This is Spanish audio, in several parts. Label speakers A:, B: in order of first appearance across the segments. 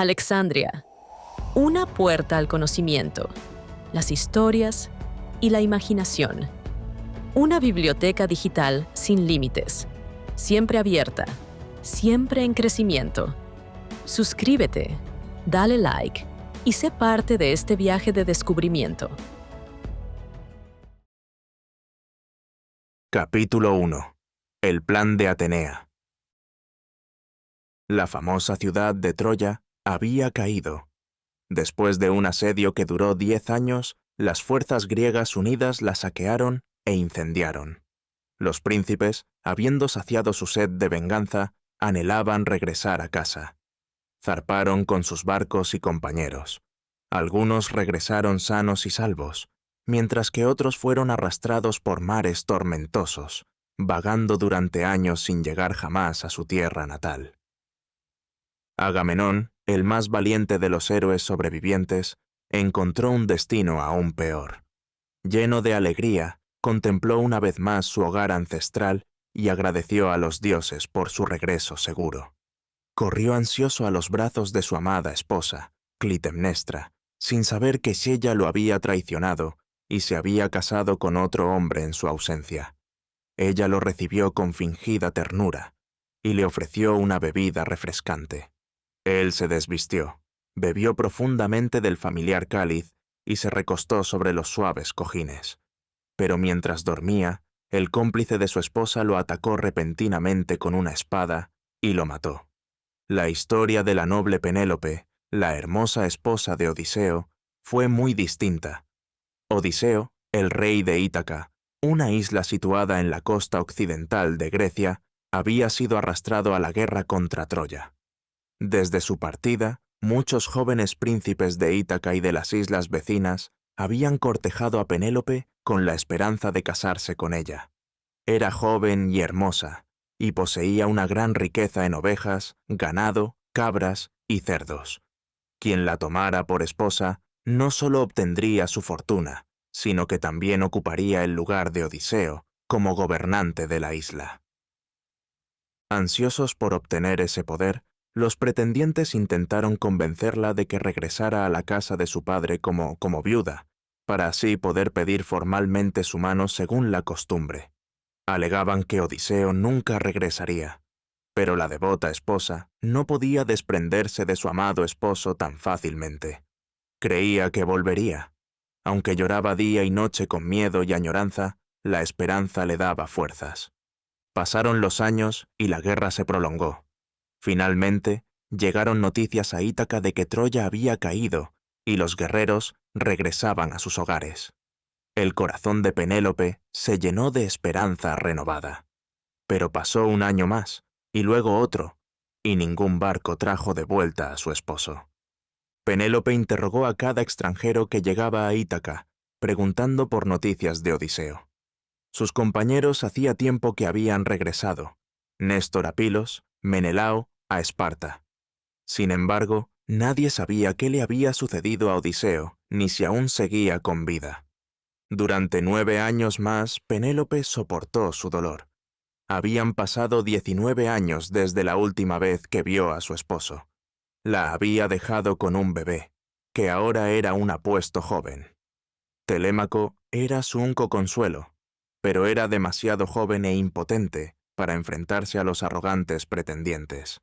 A: Alexandria, una puerta al conocimiento, las historias y la imaginación. Una biblioteca digital sin límites, siempre abierta, siempre en crecimiento. Suscríbete, dale like y sé parte de este viaje de descubrimiento.
B: Capítulo 1. El plan de Atenea. La famosa ciudad de Troya había caído. Después de un asedio que duró 10 años, las fuerzas griegas unidas la saquearon e incendiaron. Los príncipes, habiendo saciado su sed de venganza, anhelaban regresar a casa. Zarparon con sus barcos y compañeros. Algunos regresaron sanos y salvos, mientras que otros fueron arrastrados por mares tormentosos, vagando durante años sin llegar jamás a su tierra natal. Agamenón, el más valiente de los héroes sobrevivientes, encontró un destino aún peor. Lleno de alegría, contempló una vez más su hogar ancestral y agradeció a los dioses por su regreso seguro. Corrió ansioso a los brazos de su amada esposa, Clitemnestra, sin saber que Sheya lo había traicionado y se había casado con otro hombre en su ausencia. Ella lo recibió con fingida ternura y le ofreció una bebida refrescante. Él se desvistió, bebió profundamente del familiar cáliz y se recostó sobre los suaves cojines. Pero mientras dormía, el cómplice de su esposa lo atacó repentinamente con una espada y lo mató. La historia de la noble Penélope, la hermosa esposa de Odiseo, fue muy distinta. Odiseo, el rey de Ítaca, una isla situada en la costa occidental de Grecia, había sido arrastrado a la guerra contra Troya. Desde su partida, muchos jóvenes príncipes de Ítaca y de las islas vecinas habían cortejado a Penélope con la esperanza de casarse con ella. Era joven y hermosa, y poseía una gran riqueza en ovejas, ganado, cabras y cerdos. Quien la tomara por esposa no solo obtendría su fortuna, sino que también ocuparía el lugar de Odiseo como gobernante de la isla. Ansiosos por obtener ese poder, los pretendientes intentaron convencerla de que regresara a la casa de su padre como viuda, para así poder pedir formalmente su mano según la costumbre. Alegaban que Odiseo nunca regresaría, pero la devota esposa no podía desprenderse de su amado esposo tan fácilmente. Creía que volvería. Aunque lloraba día y noche con miedo y añoranza, la esperanza le daba fuerzas. Pasaron los años y la guerra se prolongó. Finalmente, llegaron noticias a Ítaca de que Troya había caído y los guerreros regresaban a sus hogares. El corazón de Penélope se llenó de esperanza renovada. Pero pasó un año más, y luego otro, y ningún barco trajo de vuelta a su esposo. Penélope interrogó a cada extranjero que llegaba a Ítaca, preguntando por noticias de Odiseo. Sus compañeros hacía tiempo que habían regresado, Néstor a Pilos, Menelao a Esparta. Sin embargo, nadie sabía qué le había sucedido a Odiseo, ni si aún seguía con vida. Durante 9 años más, Penélope soportó su dolor. Habían pasado 19 años desde la última vez que vio a su esposo. La había dejado con un bebé, que ahora era un apuesto joven. Telémaco era su único consuelo, pero era demasiado joven e impotente para enfrentarse a los arrogantes pretendientes.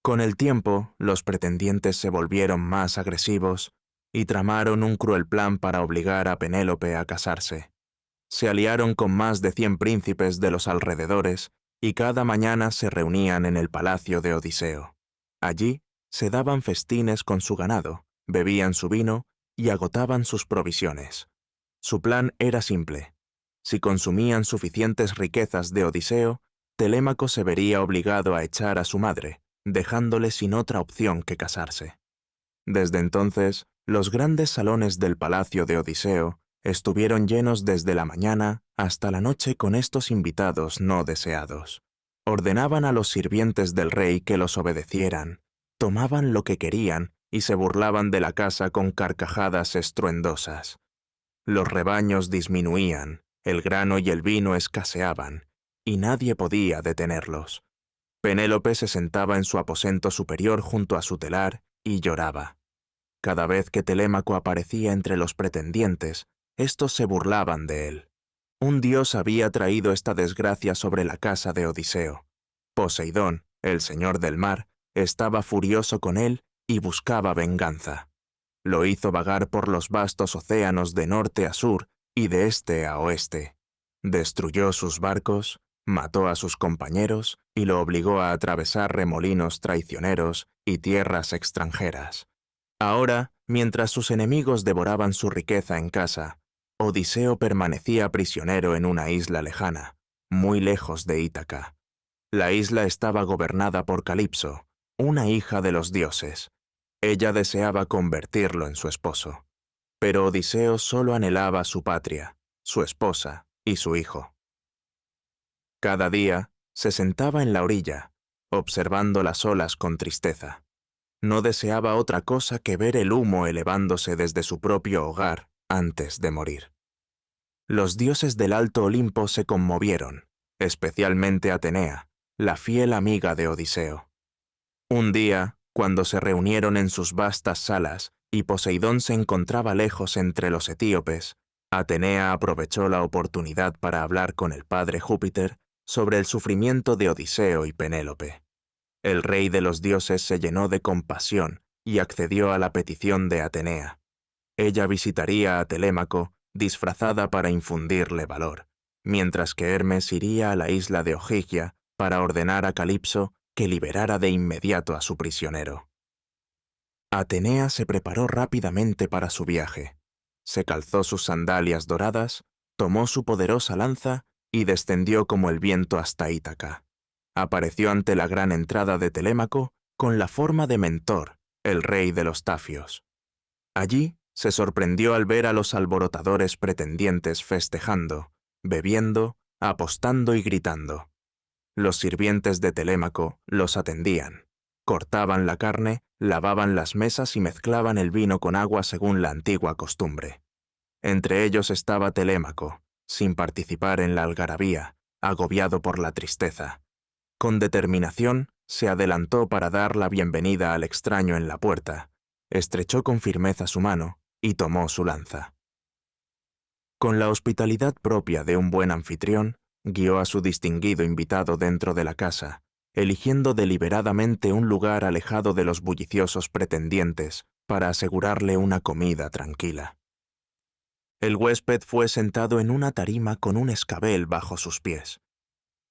B: Con el tiempo, los pretendientes se volvieron más agresivos y tramaron un cruel plan para obligar a Penélope a casarse. Se aliaron con más de 100 príncipes de los alrededores y cada mañana se reunían en el palacio de Odiseo. Allí se daban festines con su ganado, bebían su vino y agotaban sus provisiones. Su plan era simple. Si consumían suficientes riquezas de Odiseo, Telémaco se vería obligado a echar a su madre, dejándole sin otra opción que casarse. Desde entonces, los grandes salones del palacio de Odiseo estuvieron llenos desde la mañana hasta la noche con estos invitados no deseados. Ordenaban a los sirvientes del rey que los obedecieran, tomaban lo que querían y se burlaban de la casa con carcajadas estruendosas. Los rebaños disminuían, el grano y el vino escaseaban, y nadie podía detenerlos. Penélope se sentaba en su aposento superior junto a su telar y lloraba. Cada vez que Telémaco aparecía entre los pretendientes, estos se burlaban de él. Un dios había traído esta desgracia sobre la casa de Odiseo. Poseidón, el señor del mar, estaba furioso con él y buscaba venganza. Lo hizo vagar por los vastos océanos de norte a sur y de este a oeste. Destruyó sus barcos, mató a sus compañeros y lo obligó a atravesar remolinos traicioneros y tierras extranjeras. Ahora, mientras sus enemigos devoraban su riqueza en casa, Odiseo permanecía prisionero en una isla lejana, muy lejos de Ítaca. La isla estaba gobernada por Calipso, una hija de los dioses. Ella deseaba convertirlo en su esposo. Pero Odiseo solo anhelaba su patria, su esposa y su hijo. Cada día se sentaba en la orilla, observando las olas con tristeza. No deseaba otra cosa que ver el humo elevándose desde su propio hogar antes de morir. Los dioses del Alto Olimpo se conmovieron, especialmente Atenea, la fiel amiga de Odiseo. Un día, cuando se reunieron en sus vastas salas y Poseidón se encontraba lejos entre los etíopes, Atenea aprovechó la oportunidad para hablar con el padre Júpiter sobre el sufrimiento de Odiseo y Penélope. El rey de los dioses se llenó de compasión y accedió a la petición de Atenea. Ella visitaría a Telémaco disfrazada para infundirle valor, mientras que Hermes iría a la isla de Ogygia para ordenar a Calipso que liberara de inmediato a su prisionero. Atenea se preparó rápidamente para su viaje. Se calzó sus sandalias doradas, tomó su poderosa lanza y descendió como el viento hasta Ítaca. Apareció ante la gran entrada de Telémaco con la forma de Mentor, el rey de los Tafios. Allí se sorprendió al ver a los alborotadores pretendientes festejando, bebiendo, apostando y gritando. Los sirvientes de Telémaco los atendían. Cortaban la carne, lavaban las mesas y mezclaban el vino con agua según la antigua costumbre. Entre ellos estaba Telémaco, sin participar en la algarabía, agobiado por la tristeza. Con determinación, se adelantó para dar la bienvenida al extraño en la puerta, estrechó con firmeza su mano y tomó su lanza. Con la hospitalidad propia de un buen anfitrión, guió a su distinguido invitado dentro de la casa, eligiendo deliberadamente un lugar alejado de los bulliciosos pretendientes para asegurarle una comida tranquila. El huésped fue sentado en una tarima con un escabel bajo sus pies.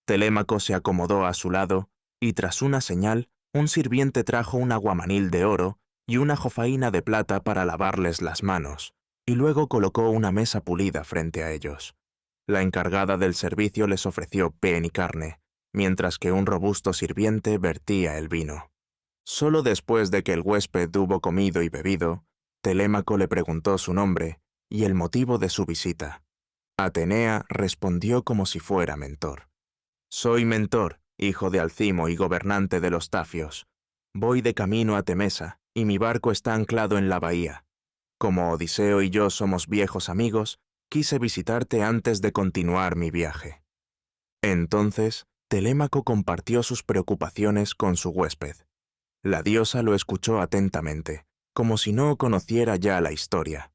B: Telémaco se acomodó a su lado y tras una señal, un sirviente trajo un aguamanil de oro y una jofaina de plata para lavarles las manos, y luego colocó una mesa pulida frente a ellos. La encargada del servicio les ofreció pan y carne, mientras que un robusto sirviente vertía el vino. Solo después de que el huésped hubo comido y bebido, Telémaco le preguntó su nombre y el motivo de su visita. Atenea respondió como si fuera Mentor. «Soy Mentor, hijo de Alcimo y gobernante de los Tafios. Voy de camino a Temesa, y mi barco está anclado en la bahía. Como Odiseo y yo somos viejos amigos, quise visitarte antes de continuar mi viaje». Entonces, Telémaco compartió sus preocupaciones con su huésped. La diosa lo escuchó atentamente, como si no conociera ya la historia.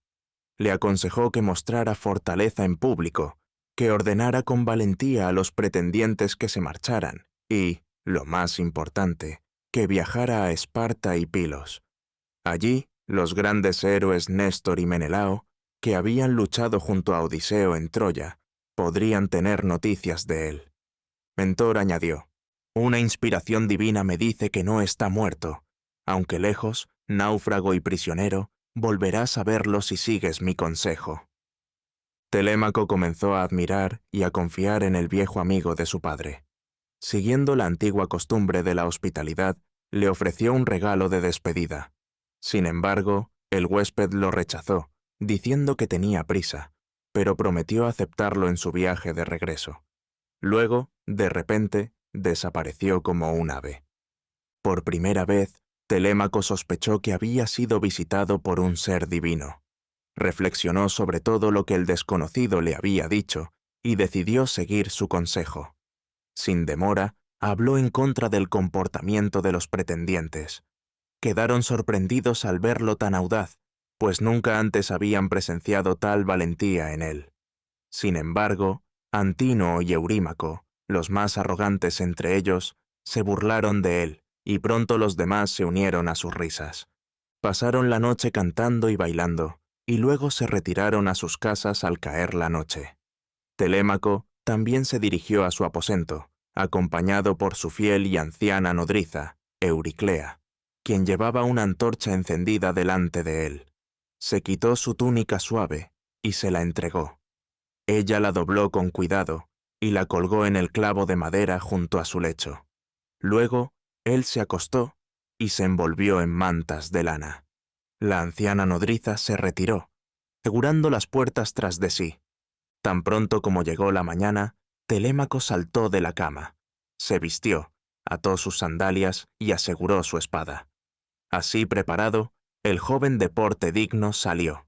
B: Le aconsejó que mostrara fortaleza en público, que ordenara con valentía a los pretendientes que se marcharan y, lo más importante, que viajara a Esparta y Pilos. Allí, los grandes héroes Néstor y Menelao, que habían luchado junto a Odiseo en Troya, podrían tener noticias de él. Mentor añadió, «Una inspiración divina me dice que no está muerto. Aunque lejos, náufrago y prisionero, volverás a verlo si sigues mi consejo». Telémaco comenzó a admirar y a confiar en el viejo amigo de su padre. Siguiendo la antigua costumbre de la hospitalidad, le ofreció un regalo de despedida. Sin embargo, el huésped lo rechazó, diciendo que tenía prisa, pero prometió aceptarlo en su viaje de regreso. Luego, de repente, desapareció como un ave. Por primera vez, Telémaco sospechó que había sido visitado por un ser divino. Reflexionó sobre todo lo que el desconocido le había dicho y decidió seguir su consejo. Sin demora, habló en contra del comportamiento de los pretendientes. quedaron sorprendidos al verlo tan audaz, pues nunca antes habían presenciado tal valentía en él. Sin embargo, Antínoo y Eurímaco, los más arrogantes entre ellos, se burlaron de él, y pronto los demás se unieron a sus risas. Pasaron la noche cantando y bailando, y luego se retiraron a sus casas al caer la noche. Telémaco también se dirigió a su aposento, acompañado por su fiel y anciana nodriza, Euriclea, quien llevaba una antorcha encendida delante de él. Se quitó su túnica suave y se la entregó. Ella la dobló con cuidado y la colgó en el clavo de madera junto a su lecho. Luego, él se acostó y se envolvió en mantas de lana. La anciana nodriza se retiró, segurando las puertas tras de sí. Tan pronto como llegó la mañana, Telémaco saltó de la cama, se vistió, ató sus sandalias y aseguró su espada. Así preparado, el joven de porte digno salió.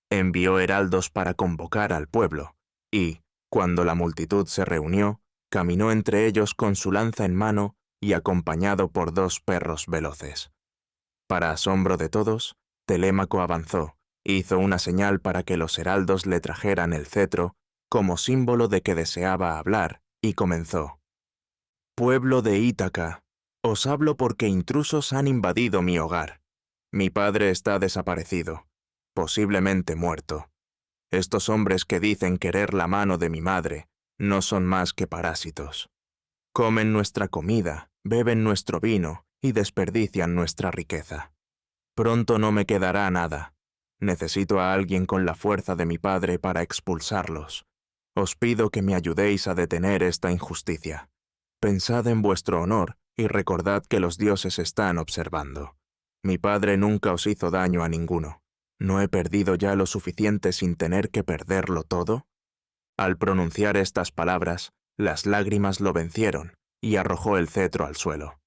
B: Envió heraldos para convocar al pueblo, y, cuando la multitud se reunió, caminó entre ellos con su lanza en mano y acompañado por 2 perros veloces. Para asombro de todos, Telémaco avanzó, hizo una señal para que los heraldos le trajeran el cetro, como símbolo de que deseaba hablar, y comenzó. «Pueblo de Ítaca, os hablo porque intrusos han invadido mi hogar. Mi padre está desaparecido, posiblemente muerto. Estos hombres que dicen querer la mano de mi madre no son más que parásitos. Comen nuestra comida, beben nuestro vino y desperdician nuestra riqueza. Pronto no me quedará nada. Necesito a alguien con la fuerza de mi padre para expulsarlos. Os pido que me ayudéis a detener esta injusticia. Pensad en vuestro honor y recordad que los dioses están observando. Mi padre nunca os hizo daño a ninguno. ¿No he perdido ya lo suficiente sin tener que perderlo todo?» Al pronunciar estas palabras, las lágrimas lo vencieron y arrojó el cetro al suelo.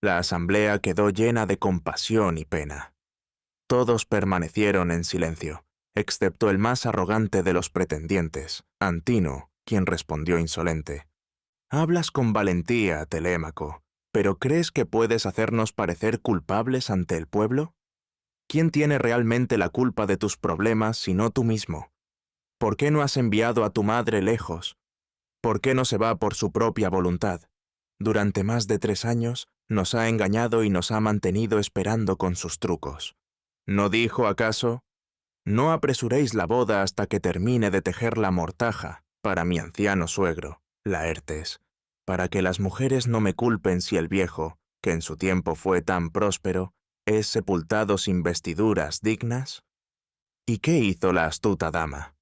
B: La asamblea quedó llena de compasión y pena. Todos permanecieron en silencio, excepto el más arrogante de los pretendientes, Antínoo, quien respondió insolente. «Hablas con valentía, Telémaco, pero ¿crees que puedes hacernos parecer culpables ante el pueblo? ¿Quién tiene realmente la culpa de tus problemas sino tú mismo? ¿Por qué no has enviado a tu madre lejos? ¿Por qué no se va por su propia voluntad? Durante más de 3 años nos ha engañado y nos ha mantenido esperando con sus trucos. ¿No dijo acaso? No apresuréis la boda hasta que termine de tejer la mortaja para mi anciano suegro, Laertes, para que las mujeres no me culpen si el viejo, que en su tiempo fue tan próspero, es sepultado sin vestiduras dignas». ¿Y qué hizo la astuta dama?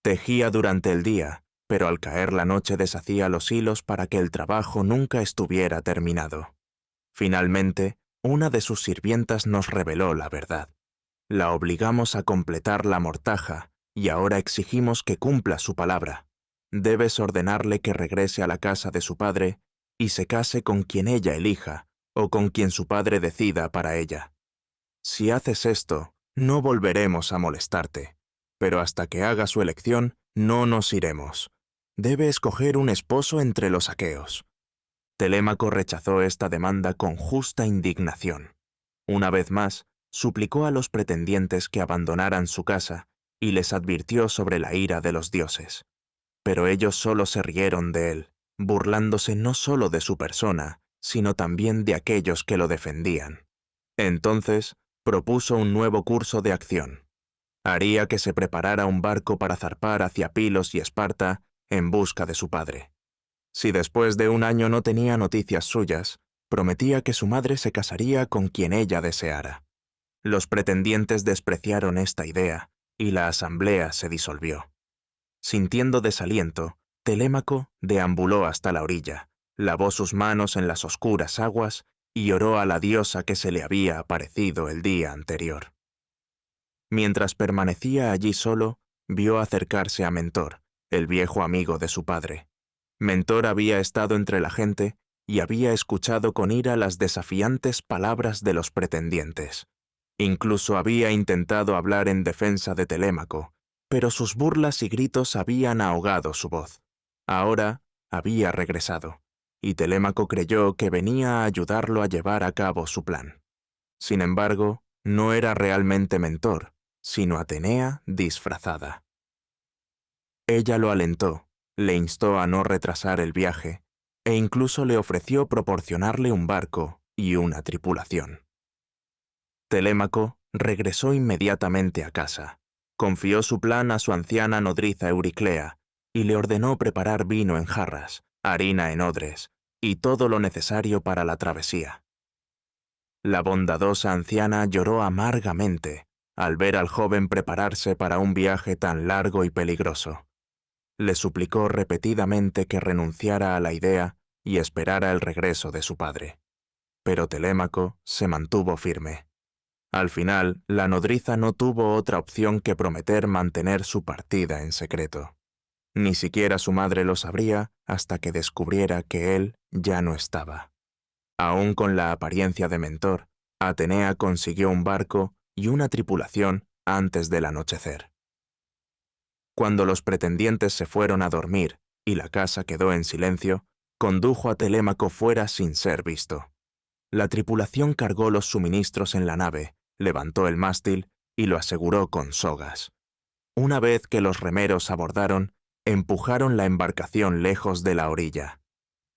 B: Tejía durante el día, pero al caer la noche deshacía los hilos para que el trabajo nunca estuviera terminado. Finalmente, una de sus sirvientas nos reveló la verdad. La obligamos a completar la mortaja y ahora exigimos que cumpla su palabra. Debes ordenarle que regrese a la casa de su padre y se case con quien ella elija o con quien su padre decida para ella. Si haces esto, no volveremos a molestarte, pero hasta que haga su elección, no nos iremos. Debe escoger un esposo entre los aqueos». Telémaco rechazó esta demanda con justa indignación. Una vez más, suplicó a los pretendientes que abandonaran su casa y les advirtió sobre la ira de los dioses. Pero ellos solo se rieron de él, burlándose no solo de su persona, sino también de aquellos que lo defendían. Entonces, propuso un nuevo curso de acción. Haría que se preparara un barco para zarpar hacia Pilos y Esparta en busca de su padre. Si después de 1 año no tenía noticias suyas, prometía que su madre se casaría con quien ella deseara. Los pretendientes despreciaron esta idea y la asamblea se disolvió. Sintiendo desaliento, Telémaco deambuló hasta la orilla, lavó sus manos en las oscuras aguas y oró a la diosa que se le había aparecido el día anterior. Mientras permanecía allí solo, vio acercarse a Mentor, el viejo amigo de su padre. Mentor había estado entre la gente y había escuchado con ira las desafiantes palabras de los pretendientes. Incluso había intentado hablar en defensa de Telémaco, pero sus burlas y gritos habían ahogado su voz. Ahora había regresado, y Telémaco creyó que venía a ayudarlo a llevar a cabo su plan. Sin embargo, no era realmente Mentor, sino Atenea disfrazada. Ella lo alentó, le instó a no retrasar el viaje, e incluso le ofreció proporcionarle un barco y una tripulación. Telémaco regresó inmediatamente a casa, confió su plan a su anciana nodriza Euriclea y le ordenó preparar vino en jarras, harina en odres y todo lo necesario para la travesía. La bondadosa anciana lloró amargamente al ver al joven prepararse para un viaje tan largo y peligroso. Le suplicó repetidamente que renunciara a la idea y esperara el regreso de su padre. Pero Telémaco se mantuvo firme. Al final, la nodriza no tuvo otra opción que prometer mantener su partida en secreto. Ni siquiera su madre lo sabría hasta que descubriera que él ya no estaba. Aún con la apariencia de Mentor, Atenea consiguió un barco y una tripulación antes del anochecer. Cuando los pretendientes se fueron a dormir y la casa quedó en silencio, condujo a Telémaco fuera sin ser visto. La tripulación cargó los suministros en la nave, levantó el mástil y lo aseguró con sogas. Una vez que los remeros abordaron, empujaron la embarcación lejos de la orilla.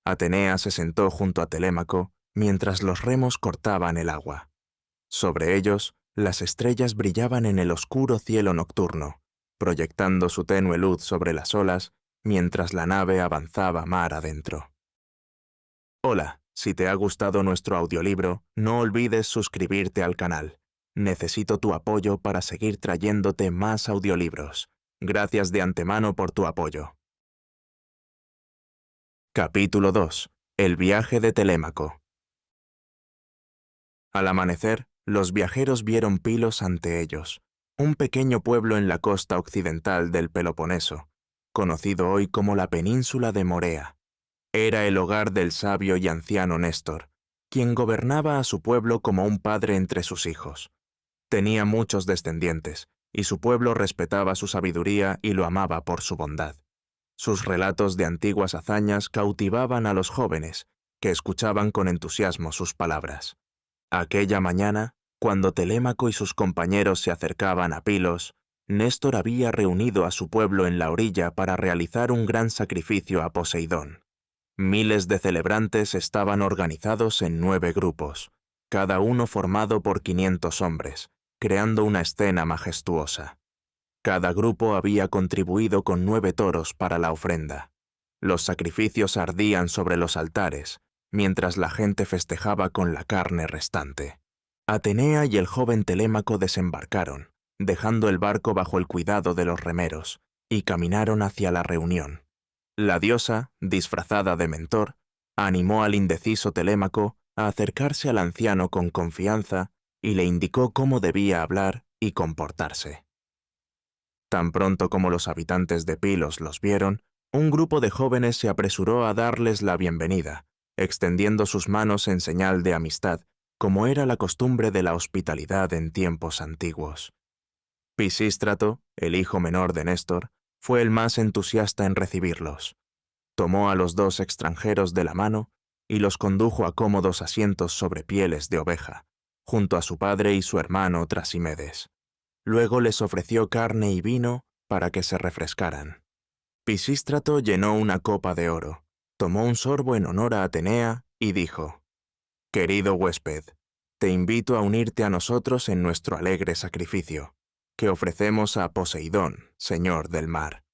B: Atenea se sentó junto a Telémaco mientras los remos cortaban el agua. Sobre ellos, las estrellas brillaban en el oscuro cielo nocturno, proyectando su tenue luz sobre las olas mientras la nave avanzaba mar adentro. Hola, si te ha gustado nuestro audiolibro, no olvides suscribirte al canal. Necesito tu apoyo para seguir trayéndote más audiolibros. Gracias de antemano por tu apoyo. Capítulo 2. El viaje de Telémaco. Al amanecer, los viajeros vieron Pilos ante ellos, un pequeño pueblo en la costa occidental del Peloponeso, conocido hoy como la península de Morea. Era el hogar del sabio y anciano Néstor, quien gobernaba a su pueblo como un padre entre sus hijos. Tenía muchos descendientes, y su pueblo respetaba su sabiduría y lo amaba por su bondad. Sus relatos de antiguas hazañas cautivaban a los jóvenes, que escuchaban con entusiasmo sus palabras. Aquella mañana, cuando Telémaco y sus compañeros se acercaban a Pilos, Néstor había reunido a su pueblo en la orilla para realizar un gran sacrificio a Poseidón. Miles de celebrantes estaban organizados en 9 grupos, cada uno formado por 500 hombres, creando una escena majestuosa. Cada grupo había contribuido con 9 toros para la ofrenda. Los sacrificios ardían sobre los altares, mientras la gente festejaba con la carne restante. Atenea y el joven Telémaco desembarcaron, dejando el barco bajo el cuidado de los remeros, y caminaron hacia la reunión. La diosa, disfrazada de Mentor, animó al indeciso Telémaco a acercarse al anciano con confianza y le indicó cómo debía hablar y comportarse. Tan pronto como los habitantes de Pilos los vieron, un grupo de jóvenes se apresuró a darles la bienvenida, extendiendo sus manos en señal de amistad, como era la costumbre de la hospitalidad en tiempos antiguos. Pisístrato, el hijo menor de Néstor, fue el más entusiasta en recibirlos. Tomó a los 2 extranjeros de la mano y los condujo a cómodos asientos sobre pieles de oveja, junto a su padre y su hermano Trasimedes. Luego les ofreció carne y vino para que se refrescaran. Pisístrato llenó una copa de oro, tomó un sorbo en honor a Atenea y dijo: «Querido huésped, te invito a unirte a nosotros en nuestro alegre sacrificio, que ofrecemos a Poseidón, señor del mar.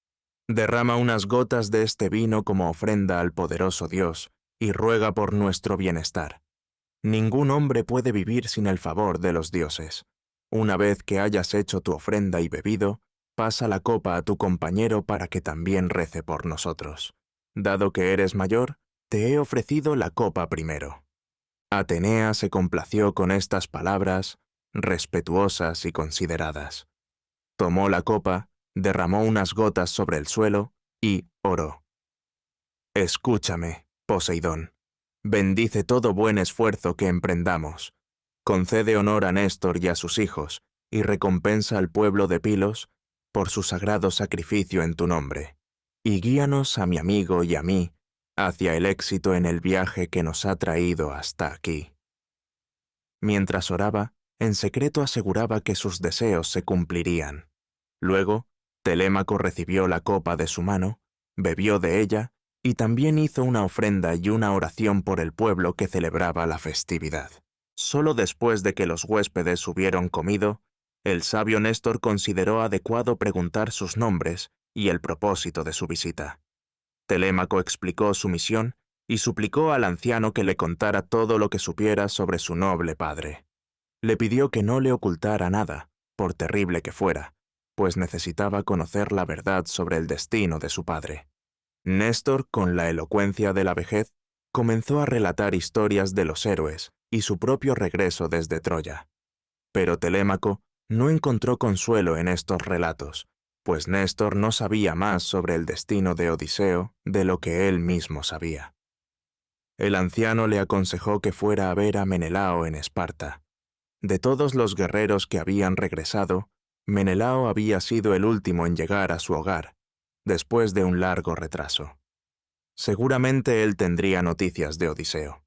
B: Derrama unas gotas de este vino como ofrenda al poderoso Dios y ruega por nuestro bienestar. Ningún hombre puede vivir sin el favor de los dioses. Una vez que hayas hecho tu ofrenda y bebido, pasa la copa a tu compañero para que también rece por nosotros. Dado que eres mayor, te he ofrecido la copa primero». Atenea se complació con estas palabras, respetuosas y consideradas. Tomó la copa, derramó unas gotas sobre el suelo y oró. «Escúchame, Poseidón. Bendice todo buen esfuerzo que emprendamos. Concede honor a Néstor y a sus hijos, y recompensa al pueblo de Pilos por su sagrado sacrificio en tu nombre. Y guíanos a mi amigo y a mí hacia el éxito en el viaje que nos ha traído hasta aquí». Mientras oraba, en secreto aseguraba que sus deseos se cumplirían. Luego, Telémaco recibió la copa de su mano, bebió de ella y también hizo una ofrenda y una oración por el pueblo que celebraba la festividad. Solo después de que los huéspedes hubieron comido, el sabio Néstor consideró adecuado preguntar sus nombres y el propósito de su visita. Telémaco explicó su misión y suplicó al anciano que le contara todo lo que supiera sobre su noble padre. Le pidió que no le ocultara nada, por terrible que fuera, pues necesitaba conocer la verdad sobre el destino de su padre. Néstor, con la elocuencia de la vejez, comenzó a relatar historias de los héroes y su propio regreso desde Troya. Pero Telémaco no encontró consuelo en estos relatos, pues Néstor no sabía más sobre el destino de Odiseo de lo que él mismo sabía. El anciano le aconsejó que fuera a ver a Menelao en Esparta. De todos los guerreros que habían regresado, Menelao había sido el último en llegar a su hogar, después de un largo retraso. Seguramente él tendría noticias de Odiseo.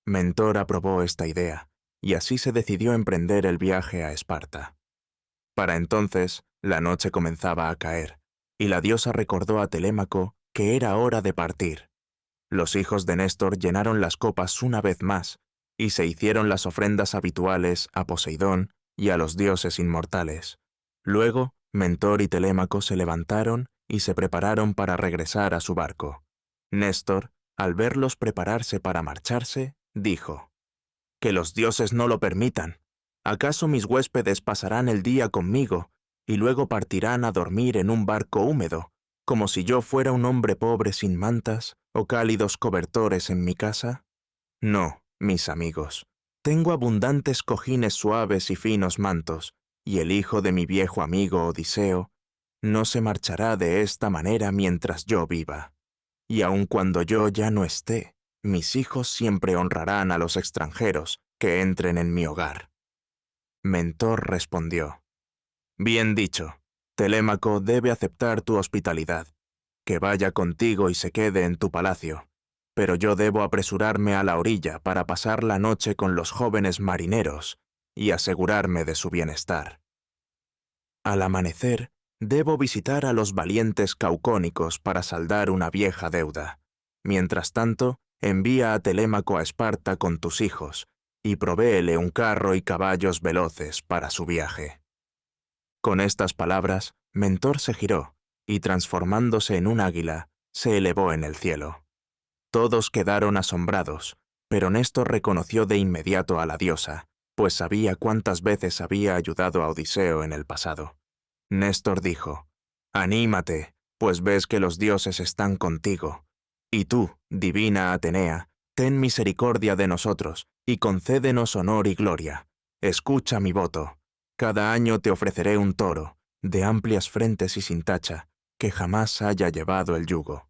B: Mentor aprobó esta idea, y así se decidió emprender el viaje a Esparta. Para entonces, la noche comenzaba a caer, y la diosa recordó a Telémaco que era hora de partir. Los hijos de Néstor llenaron las copas una vez más, y se hicieron las ofrendas habituales a Poseidón y a los dioses inmortales. Luego, Mentor y Telémaco se levantaron y se prepararon para regresar a su barco. Néstor, al verlos prepararse para marcharse, dijo: «Que los dioses no lo permitan. ¿Acaso mis huéspedes pasarán el día conmigo y luego partirán a dormir en un barco húmedo, como si yo fuera un hombre pobre sin mantas o cálidos cobertores en mi casa? No, mis amigos. Tengo abundantes cojines suaves y finos mantos, y el hijo de mi viejo amigo Odiseo no se marchará de esta manera mientras yo viva. Y aun cuando yo ya no esté, mis hijos siempre honrarán a los extranjeros que entren en mi hogar». Mentor respondió: «Bien dicho, Telémaco debe aceptar tu hospitalidad, que vaya contigo y se quede en tu palacio, pero yo debo apresurarme a la orilla para pasar la noche con los jóvenes marineros y asegurarme de su bienestar. Al amanecer, debo visitar a los valientes caucónicos para saldar una vieja deuda. Mientras tanto, envía a Telémaco a Esparta con tus hijos y provéele un carro y caballos veloces para su viaje». Con estas palabras, Mentor se giró y, transformándose en un águila, se elevó en el cielo. Todos quedaron asombrados, pero Néstor reconoció de inmediato a la diosa, pues sabía cuántas veces había ayudado a Odiseo en el pasado. Néstor dijo: «Anímate, pues ves que los dioses están contigo. Y tú, divina Atenea, ten misericordia de nosotros y concédenos honor y gloria. Escucha mi voto. Cada año te ofreceré un toro, de amplias frentes y sin tacha, que jamás haya llevado el yugo».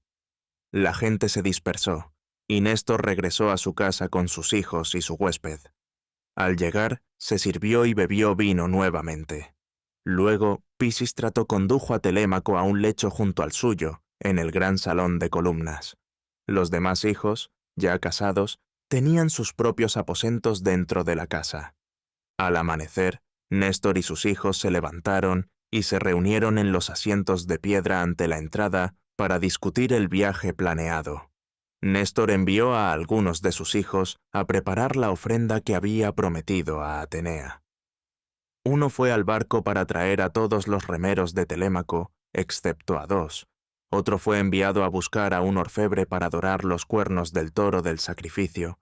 B: La gente se dispersó, y Néstor regresó a su casa con sus hijos y su huésped. Al llegar, se sirvió y bebió vino nuevamente. Luego, Pisístrato condujo a Telémaco a un lecho junto al suyo, en el gran salón de columnas. Los demás hijos, ya casados, tenían sus propios aposentos dentro de la casa. Al amanecer, Néstor y sus hijos se levantaron y se reunieron en los asientos de piedra ante la entrada para discutir el viaje planeado. Néstor envió a algunos de sus hijos a preparar la ofrenda que había prometido a Atenea. Uno fue al barco para traer a todos los remeros de Telémaco, excepto a 2. Otro fue enviado a buscar a un orfebre para dorar los cuernos del toro del sacrificio.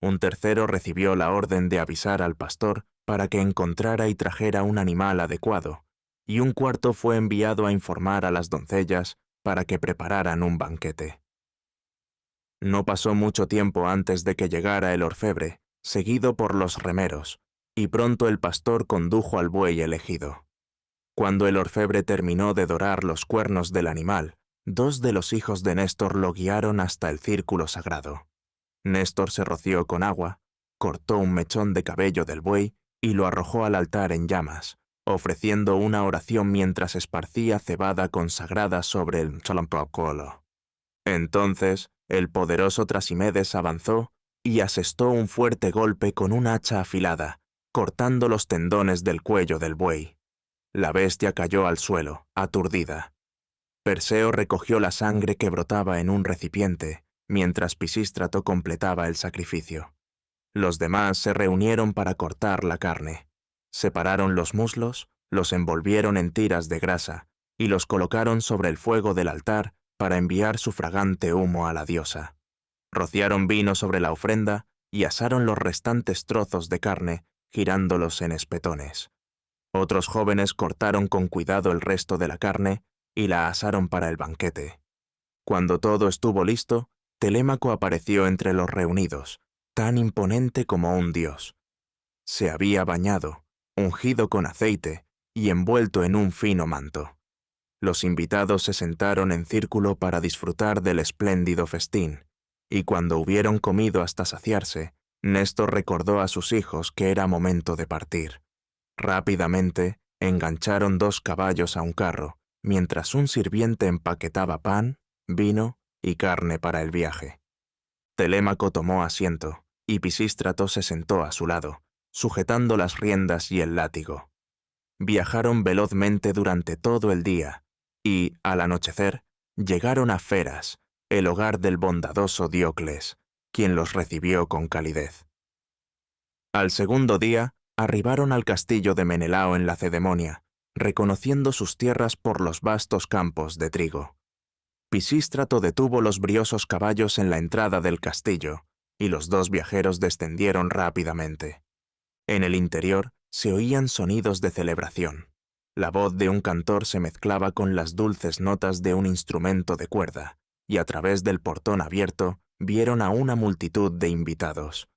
B: Un tercero recibió la orden de avisar al pastor para que encontrara y trajera un animal adecuado, y un cuarto fue enviado a informar a las doncellas para que prepararan un banquete. No pasó mucho tiempo antes de que llegara el orfebre, seguido por los remeros, y pronto el pastor condujo al buey elegido. Cuando el orfebre terminó de dorar los cuernos del animal, 2 de los hijos de Néstor lo guiaron hasta el círculo sagrado. Néstor se roció con agua, cortó un mechón de cabello del buey y lo arrojó al altar en llamas, ofreciendo una oración mientras esparcía cebada consagrada sobre el protocolo. Entonces, el poderoso Trasimedes avanzó y asestó un fuerte golpe con un hacha afilada, cortando los tendones del cuello del buey. La bestia cayó al suelo, aturdida. Perseo recogió la sangre que brotaba en un recipiente, mientras Pisístrato completaba el sacrificio. Los demás se reunieron para cortar la carne. Separaron los muslos, los envolvieron en tiras de grasa y los colocaron sobre el fuego del altar para enviar su fragante humo a la diosa. Rociaron vino sobre la ofrenda y asaron los restantes trozos de carne, girándolos en espetones. Otros jóvenes cortaron con cuidado el resto de la carne y la asaron para el banquete. Cuando todo estuvo listo, Telémaco apareció entre los reunidos, tan imponente como un dios. Se había bañado, ungido con aceite y envuelto en un fino manto. Los invitados se sentaron en círculo para disfrutar del espléndido festín, y cuando hubieron comido hasta saciarse, Néstor recordó a sus hijos que era momento de partir. Rápidamente, engancharon 2 caballos a un carro, mientras un sirviente empaquetaba pan, vino y carne para el viaje. Telémaco tomó asiento, y Pisístrato se sentó a su lado, sujetando las riendas y el látigo. Viajaron velozmente durante todo el día, y, al anochecer, llegaron a Feras, el hogar del bondadoso Diocles, quien los recibió con calidez. Al segundo día, arribaron al castillo de Menelao en Lacedemonia, reconociendo sus tierras por los vastos campos de trigo. Pisístrato detuvo los briosos caballos en la entrada del castillo, y los 2 viajeros descendieron rápidamente. En el interior se oían sonidos de celebración. La voz de un cantor se mezclaba con las dulces notas de un instrumento de cuerda, y a través del portón abierto vieron a una multitud de invitados.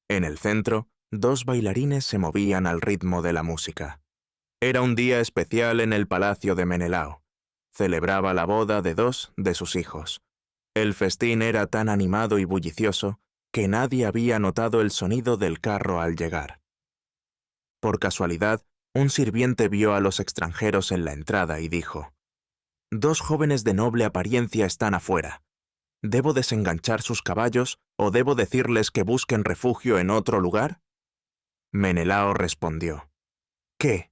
B: En el centro, 2 bailarines se movían al ritmo de la música. Era un día especial en el palacio de Menelao. Celebraba la boda de 2 de sus hijos. El festín era tan animado y bullicioso que nadie había notado el sonido del carro al llegar. Por casualidad, un sirviente vio a los extranjeros en la entrada y dijo: «2 jóvenes de noble apariencia están afuera. ¿Debo desenganchar sus caballos o debo decirles que busquen refugio en otro lugar?» Menelao respondió: «¿Qué?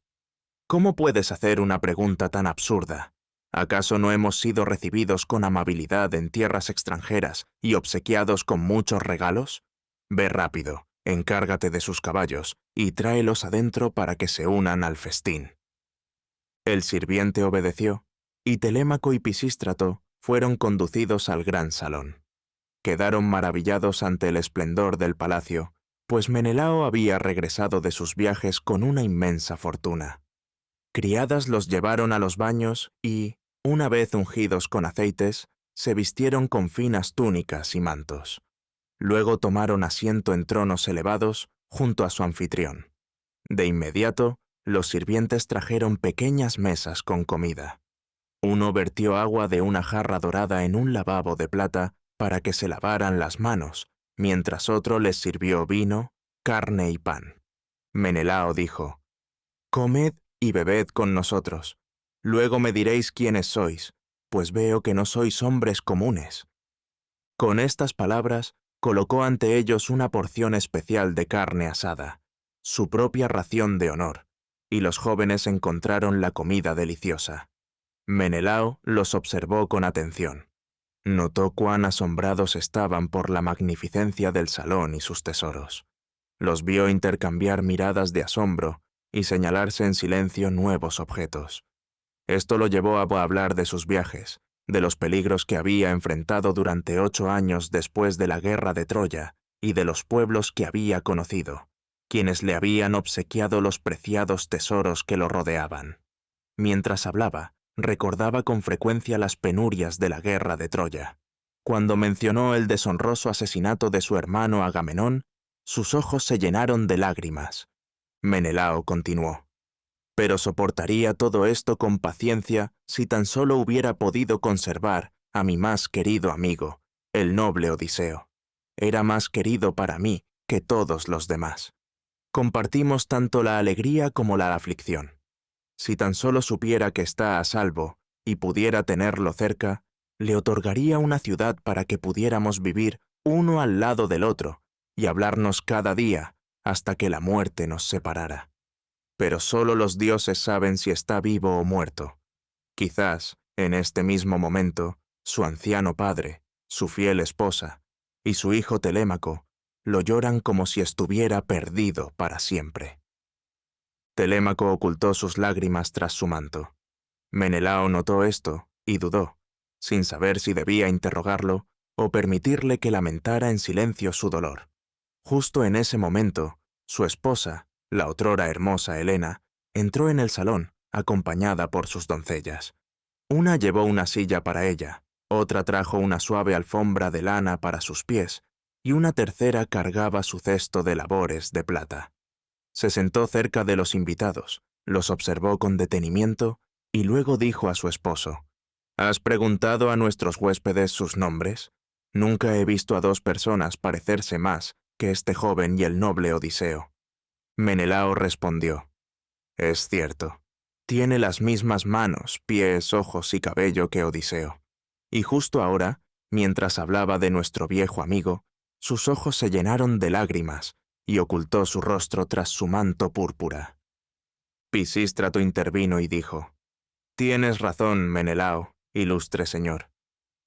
B: ¿Cómo puedes hacer una pregunta tan absurda? ¿Acaso no hemos sido recibidos con amabilidad en tierras extranjeras y obsequiados con muchos regalos? Ve rápido, encárgate de sus caballos y tráelos adentro para que se unan al festín». El sirviente obedeció, y Telémaco y Pisístrato fueron conducidos al gran salón. Quedaron maravillados ante el esplendor del palacio, pues Menelao había regresado de sus viajes con una inmensa fortuna. Criadas los llevaron a los baños y, una vez ungidos con aceites, se vistieron con finas túnicas y mantos. Luego tomaron asiento en tronos elevados junto a su anfitrión. De inmediato, los sirvientes trajeron pequeñas mesas con comida. Uno vertió agua de una jarra dorada en un lavabo de plata para que se lavaran las manos, mientras otro les sirvió vino, carne y pan. Menelao dijo: «Comed y bebed con nosotros. Luego me diréis quiénes sois, pues veo que no sois hombres comunes». Con estas palabras, colocó ante ellos una porción especial de carne asada, su propia ración de honor, y los jóvenes encontraron la comida deliciosa. Menelao los observó con atención. Notó cuán asombrados estaban por la magnificencia del salón y sus tesoros. Los vio intercambiar miradas de asombro y señalarse en silencio nuevos objetos. Esto lo llevó a hablar de sus viajes, de los peligros que había enfrentado durante 8 años después de la guerra de Troya y de los pueblos que había conocido, quienes le habían obsequiado los preciados tesoros que lo rodeaban. Mientras hablaba, recordaba con frecuencia las penurias de la guerra de Troya. Cuando mencionó el deshonroso asesinato de su hermano Agamenón, sus ojos se llenaron de lágrimas. Menelao continuó: «Pero soportaría todo esto con paciencia si tan solo hubiera podido conservar a mi más querido amigo, el noble Odiseo. Era más querido para mí que todos los demás. Compartimos tanto la alegría como la aflicción. Si tan solo supiera que está a salvo y pudiera tenerlo cerca, le otorgaría una ciudad para que pudiéramos vivir uno al lado del otro y hablarnos cada día hasta que la muerte nos separara. Pero solo los dioses saben si está vivo o muerto. Quizás, en este mismo momento, su anciano padre, su fiel esposa y su hijo Telémaco lo lloran como si estuviera perdido para siempre. Telémaco ocultó sus lágrimas tras su manto. Menelao notó esto y dudó, sin saber si debía interrogarlo o permitirle que lamentara en silencio su dolor. Justo en ese momento, su esposa, la otrora hermosa Helena, entró en el salón, acompañada por sus doncellas. Una llevó una silla para ella, otra trajo una suave alfombra de lana para sus pies, y una tercera cargaba su cesto de labores de plata. Se sentó cerca de los invitados, los observó con detenimiento y luego dijo a su esposo: «¿Has preguntado a nuestros huéspedes sus nombres? Nunca he visto a dos personas parecerse más que este joven y el noble Odiseo». Menelao respondió: «Es cierto, tiene las mismas manos, pies, ojos y cabello que Odiseo». Y justo ahora, mientras hablaba de nuestro viejo amigo, sus ojos se llenaron de lágrimas y ocultó su rostro tras su manto púrpura. Pisístrato intervino y dijo: «Tienes razón, Menelao, ilustre señor.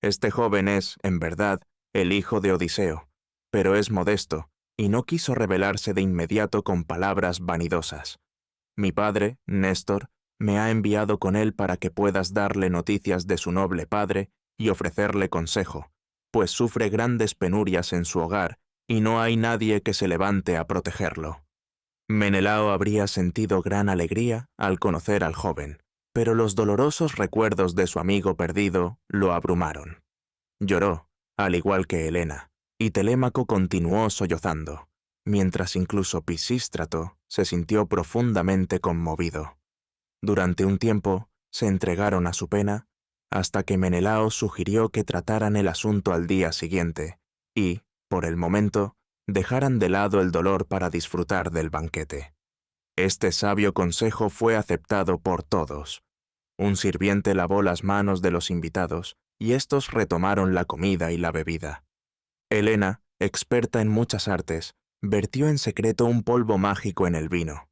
B: Este joven es, en verdad, el hijo de Odiseo, pero es modesto y no quiso revelarse de inmediato con palabras vanidosas. Mi padre, Néstor, me ha enviado con él para que puedas darle noticias de su noble padre y ofrecerle consejo, pues sufre grandes penurias en su hogar y no hay nadie que se levante a protegerlo». Menelao habría sentido gran alegría al conocer al joven, pero los dolorosos recuerdos de su amigo perdido lo abrumaron. Lloró, al igual que Helena, y Telémaco continuó sollozando, mientras incluso Pisístrato se sintió profundamente conmovido. Durante un tiempo se entregaron a su pena, hasta que Menelao sugirió que trataran el asunto al día siguiente y, por el momento, dejaran de lado el dolor para disfrutar del banquete. Este sabio consejo fue aceptado por todos. Un sirviente lavó las manos de los invitados y estos retomaron la comida y la bebida. Helena, experta en muchas artes, vertió en secreto un polvo mágico en el vino.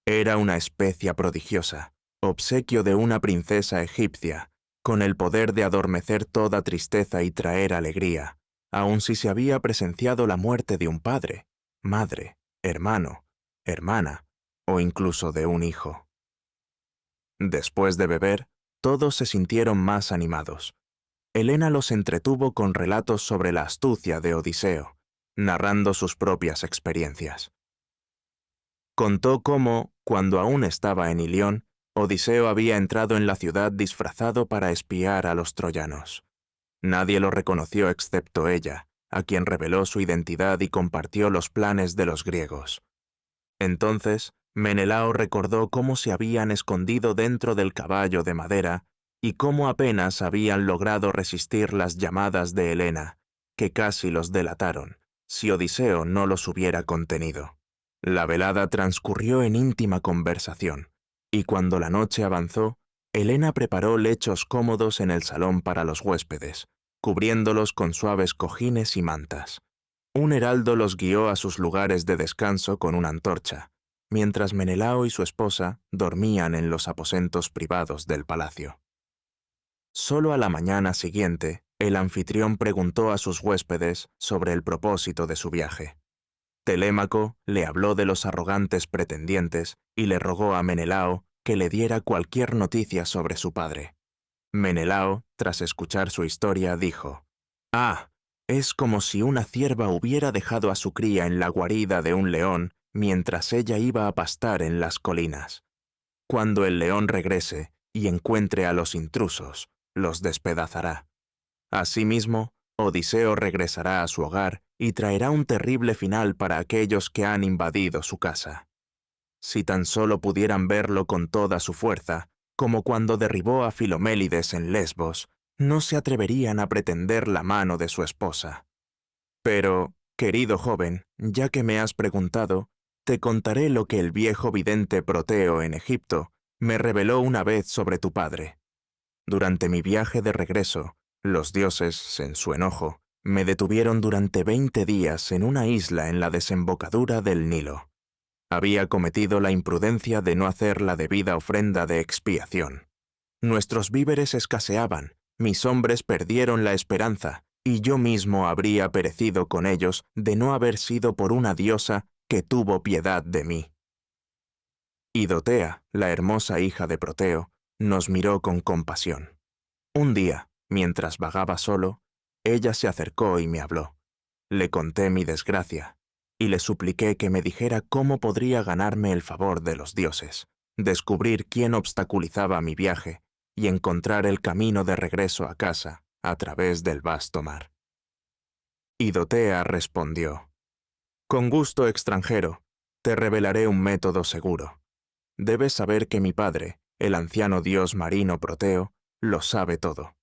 B: Era una especia prodigiosa, obsequio de una princesa egipcia, con el poder de adormecer toda tristeza y traer alegría, aun si se había presenciado la muerte de un padre, madre, hermano, hermana o incluso de un hijo. Después de beber, todos se sintieron más animados. Helena los entretuvo con relatos sobre la astucia de Odiseo, narrando sus propias experiencias. Contó cómo, cuando aún estaba en Ilión, Odiseo había entrado en la ciudad disfrazado para espiar a los troyanos. Nadie lo reconoció excepto ella, a quien reveló su identidad y compartió los planes de los griegos. Entonces, Menelao recordó cómo se habían escondido dentro del caballo de madera y cómo apenas habían logrado resistir las llamadas de Helena, que casi los delataron, si Odiseo no los hubiera contenido. La velada transcurrió en íntima conversación, y cuando la noche avanzó, Helena preparó lechos cómodos en el salón para los huéspedes, cubriéndolos con suaves cojines y mantas. Un heraldo los guió a sus lugares de descanso con una antorcha, mientras Menelao y su esposa dormían en los aposentos privados del palacio. Solo a la mañana siguiente, el anfitrión preguntó a sus huéspedes sobre el propósito de su viaje. Telémaco le habló de los arrogantes pretendientes y le rogó a Menelao que le diera cualquier noticia sobre su padre. Menelao, tras escuchar su historia, dijo: «Ah, es como si una cierva hubiera dejado a su cría en la guarida de un león mientras ella iba a pastar en las colinas. Cuando el león regrese y encuentre a los intrusos, los despedazará. Asimismo, Odiseo regresará a su hogar y traerá un terrible final para aquellos que han invadido su casa. Si tan solo pudieran verlo con toda su fuerza, como cuando derribó a Filomélides en Lesbos, no se atreverían a pretender la mano de su esposa. Pero, querido joven, ya que me has preguntado, te contaré lo que el viejo vidente Proteo en Egipto me reveló una vez sobre tu padre. Durante mi viaje de regreso, los dioses, en su enojo, Me detuvieron durante 20 días en una isla en la desembocadura del Nilo. Había cometido la imprudencia de no hacer la debida ofrenda de expiación. Nuestros víveres escaseaban, mis hombres perdieron la esperanza, y yo mismo habría perecido con ellos de no haber sido por una diosa que tuvo piedad de mí. Idotea, la hermosa hija de Proteo, nos miró con compasión. Un día, mientras vagaba solo, ella se acercó y me habló. Le conté mi desgracia, y le supliqué que me dijera cómo podría ganarme el favor de los dioses, descubrir quién obstaculizaba mi viaje y encontrar el camino de regreso a casa a través del vasto mar. Idotea respondió: «Con gusto, extranjero, te revelaré un método seguro. Debes saber que mi padre, el anciano dios marino Proteo, lo sabe todo.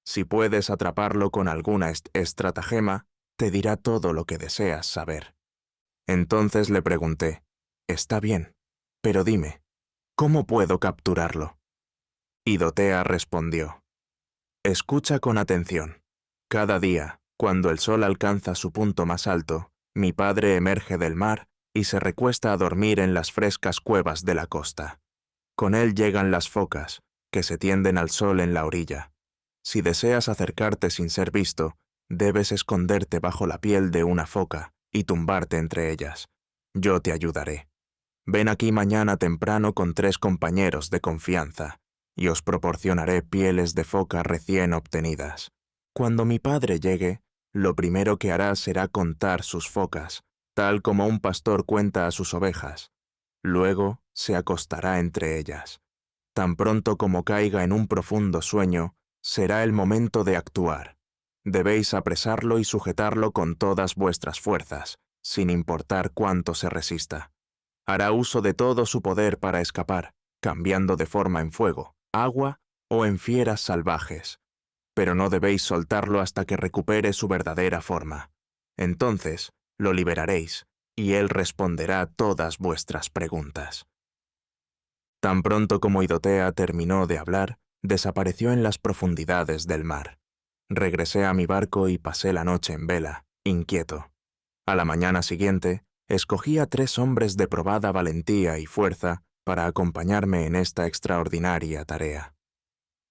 B: Si puedes atraparlo con alguna estratagema, te dirá todo lo que deseas saber». Entonces le pregunté: «Está bien, pero dime, ¿cómo puedo capturarlo?». Idotea respondió: «Escucha con atención. Cada día, cuando el sol alcanza su punto más alto, mi padre emerge del mar y se recuesta a dormir en las frescas cuevas de la costa. Con él llegan las focas, que se tienden al sol en la orilla. Si deseas acercarte sin ser visto, debes esconderte bajo la piel de una foca y tumbarte entre ellas. Yo te ayudaré. Ven aquí mañana temprano con 3 compañeros de confianza, y os proporcionaré pieles de foca recién obtenidas. Cuando mi padre llegue, lo primero que hará será contar sus focas, tal como un pastor cuenta a sus ovejas. Luego se acostará entre ellas. Tan pronto como caiga en un profundo sueño, será el momento de actuar. Debéis apresarlo y sujetarlo con todas vuestras fuerzas, sin importar cuánto se resista. Hará uso de todo su poder para escapar, cambiando de forma en fuego, agua o en fieras salvajes. Pero no debéis soltarlo hasta que recupere su verdadera forma. Entonces lo liberaréis, y él responderá todas vuestras preguntas». Tan pronto como Idotea terminó de hablar, desapareció en las profundidades del mar. Regresé a mi barco y pasé la noche en vela, inquieto. A la mañana siguiente, escogí a 3 hombres de probada valentía y fuerza para acompañarme en esta extraordinaria tarea.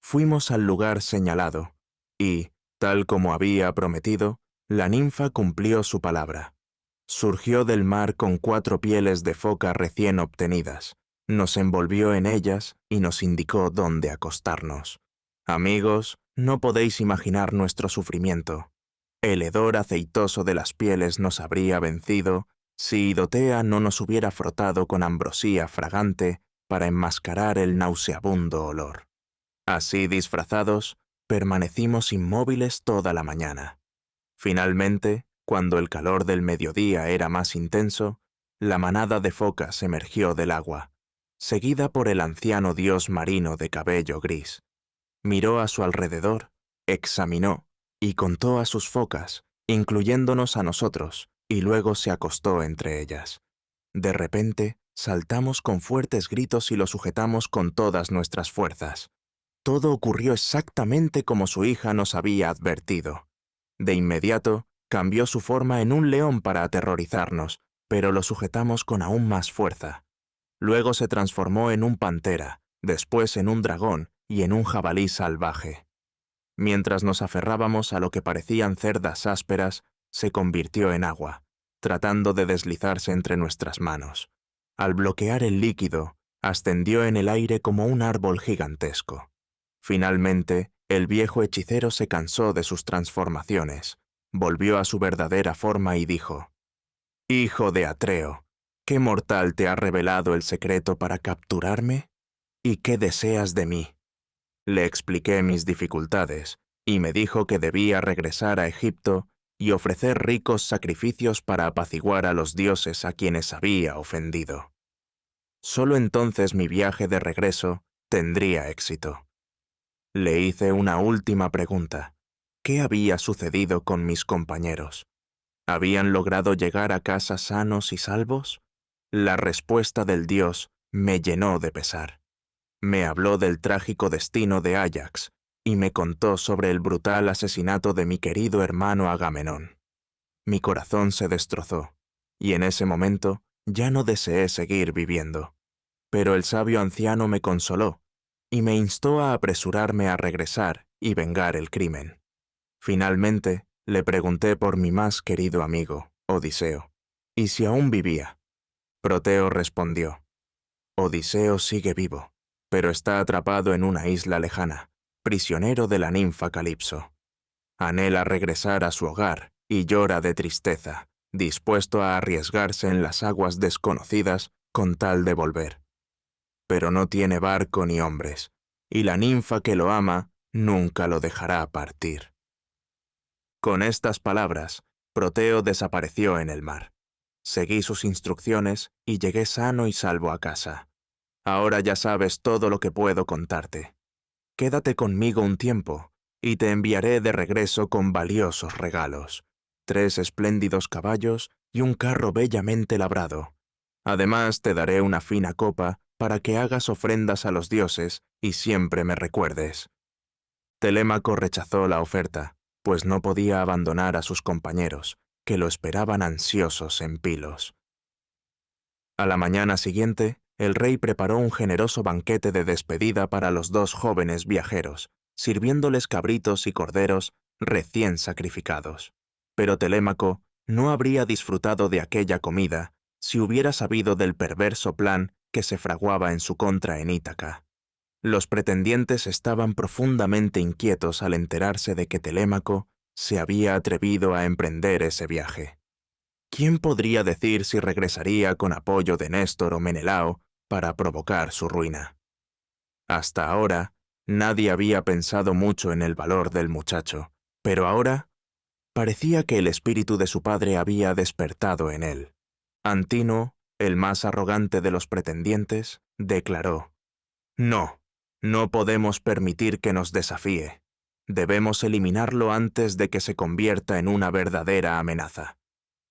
B: Fuimos al lugar señalado, y, tal como había prometido, la ninfa cumplió su palabra. Surgió del mar con 4 pieles de foca recién obtenidas, nos envolvió en ellas y nos indicó dónde acostarnos. Amigos, no podéis imaginar nuestro sufrimiento. El hedor aceitoso de las pieles nos habría vencido si Idotea no nos hubiera frotado con ambrosía fragante para enmascarar el nauseabundo olor. Así disfrazados, permanecimos inmóviles toda la mañana. Finalmente, cuando el calor del mediodía era más intenso, la manada de focas emergió del agua, seguida por el anciano dios marino de cabello gris. Miró a su alrededor, examinó y contó a sus focas, incluyéndonos a nosotros, y luego se acostó entre ellas. De repente, saltamos con fuertes gritos y lo sujetamos con todas nuestras fuerzas. Todo ocurrió exactamente como su hija nos había advertido. De inmediato, cambió su forma en un león para aterrorizarnos, pero lo sujetamos con aún más fuerza. Luego se transformó en un pantera, después en un dragón y en un jabalí salvaje. Mientras nos aferrábamos a lo que parecían cerdas ásperas, se convirtió en agua, tratando de deslizarse entre nuestras manos. Al bloquear el líquido, ascendió en el aire como un árbol gigantesco. Finalmente, el viejo hechicero se cansó de sus transformaciones, volvió a su verdadera forma y dijo: «Hijo de Atreo, ¿qué mortal te ha revelado el secreto para capturarme? ¿Y qué deseas de mí?». Le expliqué mis dificultades, y me dijo que debía regresar a Egipto y ofrecer ricos sacrificios para apaciguar a los dioses a quienes había ofendido. Solo entonces mi viaje de regreso tendría éxito. Le hice una última pregunta. ¿Qué había sucedido con mis compañeros? ¿Habían logrado llegar a casa sanos y salvos? La respuesta del dios me llenó de pesar. Me habló del trágico destino de Áyax, y me contó sobre el brutal asesinato de mi querido hermano Agamenón. Mi corazón se destrozó, y en ese momento ya no deseé seguir viviendo. Pero el sabio anciano me consoló, y me instó a apresurarme a regresar y vengar el crimen. Finalmente, le pregunté por mi más querido amigo, Odiseo, y si aún vivía. Proteo respondió: Odiseo sigue vivo, pero está atrapado en una isla lejana, prisionero de la ninfa Calipso. Anhela regresar a su hogar y llora de tristeza, dispuesto a arriesgarse en las aguas desconocidas con tal de volver. Pero no tiene barco ni hombres, y la ninfa que lo ama nunca lo dejará partir. Con estas palabras, Proteo desapareció en el mar. Seguí sus instrucciones y llegué sano y salvo a casa. Ahora ya sabes todo lo que puedo contarte. Quédate conmigo un tiempo, y te enviaré de regreso con valiosos regalos: 3 espléndidos caballos y un carro bellamente labrado. Además te daré una fina copa para que hagas ofrendas a los dioses y siempre me recuerdes. Telémaco rechazó la oferta, pues no podía abandonar a sus compañeros, que lo esperaban ansiosos en Pilos. A la mañana siguiente, el rey preparó un generoso banquete de despedida para los 2 jóvenes viajeros, sirviéndoles cabritos y corderos recién sacrificados. Pero Telémaco no habría disfrutado de aquella comida si hubiera sabido del perverso plan que se fraguaba en su contra en Ítaca. Los pretendientes estaban profundamente inquietos al enterarse de que Telémaco se había atrevido a emprender ese viaje. ¿Quién podría decir si regresaría con apoyo de Néstor o Menelao para provocar su ruina? Hasta ahora, nadie había pensado mucho en el valor del muchacho, pero ahora parecía que el espíritu de su padre había despertado en él. Antino, el más arrogante de los pretendientes, declaró: «No, no podemos permitir que nos desafíe. Debemos eliminarlo antes de que se convierta en una verdadera amenaza.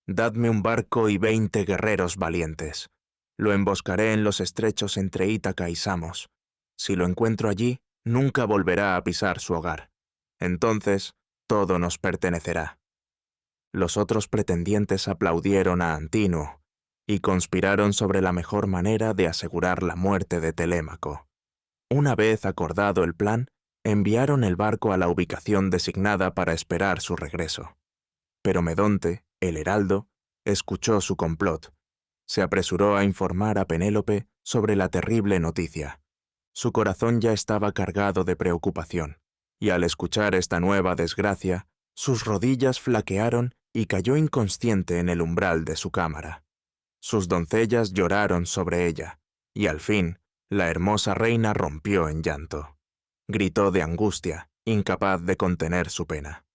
B: Dadme un barco y 20 guerreros valientes. Lo emboscaré en los estrechos entre Ítaca y Samos. Si lo encuentro allí, nunca volverá a pisar su hogar. Entonces, todo nos pertenecerá». Los otros pretendientes aplaudieron a Antino y conspiraron sobre la mejor manera de asegurar la muerte de Telémaco. Una vez acordado el plan, enviaron el barco a la ubicación designada para esperar su regreso. Pero Medonte, el heraldo, escuchó su complot. Se apresuró a informar a Penélope sobre la terrible noticia. Su corazón ya estaba cargado de preocupación, y al escuchar esta nueva desgracia, sus rodillas flaquearon y cayó inconsciente en el umbral de su cámara. Sus doncellas lloraron sobre ella, y al fin, la hermosa reina rompió en llanto. Gritó de angustia, incapaz de contener su pena.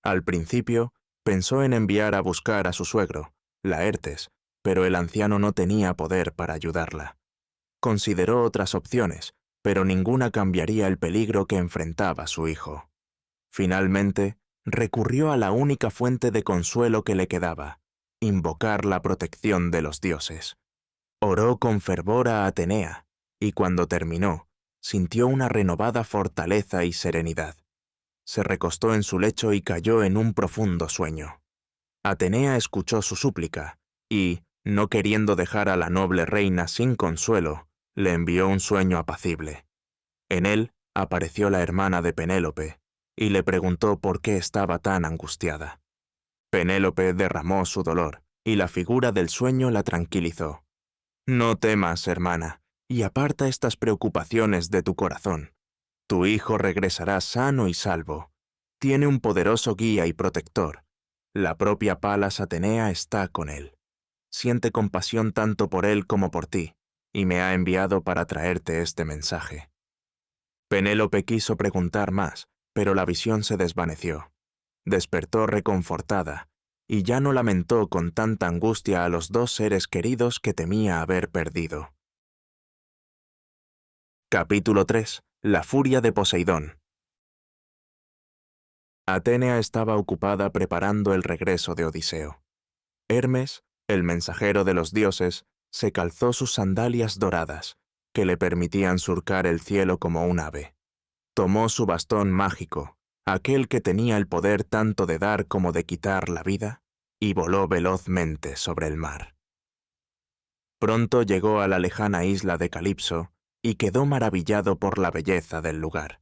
B: Al principio, pensó en enviar a buscar a su suegro, Laertes, pero el anciano no tenía poder para ayudarla. Consideró otras opciones, pero ninguna cambiaría el peligro que enfrentaba su hijo. Finalmente, recurrió a la única fuente de consuelo que le quedaba: invocar la protección de los dioses. Oró con fervor a Atenea, y cuando terminó, sintió una renovada fortaleza y serenidad. Se recostó en su lecho y cayó en un profundo sueño. Atenea escuchó su súplica, y, no queriendo dejar a la noble reina sin consuelo, le envió un sueño apacible. En él apareció la hermana de Penélope, y le preguntó por qué estaba tan angustiada. Penélope derramó su dolor, y la figura del sueño la tranquilizó. «No temas, hermana, y aparta estas preocupaciones de tu corazón. Tu hijo regresará sano y salvo. Tiene un poderoso guía y protector. La propia Palas Atenea está con él. Siente compasión tanto por él como por ti, y me ha enviado para traerte este mensaje». Penélope quiso preguntar más, pero la visión se desvaneció. Despertó reconfortada, y ya no lamentó con tanta angustia a los 2 seres queridos que temía haber perdido. Capítulo 3. La furia de Poseidón. Atenea estaba ocupada preparando el regreso de Odiseo. Hermes, el mensajero de los dioses, se calzó sus sandalias doradas, que le permitían surcar el cielo como un ave. Tomó su bastón mágico, aquel que tenía el poder tanto de dar como de quitar la vida, y voló velozmente sobre el mar. Pronto llegó a la lejana isla de Calipso y quedó maravillado por la belleza del lugar.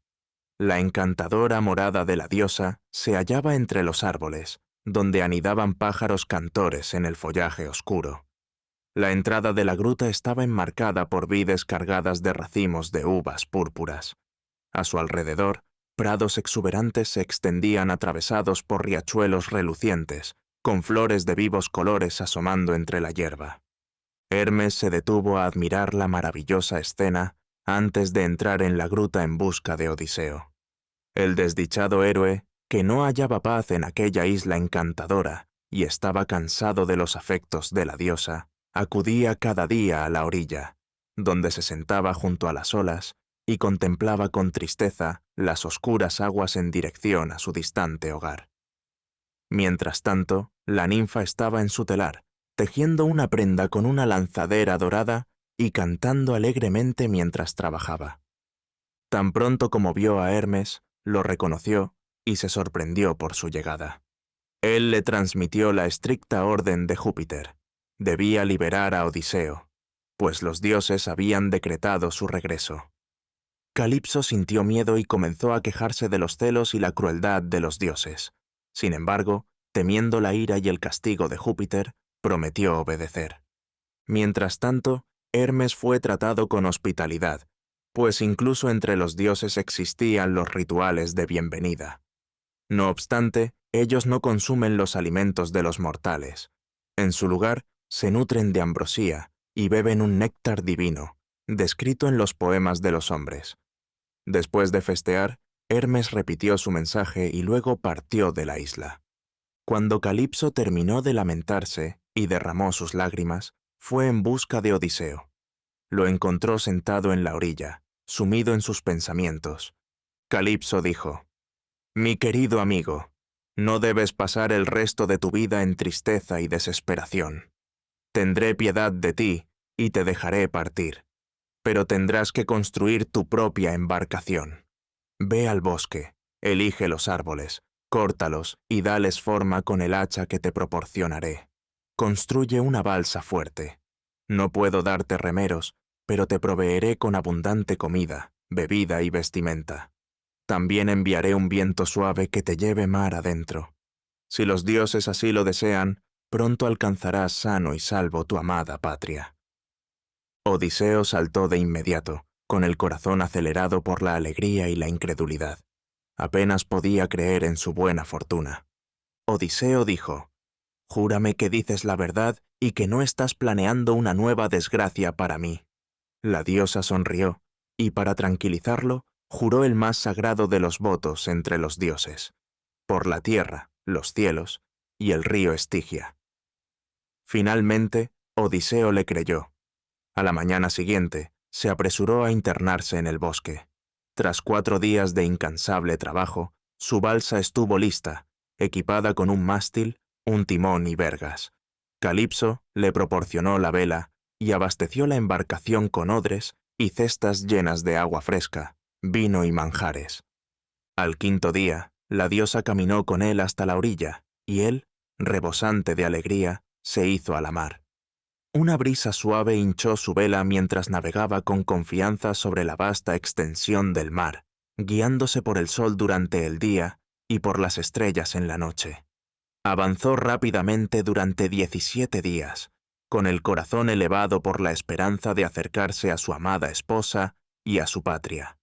B: La encantadora morada de la diosa se hallaba entre los árboles, donde anidaban pájaros cantores en el follaje oscuro. La entrada de la gruta estaba enmarcada por vides cargadas de racimos de uvas púrpuras. A su alrededor, prados exuberantes se extendían atravesados por riachuelos relucientes, con flores de vivos colores asomando entre la hierba. Hermes se detuvo a admirar la maravillosa escena antes de entrar en la gruta en busca de Odiseo. El desdichado héroe, que no hallaba paz en aquella isla encantadora y estaba cansado de los afectos de la diosa, acudía cada día a la orilla, donde se sentaba junto a las olas y contemplaba con tristeza las oscuras aguas en dirección a su distante hogar. Mientras tanto, la ninfa estaba en su telar, tejiendo una prenda con una lanzadera dorada y cantando alegremente mientras trabajaba. Tan pronto como vio a Hermes, lo reconoció y se sorprendió por su llegada. Él le transmitió la estricta orden de Júpiter. Debía liberar a Odiseo, pues los dioses habían decretado su regreso. Calipso sintió miedo y comenzó a quejarse de los celos y la crueldad de los dioses. Sin embargo, temiendo la ira y el castigo de Júpiter, prometió obedecer. Mientras tanto, Hermes fue tratado con hospitalidad, pues incluso entre los dioses existían los rituales de bienvenida. No obstante, ellos no consumen los alimentos de los mortales. En su lugar, se nutren de ambrosía y beben un néctar divino, descrito en los poemas de los hombres. Después de festear, Hermes repitió su mensaje y luego partió de la isla. Cuando Calipso terminó de lamentarse y derramó sus lágrimas, fue en busca de Odiseo. Lo encontró sentado en la orilla, sumido en sus pensamientos. Calipso dijo: «Mi querido amigo, no debes pasar el resto de tu vida en tristeza y desesperación. Tendré piedad de ti y te dejaré partir, pero tendrás que construir tu propia embarcación. Ve al bosque, elige los árboles, córtalos y dales forma con el hacha que te proporcionaré. Construye una balsa fuerte. No puedo darte remeros, pero te proveeré con abundante comida, bebida y vestimenta. También enviaré un viento suave que te lleve mar adentro. Si los dioses así lo desean, pronto alcanzarás sano y salvo tu amada patria». Odiseo saltó de inmediato, con el corazón acelerado por la alegría y la incredulidad. Apenas podía creer en su buena fortuna. Odiseo dijo: «Júrame que dices la verdad y que no estás planeando una nueva desgracia para mí». La diosa sonrió, y para tranquilizarlo, juró el más sagrado de los votos entre los dioses, por la tierra, los cielos y el río Estigia. Finalmente, Odiseo le creyó. A la mañana siguiente, se apresuró a internarse en el bosque. Tras 4 días de incansable trabajo, su balsa estuvo lista, equipada con un mástil, un timón y vergas. Calipso le proporcionó la vela y abasteció la embarcación con odres y cestas llenas de agua fresca, vino y manjares. Al 5.º día, la diosa caminó con él hasta la orilla, y él, rebosante de alegría, se hizo a la mar. Una brisa suave hinchó su vela mientras navegaba con confianza sobre la vasta extensión del mar, guiándose por el sol durante el día y por las estrellas en la noche. Avanzó rápidamente durante 17 días, con el corazón elevado por la esperanza de acercarse a su amada esposa y a su patria.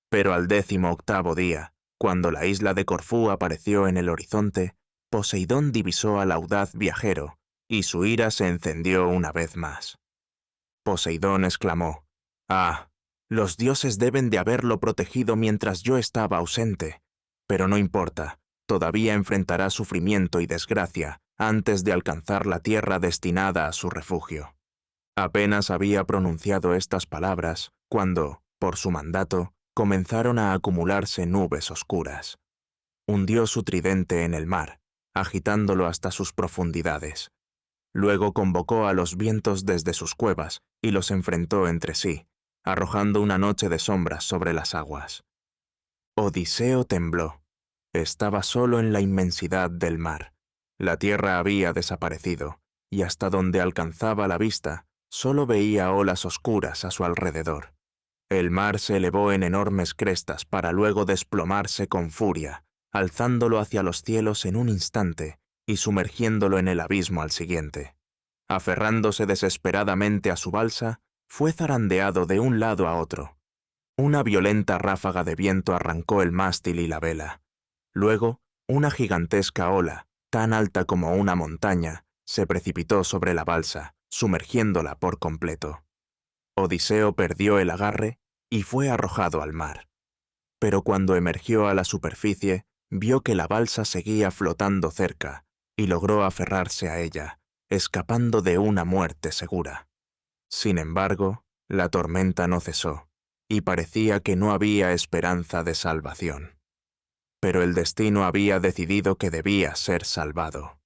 B: Pero al 18.º día, cuando la isla de Corfú apareció en el horizonte, Poseidón divisó al audaz viajero, y su ira se encendió una vez más. Poseidón exclamó: «Ah, los dioses deben de haberlo protegido mientras yo estaba ausente, pero no importa, todavía enfrentará sufrimiento y desgracia antes de alcanzar la tierra destinada a su refugio». Apenas había pronunciado estas palabras cuando, por su mandato, comenzaron a acumularse nubes oscuras. Hundió su tridente en el mar, agitándolo hasta sus profundidades. Luego convocó a los vientos desde sus cuevas y los enfrentó entre sí, arrojando una noche de sombras sobre las aguas. Odiseo tembló. Estaba solo en la inmensidad del mar. La tierra había desaparecido, y hasta donde alcanzaba la vista, solo veía olas oscuras a su alrededor. El mar se elevó en enormes crestas para luego desplomarse con furia, alzándolo hacia los cielos en un instante y sumergiéndolo en el abismo al siguiente. Aferrándose desesperadamente a su balsa, fue zarandeado de un lado a otro. Una violenta ráfaga de viento arrancó el mástil y la vela. Luego, una gigantesca ola, tan alta como una montaña, se precipitó sobre la balsa, sumergiéndola por completo. Odiseo perdió el agarre y fue arrojado al mar. Pero cuando emergió a la superficie, vio que la balsa seguía flotando cerca y logró aferrarse a ella, escapando de una muerte segura. Sin embargo, la tormenta no cesó, y parecía que no había esperanza de salvación. Pero el destino había decidido que debía ser salvado.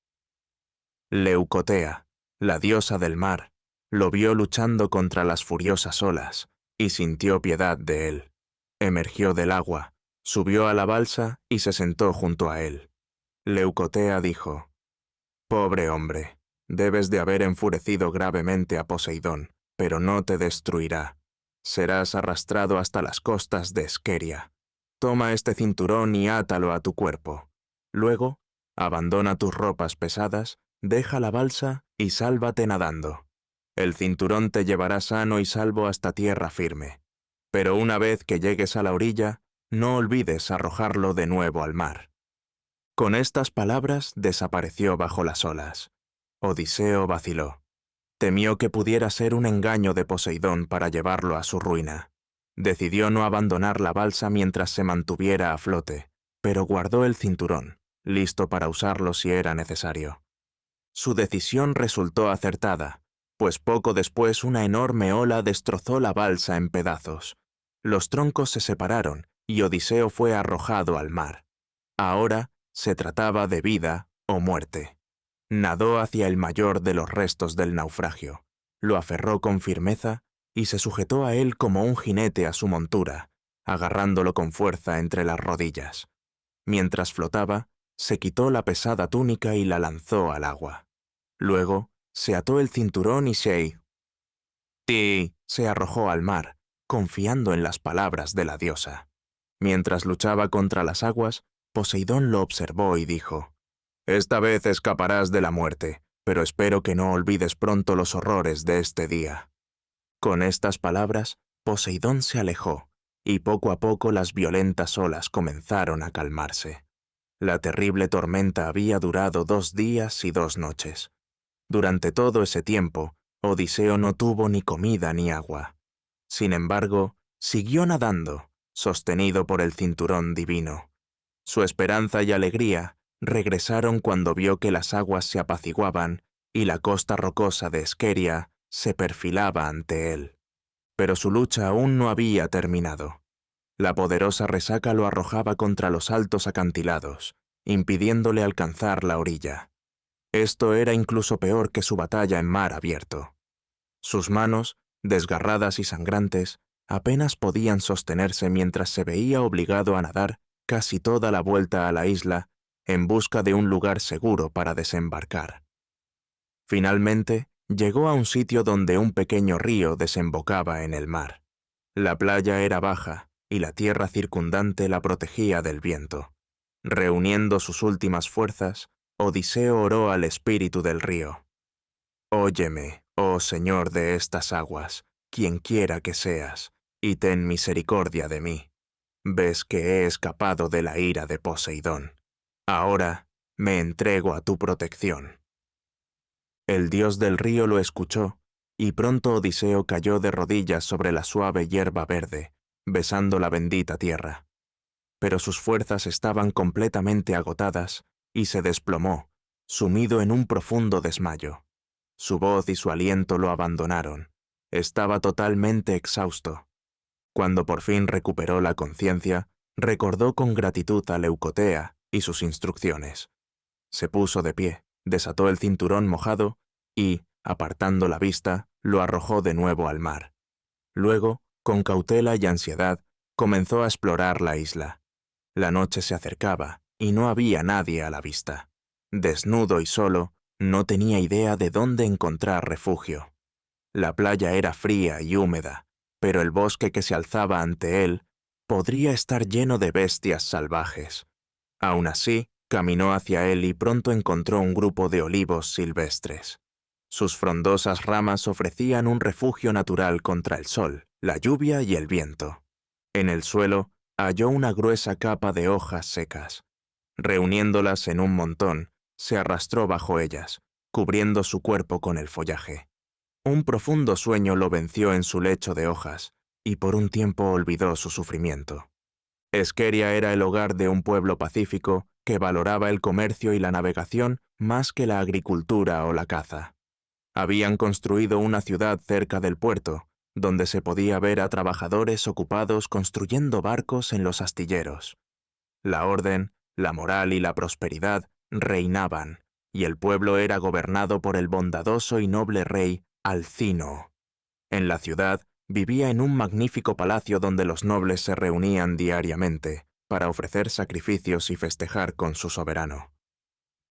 B: Leucotea, la diosa del mar, lo vio luchando contra las furiosas olas y sintió piedad de él. Emergió del agua, subió a la balsa y se sentó junto a él. Leucotea dijo: «Pobre hombre, debes de haber enfurecido gravemente a Poseidón, pero no te destruirá. Serás arrastrado hasta las costas de Esqueria. Toma este cinturón y átalo a tu cuerpo. Luego, abandona tus ropas pesadas, deja la balsa y sálvate nadando. El cinturón te llevará sano y salvo hasta tierra firme. Pero una vez que llegues a la orilla, no olvides arrojarlo de nuevo al mar». Con estas palabras desapareció bajo las olas. Odiseo vaciló. Temió que pudiera ser un engaño de Poseidón para llevarlo a su ruina. Decidió no abandonar la balsa mientras se mantuviera a flote, pero guardó el cinturón, listo para usarlo si era necesario. Su decisión resultó acertada, pues poco después una enorme ola destrozó la balsa en pedazos. Los troncos se separaron y Odiseo fue arrojado al mar. Ahora se trataba de vida o muerte. Nadó hacia el mayor de los restos del naufragio, lo aferró con firmeza y se sujetó a él como un jinete a su montura, agarrándolo con fuerza entre las rodillas. Mientras flotaba, se quitó la pesada túnica y la lanzó al agua. Luego, se ató el cinturón y se arrojó al mar, confiando en las palabras de la diosa. Mientras luchaba contra las aguas, Poseidón lo observó y dijo: «Esta vez escaparás de la muerte, pero espero que no olvides pronto los horrores de este día». Con estas palabras, Poseidón se alejó, y poco a poco las violentas olas comenzaron a calmarse. La terrible tormenta había durado 2 días y 2 noches. Durante todo ese tiempo, Odiseo no tuvo ni comida ni agua. Sin embargo, siguió nadando, sostenido por el cinturón divino. Su esperanza y alegría regresaron cuando vio que las aguas se apaciguaban y la costa rocosa de Esqueria se perfilaba ante él. Pero su lucha aún no había terminado. La poderosa resaca lo arrojaba contra los altos acantilados, impidiéndole alcanzar la orilla. Esto era incluso peor que su batalla en mar abierto. Sus manos, desgarradas y sangrantes, apenas podían sostenerse mientras se veía obligado a nadar casi toda la vuelta a la isla en busca de un lugar seguro para desembarcar. Finalmente, llegó a un sitio donde un pequeño río desembocaba en el mar. La playa era baja y la tierra circundante la protegía del viento. Reuniendo sus últimas fuerzas, Odiseo oró al espíritu del río: «Óyeme, oh Señor de estas aguas, quien quiera que seas, y ten misericordia de mí. Ves que he escapado de la ira de Poseidón. Ahora me entrego a tu protección». El dios del río lo escuchó, y pronto Odiseo cayó de rodillas sobre la suave hierba verde, besando la bendita tierra. Pero sus fuerzas estaban completamente agotadas y se desplomó, sumido en un profundo desmayo. Su voz y su aliento lo abandonaron. Estaba totalmente exhausto. Cuando por fin recuperó la conciencia, recordó con gratitud a Leucotea y sus instrucciones. Se puso de pie, desató el cinturón mojado y, apartando la vista, lo arrojó de nuevo al mar. Luego, con cautela y ansiedad, comenzó a explorar la isla. La noche se acercaba y no había nadie a la vista. Desnudo y solo, no tenía idea de dónde encontrar refugio. La playa era fría y húmeda, pero el bosque que se alzaba ante él podría estar lleno de bestias salvajes. Aún así, caminó hacia él y pronto encontró un grupo de olivos silvestres. Sus frondosas ramas ofrecían un refugio natural contra el sol, la lluvia y el viento. En el suelo halló una gruesa capa de hojas secas. Reuniéndolas en un montón, se arrastró bajo ellas, cubriendo su cuerpo con el follaje. Un profundo sueño lo venció en su lecho de hojas, y por un tiempo olvidó su sufrimiento. Esqueria era el hogar de un pueblo pacífico que valoraba el comercio y la navegación más que la agricultura o la caza. Habían construido una ciudad cerca del puerto, donde se podía ver a trabajadores ocupados construyendo barcos en los astilleros. La orden, la moral y la prosperidad reinaban, y el pueblo era gobernado por el bondadoso y noble rey Alcino. En la ciudad vivía en un magnífico palacio donde los nobles se reunían diariamente para ofrecer sacrificios y festejar con su soberano.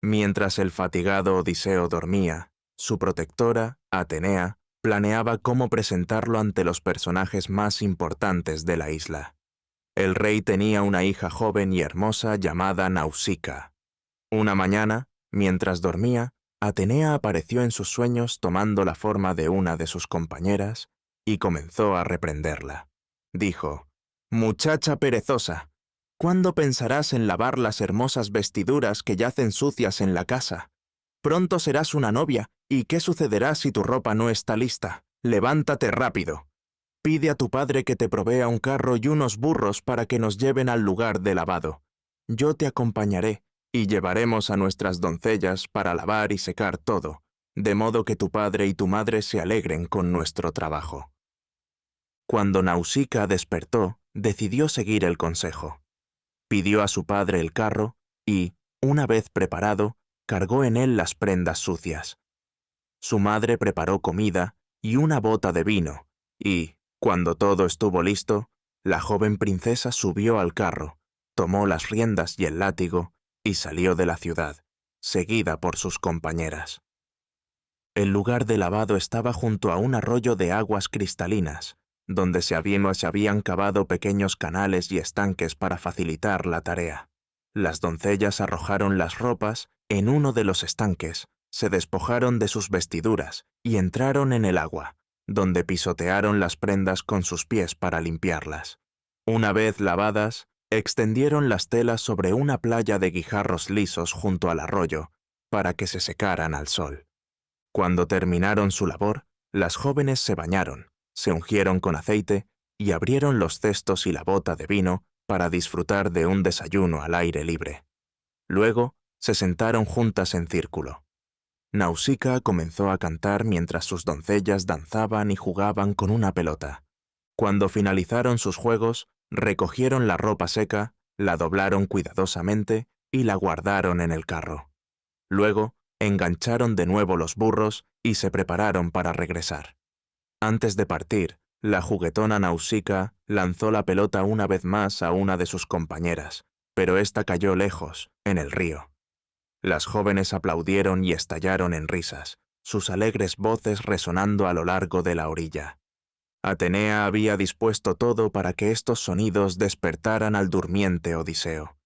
B: Mientras el fatigado Odiseo dormía, su protectora, Atenea, planeaba cómo presentarlo ante los personajes más importantes de la isla. El rey tenía una hija joven y hermosa llamada Nausica. Una mañana, mientras dormía, Atenea apareció en sus sueños tomando la forma de una de sus compañeras y comenzó a reprenderla. Dijo: «Muchacha perezosa, ¿cuándo pensarás en lavar las hermosas vestiduras que yacen sucias en la casa? Pronto serás una novia, ¿y qué sucederá si tu ropa no está lista? Levántate rápido. Pide a tu padre que te provea un carro y unos burros para que nos lleven al lugar de lavado. Yo te acompañaré, y llevaremos a nuestras doncellas para lavar y secar todo, de modo que tu padre y tu madre se alegren con nuestro trabajo». Cuando Nausica despertó, decidió seguir el consejo. Pidió a su padre el carro y, una vez preparado, cargó en él las prendas sucias. Su madre preparó comida y una bota de vino, y, cuando todo estuvo listo, la joven princesa subió al carro, tomó las riendas y el látigo y salió de la ciudad, seguida por sus compañeras. El lugar de lavado estaba junto a un arroyo de aguas cristalinas, donde se habían cavado pequeños canales y estanques para facilitar la tarea. Las doncellas arrojaron las ropas en uno de los estanques, se despojaron de sus vestiduras y entraron en el agua, donde pisotearon las prendas con sus pies para limpiarlas. Una vez lavadas, extendieron las telas sobre una playa de guijarros lisos junto al arroyo, para que se secaran al sol. Cuando terminaron su labor, las jóvenes se bañaron, se ungieron con aceite y abrieron los cestos y la bota de vino para disfrutar de un desayuno al aire libre. Luego, se sentaron juntas en círculo. Nausica comenzó a cantar mientras sus doncellas danzaban y jugaban con una pelota. Cuando finalizaron sus juegos, recogieron la ropa seca, la doblaron cuidadosamente y la guardaron en el carro. Luego, engancharon de nuevo los burros y se prepararon para regresar. Antes de partir, la juguetona Nausica lanzó la pelota una vez más a una de sus compañeras, pero ésta cayó lejos, en el río. Las jóvenes aplaudieron y estallaron en risas, sus alegres voces resonando a lo largo de la orilla. Atenea había dispuesto todo para que estos sonidos despertaran al durmiente Odiseo.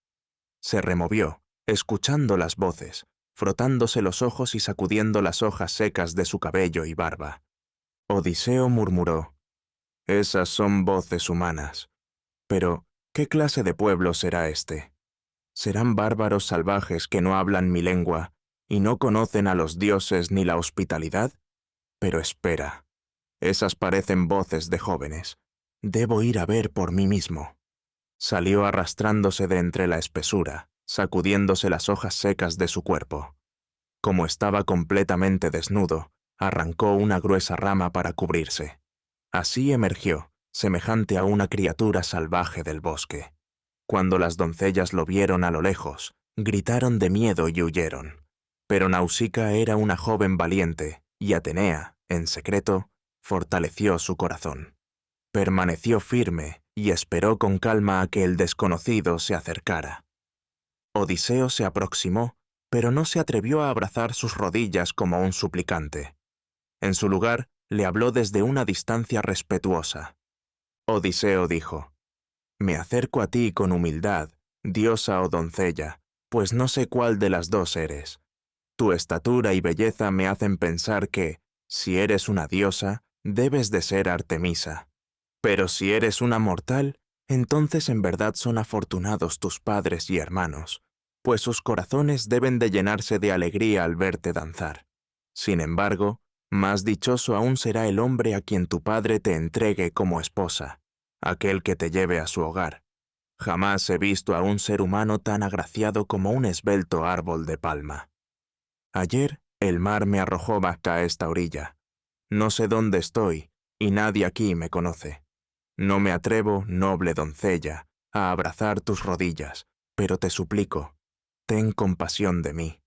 B: Se removió, escuchando las voces, frotándose los ojos y sacudiendo las hojas secas de su cabello y barba. Odiseo murmuró: «Esas son voces humanas. Pero, ¿qué clase de pueblo será este? ¿Serán bárbaros salvajes que no hablan mi lengua y no conocen a los dioses ni la hospitalidad? Pero espera, esas parecen voces de jóvenes. Debo ir a ver por mí mismo». Salió arrastrándose de entre la espesura, sacudiéndose las hojas secas de su cuerpo. Como estaba completamente desnudo, arrancó una gruesa rama para cubrirse. Así emergió, semejante a una criatura salvaje del bosque. Cuando las doncellas lo vieron a lo lejos, gritaron de miedo y huyeron. Pero Nausica era una joven valiente, y Atenea, en secreto, fortaleció su corazón. Permaneció firme y esperó con calma a que el desconocido se acercara. Odiseo se aproximó, pero no se atrevió a abrazar sus rodillas como un suplicante. En su lugar, le habló desde una distancia respetuosa. Odiseo dijo: «Me acerco a ti con humildad, diosa o doncella, pues no sé cuál de las dos eres. Tu estatura y belleza me hacen pensar que, si eres una diosa, debes de ser Artemisa. Pero si eres una mortal, entonces en verdad son afortunados tus padres y hermanos, pues sus corazones deben de llenarse de alegría al verte danzar. Sin embargo, más dichoso aún será el hombre a quien tu padre te entregue como esposa, aquel que te lleve a su hogar. Jamás he visto a un ser humano tan agraciado como un esbelto árbol de palma. Ayer el mar me arrojó hasta esta orilla. No sé dónde estoy, y nadie aquí me conoce. No me atrevo, noble doncella, a abrazar tus rodillas, pero te suplico, ten compasión de mí.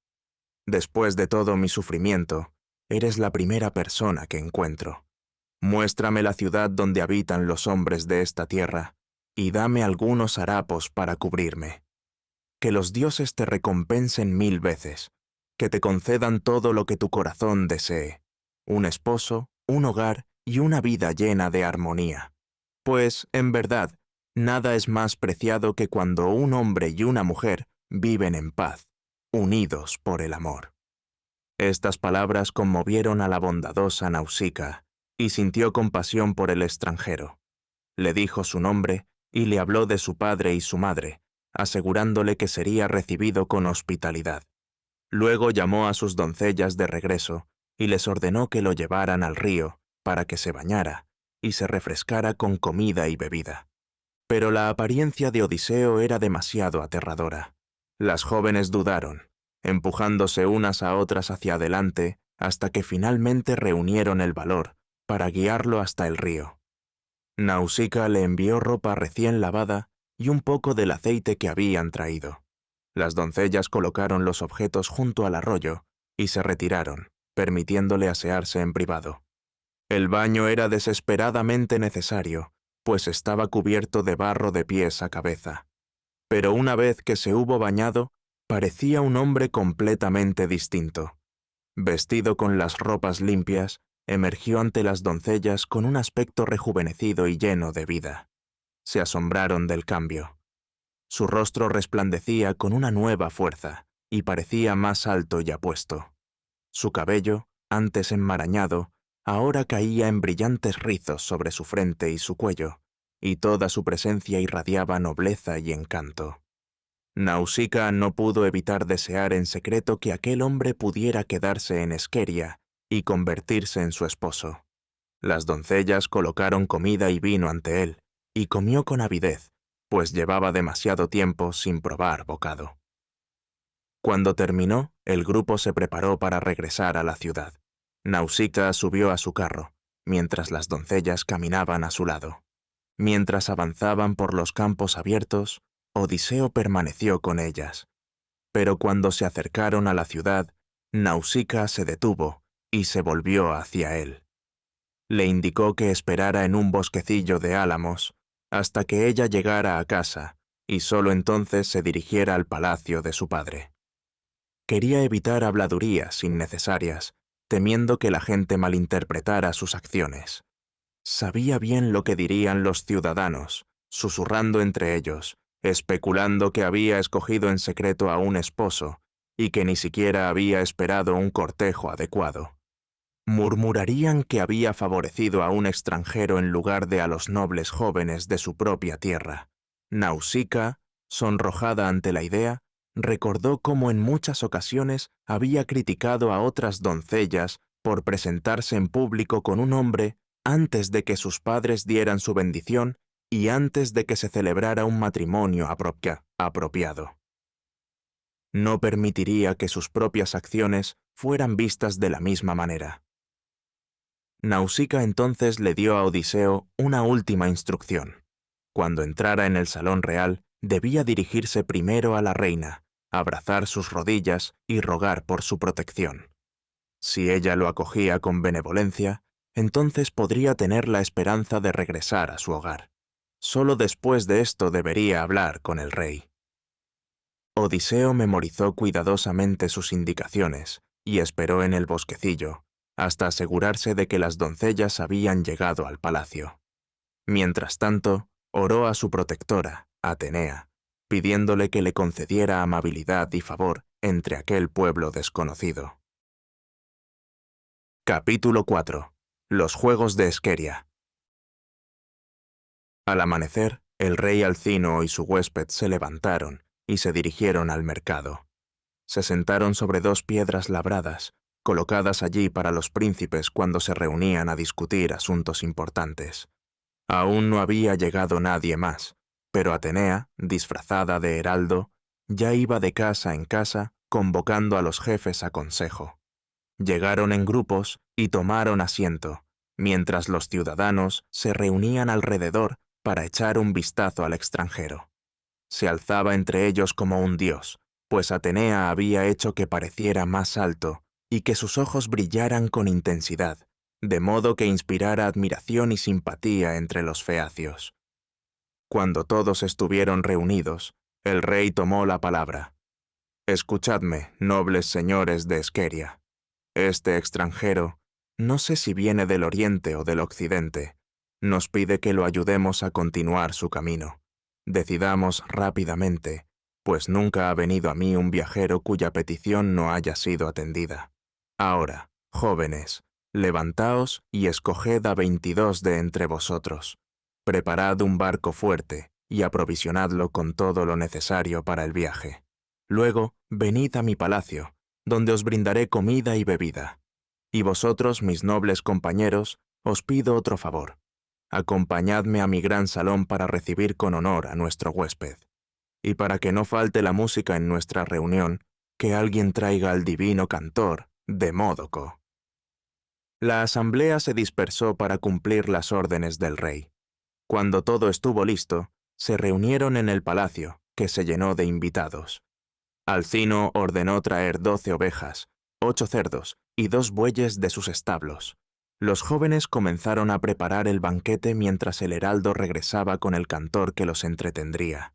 B: Después de todo mi sufrimiento, eres la primera persona que encuentro. Muéstrame la ciudad donde habitan los hombres de esta tierra, y dame algunos harapos para cubrirme. Que los dioses te recompensen 1000 veces, que te concedan todo lo que tu corazón desee, un esposo, un hogar y una vida llena de armonía. Pues, en verdad, nada es más preciado que cuando un hombre y una mujer viven en paz, unidos por el amor». Estas palabras conmovieron a la bondadosa Nausica, y sintió compasión por el extranjero. Le dijo su nombre y le habló de su padre y su madre, asegurándole que sería recibido con hospitalidad. Luego llamó a sus doncellas de regreso y les ordenó que lo llevaran al río para que se bañara y se refrescara con comida y bebida. Pero la apariencia de Odiseo era demasiado aterradora. Las jóvenes dudaron, empujándose unas a otras hacia adelante hasta que finalmente reunieron el valor para guiarlo hasta el río. Nausica le envió ropa recién lavada y un poco del aceite que habían traído. Las doncellas colocaron los objetos junto al arroyo y se retiraron, permitiéndole asearse en privado. El baño era desesperadamente necesario, pues estaba cubierto de barro de pies a cabeza. Pero una vez que se hubo bañado, parecía un hombre completamente distinto. Vestido con las ropas limpias, emergió ante las doncellas con un aspecto rejuvenecido y lleno de vida. Se asombraron del cambio. Su rostro resplandecía con una nueva fuerza y parecía más alto y apuesto. Su cabello, antes enmarañado, ahora caía en brillantes rizos sobre su frente y su cuello, y toda su presencia irradiaba nobleza y encanto. Nausica no pudo evitar desear en secreto que aquel hombre pudiera quedarse en Esqueria y convertirse en su esposo. Las doncellas colocaron comida y vino ante él, y comió con avidez, pues llevaba demasiado tiempo sin probar bocado. Cuando terminó, el grupo se preparó para regresar a la ciudad. Nausica subió a su carro, mientras las doncellas caminaban a su lado. Mientras avanzaban por los campos abiertos, Odiseo permaneció con ellas. Pero cuando se acercaron a la ciudad, Nausica se detuvo y se volvió hacia él. Le indicó que esperara en un bosquecillo de álamos hasta que ella llegara a casa y solo entonces se dirigiera al palacio de su padre. Quería evitar habladurías innecesarias, temiendo que la gente malinterpretara sus acciones. Sabía bien lo que dirían los ciudadanos, susurrando entre ellos, especulando que había escogido en secreto a un esposo y que ni siquiera había esperado un cortejo adecuado. Murmurarían que había favorecido a un extranjero en lugar de a los nobles jóvenes de su propia tierra. Nausica, sonrojada ante la idea, recordó cómo en muchas ocasiones había criticado a otras doncellas por presentarse en público con un hombre antes de que sus padres dieran su bendición y antes de que se celebrara un matrimonio apropiado. No permitiría que sus propias acciones fueran vistas de la misma manera. Nausica entonces le dio a Odiseo una última instrucción. Cuando entrara en el salón real, debía dirigirse primero a la reina, abrazar sus rodillas y rogar por su protección. Si ella lo acogía con benevolencia, entonces podría tener la esperanza de regresar a su hogar. Solo después de esto debería hablar con el rey. Odiseo memorizó cuidadosamente sus indicaciones y esperó en el bosquecillo, hasta asegurarse de que las doncellas habían llegado al palacio. Mientras tanto, oró a su protectora, Atenea, pidiéndole que le concediera amabilidad y favor entre aquel pueblo desconocido. Capítulo 4. Los Juegos de Esqueria. Al amanecer, el rey Alcino y su huésped se levantaron y se dirigieron al mercado. Se sentaron sobre 2 piedras labradas, colocadas allí para los príncipes cuando se reunían a discutir asuntos importantes. Aún no había llegado nadie más, pero Atenea, disfrazada de heraldo, ya iba de casa en casa convocando a los jefes a consejo. Llegaron en grupos y tomaron asiento, mientras los ciudadanos se reunían alrededor para echar un vistazo al extranjero. Se alzaba entre ellos como un dios, pues Atenea había hecho que pareciera más alto y que sus ojos brillaran con intensidad, de modo que inspirara admiración y simpatía entre los feacios. Cuando todos estuvieron reunidos, el rey tomó la palabra. «Escuchadme, nobles señores de Esqueria. Este extranjero, no sé si viene del oriente o del occidente, nos pide que lo ayudemos a continuar su camino. Decidamos rápidamente, pues nunca ha venido a mí un viajero cuya petición no haya sido atendida. Ahora, jóvenes, levantaos y escoged a 22 de entre vosotros. Preparad un barco fuerte y aprovisionadlo con todo lo necesario para el viaje. Luego, venid a mi palacio, donde os brindaré comida y bebida. Y vosotros, mis nobles compañeros, os pido otro favor. Acompañadme a mi gran salón para recibir con honor a nuestro huésped. Y para que no falte la música en nuestra reunión, que alguien traiga al divino cantor, Demódoco». La asamblea se dispersó para cumplir las órdenes del rey. Cuando todo estuvo listo, se reunieron en el palacio, que se llenó de invitados. Alcino ordenó traer 12 ovejas, 8 cerdos y 2 bueyes de sus establos. Los jóvenes comenzaron a preparar el banquete mientras el heraldo regresaba con el cantor que los entretendría.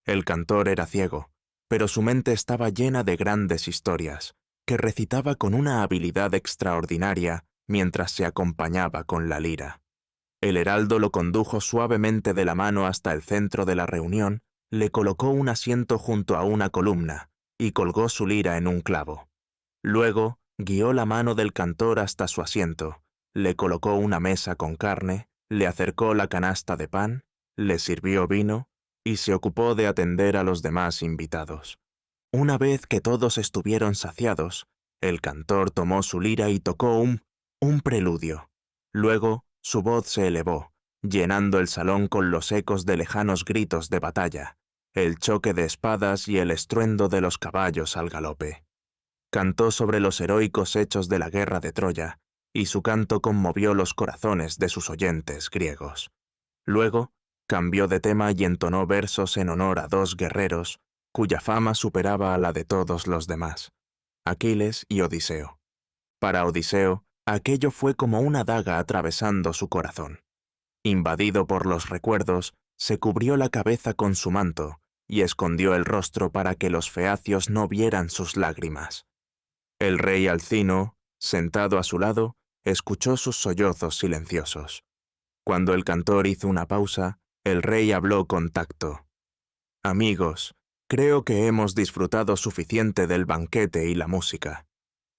B: El cantor era ciego, pero su mente estaba llena de grandes historias, que recitaba con una habilidad extraordinaria mientras se acompañaba con la lira. El heraldo lo condujo suavemente de la mano hasta el centro de la reunión, le colocó un asiento junto a una columna y colgó su lira en un clavo. Luego, guió la mano del cantor hasta su asiento, le colocó una mesa con carne, le acercó la canasta de pan, le sirvió vino y se ocupó de atender a los demás invitados. Una vez que todos estuvieron saciados, el cantor tomó su lira y tocó un preludio. Luego, su voz se elevó, llenando el salón con los ecos de lejanos gritos de batalla, el choque de espadas y el estruendo de los caballos al galope. Cantó sobre los heroicos hechos de la guerra de Troya, y su canto conmovió los corazones de sus oyentes griegos. Luego, cambió de tema y entonó versos en honor a 2 guerreros, cuya fama superaba a la de todos los demás, Aquiles y Odiseo. Para Odiseo, aquello fue como una daga atravesando su corazón. Invadido por los recuerdos, se cubrió la cabeza con su manto y escondió el rostro para que los feacios no vieran sus lágrimas. El rey Alcino, sentado a su lado, escuchó sus sollozos silenciosos. Cuando el cantor hizo una pausa, el rey habló con tacto. «Amigos, creo que hemos disfrutado suficiente del banquete y la música.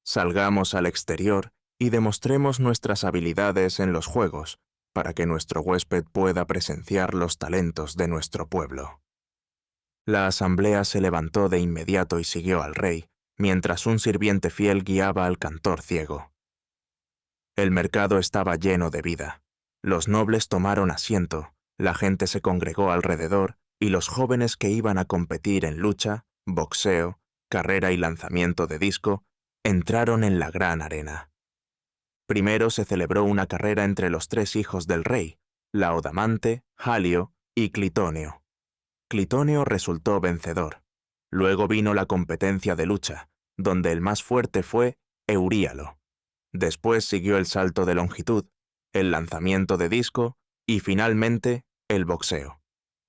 B: Salgamos al exterior y demostremos nuestras habilidades en los juegos, para que nuestro huésped pueda presenciar los talentos de nuestro pueblo». La asamblea se levantó de inmediato y siguió al rey, mientras un sirviente fiel guiaba al cantor ciego. El mercado estaba lleno de vida. Los nobles tomaron asiento, la gente se congregó alrededor y los jóvenes que iban a competir en lucha, boxeo, carrera y lanzamiento de disco, entraron en la gran arena. Primero se celebró una carrera entre los 3 hijos del rey, Laodamante, Halio y Clitonio. Clitonio resultó vencedor. Luego vino la competencia de lucha, donde el más fuerte fue Euríalo. Después siguió el salto de longitud, el lanzamiento de disco y finalmente el boxeo.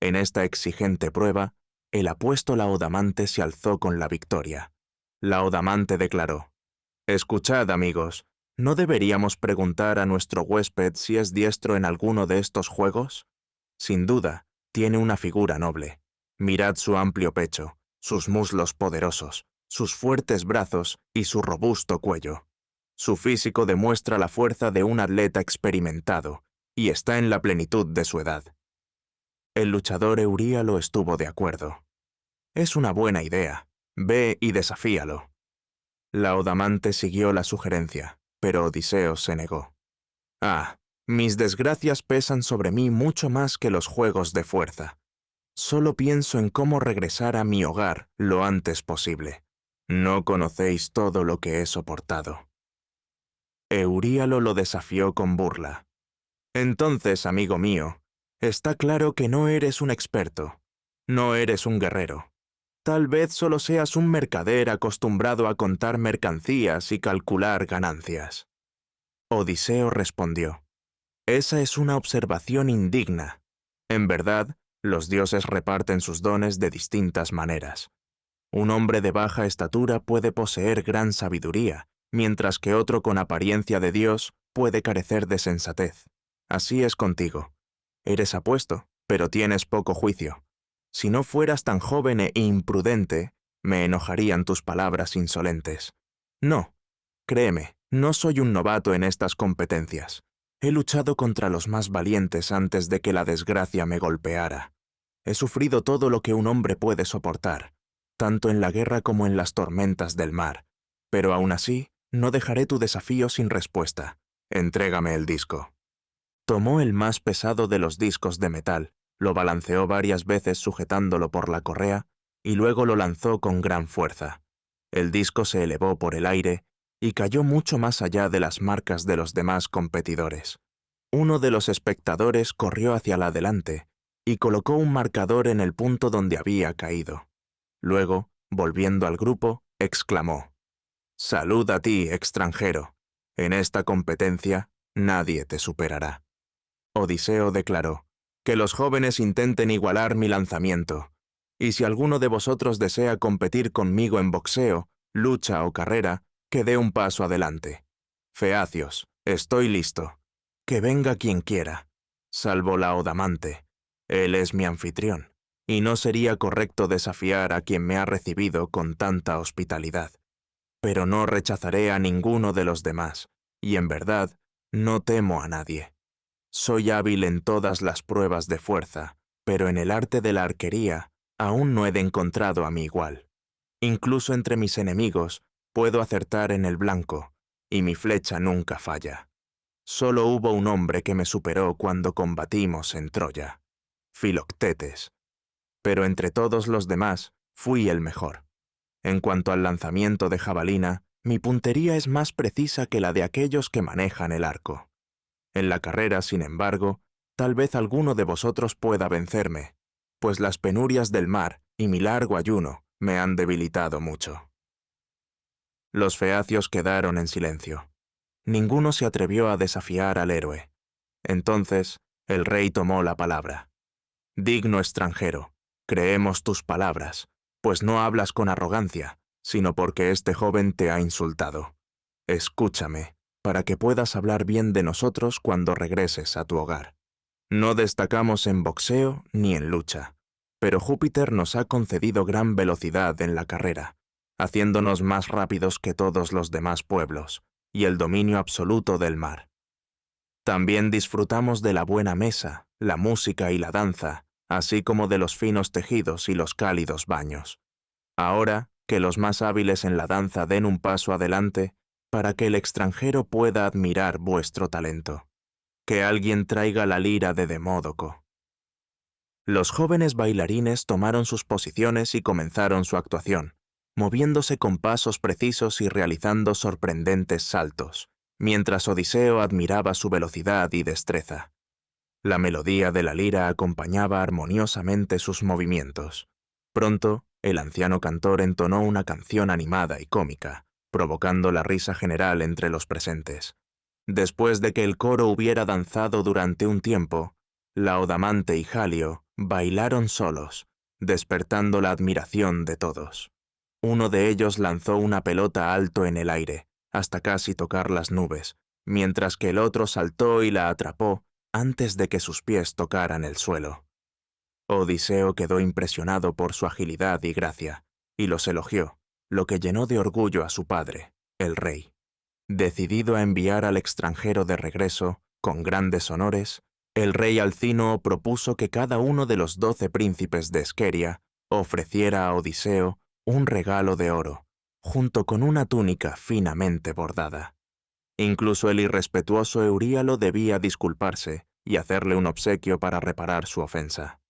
B: En esta exigente prueba, el apuesto Laodamante se alzó con la victoria. Laodamante declaró: «Escuchad, amigos, ¿no deberíamos preguntar a nuestro huésped si es diestro en alguno de estos juegos? Sin duda, tiene una figura noble. Mirad su amplio pecho, sus muslos poderosos, sus fuertes brazos y su robusto cuello. Su físico demuestra la fuerza de un atleta experimentado y está en la plenitud de su edad». El luchador Euríalo estuvo de acuerdo. «Es una buena idea. Ve y desafíalo». Laodamante siguió la sugerencia, pero Odiseo se negó. «Ah, mis desgracias pesan sobre mí mucho más que los juegos de fuerza. Solo pienso en cómo regresar a mi hogar lo antes posible. No conocéis todo lo que he soportado». Euríalo lo desafió con burla. «Entonces, amigo mío, está claro que no eres un experto. No eres un guerrero. Tal vez solo seas un mercader acostumbrado a contar mercancías y calcular ganancias». Odiseo respondió: «Esa es una observación indigna. En verdad, los dioses reparten sus dones de distintas maneras. Un hombre de baja estatura puede poseer gran sabiduría, mientras que otro con apariencia de dios puede carecer de sensatez. Así es contigo. Eres apuesto, pero tienes poco juicio. Si no fueras tan joven e imprudente, me enojarían tus palabras insolentes. No, créeme, no soy un novato en estas competencias. He luchado contra los más valientes antes de que la desgracia me golpeara. He sufrido todo lo que un hombre puede soportar, tanto en la guerra como en las tormentas del mar. Pero aún así, no dejaré tu desafío sin respuesta. Entrégame el disco». Tomó el más pesado de los discos de metal, lo balanceó varias veces sujetándolo por la correa y luego lo lanzó con gran fuerza. El disco se elevó por el aire y cayó mucho más allá de las marcas de los demás competidores. Uno de los espectadores corrió hacia la delante y colocó un marcador en el punto donde había caído. Luego, volviendo al grupo, exclamó: «Salud a ti, extranjero. En esta competencia nadie te superará». Odiseo declaró: «Que los jóvenes intenten igualar mi lanzamiento, y si alguno de vosotros desea competir conmigo en boxeo, lucha o carrera, que dé un paso adelante. Feacios, estoy listo. Que venga quien quiera, salvo Laodamante. Él es mi anfitrión, y no sería correcto desafiar a quien me ha recibido con tanta hospitalidad. Pero no rechazaré a ninguno de los demás, y en verdad, no temo a nadie. Soy hábil en todas las pruebas de fuerza, pero en el arte de la arquería aún no he encontrado a mi igual. Incluso entre mis enemigos puedo acertar en el blanco, y mi flecha nunca falla. Solo hubo un hombre que me superó cuando combatimos en Troya, Filoctetes. Pero entre todos los demás, fui el mejor. En cuanto al lanzamiento de jabalina, mi puntería es más precisa que la de aquellos que manejan el arco. En la carrera, sin embargo, tal vez alguno de vosotros pueda vencerme, pues las penurias del mar y mi largo ayuno me han debilitado mucho». Los feacios quedaron en silencio. Ninguno se atrevió a desafiar al héroe. Entonces, el rey tomó la palabra. «Digno extranjero, creemos tus palabras, pues no hablas con arrogancia, sino porque este joven te ha insultado. Escúchame, para que puedas hablar bien de nosotros cuando regreses a tu hogar. No destacamos en boxeo ni en lucha, pero Júpiter nos ha concedido gran velocidad en la carrera, haciéndonos más rápidos que todos los demás pueblos, y el dominio absoluto del mar. También disfrutamos de la buena mesa, la música y la danza, así como de los finos tejidos y los cálidos baños. Ahora, que los más hábiles en la danza den un paso adelante, para que el extranjero pueda admirar vuestro talento. Que alguien traiga la lira de Demódoco». Los jóvenes bailarines tomaron sus posiciones y comenzaron su actuación, moviéndose con pasos precisos y realizando sorprendentes saltos, mientras Odiseo admiraba su velocidad y destreza. La melodía de la lira acompañaba armoniosamente sus movimientos. Pronto, el anciano cantor entonó una canción animada y cómica, provocando la risa general entre los presentes. Después de que el coro hubiera danzado durante un tiempo, Laodamante y Jalio bailaron solos, despertando la admiración de todos. Uno de ellos lanzó una pelota alto en el aire, hasta casi tocar las nubes, mientras que el otro saltó y la atrapó antes de que sus pies tocaran el suelo. Odiseo quedó impresionado por su agilidad y gracia, y los elogió, lo que llenó de orgullo a su padre, el rey. Decidido a enviar al extranjero de regreso, con grandes honores, el rey Alcínoo propuso que cada uno de los 12 príncipes de Esqueria ofreciera a Odiseo un regalo de oro, junto con una túnica finamente bordada. Incluso el irrespetuoso Euríalo debía disculparse y hacerle un obsequio para reparar su ofensa.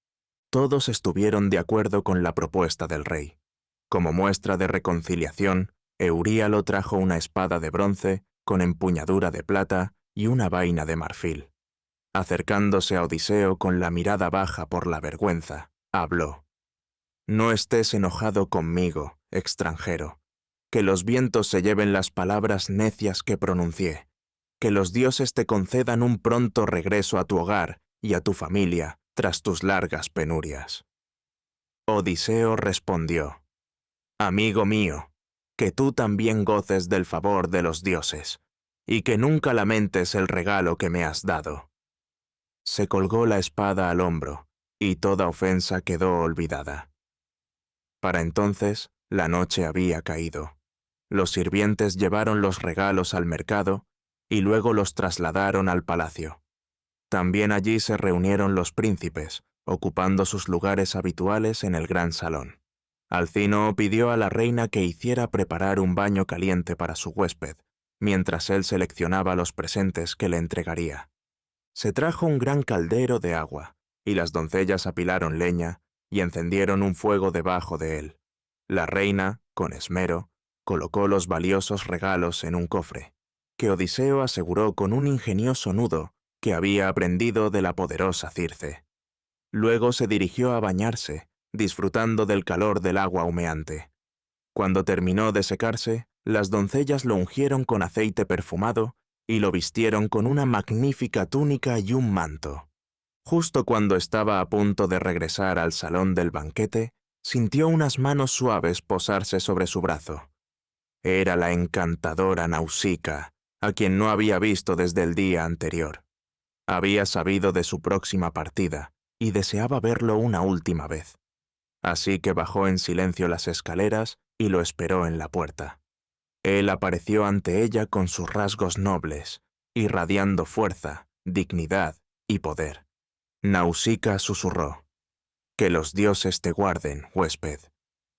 B: Todos estuvieron de acuerdo con la propuesta del rey. Como muestra de reconciliación, Euríalo trajo una espada de bronce con empuñadura de plata y una vaina de marfil. Acercándose a Odiseo con la mirada baja por la vergüenza, habló: «No estés enojado conmigo, extranjero. Que los vientos se lleven las palabras necias que pronuncié. Que los dioses te concedan un pronto regreso a tu hogar y a tu familia tras tus largas penurias». Odiseo respondió: «Amigo mío, que tú también goces del favor de los dioses, y que nunca lamentes el regalo que me has dado». Se colgó la espada al hombro, y toda ofensa quedó olvidada. Para entonces, la noche había caído. Los sirvientes llevaron los regalos al mercado, y luego los trasladaron al palacio. También allí se reunieron los príncipes, ocupando sus lugares habituales en el gran salón. Alcínoo pidió a la reina que hiciera preparar un baño caliente para su huésped, mientras él seleccionaba los presentes que le entregaría. Se trajo un gran caldero de agua, y las doncellas apilaron leña y encendieron un fuego debajo de él. La reina, con esmero, colocó los valiosos regalos en un cofre, que Odiseo aseguró con un ingenioso nudo que había aprendido de la poderosa Circe. Luego se dirigió a bañarse, disfrutando del calor del agua humeante. Cuando terminó de secarse, las doncellas lo ungieron con aceite perfumado y lo vistieron con una magnífica túnica y un manto. Justo cuando estaba a punto de regresar al salón del banquete, sintió unas manos suaves posarse sobre su brazo. Era la encantadora Nausicaa, a quien no había visto desde el día anterior. Había sabido de su próxima partida y deseaba verlo una última vez. Así que bajó en silencio las escaleras y lo esperó en la puerta. Él apareció ante ella con sus rasgos nobles, irradiando fuerza, dignidad y poder. Nausicaa susurró: «Que los dioses te guarden, huésped,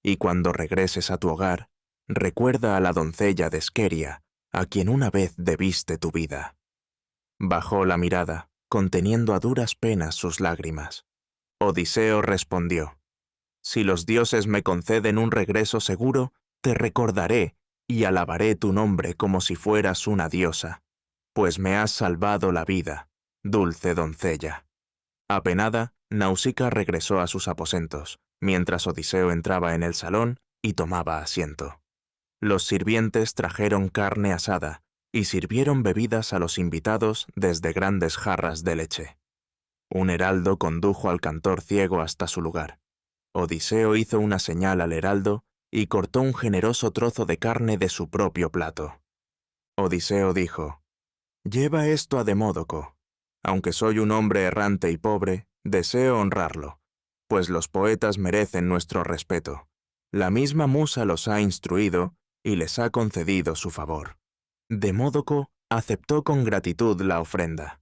B: y cuando regreses a tu hogar, recuerda a la doncella de Esqueria, a quien una vez debiste tu vida». Bajó la mirada, conteniendo a duras penas sus lágrimas. Odiseo respondió: «Si los dioses me conceden un regreso seguro, te recordaré y alabaré tu nombre como si fueras una diosa, pues me has salvado la vida, dulce doncella». Apenada, Nausicaa regresó a sus aposentos, mientras Odiseo entraba en el salón y tomaba asiento. Los sirvientes trajeron carne asada y sirvieron bebidas a los invitados desde grandes jarras de leche. Un heraldo condujo al cantor ciego hasta su lugar. Odiseo hizo una señal al heraldo y cortó un generoso trozo de carne de su propio plato. Odiseo dijo: «Lleva esto a Demódoco. Aunque soy un hombre errante y pobre, deseo honrarlo, pues los poetas merecen nuestro respeto. La misma musa los ha instruido y les ha concedido su favor». Demódoco aceptó con gratitud la ofrenda.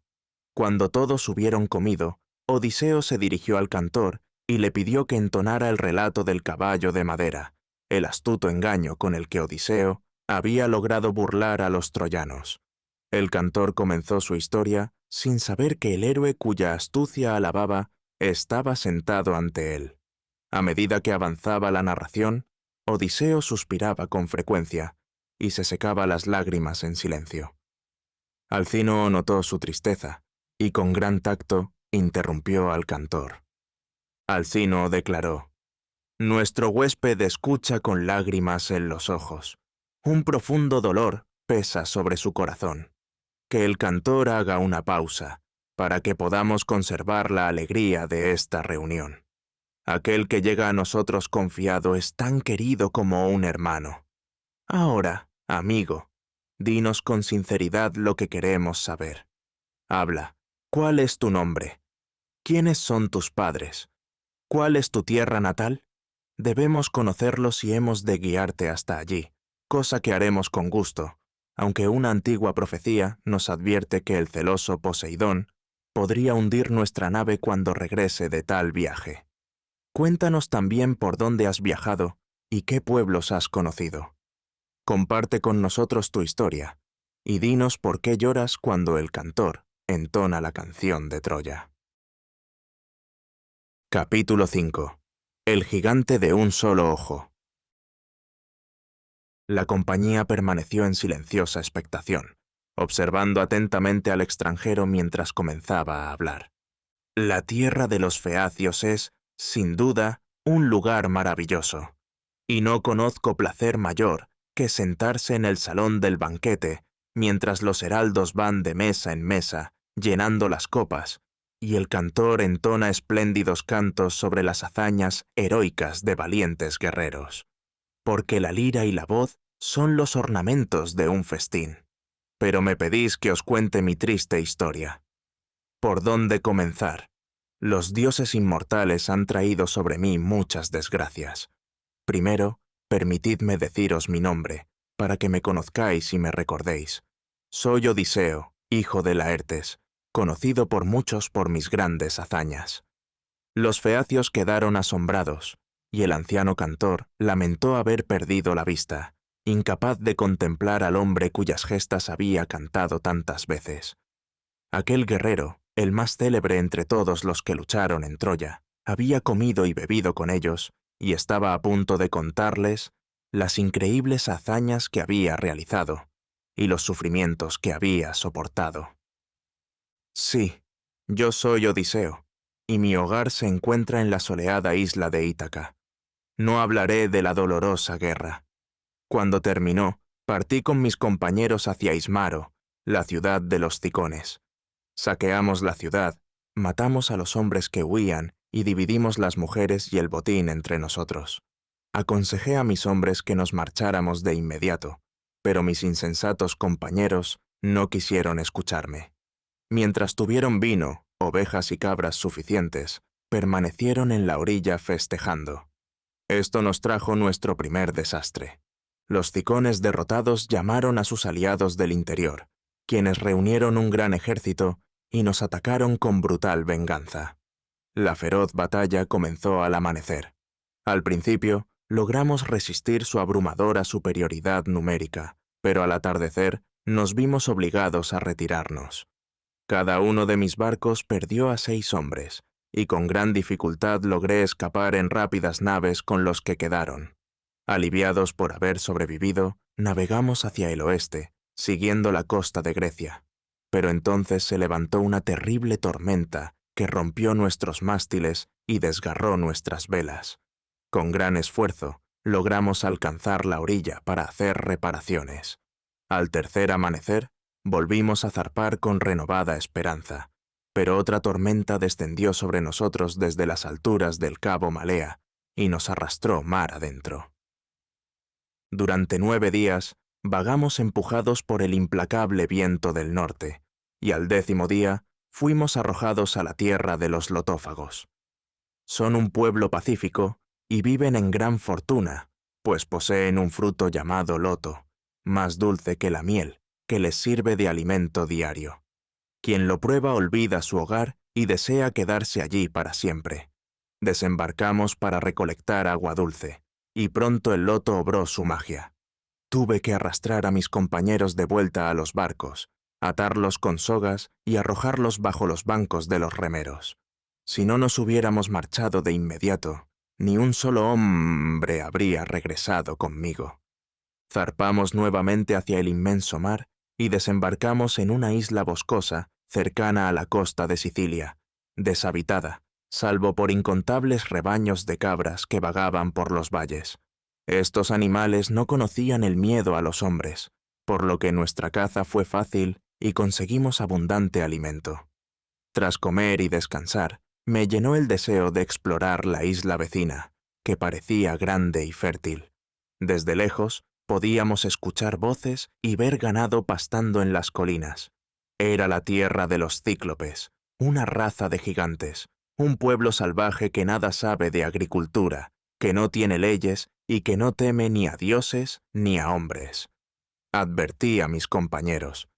B: Cuando todos hubieron comido, Odiseo se dirigió al cantor y le pidió que entonara el relato del caballo de madera, el astuto engaño con el que Odiseo había logrado burlar a los troyanos. El cantor comenzó su historia sin saber que el héroe cuya astucia alababa estaba sentado ante él. A medida que avanzaba la narración, Odiseo suspiraba con frecuencia y se secaba las lágrimas en silencio. Alcínoo notó su tristeza y con gran tacto interrumpió al cantor. Alcínoo declaró: «Nuestro huésped escucha con lágrimas en los ojos. Un profundo dolor pesa sobre su corazón. Que el cantor haga una pausa para que podamos conservar la alegría de esta reunión. Aquel que llega a nosotros confiado es tan querido como un hermano. Ahora, amigo, dinos con sinceridad lo que queremos saber. Habla, ¿cuál es tu nombre? ¿Quiénes son tus padres? ¿Cuál es tu tierra natal? Debemos conocerlos y hemos de guiarte hasta allí, cosa que haremos con gusto, aunque una antigua profecía nos advierte que el celoso Poseidón podría hundir nuestra nave cuando regrese de tal viaje. Cuéntanos también por dónde has viajado y qué pueblos has conocido. Comparte con nosotros tu historia, y dinos por qué lloras cuando el cantor entona la canción de Troya. Capítulo 5. El gigante de un solo ojo. La compañía permaneció en silenciosa expectación, observando atentamente al extranjero mientras comenzaba a hablar. La tierra de los feacios es, sin duda, un lugar maravilloso, y no conozco placer mayor que sentarse en el salón del banquete mientras los heraldos van de mesa en mesa, llenando las copas, y el cantor entona espléndidos cantos sobre las hazañas heroicas de valientes guerreros. Porque la lira y la voz son los ornamentos de un festín. Pero me pedís que os cuente mi triste historia. ¿Por dónde comenzar? Los dioses inmortales han traído sobre mí muchas desgracias. Primero, permitidme deciros mi nombre, para que me conozcáis y me recordéis. Soy Odiseo, hijo de Laertes, conocido por muchos por mis grandes hazañas. Los feacios quedaron asombrados, y el anciano cantor lamentó haber perdido la vista, incapaz de contemplar al hombre cuyas gestas había cantado tantas veces. Aquel guerrero, el más célebre entre todos los que lucharon en Troya, había comido y bebido con ellos, y estaba a punto de contarles las increíbles hazañas que había realizado, y los sufrimientos que había soportado. Sí, yo soy Odiseo, y mi hogar se encuentra en la soleada isla de Ítaca. No hablaré de la dolorosa guerra. Cuando terminó, partí con mis compañeros hacia Ismaro, la ciudad de los Cicones. Saqueamos la ciudad, matamos a los hombres que huían y dividimos las mujeres y el botín entre nosotros. Aconsejé a mis hombres que nos marcháramos de inmediato, pero mis insensatos compañeros no quisieron escucharme. Mientras tuvieron vino, ovejas y cabras suficientes, permanecieron en la orilla festejando. Esto nos trajo nuestro primer desastre. Los cicones derrotados llamaron a sus aliados del interior, quienes reunieron un gran ejército y nos atacaron con brutal venganza. La feroz batalla comenzó al amanecer. Al principio, logramos resistir su abrumadora superioridad numérica, pero al atardecer nos vimos obligados a retirarnos. Cada uno de mis barcos perdió a 6 hombres, y con gran dificultad logré escapar en rápidas naves con los que quedaron. Aliviados por haber sobrevivido, navegamos hacia el oeste, siguiendo la costa de Grecia. Pero entonces se levantó una terrible tormenta que rompió nuestros mástiles y desgarró nuestras velas. Con gran esfuerzo, logramos alcanzar la orilla para hacer reparaciones. Al tercer amanecer, volvimos a zarpar con renovada esperanza, pero otra tormenta descendió sobre nosotros desde las alturas del cabo Malea y nos arrastró mar adentro. Durante 9 días, vagamos empujados por el implacable viento del norte, y al 10º día fuimos arrojados a la tierra de los lotófagos. Son un pueblo pacífico y viven en gran fortuna, pues poseen un fruto llamado loto, más dulce que la miel, que les sirve de alimento diario. Quien lo prueba olvida su hogar y desea quedarse allí para siempre. Desembarcamos para recolectar agua dulce, y pronto el loto obró su magia. Tuve que arrastrar a mis compañeros de vuelta a los barcos, atarlos con sogas y arrojarlos bajo los bancos de los remeros. Si no nos hubiéramos marchado de inmediato, ni un solo hombre habría regresado conmigo. Zarpamos nuevamente hacia el inmenso mar y desembarcamos en una isla boscosa cercana a la costa de Sicilia, deshabitada, salvo por incontables rebaños de cabras que vagaban por los valles. Estos animales no conocían el miedo a los hombres, por lo que nuestra caza fue fácil y conseguimos abundante alimento. Tras comer y descansar, me llenó el deseo de explorar la isla vecina, que parecía grande y fértil. Desde lejos, podíamos escuchar voces y ver ganado pastando en las colinas. Era la tierra de los cíclopes, una raza de gigantes, un pueblo salvaje que nada sabe de agricultura, que no tiene leyes y que no teme ni a dioses ni a hombres. Advertí a mis compañeros: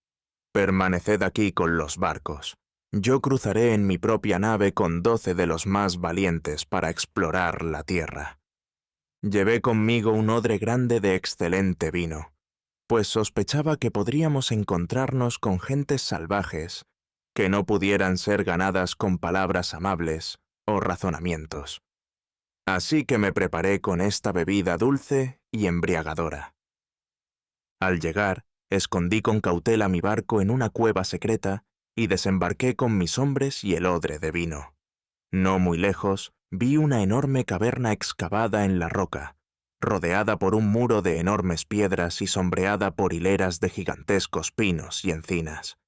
B: permaneced aquí con los barcos. Yo cruzaré en mi propia nave con 12 de los más valientes para explorar la tierra. Llevé conmigo un odre grande de excelente vino, pues sospechaba que podríamos encontrarnos con gentes salvajes que no pudieran ser ganadas con palabras amables o razonamientos. Así que me preparé con esta bebida dulce y embriagadora. Al llegar, escondí con cautela mi barco en una cueva secreta y desembarqué con mis hombres y el odre de vino. No muy lejos, vi una enorme caverna excavada en la roca, rodeada por un muro de enormes piedras y sombreada por hileras de gigantescos pinos y encinas.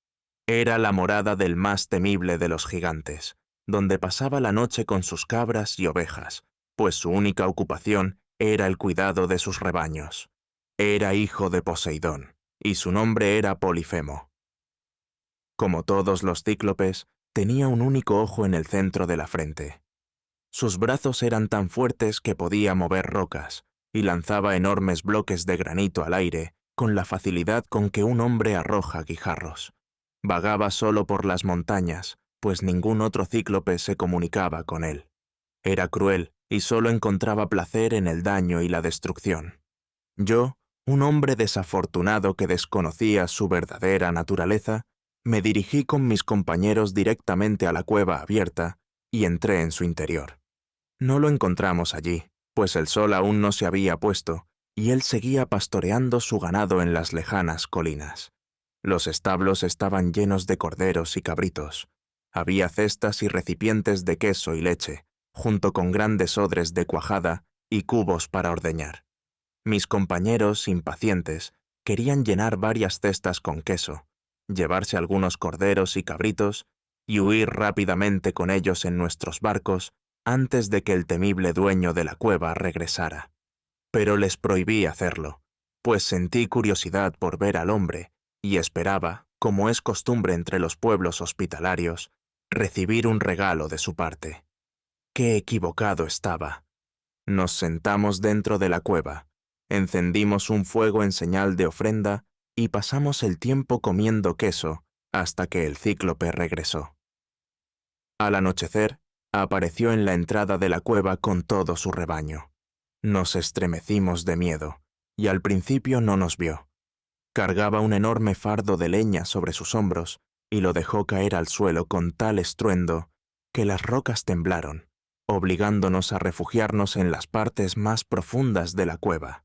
B: Era la morada del más temible de los gigantes, donde pasaba la noche con sus cabras y ovejas, pues su única ocupación era el cuidado de sus rebaños. Era hijo de Poseidón, y su nombre era Polifemo. Como todos los cíclopes, tenía un único ojo en el centro de la frente. Sus brazos eran tan fuertes que podía mover rocas, y lanzaba enormes bloques de granito al aire con la facilidad con que un hombre arroja guijarros. Vagaba solo por las montañas, pues ningún otro cíclope se comunicaba con él. Era cruel y solo encontraba placer en el daño y la destrucción. Yo, un hombre desafortunado que desconocía su verdadera naturaleza, me dirigí con mis compañeros directamente a la cueva abierta y entré en su interior. No lo encontramos allí, pues el sol aún no se había puesto y él seguía pastoreando su ganado en las lejanas colinas. Los establos estaban llenos de corderos y cabritos. Había cestas y recipientes de queso y leche, junto con grandes odres de cuajada y cubos para ordeñar. Mis compañeros, impacientes, querían llenar varias cestas con queso, llevarse algunos corderos y cabritos y huir rápidamente con ellos en nuestros barcos antes de que el temible dueño de la cueva regresara. Pero les prohibí hacerlo, pues sentí curiosidad por ver al hombre y esperaba, como es costumbre entre los pueblos hospitalarios, recibir un regalo de su parte. ¡Qué equivocado estaba! Nos sentamos dentro de la cueva, encendimos un fuego en señal de ofrenda y pasamos el tiempo comiendo queso hasta que el cíclope regresó. Al anochecer, apareció en la entrada de la cueva con todo su rebaño. Nos estremecimos de miedo, y al principio no nos vio. Cargaba un enorme fardo de leña sobre sus hombros y lo dejó caer al suelo con tal estruendo que las rocas temblaron, obligándonos a refugiarnos en las partes más profundas de la cueva.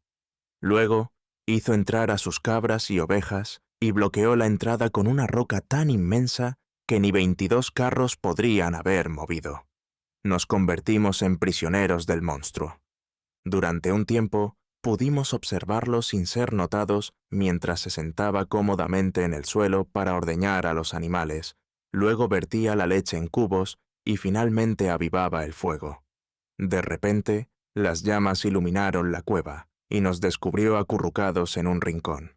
B: Luego, hizo entrar a sus cabras y ovejas y bloqueó la entrada con una roca tan inmensa que ni 22 carros podrían haber movido. Nos convertimos en prisioneros del monstruo. Durante un tiempo, pudimos observarlo sin ser notados mientras se sentaba cómodamente en el suelo para ordeñar a los animales, luego vertía la leche en cubos y finalmente avivaba el fuego. De repente, las llamas iluminaron la cueva y nos descubrió acurrucados en un rincón.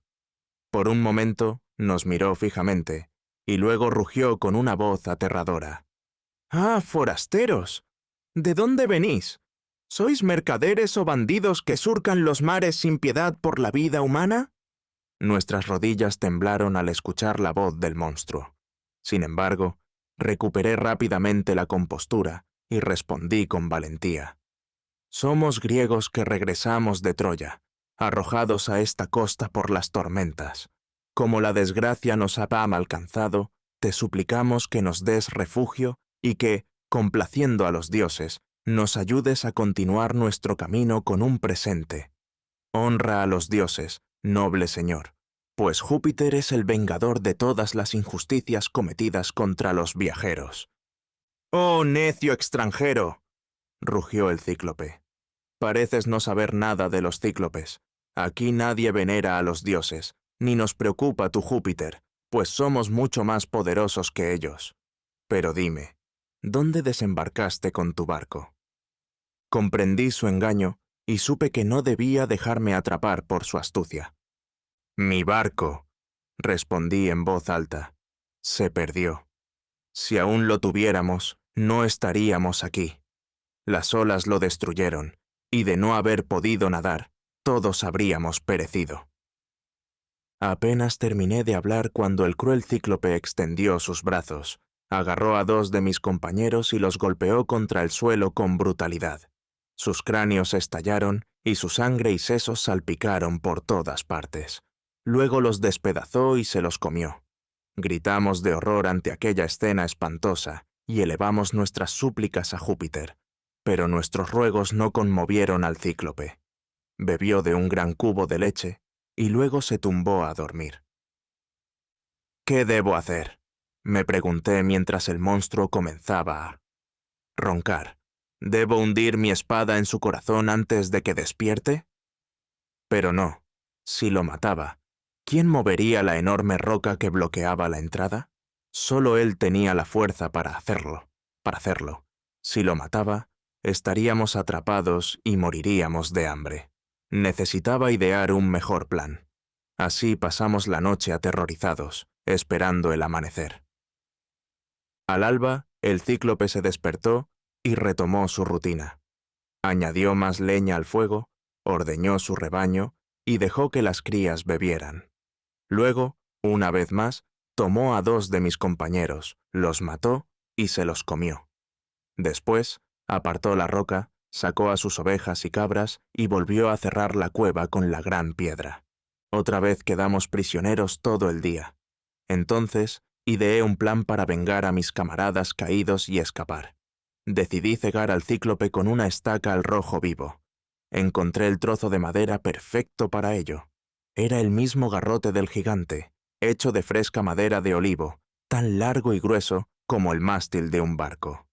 B: Por un momento nos miró fijamente y luego rugió con una voz aterradora. «¡Ah, forasteros! ¿De dónde venís? ¿Sois mercaderes o bandidos que surcan los mares sin piedad por la vida humana?» Nuestras rodillas temblaron al escuchar la voz del monstruo. Sin embargo, recuperé rápidamente la compostura y respondí con valentía. «Somos griegos que regresamos de Troya, arrojados a esta costa por las tormentas. Como la desgracia nos ha alcanzado, te suplicamos que nos des refugio y que, complaciendo a los dioses, nos ayudes a continuar nuestro camino con un presente. Honra a los dioses, noble señor, pues Júpiter es el vengador de todas las injusticias cometidas contra los viajeros». «¡Oh, necio extranjero!», rugió el cíclope. «Pareces no saber nada de los cíclopes. Aquí nadie venera a los dioses, ni nos preocupa tu Júpiter, pues somos mucho más poderosos que ellos. Pero dime, ¿dónde desembarcaste con tu barco? Comprendí su engaño y supe que no debía dejarme atrapar por su astucia. Mi barco, respondí en voz alta, se perdió. Si aún lo tuviéramos, no estaríamos aquí. Las olas lo destruyeron, y de no haber podido nadar, todos habríamos perecido. Apenas terminé de hablar cuando el cruel cíclope extendió sus brazos, agarró a 2 de mis compañeros y los golpeó contra el suelo con brutalidad. Sus cráneos estallaron y su sangre y sesos salpicaron por todas partes. Luego los despedazó y se los comió. Gritamos de horror ante aquella escena espantosa y elevamos nuestras súplicas a Júpiter, pero nuestros ruegos no conmovieron al cíclope. Bebió de un gran cubo de leche y luego se tumbó a dormir. ¿Qué debo hacer?, me pregunté mientras el monstruo comenzaba a roncar. ¿Debo hundir mi espada en su corazón antes de que despierte? Pero no. Si lo mataba, ¿quién movería la enorme roca que bloqueaba la entrada? Solo él tenía la fuerza para hacerlo. Si lo mataba, estaríamos atrapados y moriríamos de hambre. Necesitaba idear un mejor plan. Así pasamos la noche aterrorizados, esperando el amanecer. Al alba, el cíclope se despertó y retomó su rutina. Añadió más leña al fuego, ordeñó su rebaño y dejó que las crías bebieran. Luego, una vez más, tomó a 2 de mis compañeros, los mató y se los comió. Después, apartó la roca, sacó a sus ovejas y cabras y volvió a cerrar la cueva con la gran piedra. Otra vez quedamos prisioneros todo el día. Entonces, ideé un plan para vengar a mis camaradas caídos y escapar. Decidí cegar al cíclope con una estaca al rojo vivo. Encontré el trozo de madera perfecto para ello. Era el mismo garrote del gigante, hecho de fresca madera de olivo, tan largo y grueso como el mástil de un barco.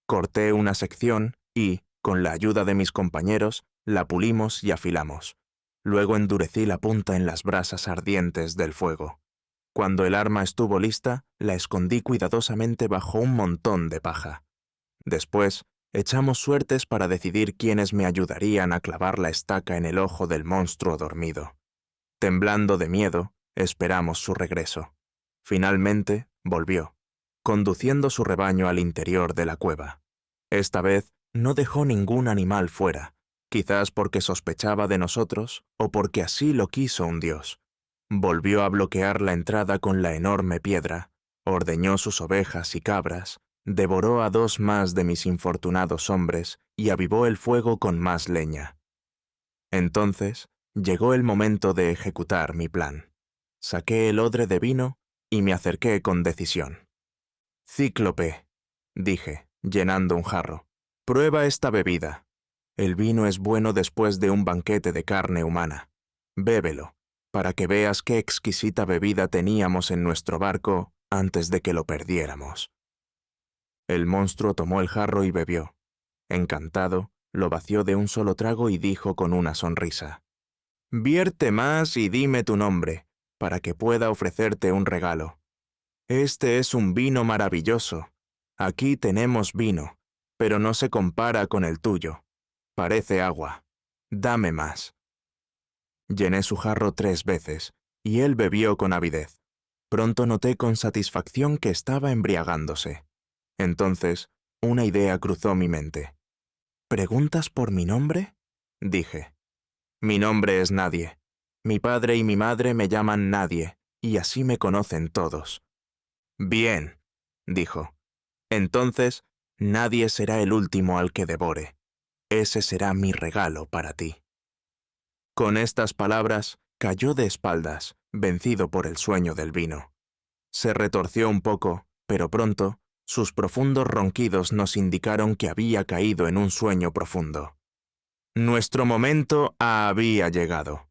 B: Corté una sección y, con la ayuda de mis compañeros, la pulimos y afilamos. Luego endurecí la punta en las brasas ardientes del fuego. Cuando el arma estuvo lista, la escondí cuidadosamente bajo un montón de paja. Después, echamos suertes para decidir quiénes me ayudarían a clavar la estaca en el ojo del monstruo dormido. Temblando de miedo, esperamos su regreso. Finalmente, volvió, conduciendo su rebaño al interior de la cueva. Esta vez, no dejó ningún animal fuera, quizás porque sospechaba de nosotros o porque así lo quiso un dios. Volvió a bloquear la entrada con la enorme piedra, ordeñó sus ovejas y cabras, devoró a 2 más de mis infortunados hombres y avivó el fuego con más leña. Entonces, llegó el momento de ejecutar mi plan. Saqué el odre de vino y me acerqué con decisión. «Cíclope», dije, llenando un jarro, «prueba esta bebida. El vino es bueno después de un banquete de carne humana. Bébelo, para que veas qué exquisita bebida teníamos en nuestro barco antes de que lo perdiéramos». El monstruo tomó el jarro y bebió. Encantado, lo vació de un solo trago y dijo con una sonrisa: «Vierte más y dime tu nombre, para que pueda ofrecerte un regalo. Este es un vino maravilloso. Aquí tenemos vino, pero no se compara con el tuyo. Parece agua. Dame más». Llené su jarro 3 veces, y él bebió con avidez. Pronto noté con satisfacción que estaba embriagándose. Entonces, una idea cruzó mi mente. «¿Preguntas por mi nombre?», dije. «Mi nombre es Nadie. Mi padre y mi madre me llaman Nadie, y así me conocen todos». «Bien», dijo. «Entonces, Nadie será el último al que devore. Ese será mi regalo para ti». Con estas palabras, cayó de espaldas, vencido por el sueño del vino. Se retorció un poco, pero pronto, sus profundos ronquidos nos indicaron que había caído en un sueño profundo. Nuestro momento había llegado.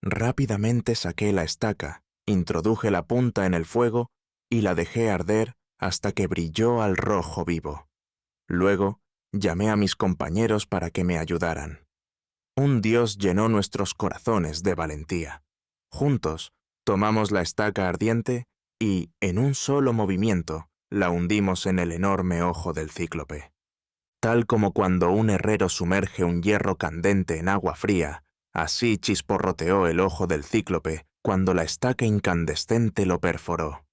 B: Rápidamente saqué la estaca, introduje la punta en el fuego y la dejé arder hasta que brilló al rojo vivo. Luego, llamé a mis compañeros para que me ayudaran. Un dios llenó nuestros corazones de valentía. Juntos, tomamos la estaca ardiente y, en un solo movimiento, La hundimos en el enorme ojo del cíclope. Tal como cuando un herrero sumerge un hierro candente en agua fría, así chisporroteó el ojo del cíclope cuando la estaca incandescente lo perforó.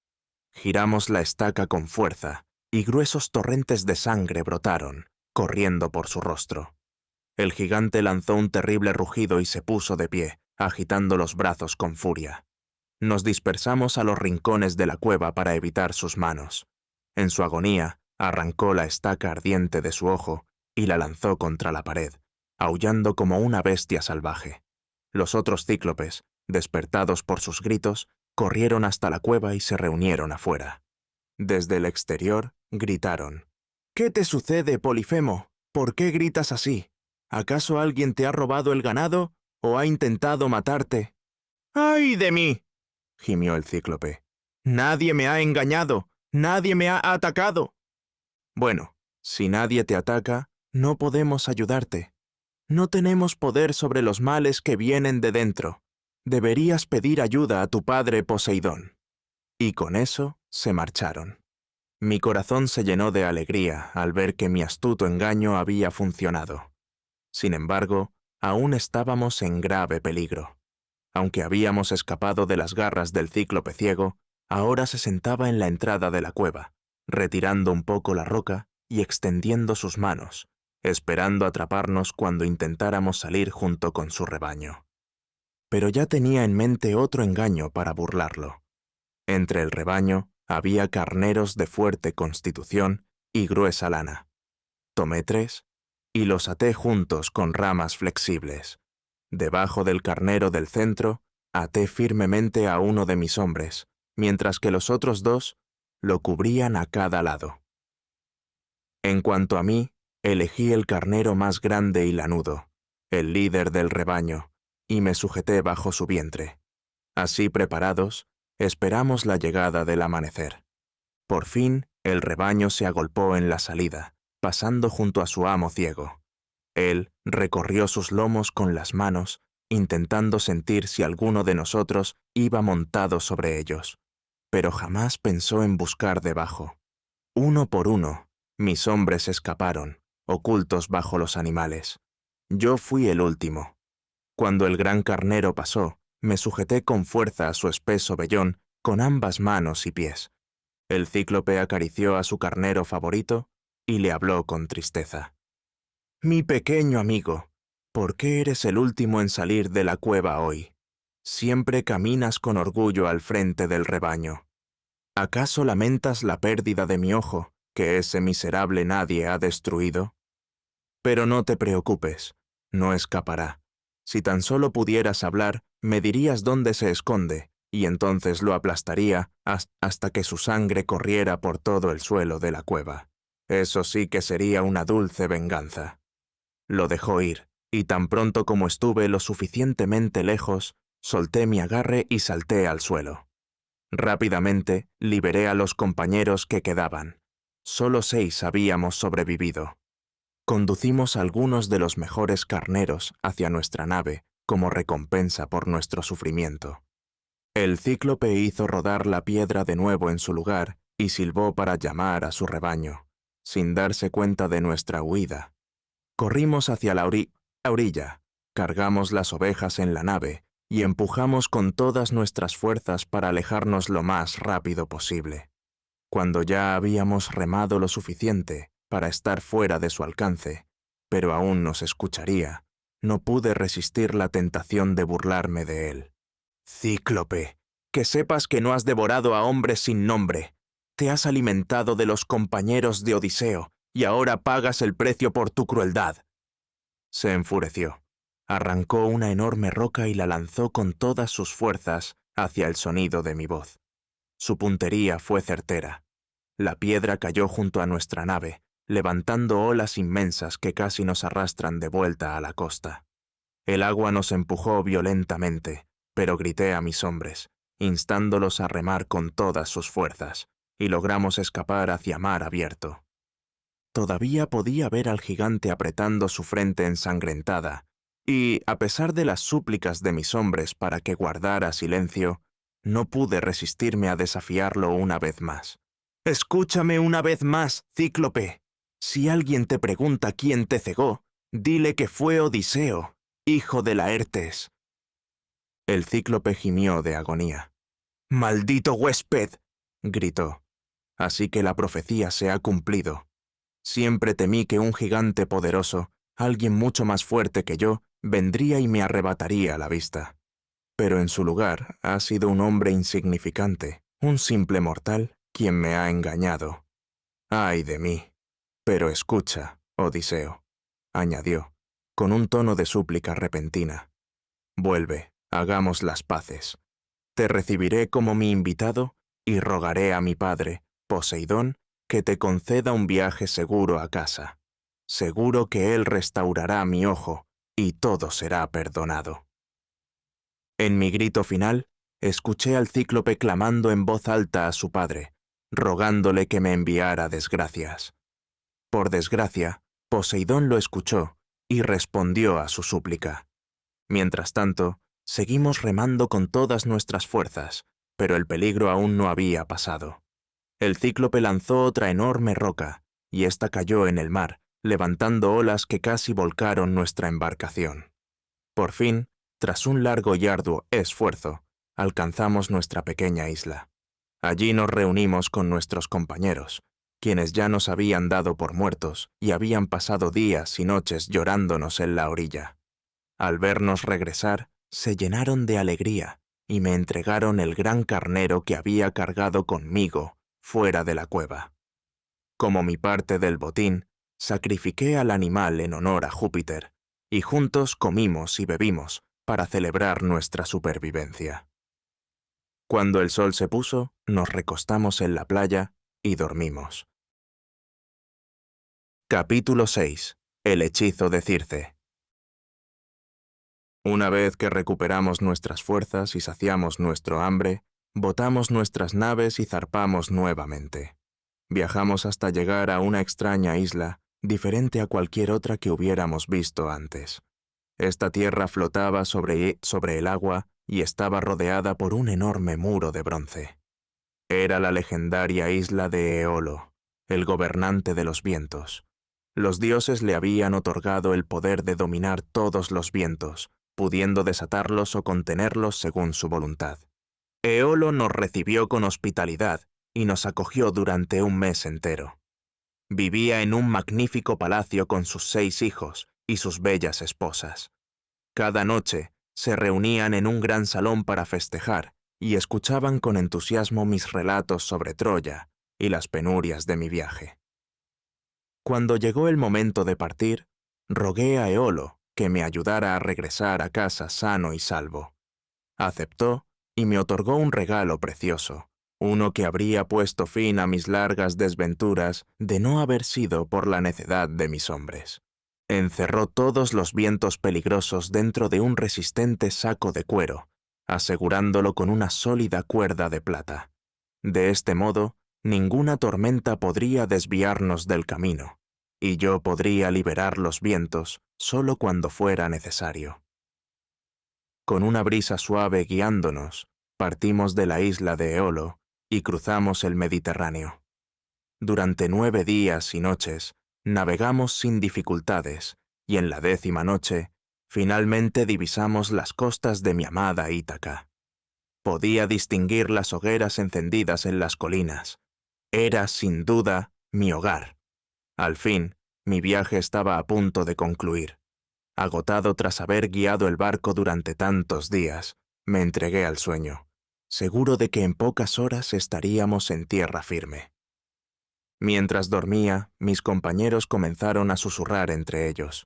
B: Giramos la estaca con fuerza, y gruesos torrentes de sangre brotaron, corriendo por su rostro. El gigante lanzó un terrible rugido y se puso de pie, agitando los brazos con furia. Nos dispersamos a los rincones de la cueva para evitar sus manos. En su agonía, arrancó la estaca ardiente de su ojo y la lanzó contra la pared, aullando como una bestia salvaje. Los otros cíclopes, despertados por sus gritos, corrieron hasta la cueva y se reunieron afuera. Desde el exterior, gritaron: «¿Qué te sucede, Polifemo? ¿Por qué gritas así? ¿Acaso alguien te ha robado el ganado o ha intentado matarte?» «¡Ay de mí!», gimió el cíclope. «Nadie me ha engañado, nadie me ha atacado». «Bueno, si nadie te ataca, no podemos ayudarte. No tenemos poder sobre los males que vienen de dentro. Deberías pedir ayuda a tu padre Poseidón». Y con eso se marcharon. Mi corazón se llenó de alegría al ver que mi astuto engaño había funcionado. Sin embargo, aún estábamos en grave peligro. Aunque habíamos escapado de las garras del cíclope ciego, ahora se sentaba en la entrada de la cueva, retirando un poco la roca y extendiendo sus manos, esperando atraparnos cuando intentáramos salir junto con su rebaño. Pero ya tenía en mente otro engaño para burlarlo. Entre el rebaño había carneros de fuerte constitución y gruesa lana. Tomé 3 y los até juntos con ramas flexibles. Debajo del carnero del centro, até firmemente a uno de mis hombres, mientras que los otros 2 lo cubrían a cada lado. En cuanto a mí, elegí el carnero más grande y lanudo, el líder del rebaño, y me sujeté bajo su vientre. Así preparados, esperamos la llegada del amanecer. Por fin, el rebaño se agolpó en la salida, pasando junto a su amo ciego. Él recorrió sus lomos con las manos, intentando sentir si alguno de nosotros iba montado sobre ellos, pero jamás pensó en buscar debajo. Uno por uno, mis hombres escaparon, ocultos bajo los animales. Yo fui el último. Cuando el gran carnero pasó, me sujeté con fuerza a su espeso vellón con ambas manos y pies. El cíclope acarició a su carnero favorito y le habló con tristeza. «Mi pequeño amigo, ¿por qué eres el último en salir de la cueva hoy? Siempre caminas con orgullo al frente del rebaño. ¿Acaso lamentas la pérdida de mi ojo, que ese miserable nadie ha destruido? Pero no te preocupes, no escapará. Si tan solo pudieras hablar, me dirías dónde se esconde, y entonces lo aplastaría hasta que su sangre corriera por todo el suelo de la cueva. Eso sí que sería una dulce venganza». Lo dejó ir, y tan pronto como estuve lo suficientemente lejos, solté mi agarre y salté al suelo. Rápidamente liberé a los compañeros que quedaban. Solo 6 habíamos sobrevivido. Conducimos algunos de los mejores carneros hacia nuestra nave como recompensa por nuestro sufrimiento. El cíclope hizo rodar la piedra de nuevo en su lugar y silbó para llamar a su rebaño, sin darse cuenta de nuestra huida. Corrimos hacia la orilla, cargamos las ovejas en la nave y empujamos con todas nuestras fuerzas para alejarnos lo más rápido posible. Cuando ya habíamos remado lo suficiente para estar fuera de su alcance, pero aún nos escucharía, no pude resistir la tentación de burlarme de él. «Cíclope, que sepas que no has devorado a hombres sin nombre. Te has alimentado de los compañeros de Odiseo, y ahora pagas el precio por tu crueldad». Se enfureció. Arrancó una enorme roca y la lanzó con todas sus fuerzas hacia el sonido de mi voz. Su puntería fue certera. La piedra cayó junto a nuestra nave, levantando olas inmensas que casi nos arrastran de vuelta a la costa. El agua nos empujó violentamente, pero grité a mis hombres, instándolos a remar con todas sus fuerzas, y logramos escapar hacia mar abierto. Todavía podía ver al gigante apretando su frente ensangrentada, y, a pesar de las súplicas de mis hombres para que guardara silencio, no pude resistirme a desafiarlo una vez más. Escúchame una vez más, Cíclope. Si alguien te pregunta quién te cegó, dile que fue Odiseo, hijo de Laertes. El Cíclope gimió de agonía. ¡Maldito huésped!, gritó. Así que la profecía se ha cumplido. Siempre temí que un gigante poderoso, alguien mucho más fuerte que yo, vendría y me arrebataría la vista. Pero en su lugar ha sido un hombre insignificante, un simple mortal, quien me ha engañado. ¡Ay de mí! Pero escucha, Odiseo, añadió, con un tono de súplica repentina. Vuelve, hagamos las paces. Te recibiré como mi invitado y rogaré a mi padre, Poseidón, que te conceda un viaje seguro a casa. Seguro que él restaurará mi ojo y todo será perdonado. En mi grito final, escuché al Cíclope clamando en voz alta a su padre, rogándole que me enviara desgracias. Por desgracia, Poseidón lo escuchó y respondió a su súplica. Mientras tanto, seguimos remando con todas nuestras fuerzas, pero el peligro aún no había pasado. El Cíclope lanzó otra enorme roca, y ésta cayó en el mar, levantando olas que casi volcaron nuestra embarcación. Por fin, tras un largo y arduo esfuerzo, alcanzamos nuestra pequeña isla. Allí nos reunimos con nuestros compañeros, quienes ya nos habían dado por muertos y habían pasado días y noches llorándonos en la orilla. Al vernos regresar, se llenaron de alegría y me entregaron el gran carnero que había cargado conmigo fuera de la cueva. Como mi parte del botín, sacrifiqué al animal en honor a Júpiter, y juntos comimos y bebimos para celebrar nuestra supervivencia. Cuando el sol se puso, nos recostamos en la playa y dormimos. Capítulo 6. El hechizo de Circe. Una vez que recuperamos nuestras fuerzas y saciamos nuestro hambre, botamos nuestras naves y zarpamos nuevamente. Viajamos hasta llegar a una extraña isla, diferente a cualquier otra que hubiéramos visto antes. Esta tierra flotaba sobre el agua y estaba rodeada por un enorme muro de bronce. Era la legendaria isla de Eolo, el gobernante de los vientos. Los dioses le habían otorgado el poder de dominar todos los vientos, pudiendo desatarlos o contenerlos según su voluntad. Eolo nos recibió con hospitalidad y nos acogió durante un mes entero. Vivía en un magnífico palacio con sus 6 hijos y sus bellas esposas. Cada noche se reunían en un gran salón para festejar y escuchaban con entusiasmo mis relatos sobre Troya y las penurias de mi viaje. Cuando llegó el momento de partir, rogué a Eolo que me ayudara a regresar a casa sano y salvo. Aceptó y me otorgó un regalo precioso, uno que habría puesto fin a mis largas desventuras de no haber sido por la necedad de mis hombres. Encerró todos los vientos peligrosos dentro de un resistente saco de cuero, asegurándolo con una sólida cuerda de plata. De este modo, ninguna tormenta podría desviarnos del camino, y yo podría liberar los vientos solo cuando fuera necesario. Con una brisa suave guiándonos, partimos de la isla de Eolo y cruzamos el Mediterráneo. Durante 9 días y noches, navegamos sin dificultades, y en la 10ª noche, finalmente divisamos las costas de mi amada Ítaca. Podía distinguir las hogueras encendidas en las colinas. Era, sin duda, mi hogar. Al fin, mi viaje estaba a punto de concluir. Agotado tras haber guiado el barco durante tantos días, me entregué al sueño, seguro de que en pocas horas estaríamos en tierra firme. Mientras dormía, mis compañeros comenzaron a susurrar entre ellos.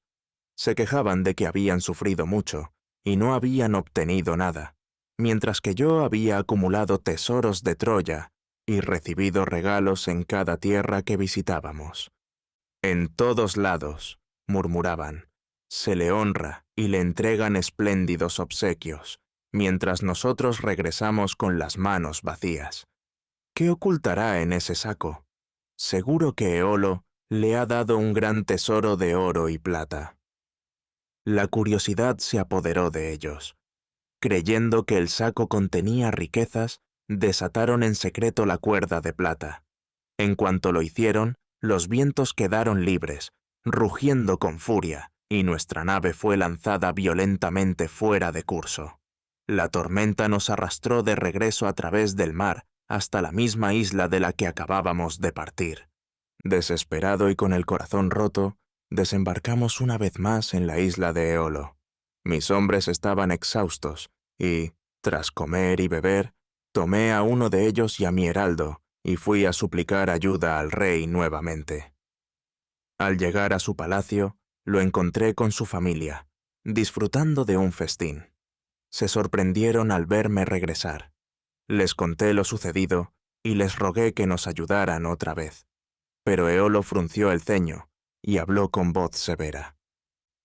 B: Se quejaban de que habían sufrido mucho y no habían obtenido nada, mientras que yo había acumulado tesoros de Troya y recibido regalos en cada tierra que visitábamos. En todos lados, murmuraban, se le honra y le entregan espléndidos obsequios, mientras nosotros regresamos con las manos vacías. ¿Qué ocultará en ese saco? Seguro que Eolo le ha dado un gran tesoro de oro y plata. La curiosidad se apoderó de ellos. Creyendo que el saco contenía riquezas, desataron en secreto la cuerda de plata. En cuanto lo hicieron, los vientos quedaron libres, rugiendo con furia, y nuestra nave fue lanzada violentamente fuera de curso. La tormenta nos arrastró de regreso a través del mar hasta la misma isla de la que acabábamos de partir. Desesperado y con el corazón roto, desembarcamos una vez más en la isla de Eolo. Mis hombres estaban exhaustos y, tras comer y beber, tomé a uno de ellos y a mi heraldo y fui a suplicar ayuda al rey nuevamente. Al llegar a su palacio, lo encontré con su familia, disfrutando de un festín. Se sorprendieron al verme regresar. Les conté lo sucedido y les rogué que nos ayudaran otra vez. Pero Eolo frunció el ceño y habló con voz severa.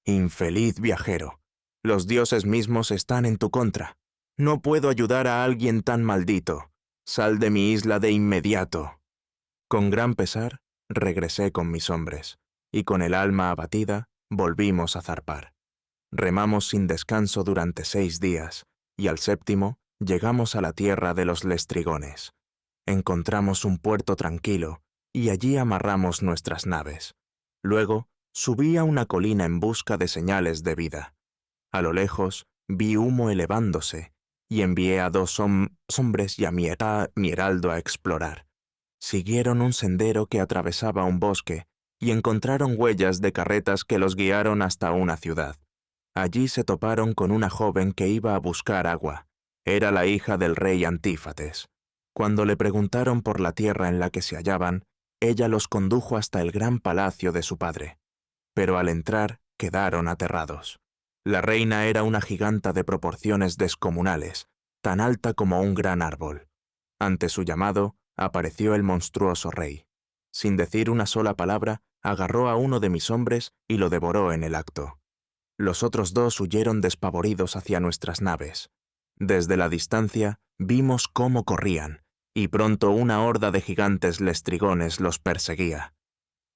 B: «Infeliz viajero, los dioses mismos están en tu contra. No puedo ayudar a alguien tan maldito. Sal de mi isla de inmediato». Con gran pesar, regresé con mis hombres, y con el alma abatida, volvimos a zarpar. Remamos sin descanso durante 6 días, y al 7º llegamos a la tierra de los Lestrigones. Encontramos un puerto tranquilo, y allí amarramos nuestras naves. Luego, subí a una colina en busca de señales de vida. A lo lejos, vi humo elevándose, y envié a 2 hombres y a mi heraldo a explorar. Siguieron un sendero que atravesaba un bosque, y encontraron huellas de carretas que los guiaron hasta una ciudad. Allí se toparon con una joven que iba a buscar agua. Era la hija del rey Antífates. Cuando le preguntaron por la tierra en la que se hallaban, ella los condujo hasta el gran palacio de su padre. Pero al entrar, quedaron aterrados. La reina era una giganta de proporciones descomunales, tan alta como un gran árbol. Ante su llamado, apareció el monstruoso rey. Sin decir una sola palabra, agarró a uno de mis hombres y lo devoró en el acto. Los otros 2 huyeron despavoridos hacia nuestras naves. Desde la distancia, vimos cómo corrían, y pronto una horda de gigantes lestrigones los perseguía.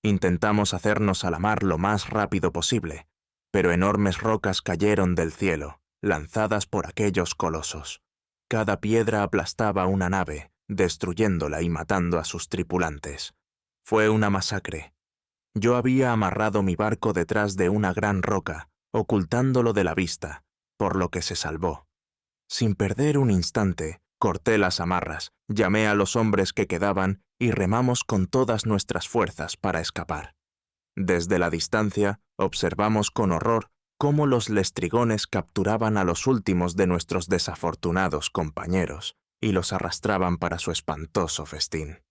B: Intentamos hacernos a la mar lo más rápido posible, pero enormes rocas cayeron del cielo, lanzadas por aquellos colosos. Cada piedra aplastaba una nave, destruyéndola y matando a sus tripulantes. Fue una masacre. Yo había amarrado mi barco detrás de una gran roca, ocultándolo de la vista, por lo que se salvó. Sin perder un instante, corté las amarras, llamé a los hombres que quedaban y remamos con todas nuestras fuerzas para escapar. Desde la distancia, observamos con horror cómo los lestrigones capturaban a los últimos de nuestros desafortunados compañeros y los arrastraban para su espantoso festín.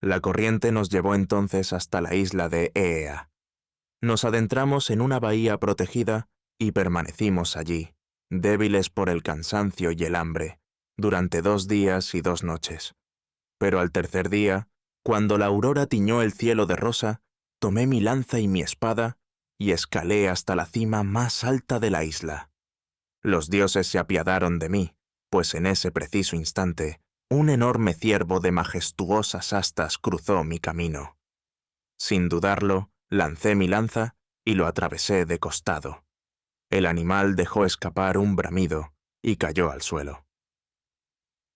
B: La corriente nos llevó entonces hasta la isla de Æea. Nos adentramos en una bahía protegida y permanecimos allí, débiles por el cansancio y el hambre, durante 2 días y 2 noches. Pero al tercer día, cuando la aurora tiñó el cielo de rosa, tomé mi lanza y mi espada y escalé hasta la cima más alta de la isla. Los dioses se apiadaron de mí, pues en ese preciso instante, un enorme ciervo de majestuosas astas cruzó mi camino. Sin dudarlo, lancé mi lanza y lo atravesé de costado. El animal dejó escapar un bramido y cayó al suelo.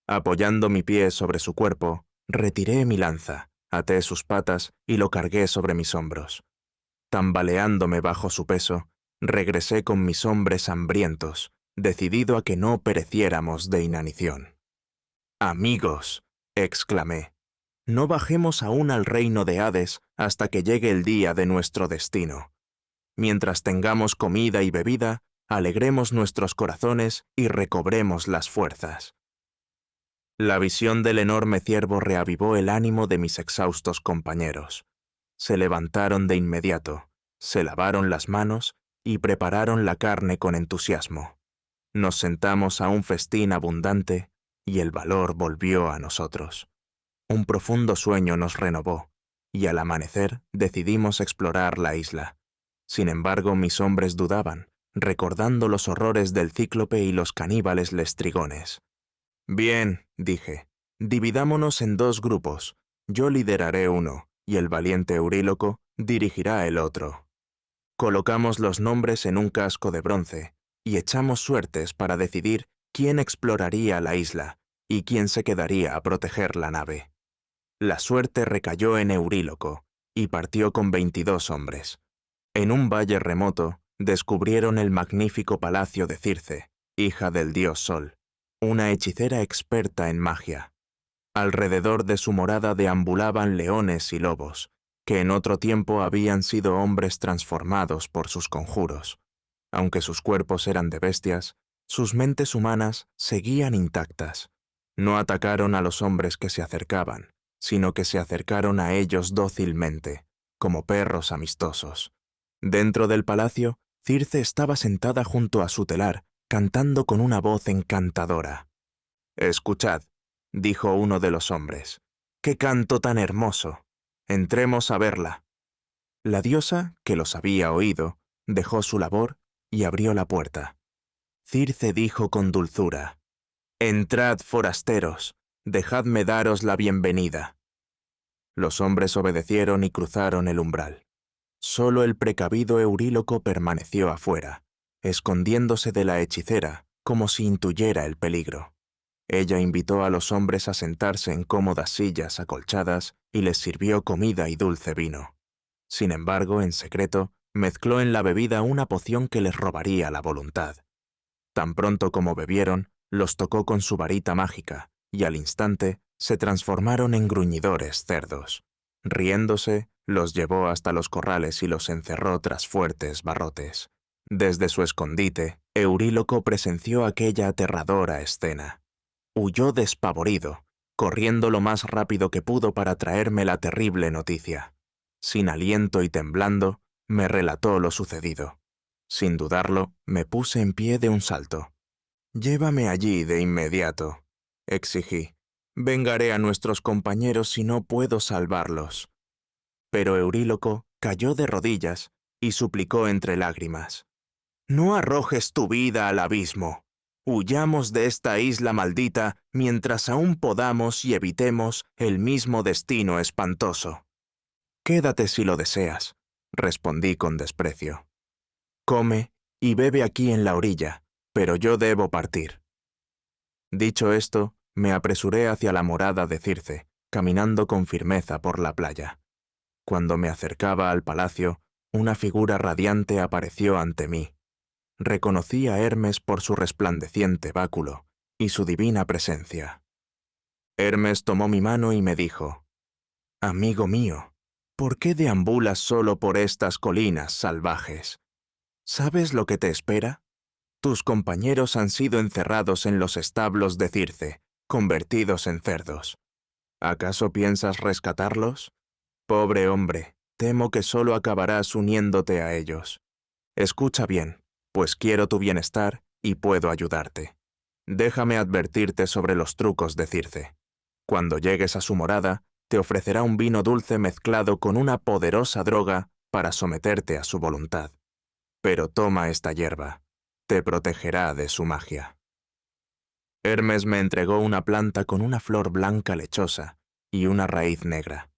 B: Apoyando mi pie sobre su cuerpo, retiré mi lanza, até sus patas y lo cargué sobre mis hombros. Tambaleándome bajo su peso, regresé con mis hombres hambrientos, decidido a que no pereciéramos de inanición. «Amigos», exclamé, «no bajemos aún al reino de Hades hasta que llegue el día de nuestro destino. Mientras tengamos comida y bebida, alegremos nuestros corazones y recobremos las fuerzas». La visión del enorme ciervo reavivó el ánimo de mis exhaustos compañeros. Se levantaron de inmediato, se lavaron las manos y prepararon la carne con entusiasmo. Nos sentamos a un festín abundante y el valor volvió a nosotros. Un profundo sueño nos renovó, y al amanecer decidimos explorar la isla. Sin embargo, mis hombres dudaban, recordando los horrores del cíclope y los caníbales lestrigones. «Bien», dije, «dividámonos en 2 grupos. Yo lideraré uno, y el valiente Euríloco dirigirá el otro». Colocamos los nombres en un casco de bronce, y echamos suertes para decidir quién exploraría la isla y quién se quedaría a proteger la nave. la suerte recayó en Euríloco y partió con 22 hombres. En un valle remoto descubrieron el magnífico palacio de Circe, hija del dios Sol, una hechicera experta en magia. Alrededor de su morada deambulaban leones y lobos, que en otro tiempo habían sido hombres transformados por sus conjuros. Aunque sus cuerpos eran de bestias, sus mentes humanas seguían intactas. No atacaron a los hombres que se acercaban, sino que se acercaron a ellos dócilmente, como perros amistosos. Dentro del palacio, Circe estaba sentada junto a su telar, cantando con una voz encantadora. «Escuchad», dijo uno de los hombres, «qué canto tan hermoso. Entremos a verla». La diosa, que los había oído, dejó su labor y abrió la puerta. Circe dijo con dulzura, «Entrad, forasteros, dejadme daros la bienvenida». Los hombres obedecieron y cruzaron el umbral. Solo el precavido Euríloco permaneció afuera, escondiéndose de la hechicera, como si intuyera el peligro. Ella invitó a los hombres a sentarse en cómodas sillas acolchadas y les sirvió comida y dulce vino. Sin embargo, en secreto, mezcló en la bebida una poción que les robaría la voluntad. Tan pronto como bebieron, los tocó con su varita mágica, y al instante se transformaron en gruñidores cerdos. Riéndose, los llevó hasta los corrales y los encerró tras fuertes barrotes. Desde su escondite, Euríloco presenció aquella aterradora escena. Huyó despavorido, corriendo lo más rápido que pudo para traerme la terrible noticia. Sin aliento y temblando, me relató lo sucedido. Sin dudarlo, me puse en pie de un salto. «Llévame allí de inmediato», exigí. «Vengaré a nuestros compañeros si no puedo salvarlos». Pero Euríloco cayó de rodillas y suplicó entre lágrimas. «No arrojes tu vida al abismo. Huyamos de esta isla maldita mientras aún podamos y evitemos el mismo destino espantoso». «Quédate si lo deseas», respondí con desprecio. «Come y bebe aquí en la orilla, pero yo debo partir». Dicho esto, me apresuré hacia la morada de Circe, caminando con firmeza por la playa. Cuando me acercaba al palacio, una figura radiante apareció ante mí. Reconocí a Hermes por su resplandeciente báculo y su divina presencia. Hermes tomó mi mano y me dijo, «Amigo mío, ¿por qué deambulas solo por estas colinas salvajes? ¿Sabes lo que te espera? Tus compañeros han sido encerrados en los establos de Circe, convertidos en cerdos. ¿Acaso piensas rescatarlos? Pobre hombre, temo que solo acabarás uniéndote a ellos. Escucha bien, pues quiero tu bienestar y puedo ayudarte. Déjame advertirte sobre los trucos de Circe. Cuando llegues a su morada, te ofrecerá un vino dulce mezclado con una poderosa droga para someterte a su voluntad. Pero toma esta hierba, te protegerá de su magia». Hermes me entregó una planta con una flor blanca lechosa y una raíz negra.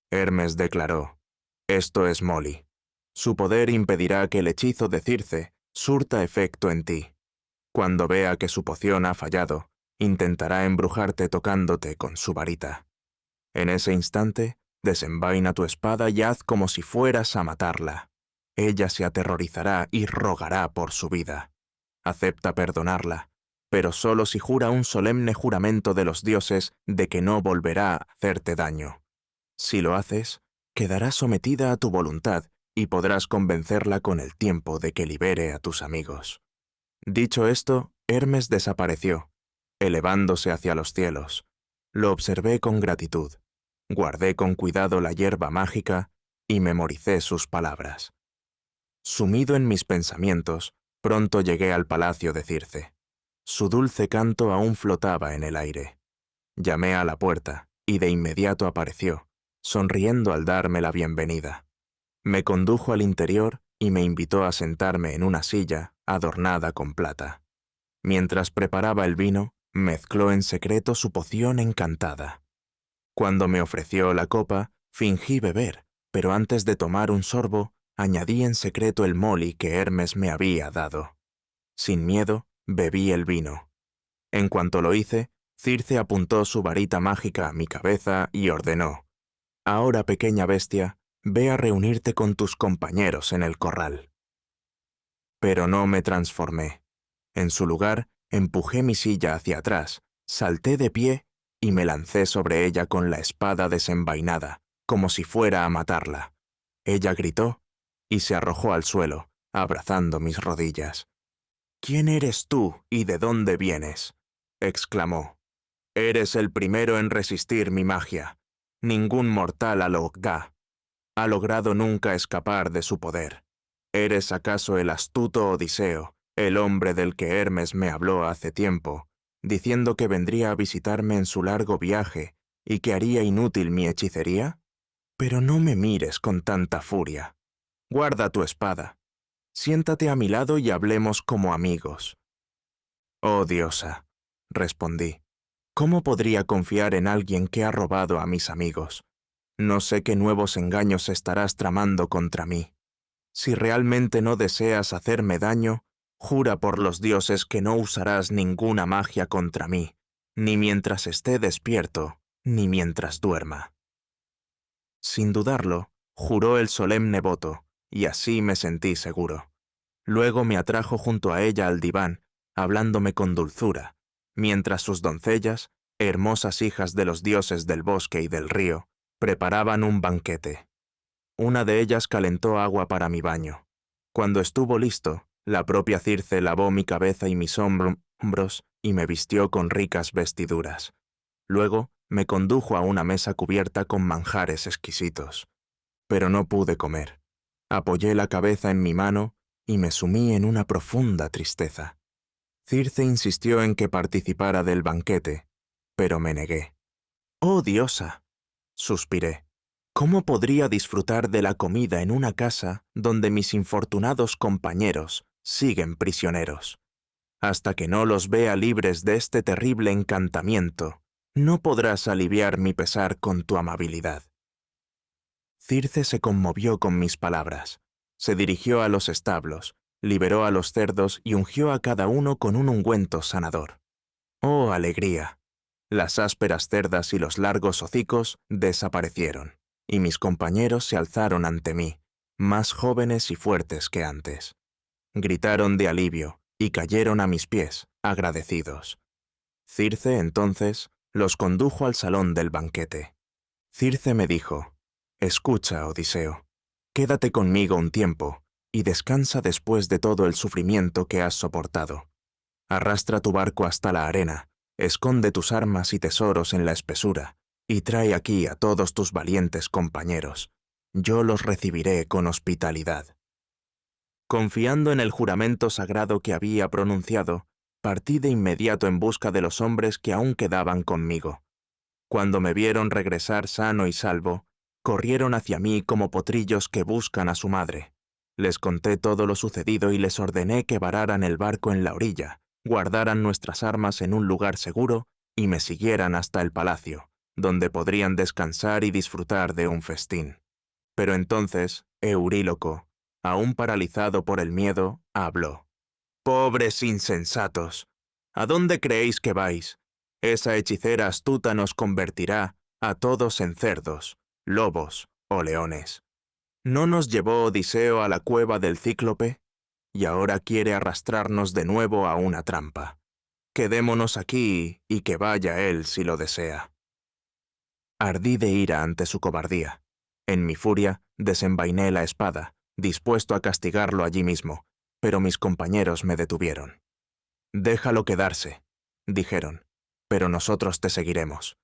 B: Hermes declaró, «Esto es Moli. Su poder impedirá que el hechizo de Circe surta efecto en ti. Cuando vea que su poción ha fallado, intentará embrujarte tocándote con su varita. En ese instante, desenvaina tu espada y haz como si fueras a matarla. Ella se aterrorizará y rogará por su vida. Acepta perdonarla, pero solo si jura un solemne juramento de los dioses de que no volverá a hacerte daño. Si lo haces, quedará sometida a tu voluntad y podrás convencerla con el tiempo de que libere a tus amigos». Dicho esto, Hermes desapareció, elevándose hacia los cielos. Lo observé con gratitud, guardé con cuidado la hierba mágica y memoricé sus palabras. Sumido en mis pensamientos, pronto llegué al palacio de Circe. Su dulce canto aún flotaba en el aire. Llamé a la puerta y de inmediato apareció, sonriendo al darme la bienvenida. Me condujo al interior y me invitó a sentarme en una silla adornada con plata. Mientras preparaba el vino, mezcló en secreto su poción encantada. Cuando me ofreció la copa, fingí beber, pero antes de tomar un sorbo, añadí en secreto el Moli que Hermes me había dado. Sin miedo, bebí el vino. En cuanto lo hice, Circe apuntó su varita mágica a mi cabeza y ordenó: «Ahora, pequeña bestia, ve a reunirte con tus compañeros en el corral». Pero no me transformé. En su lugar, empujé mi silla hacia atrás, salté de pie y me lancé sobre ella con la espada desenvainada, como si fuera a matarla. Ella gritó y se arrojó al suelo, abrazando mis rodillas. «¿Quién eres tú y de dónde vienes?», exclamó. «Eres el primero en resistir mi magia. Ningún mortal ha logrado nunca escapar de su poder. ¿Eres acaso el astuto Odiseo, el hombre del que Hermes me habló hace tiempo, diciendo que vendría a visitarme en su largo viaje y que haría inútil mi hechicería? Pero no me mires con tanta furia. Guarda tu espada. Siéntate a mi lado y hablemos como amigos». «Oh, diosa», respondí, «¿cómo podría confiar en alguien que ha robado a mis amigos? No sé qué nuevos engaños estarás tramando contra mí. Si realmente no deseas hacerme daño, jura por los dioses que no usarás ninguna magia contra mí, ni mientras esté despierto, ni mientras duerma». Sin dudarlo, juró el solemne voto, y así me sentí seguro. Luego me atrajo junto a ella al diván, hablándome con dulzura, mientras sus doncellas, hermosas hijas de los dioses del bosque y del río, preparaban un banquete. Una de ellas calentó agua para mi baño. Cuando estuvo listo, la propia Circe lavó mi cabeza y mis hombros y me vistió con ricas vestiduras. Luego me condujo a una mesa cubierta con manjares exquisitos. Pero no pude comer. Apoyé la cabeza en mi mano y me sumí en una profunda tristeza. Circe insistió en que participara del banquete, pero me negué. «Oh, diosa», suspiré, «¿cómo podría disfrutar de la comida en una casa donde mis infortunados compañeros siguen prisioneros? Hasta que no los vea libres de este terrible encantamiento, no podrás aliviar mi pesar con tu amabilidad». Circe se conmovió con mis palabras. Se dirigió a los establos, liberó a los cerdos y ungió a cada uno con un ungüento sanador. ¡Oh, alegría! Las ásperas cerdas y los largos hocicos desaparecieron, y mis compañeros se alzaron ante mí, más jóvenes y fuertes que antes. Gritaron de alivio y cayeron a mis pies, agradecidos. Circe, entonces, los condujo al salón del banquete. Circe me dijo: «Escucha, Odiseo, quédate conmigo un tiempo y descansa después de todo el sufrimiento que has soportado. Arrastra tu barco hasta la arena, esconde tus armas y tesoros en la espesura, y trae aquí a todos tus valientes compañeros. Yo los recibiré con hospitalidad». Confiando en el juramento sagrado que había pronunciado, partí de inmediato en busca de los hombres que aún quedaban conmigo. Cuando me vieron regresar sano y salvo, corrieron hacia mí como potrillos que buscan a su madre. Les conté todo lo sucedido y les ordené que vararan el barco en la orilla, guardaran nuestras armas en un lugar seguro y me siguieran hasta el palacio, donde podrían descansar y disfrutar de un festín. Pero entonces, Euríloco, aún paralizado por el miedo, habló: «Pobres insensatos, ¿a dónde creéis que vais? Esa hechicera astuta nos convertirá a todos en cerdos, lobos o leones. ¿No nos llevó Odiseo a la cueva del Cíclope? Y ahora quiere arrastrarnos de nuevo a una trampa. Quedémonos aquí y que vaya él si lo desea». Ardí de ira ante su cobardía. En mi furia, desenvainé la espada, dispuesto a castigarlo allí mismo, pero mis compañeros me detuvieron. «Déjalo quedarse», dijeron, «pero nosotros te seguiremos».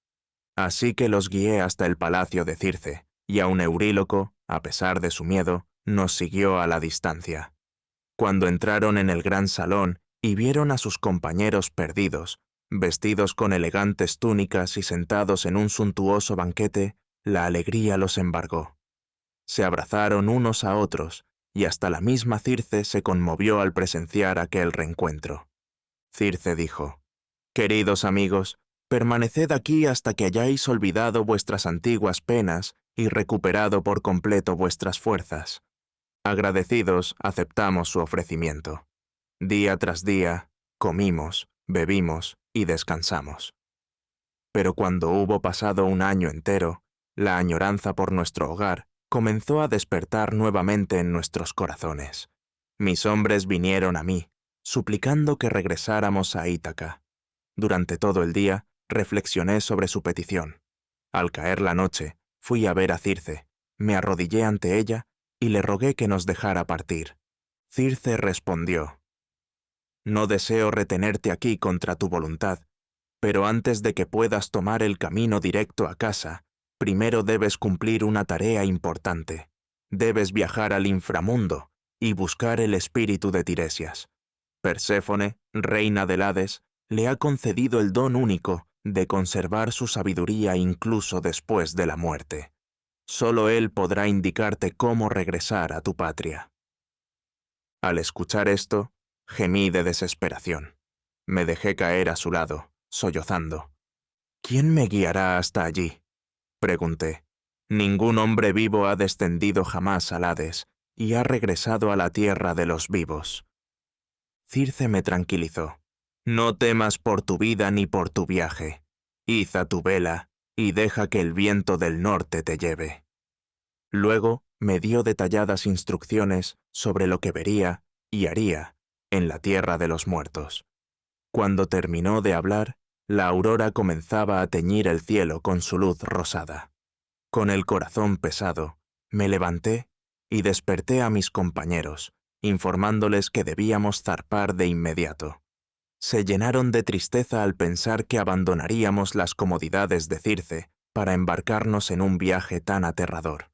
B: Así que los guié hasta el palacio de Circe, y aun Euríloco, a pesar de su miedo, nos siguió a la distancia. Cuando entraron en el gran salón y vieron a sus compañeros perdidos, vestidos con elegantes túnicas y sentados en un suntuoso banquete, la alegría los embargó. Se abrazaron unos a otros, y hasta la misma Circe se conmovió al presenciar aquel reencuentro. Circe dijo: «Queridos amigos, permaneced aquí hasta que hayáis olvidado vuestras antiguas penas y recuperado por completo vuestras fuerzas». Agradecidos, aceptamos su ofrecimiento. Día tras día, comimos, bebimos y descansamos. Pero cuando hubo pasado un año entero, la añoranza por nuestro hogar comenzó a despertar nuevamente en nuestros corazones. Mis hombres vinieron a mí, suplicando que regresáramos a Ítaca. Durante todo el día, reflexioné sobre su petición. Al caer la noche, fui a ver a Circe, me arrodillé ante ella y le rogué que nos dejara partir. Circe respondió: «No deseo retenerte aquí contra tu voluntad, pero antes de que puedas tomar el camino directo a casa, primero debes cumplir una tarea importante. Debes viajar al inframundo y buscar el espíritu de Tiresias. Perséfone, reina del Hades, le ha concedido el don único de conservar su sabiduría incluso después de la muerte. Solo él podrá indicarte cómo regresar a tu patria». Al escuchar esto, gemí de desesperación. Me dejé caer a su lado, sollozando. «¿Quién me guiará hasta allí?», pregunté. «Ningún hombre vivo ha descendido jamás al Hades y ha regresado a la tierra de los vivos». Circe me tranquilizó. «No temas por tu vida ni por tu viaje. Iza tu vela y deja que el viento del norte te lleve». Luego me dio detalladas instrucciones sobre lo que vería y haría en la tierra de los muertos. Cuando terminó de hablar, la aurora comenzaba a teñir el cielo con su luz rosada. Con el corazón pesado, me levanté y desperté a mis compañeros, informándoles que debíamos zarpar de inmediato. Se llenaron de tristeza al pensar que abandonaríamos las comodidades de Circe para embarcarnos en un viaje tan aterrador.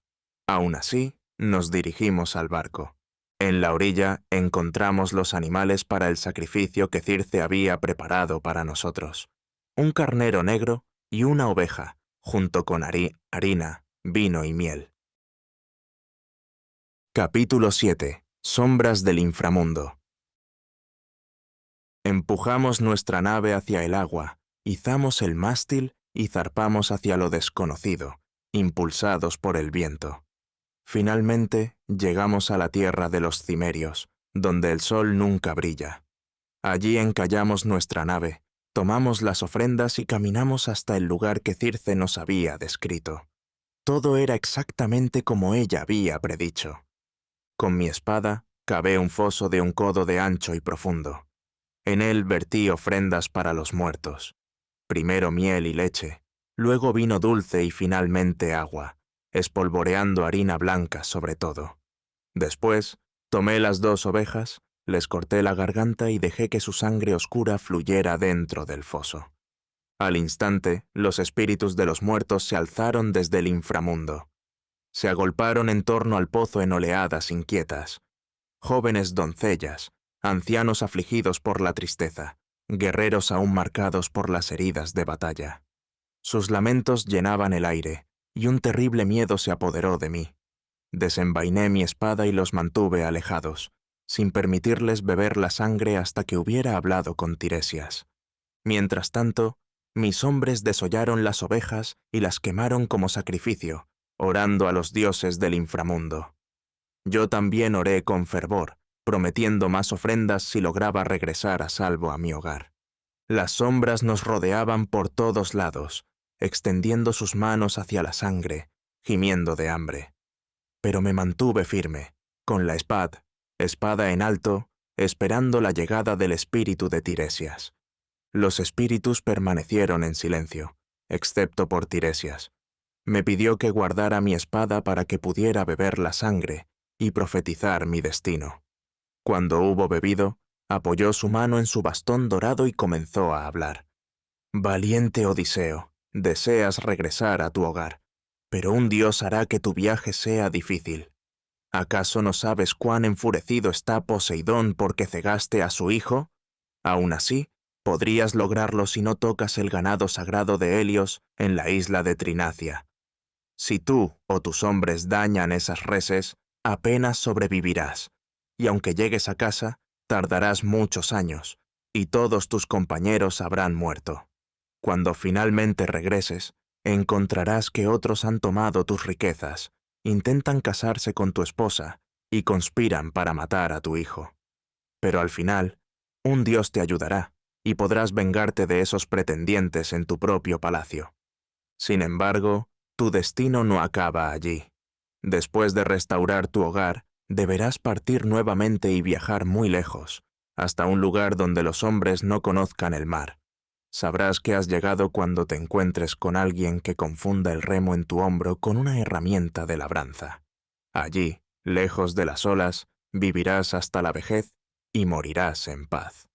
B: Aún así, nos dirigimos al barco. En la orilla encontramos los animales para el sacrificio que Circe había preparado para nosotros: un carnero negro y una oveja, junto con harina, vino y miel. Capítulo 7. Sombras del inframundo. Empujamos nuestra nave hacia el agua, izamos el mástil y zarpamos hacia lo desconocido, impulsados por el viento. Finalmente, llegamos a la tierra de los cimerios, donde el sol nunca brilla. Allí encallamos nuestra nave, tomamos las ofrendas y caminamos hasta el lugar que Circe nos había descrito. Todo era exactamente como ella había predicho. Con mi espada, cavé un foso de un codo de ancho y profundo. En él vertí ofrendas para los muertos. Primero miel y leche, luego vino dulce y finalmente agua, espolvoreando harina blanca sobre todo. Después, tomé las 2 ovejas, les corté la garganta y dejé que su sangre oscura fluyera dentro del foso. Al instante, los espíritus de los muertos se alzaron desde el inframundo. Se agolparon en torno al pozo en oleadas inquietas. Jóvenes doncellas, ancianos afligidos por la tristeza, guerreros aún marcados por las heridas de batalla. Sus lamentos llenaban el aire, y un terrible miedo se apoderó de mí. Desenvainé mi espada y los mantuve alejados, sin permitirles beber la sangre hasta que hubiera hablado con Tiresias. Mientras tanto, mis hombres desollaron las ovejas y las quemaron como sacrificio, orando a los dioses del inframundo. Yo también oré con fervor, prometiendo más ofrendas si lograba regresar a salvo a mi hogar. Las sombras nos rodeaban por todos lados, extendiendo sus manos hacia la sangre, gimiendo de hambre. Pero me mantuve firme, con la espada en alto, esperando la llegada del espíritu de Tiresias. Los espíritus permanecieron en silencio, excepto por Tiresias. Me pidió que guardara mi espada para que pudiera beber la sangre y profetizar mi destino. Cuando hubo bebido, apoyó su mano en su bastón dorado y comenzó a hablar. «Valiente Odiseo, deseas regresar a tu hogar, pero un dios hará que tu viaje sea difícil. ¿Acaso no sabes cuán enfurecido está Poseidón porque cegaste a su hijo? Aún así, podrías lograrlo si no tocas el ganado sagrado de Helios en la isla de Trinacia. Si tú o tus hombres dañan esas reses, apenas sobrevivirás, y aunque llegues a casa, tardarás muchos años, y todos tus compañeros habrán muerto. Cuando finalmente regreses, encontrarás que otros han tomado tus riquezas, intentan casarse con tu esposa y conspiran para matar a tu hijo. Pero al final, un dios te ayudará, y podrás vengarte de esos pretendientes en tu propio palacio. Sin embargo, tu destino no acaba allí. Después de restaurar tu hogar, deberás partir nuevamente y viajar muy lejos, hasta un lugar donde los hombres no conozcan el mar. Sabrás que has llegado cuando te encuentres con alguien que confunda el remo en tu hombro con una herramienta de labranza. Allí, lejos de las olas, vivirás hasta la vejez y morirás en paz.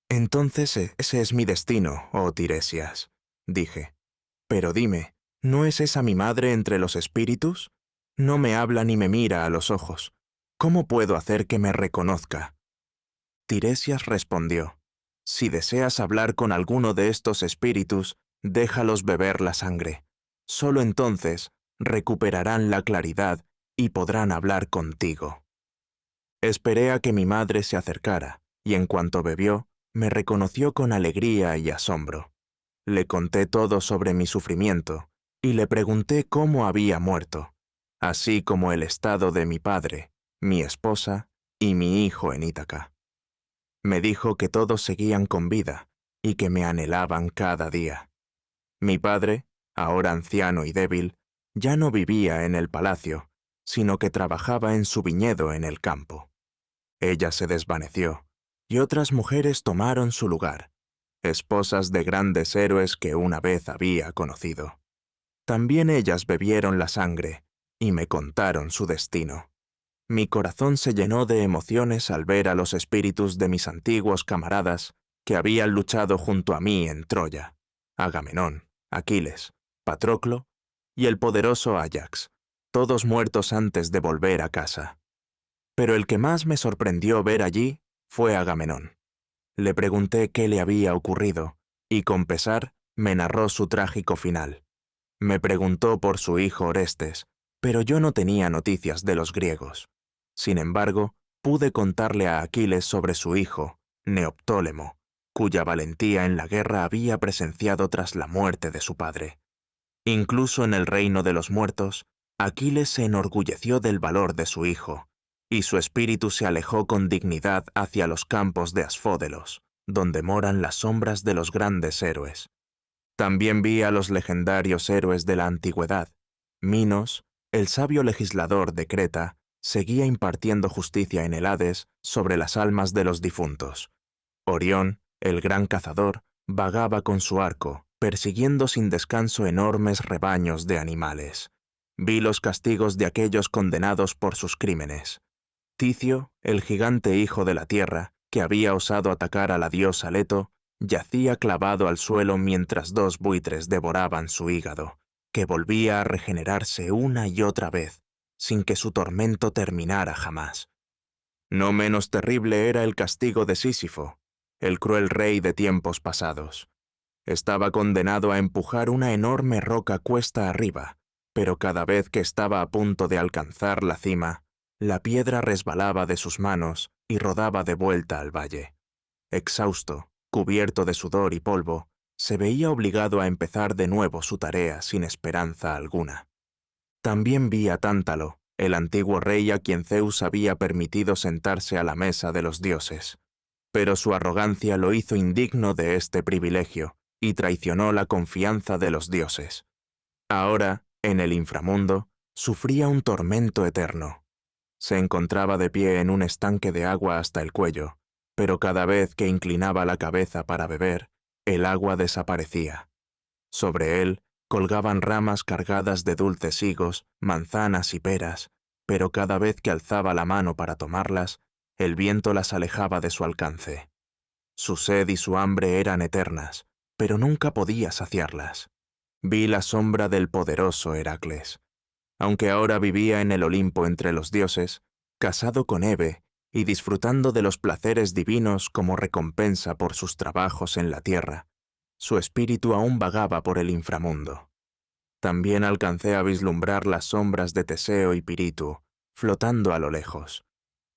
B: Entonces ese es mi destino, oh Tiresias, dije. Pero dime, ¿no es esa mi madre entre los espíritus? No me habla ni me mira a los ojos. ¿Cómo puedo hacer que me reconozca? Tiresias respondió, si deseas hablar con alguno de estos espíritus, déjalos beber la sangre. Solo entonces recuperarán la claridad y podrán hablar contigo. Esperé a que mi madre se acercara, y en cuanto bebió, me reconoció con alegría y asombro. Le conté todo sobre mi sufrimiento, y le pregunté cómo había muerto, así como el estado de mi padre, mi esposa y mi hijo en Ítaca. Me dijo que todos seguían con vida y que me anhelaban cada día. Mi padre, ahora anciano y débil, ya no vivía en el palacio, sino que trabajaba en su viñedo en el campo. Ella se desvaneció, y otras mujeres tomaron su lugar, esposas de grandes héroes que una vez había conocido. También ellas bebieron la sangre y me contaron su destino. Mi corazón se llenó de emociones al ver a los espíritus de mis antiguos camaradas que habían luchado junto a mí en Troya, Agamenón, Aquiles, Patroclo y el poderoso Áyax, todos muertos antes de volver a casa. Pero el que más me sorprendió ver allí fue Agamenón. Le pregunté qué le había ocurrido, y con pesar me narró su trágico final. Me preguntó por su hijo Orestes, pero yo no tenía noticias de los griegos. Sin embargo, pude contarle a Aquiles sobre su hijo, Neoptólemo, cuya valentía en la guerra había presenciado tras la muerte de su padre. Incluso en el reino de los muertos, Aquiles se enorgulleció del valor de su hijo, y su espíritu se alejó con dignidad hacia los campos de Asfódelos, donde moran las sombras de los grandes héroes. También vi a los legendarios héroes de la antigüedad. Minos, el sabio legislador de Creta, seguía impartiendo justicia en el Hades sobre las almas de los difuntos. Orión, el gran cazador, vagaba con su arco, persiguiendo sin descanso enormes rebaños de animales. Vi los castigos de aquellos condenados por sus crímenes. Ticio, el gigante hijo de la tierra, que había osado atacar a la diosa Leto, yacía clavado al suelo mientras dos buitres devoraban su hígado, que volvía a regenerarse una y otra vez, sin que su tormento terminara jamás. No menos terrible era el castigo de Sísifo, el cruel rey de tiempos pasados. Estaba condenado a empujar una enorme roca cuesta arriba, pero cada vez que estaba a punto de alcanzar la cima, la piedra resbalaba de sus manos y rodaba de vuelta al valle. Exhausto, cubierto de sudor y polvo, se veía obligado a empezar de nuevo su tarea sin esperanza alguna. También vi a Tántalo, el antiguo rey a quien Zeus había permitido sentarse a la mesa de los dioses. Pero su arrogancia lo hizo indigno de este privilegio y traicionó la confianza de los dioses. Ahora, en el inframundo, sufría un tormento eterno. Se encontraba de pie en un estanque de agua hasta el cuello, pero cada vez que inclinaba la cabeza para beber, el agua desaparecía. Sobre él colgaban ramas cargadas de dulces higos, manzanas y peras, pero cada vez que alzaba la mano para tomarlas, el viento las alejaba de su alcance. Su sed y su hambre eran eternas, pero nunca podía saciarlas. Vi la sombra del poderoso Heracles. Aunque ahora vivía en el Olimpo entre los dioses, casado con Hebe y disfrutando de los placeres divinos como recompensa por sus trabajos en la tierra, su espíritu aún vagaba por el inframundo. También alcancé a vislumbrar las sombras de Teseo y Pirito, flotando a lo lejos.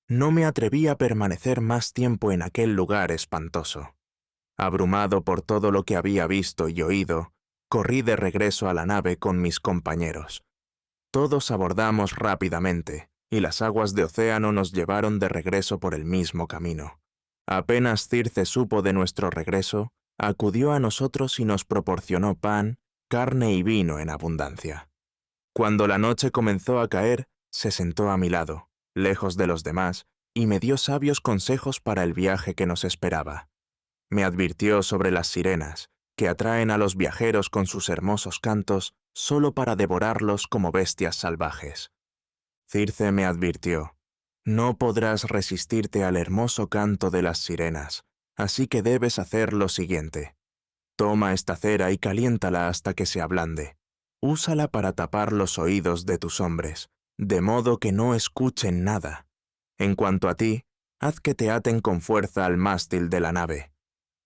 B: No me atreví a permanecer más tiempo en aquel lugar espantoso. Abrumado por todo lo que había visto y oído, corrí de regreso a la nave con mis compañeros. Todos abordamos rápidamente, y las aguas de océano nos llevaron de regreso por el mismo camino. Apenas Circe supo de nuestro regreso, acudió a nosotros y nos proporcionó pan, carne y vino en abundancia. Cuando la noche comenzó a caer, se sentó a mi lado, lejos de los demás, y me dio sabios consejos para el viaje que nos esperaba. Me advirtió sobre las sirenas, que atraen a los viajeros con sus hermosos cantos solo para devorarlos como bestias salvajes. Circe me advirtió: no podrás resistirte al hermoso canto de las sirenas, así que debes hacer lo siguiente. Toma esta cera y caliéntala hasta que se ablande. Úsala para tapar los oídos de tus hombres, de modo que no escuchen nada. En cuanto a ti, haz que te aten con fuerza al mástil de la nave.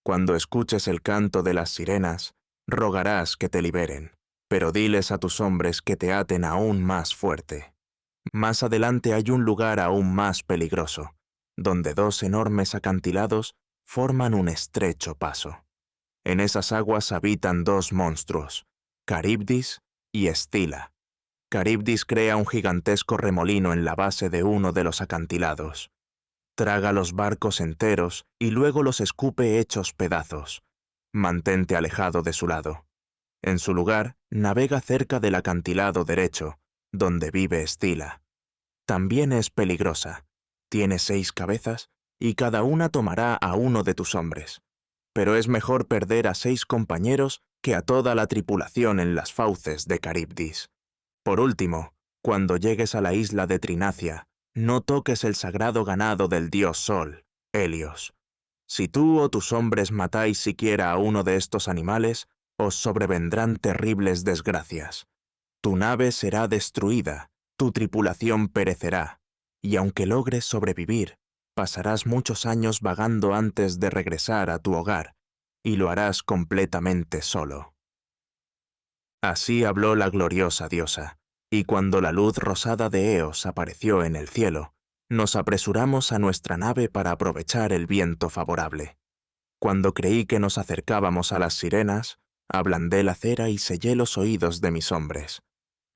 B: Cuando escuches el canto de las sirenas, rogarás que te liberen, pero diles a tus hombres que te aten aún más fuerte. Más adelante hay un lugar aún más peligroso, donde dos enormes acantilados forman un estrecho paso. En esas aguas habitan dos monstruos, Caribdis y Escila. Caribdis crea un gigantesco remolino en la base de uno de los acantilados. Traga los barcos enteros y luego los escupe hechos pedazos. Mantente alejado de su lado. En su lugar, navega cerca del acantilado derecho, donde vive Escila. También es peligrosa. Tiene 6 cabezas y cada una tomará a uno de tus hombres. Pero es mejor perder a 6 compañeros que a toda la tripulación en las fauces de Caribdis. Por último, cuando llegues a la isla de Trinacia, no toques el sagrado ganado del dios Sol, Helios. Si tú o tus hombres matáis siquiera a uno de estos animales, os sobrevendrán terribles desgracias. Tu nave será destruida, tu tripulación perecerá, y aunque logres sobrevivir, pasarás muchos años vagando antes de regresar a tu hogar, y lo harás completamente solo. Así habló la gloriosa diosa, y cuando la luz rosada de Eos apareció en el cielo, nos apresuramos a nuestra nave para aprovechar el viento favorable. Cuando creí que nos acercábamos a las sirenas, ablandé la cera y sellé los oídos de mis hombres.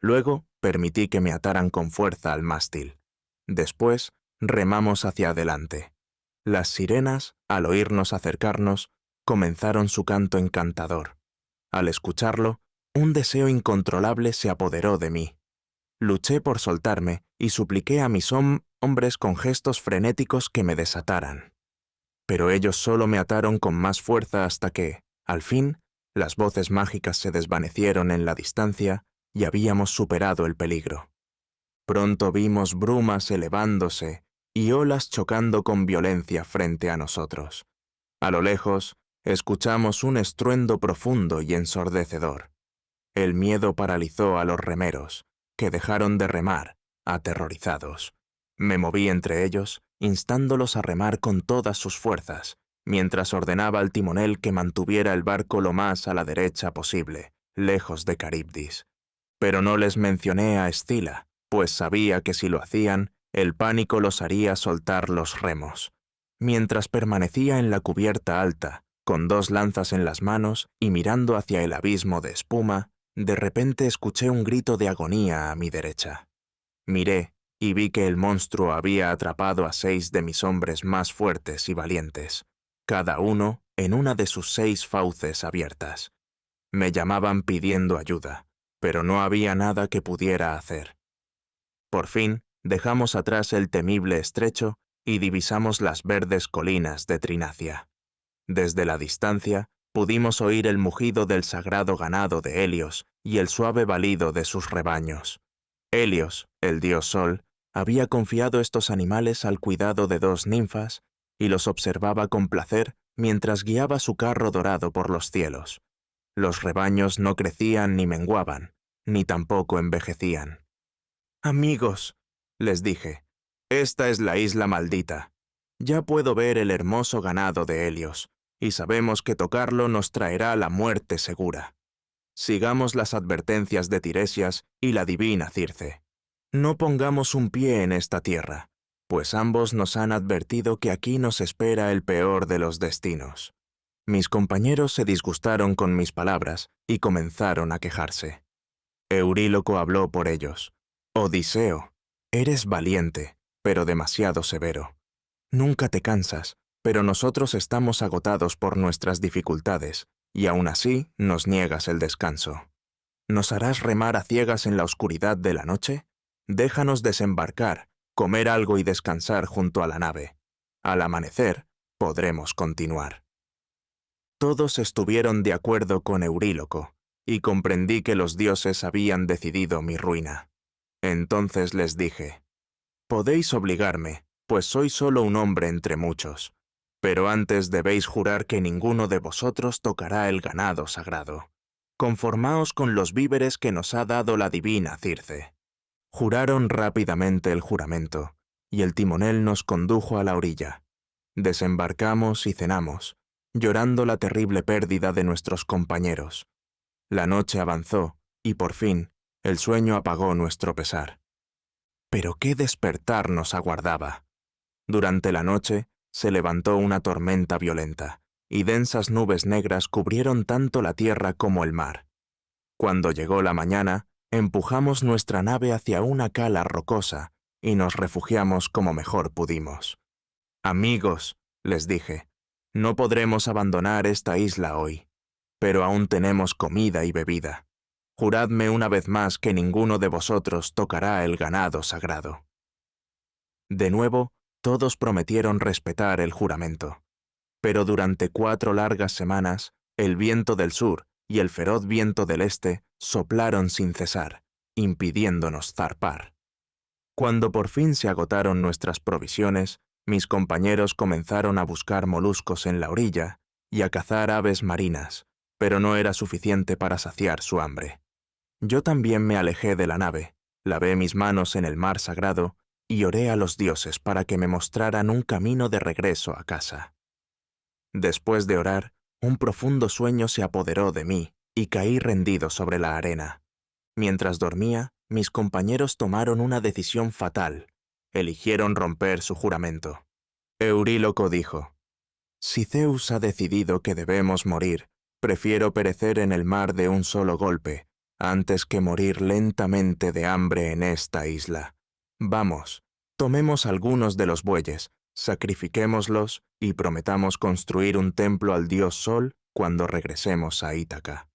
B: Luego permití que me ataran con fuerza al mástil. Después remamos hacia adelante. Las sirenas, al oírnos acercarnos, comenzaron su canto encantador. Al escucharlo, un deseo incontrolable se apoderó de mí. Luché por soltarme y supliqué a mis hombres con gestos frenéticos que me desataran. Pero ellos solo me ataron con más fuerza hasta que, al fin, las voces mágicas se desvanecieron en la distancia y habíamos superado el peligro. Pronto vimos brumas elevándose y olas chocando con violencia frente a nosotros. A lo lejos, escuchamos un estruendo profundo y ensordecedor. El miedo paralizó a los remeros, que dejaron de remar, aterrorizados. Me moví entre ellos, instándolos a remar con todas sus fuerzas, mientras ordenaba al timonel que mantuviera el barco lo más a la derecha posible, lejos de Caribdis. Pero no les mencioné a Escila, pues sabía que si lo hacían, el pánico los haría soltar los remos. Mientras permanecía en la cubierta alta, con 2 lanzas en las manos y mirando hacia el abismo de espuma, de repente escuché un grito de agonía a mi derecha. Miré y vi que el monstruo había atrapado a 6 de mis hombres más fuertes y valientes, cada uno en una de sus 6 fauces abiertas. Me llamaban pidiendo ayuda, pero no había nada que pudiera hacer. Por fin, dejamos atrás el temible estrecho y divisamos las verdes colinas de Trinacia. Desde la distancia, pudimos oír el mugido del sagrado ganado de Helios y el suave balido de sus rebaños. Helios, el dios Sol, había confiado estos animales al cuidado de 2 ninfas y los observaba con placer mientras guiaba su carro dorado por los cielos. Los rebaños no crecían ni menguaban, ni tampoco envejecían. «Amigos», les dije, «esta es la isla maldita. Ya puedo ver el hermoso ganado de Helios, y sabemos que tocarlo nos traerá la muerte segura. Sigamos las advertencias de Tiresias y la divina Circe. No pongamos un pie en esta tierra, pues ambos nos han advertido que aquí nos espera el peor de los destinos». Mis compañeros se disgustaron con mis palabras y comenzaron a quejarse. Euríloco habló por ellos. «Odiseo, eres valiente, pero demasiado severo. Nunca te cansas, Pero nosotros estamos agotados por nuestras dificultades, y aún así nos niegas el descanso. ¿Nos harás remar a ciegas en la oscuridad de la noche? Déjanos desembarcar, comer algo y descansar junto a la nave. Al amanecer, podremos continuar. Todos estuvieron de acuerdo con Euríloco, y comprendí que los dioses habían decidido mi ruina. Entonces les dije: podéis obligarme, pues soy solo un hombre entre muchos, pero antes debéis jurar que ninguno de vosotros tocará el ganado sagrado. Conformaos con los víveres que nos ha dado la divina Circe. Juraron rápidamente el juramento, y el timonel nos condujo a la orilla. Desembarcamos y cenamos, llorando la terrible pérdida de nuestros compañeros. La noche avanzó, y por fin, el sueño apagó nuestro pesar. Pero qué despertar nos aguardaba. Durante la noche se levantó una tormenta violenta, y densas nubes negras cubrieron tanto la tierra como el mar. Cuando llegó la mañana, empujamos nuestra nave hacia una cala rocosa y nos refugiamos como mejor pudimos. Amigos, les dije, no podremos abandonar esta isla hoy, pero aún tenemos comida y bebida. Juradme una vez más que ninguno de vosotros tocará el ganado sagrado. De nuevo, todos prometieron respetar el juramento. Pero durante 4 largas semanas, el viento del sur y el feroz viento del este soplaron sin cesar, impidiéndonos zarpar. Cuando por fin se agotaron nuestras provisiones, mis compañeros comenzaron a buscar moluscos en la orilla y a cazar aves marinas, pero no era suficiente para saciar su hambre. Yo también me alejé de la nave, lavé mis manos en el mar sagrado y oré a los dioses para que me mostraran un camino de regreso a casa. Después de orar, un profundo sueño se apoderó de mí y caí rendido sobre la arena. Mientras dormía, mis compañeros tomaron una decisión fatal. Eligieron romper su juramento. Euríloco dijo: si Zeus ha decidido que debemos morir, prefiero perecer en el mar de un solo golpe, antes que morir lentamente de hambre en esta isla. Vamos, tomemos algunos de los bueyes, sacrifiquémoslos y prometamos construir un templo al dios Sol cuando regresemos a Ítaca.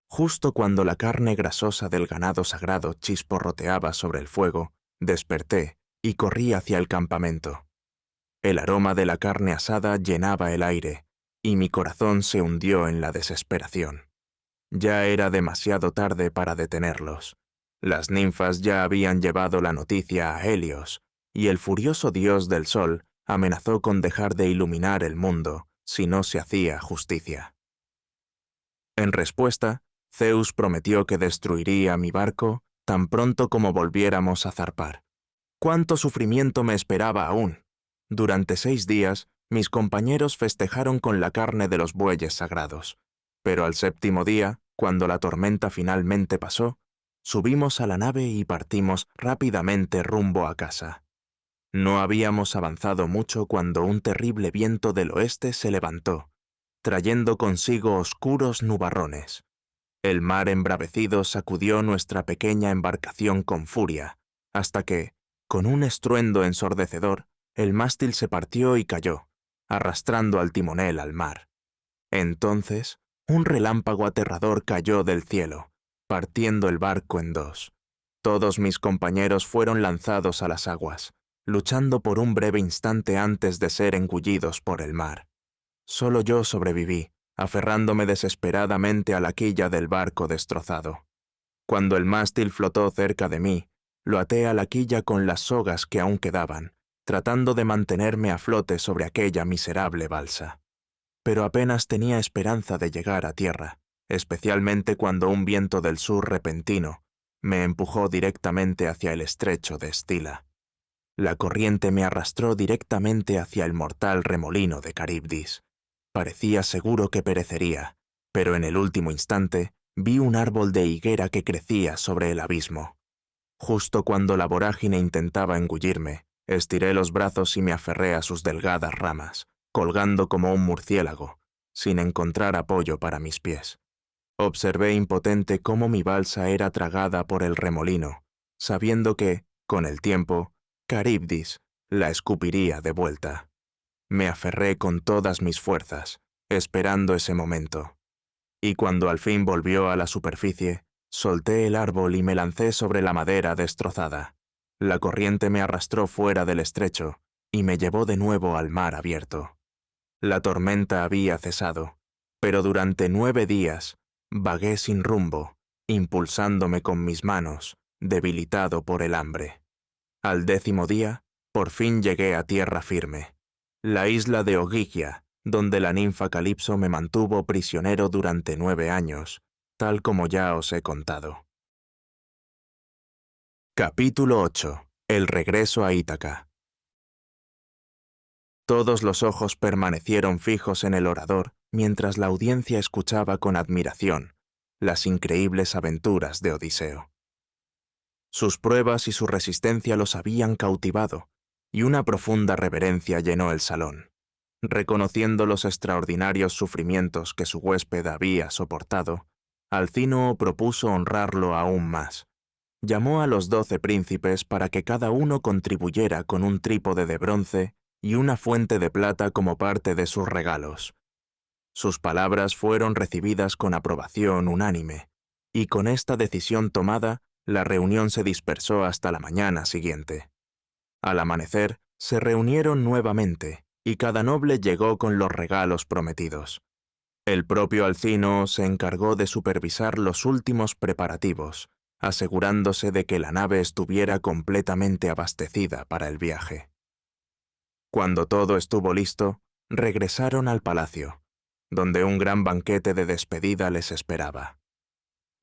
B: Justo cuando la carne grasosa del ganado sagrado chisporroteaba sobre el fuego, desperté y corrí hacia el campamento. El aroma de la carne asada llenaba el aire, y mi corazón se hundió en la desesperación. Ya era demasiado tarde para detenerlos. Las ninfas ya habían llevado la noticia a Helios, y el furioso dios del sol amenazó con dejar de iluminar el mundo si no se hacía justicia. En respuesta, Zeus prometió que destruiría mi barco tan pronto como volviéramos a zarpar. ¡Cuánto sufrimiento me esperaba aún! Durante 6 días, mis compañeros festejaron con la carne de los bueyes sagrados, pero al 7º día, cuando la tormenta finalmente pasó, subimos a la nave y partimos rápidamente rumbo a casa. No habíamos avanzado mucho cuando un terrible viento del oeste se levantó, trayendo consigo oscuros nubarrones. El mar embravecido sacudió nuestra pequeña embarcación con furia, hasta que, con un estruendo ensordecedor, el mástil se partió y cayó, arrastrando al timonel al mar. Entonces, un relámpago aterrador cayó del cielo, partiendo el barco en 2. Todos mis compañeros fueron lanzados a las aguas, luchando por un breve instante antes de ser engullidos por el mar. Solo yo sobreviví, aferrándome desesperadamente a la quilla del barco destrozado. Cuando el mástil flotó cerca de mí, lo até a la quilla con las sogas que aún quedaban, tratando de mantenerme a flote sobre aquella miserable balsa. Pero apenas tenía esperanza de llegar a tierra, especialmente cuando un viento del sur repentino me empujó directamente hacia el estrecho de Escila. La corriente me arrastró directamente hacia el mortal remolino de Caribdis. Parecía seguro que perecería, pero en el último instante vi un árbol de higuera que crecía sobre el abismo. Justo cuando la vorágine intentaba engullirme, estiré los brazos y me aferré a sus delgadas ramas, colgando como un murciélago, sin encontrar apoyo para mis pies. Observé impotente cómo mi balsa era tragada por el remolino, sabiendo que, con el tiempo, Caribdis la escupiría de vuelta. Me aferré con todas mis fuerzas, esperando ese momento. Y cuando al fin volvió a la superficie, solté el árbol y me lancé sobre la madera destrozada. La corriente me arrastró fuera del estrecho y me llevó de nuevo al mar abierto. La tormenta había cesado, pero durante 9 días vagué sin rumbo, impulsándome con mis manos, debilitado por el hambre. Al 10º día, por fin llegué a tierra firme, la isla de Ogygia, donde la ninfa Calipso me mantuvo prisionero durante 9 años, tal como ya os he contado. Capítulo 8. El regreso a Ítaca. Todos los ojos permanecieron fijos en el orador mientras la audiencia escuchaba con admiración las increíbles aventuras de Odiseo. Sus pruebas y su resistencia los habían cautivado, y una profunda reverencia llenó el salón. Reconociendo los extraordinarios sufrimientos que su huésped había soportado, Alcínoo propuso honrarlo aún más. Llamó a los 12 príncipes para que cada uno contribuyera con un trípode de bronce y una fuente de plata como parte de sus regalos. Sus palabras fueron recibidas con aprobación unánime, y con esta decisión tomada, la reunión se dispersó hasta la mañana siguiente. Al amanecer, se reunieron nuevamente, y cada noble llegó con los regalos prometidos. El propio Alcínoo se encargó de supervisar los últimos preparativos, asegurándose de que la nave estuviera completamente abastecida para el viaje. Cuando todo estuvo listo, regresaron al palacio, donde un gran banquete de despedida les esperaba.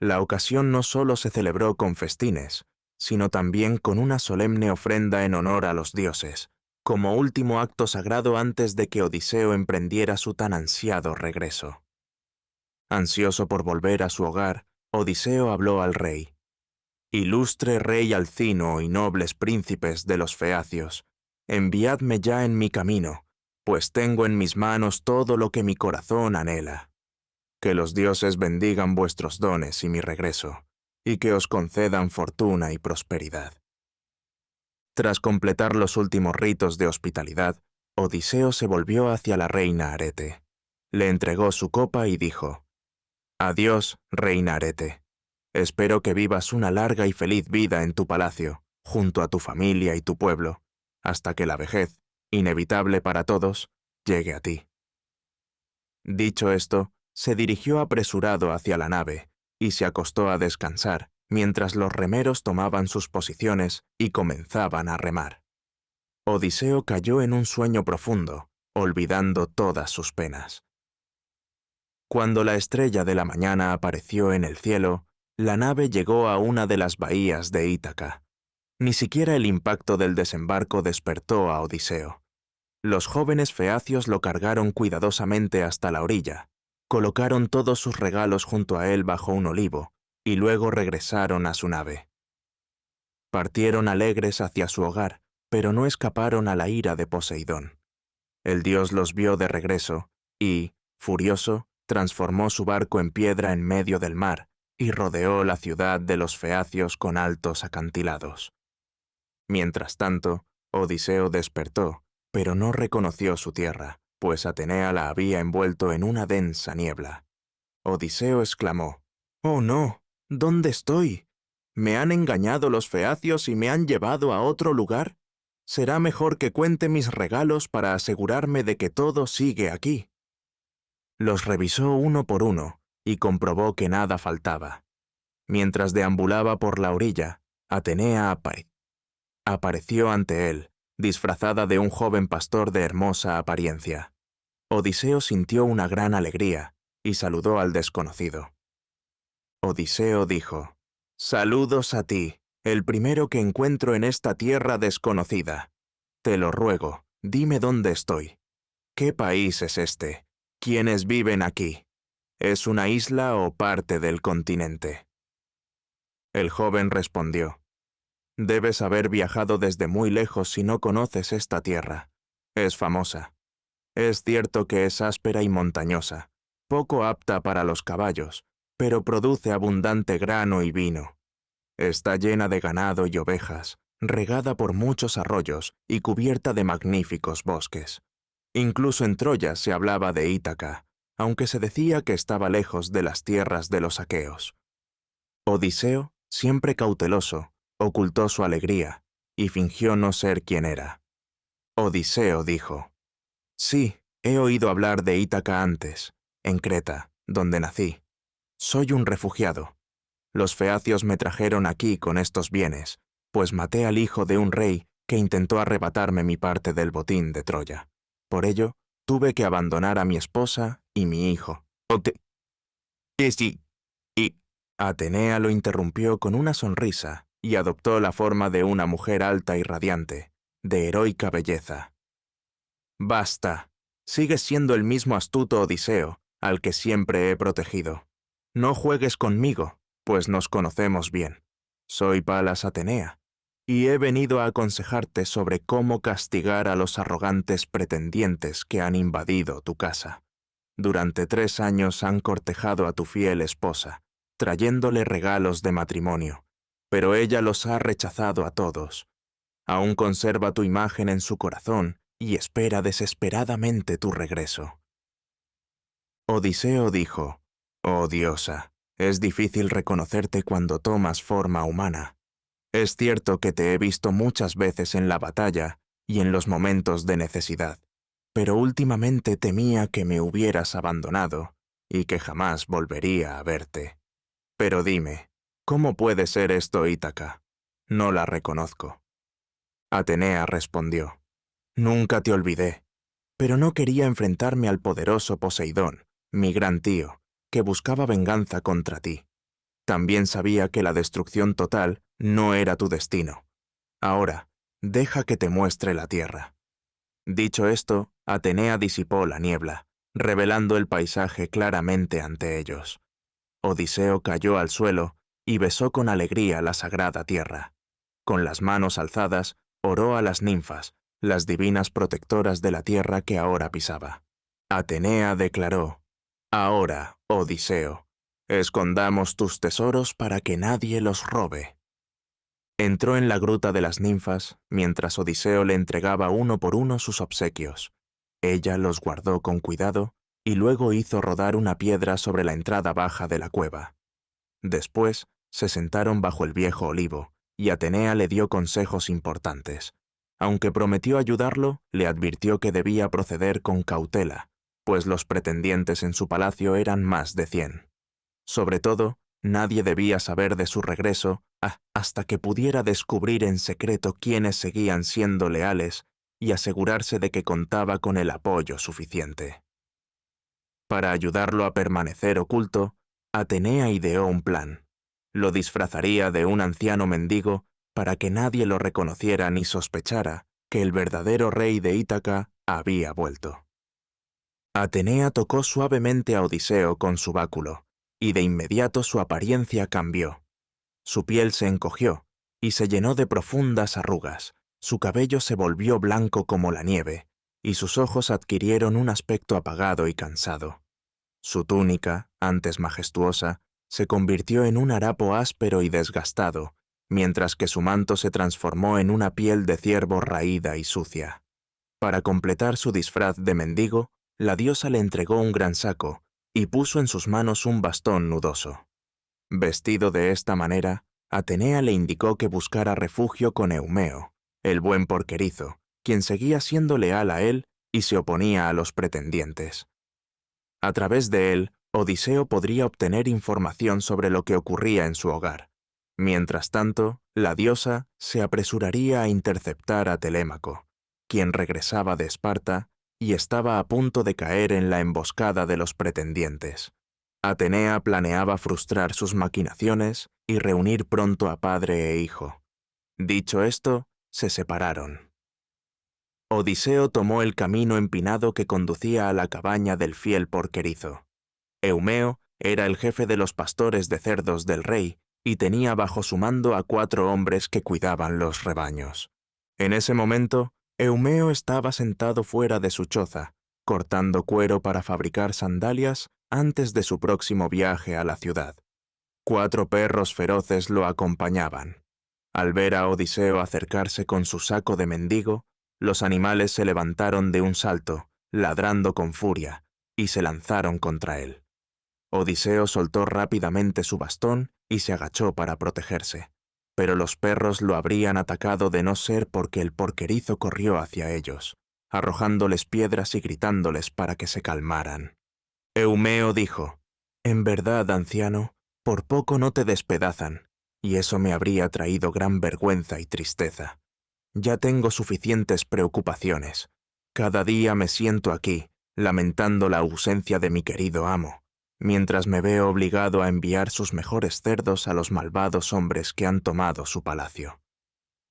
B: La ocasión no solo se celebró con festines, sino también con una solemne ofrenda en honor a los dioses, como último acto sagrado antes de que Odiseo emprendiera su tan ansiado regreso. Ansioso por volver a su hogar, Odiseo habló al rey. «Ilustre rey Alcínoo y nobles príncipes de los feacios, enviadme ya en mi camino, pues tengo en mis manos todo lo que mi corazón anhela. Que los dioses bendigan vuestros dones y mi regreso, y que os concedan fortuna y prosperidad». Tras completar los últimos ritos de hospitalidad, Odiseo se volvió hacia la reina Arete. Le entregó su copa y dijo: «Adiós, reina Arete. Espero que vivas una larga y feliz vida en tu palacio, junto a tu familia y tu pueblo, hasta que la vejez, inevitable para todos, llegue a ti». Dicho esto, se dirigió apresurado hacia la nave y se acostó a descansar, mientras los remeros tomaban sus posiciones y comenzaban a remar. Odiseo cayó en un sueño profundo, olvidando todas sus penas. Cuando la estrella de la mañana apareció en el cielo, la nave llegó a una de las bahías de Ítaca. Ni siquiera el impacto del desembarco despertó a Odiseo. Los jóvenes feacios lo cargaron cuidadosamente hasta la orilla, colocaron todos sus regalos junto a él bajo un olivo, y luego regresaron a su nave. Partieron alegres hacia su hogar, pero no escaparon a la ira de Poseidón. El dios los vio de regreso y, furioso, transformó su barco en piedra en medio del mar y rodeó la ciudad de los feacios con altos acantilados. Mientras tanto, Odiseo despertó, pero no reconoció su tierra, pues Atenea la había envuelto en una densa niebla. Odiseo exclamó: «¡Oh no! ¿Dónde estoy? ¿Me han engañado los feacios y me han llevado a otro lugar? Será mejor que cuente mis regalos para asegurarme de que todo sigue aquí». Los revisó uno por uno y comprobó que nada faltaba. Mientras deambulaba por la orilla, Atenea apareció ante él, disfrazada de un joven pastor de hermosa apariencia. Odiseo sintió una gran alegría y saludó al desconocido. Odiseo dijo: «Saludos a ti, el primero que encuentro en esta tierra desconocida. Te lo ruego, dime dónde estoy. ¿Qué país es este? ¿Quiénes viven aquí? ¿Es una isla o parte del continente?». El joven respondió: «Debes haber viajado desde muy lejos si no conoces esta tierra. Es famosa. Es cierto que es áspera y montañosa, poco apta para los caballos, pero produce abundante grano y vino. Está llena de ganado y ovejas, regada por muchos arroyos y cubierta de magníficos bosques. Incluso en Troya se hablaba de Ítaca, aunque se decía que estaba lejos de las tierras de los aqueos. Odiseo, siempre cauteloso, ocultó su alegría y fingió no ser quien era. Odiseo dijo: «Sí, he oído hablar de Ítaca antes, en Creta, donde nací. Soy un refugiado. Los feacios me trajeron aquí con estos bienes, pues maté al hijo de un rey que intentó arrebatarme mi parte del botín de Troya. Por ello, tuve que abandonar a mi esposa y mi hijo». «¿Qué sí?» Y Atenea lo interrumpió con una sonrisa y adoptó la forma de una mujer alta y radiante, de heroica belleza. «Basta. Sigues siendo el mismo astuto Odiseo, al que siempre he protegido. No juegues conmigo, pues nos conocemos bien. Soy Palas Atenea, y he venido a aconsejarte sobre cómo castigar a los arrogantes pretendientes que han invadido tu casa. Durante 3 años han cortejado a tu fiel esposa, trayéndole regalos de matrimonio, pero ella los ha rechazado a todos. Aún conserva tu imagen en su corazón y espera desesperadamente tu regreso». Odiseo dijo: «Oh diosa, es difícil reconocerte cuando tomas forma humana. Es cierto que te he visto muchas veces en la batalla y en los momentos de necesidad, pero últimamente temía que me hubieras abandonado y que jamás volvería a verte. Pero dime, ¿cómo puede ser esto, Ítaca? No la reconozco». Atenea respondió: «Nunca te olvidé, pero no quería enfrentarme al poderoso Poseidón, mi gran tío, que buscaba venganza contra ti. También sabía que la destrucción total no era tu destino. Ahora, deja que te muestre la tierra». Dicho esto, Atenea disipó la niebla, revelando el paisaje claramente ante ellos. Odiseo cayó al suelo y besó con alegría la sagrada tierra. Con las manos alzadas, oró a las ninfas, las divinas protectoras de la tierra que ahora pisaba. Atenea declaró: «Ahora, Odiseo, escondamos tus tesoros para que nadie los robe». Entró en la gruta de las ninfas, mientras Odiseo le entregaba uno por uno sus obsequios. Ella los guardó con cuidado y luego hizo rodar una piedra sobre la entrada baja de la cueva. Después, se sentaron bajo el viejo olivo, y Atenea le dio consejos importantes. Aunque prometió ayudarlo, le advirtió que debía proceder con cautela, pues los pretendientes en su palacio eran más de 100. Sobre todo, nadie debía saber de su regreso hasta que pudiera descubrir en secreto quiénes seguían siendo leales y asegurarse de que contaba con el apoyo suficiente. Para ayudarlo a permanecer oculto, Atenea ideó un plan. Lo disfrazaría de un anciano mendigo para que nadie lo reconociera ni sospechara que el verdadero rey de Ítaca había vuelto. Atenea tocó suavemente a Odiseo con su báculo, y de inmediato su apariencia cambió. Su piel se encogió y se llenó de profundas arrugas, su cabello se volvió blanco como la nieve, y sus ojos adquirieron un aspecto apagado y cansado. Su túnica, antes majestuosa, se convirtió en un harapo áspero y desgastado, mientras que su manto se transformó en una piel de ciervo raída y sucia. Para completar su disfraz de mendigo, la diosa le entregó un gran saco y puso en sus manos un bastón nudoso. Vestido de esta manera, Atenea le indicó que buscara refugio con Eumeo, el buen porquerizo, quien seguía siendo leal a él y se oponía a los pretendientes. A través de él, Odiseo podría obtener información sobre lo que ocurría en su hogar. Mientras tanto, la diosa se apresuraría a interceptar a Telémaco, quien regresaba de Esparta y estaba a punto de caer en la emboscada de los pretendientes. Atenea planeaba frustrar sus maquinaciones y reunir pronto a padre e hijo. Dicho esto, se separaron. Odiseo tomó el camino empinado que conducía a la cabaña del fiel porquerizo. Eumeo era el jefe de los pastores de cerdos del rey y tenía bajo su mando a 4 hombres que cuidaban los rebaños. En ese momento, Eumeo estaba sentado fuera de su choza, cortando cuero para fabricar sandalias antes de su próximo viaje a la ciudad. 4 perros feroces lo acompañaban. Al ver a Odiseo acercarse con su saco de mendigo, los animales se levantaron de un salto ladrando con furia, y se lanzaron contra él. Odiseo soltó rápidamente su bastón y se agachó para protegerse, pero los perros lo habrían atacado de no ser porque el porquerizo corrió hacia ellos, arrojándoles piedras y gritándoles para que se calmaran. Eumeo dijo: «En verdad, anciano, por poco no te despedazan, y eso me habría traído gran vergüenza y tristeza. Ya tengo suficientes preocupaciones. Cada día me siento aquí, lamentando la ausencia de mi querido amo, mientras me veo obligado a enviar sus mejores cerdos a los malvados hombres que han tomado su palacio.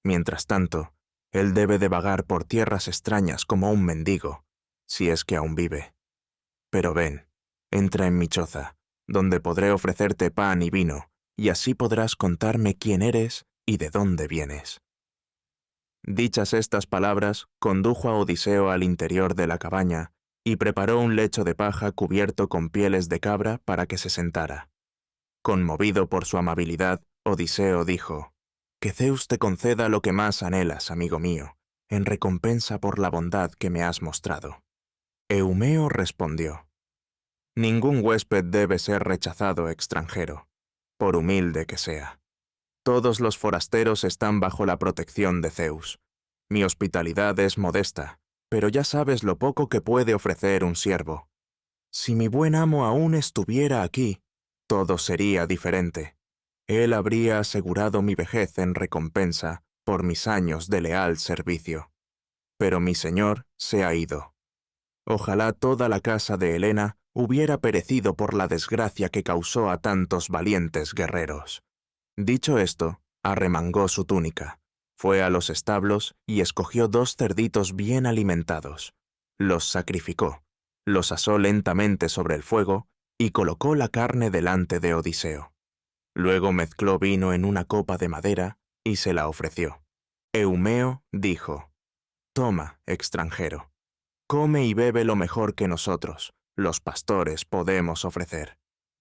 B: Mientras tanto, él debe de vagar por tierras extrañas como un mendigo, si es que aún vive. Pero ven, entra en mi choza, donde podré ofrecerte pan y vino, y así podrás contarme quién eres y de dónde vienes». Dichas estas palabras, condujo a Odiseo al interior de la cabaña y preparó un lecho de paja cubierto con pieles de cabra para que se sentara. Conmovido por su amabilidad, Odiseo dijo: «Que Zeus te conceda lo que más anhelas, amigo mío, en recompensa por la bondad que me has mostrado». Eumeo respondió: «Ningún huésped debe ser rechazado, extranjero, por humilde que sea. Todos los forasteros están bajo la protección de Zeus. Mi hospitalidad es modesta, pero ya sabes lo poco que puede ofrecer un siervo. Si mi buen amo aún estuviera aquí, todo sería diferente. Él habría asegurado mi vejez en recompensa por mis años de leal servicio. Pero mi señor se ha ido. Ojalá toda la casa de Helena hubiera perecido por la desgracia que causó a tantos valientes guerreros». Dicho esto, arremangó su túnica, fue a los establos y escogió 2 cerditos bien alimentados. Los sacrificó, los asó lentamente sobre el fuego y colocó la carne delante de Odiseo. Luego mezcló vino en una copa de madera y se la ofreció. Eumeo dijo: «Toma, extranjero, come y bebe lo mejor que nosotros, los pastores, podemos ofrecer.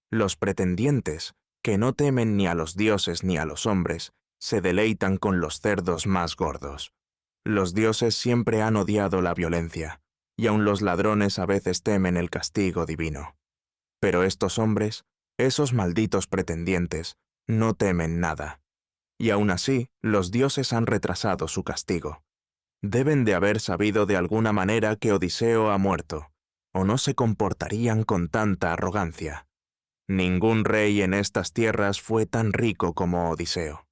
B: Los pretendientes, que no temen ni a los dioses ni a los hombres, se deleitan con los cerdos más gordos. Los dioses siempre han odiado la violencia, y aun los ladrones a veces temen el castigo divino. Pero estos hombres, esos malditos pretendientes, no temen nada. Y aun así, los dioses han retrasado su castigo. Deben de haber sabido de alguna manera que Odiseo ha muerto, o no se comportarían con tanta arrogancia. Ningún rey en estas tierras fue tan rico como Odiseo.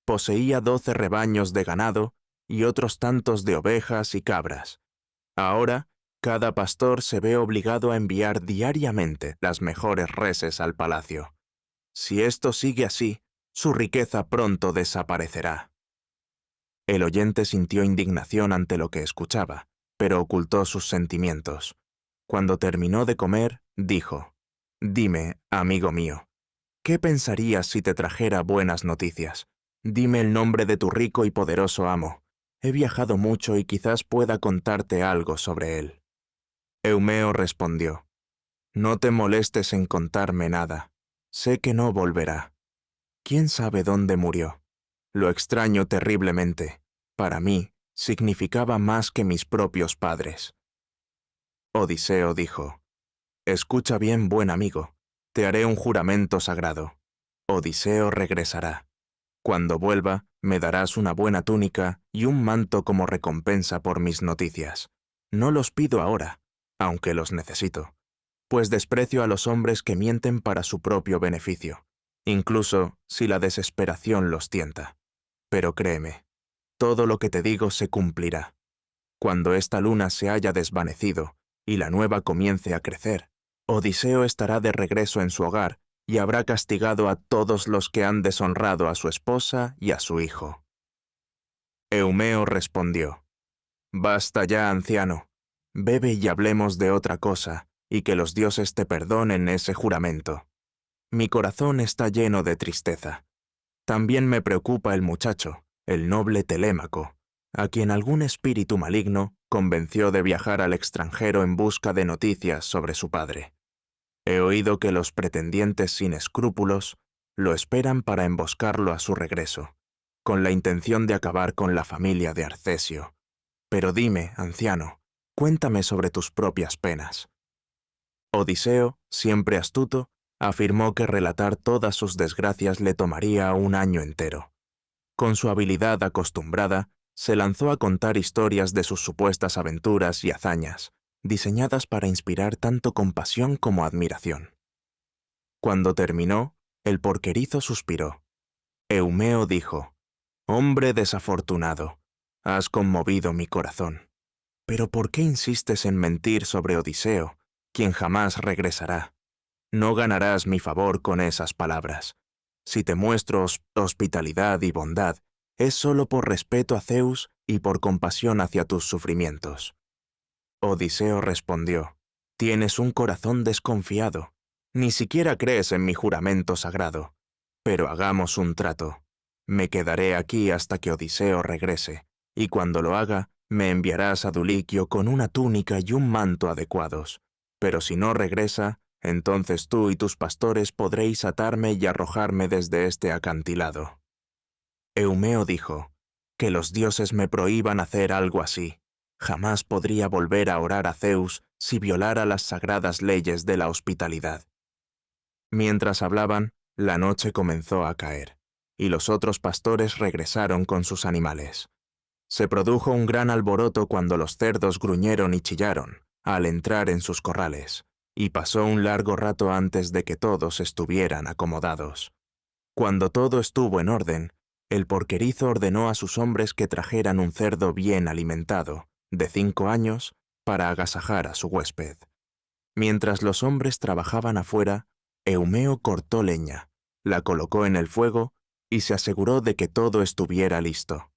B: Poseía 12 rebaños de ganado y otros tantos de ovejas y cabras. Ahora, cada pastor se ve obligado a enviar diariamente las mejores reses al palacio. Si esto sigue así, su riqueza pronto desaparecerá». El oyente sintió indignación ante lo que escuchaba, pero ocultó sus sentimientos. Cuando terminó de comer, dijo: «Dime, amigo mío, ¿qué pensarías si te trajera buenas noticias? Dime el nombre de tu rico y poderoso amo. He viajado mucho y quizás pueda contarte algo sobre él». Eumeo respondió: «No te molestes en contarme nada. Sé que no volverá. ¿Quién sabe dónde murió? Lo extraño terriblemente. Para mí, significaba más que mis propios padres». Odiseo dijo: «Escucha bien, buen amigo, te haré un juramento sagrado. Odiseo regresará. Cuando vuelva, me darás una buena túnica y un manto como recompensa por mis noticias. No los pido ahora, aunque los necesito, pues desprecio a los hombres que mienten para su propio beneficio, incluso si la desesperación los tienta. Pero créeme, todo lo que te digo se cumplirá. Cuando esta luna se haya desvanecido y la nueva comience a crecer, Odiseo estará de regreso en su hogar y habrá castigado a todos los que han deshonrado a su esposa y a su hijo». Eumeo respondió: «Basta ya, anciano. Bebe y hablemos de otra cosa, y que los dioses te perdonen ese juramento. Mi corazón está lleno de tristeza. También me preocupa el muchacho, el noble Telémaco, a quien algún espíritu maligno convenció de viajar al extranjero en busca de noticias sobre su padre. He oído que los pretendientes sin escrúpulos lo esperan para emboscarlo a su regreso, con la intención de acabar con la familia de Arcesio. Pero dime, anciano, Cuéntame sobre tus propias penas. Odiseo, siempre astuto, afirmó que relatar todas sus desgracias le tomaría un año entero. Con su habilidad acostumbrada, se lanzó a contar historias de sus supuestas aventuras y hazañas, diseñadas para inspirar tanto compasión como admiración. Cuando terminó, el porquerizo suspiró. Eumeo dijo: «Hombre desafortunado, has conmovido mi corazón. Pero ¿por qué insistes en mentir sobre Odiseo, quien jamás regresará? No ganarás mi favor con esas palabras. Si te muestro hospitalidad y bondad, es solo por respeto a Zeus y por compasión hacia tus sufrimientos». Odiseo respondió: «Tienes un corazón desconfiado. Ni siquiera crees en mi juramento sagrado. Pero hagamos un trato. Me quedaré aquí hasta que Odiseo regrese, y cuando lo haga, me enviarás a Duliquio con una túnica y un manto adecuados. Pero si no regresa, entonces tú y tus pastores podréis atarme y arrojarme desde este acantilado». Eumeo dijo: «Que los dioses me prohíban hacer algo así. Jamás podría volver a orar a Zeus si violara las sagradas leyes de la hospitalidad». Mientras hablaban, la noche comenzó a caer, y los otros pastores regresaron con sus animales. Se produjo un gran alboroto cuando los cerdos gruñeron y chillaron al entrar en sus corrales, y pasó un largo rato antes de que todos estuvieran acomodados. Cuando todo estuvo en orden, el porquerizo ordenó a sus hombres que trajeran un cerdo bien alimentado, de 5 años, para agasajar a su huésped. Mientras los hombres trabajaban afuera, Eumeo cortó leña, la colocó en el fuego y se aseguró de que todo estuviera listo.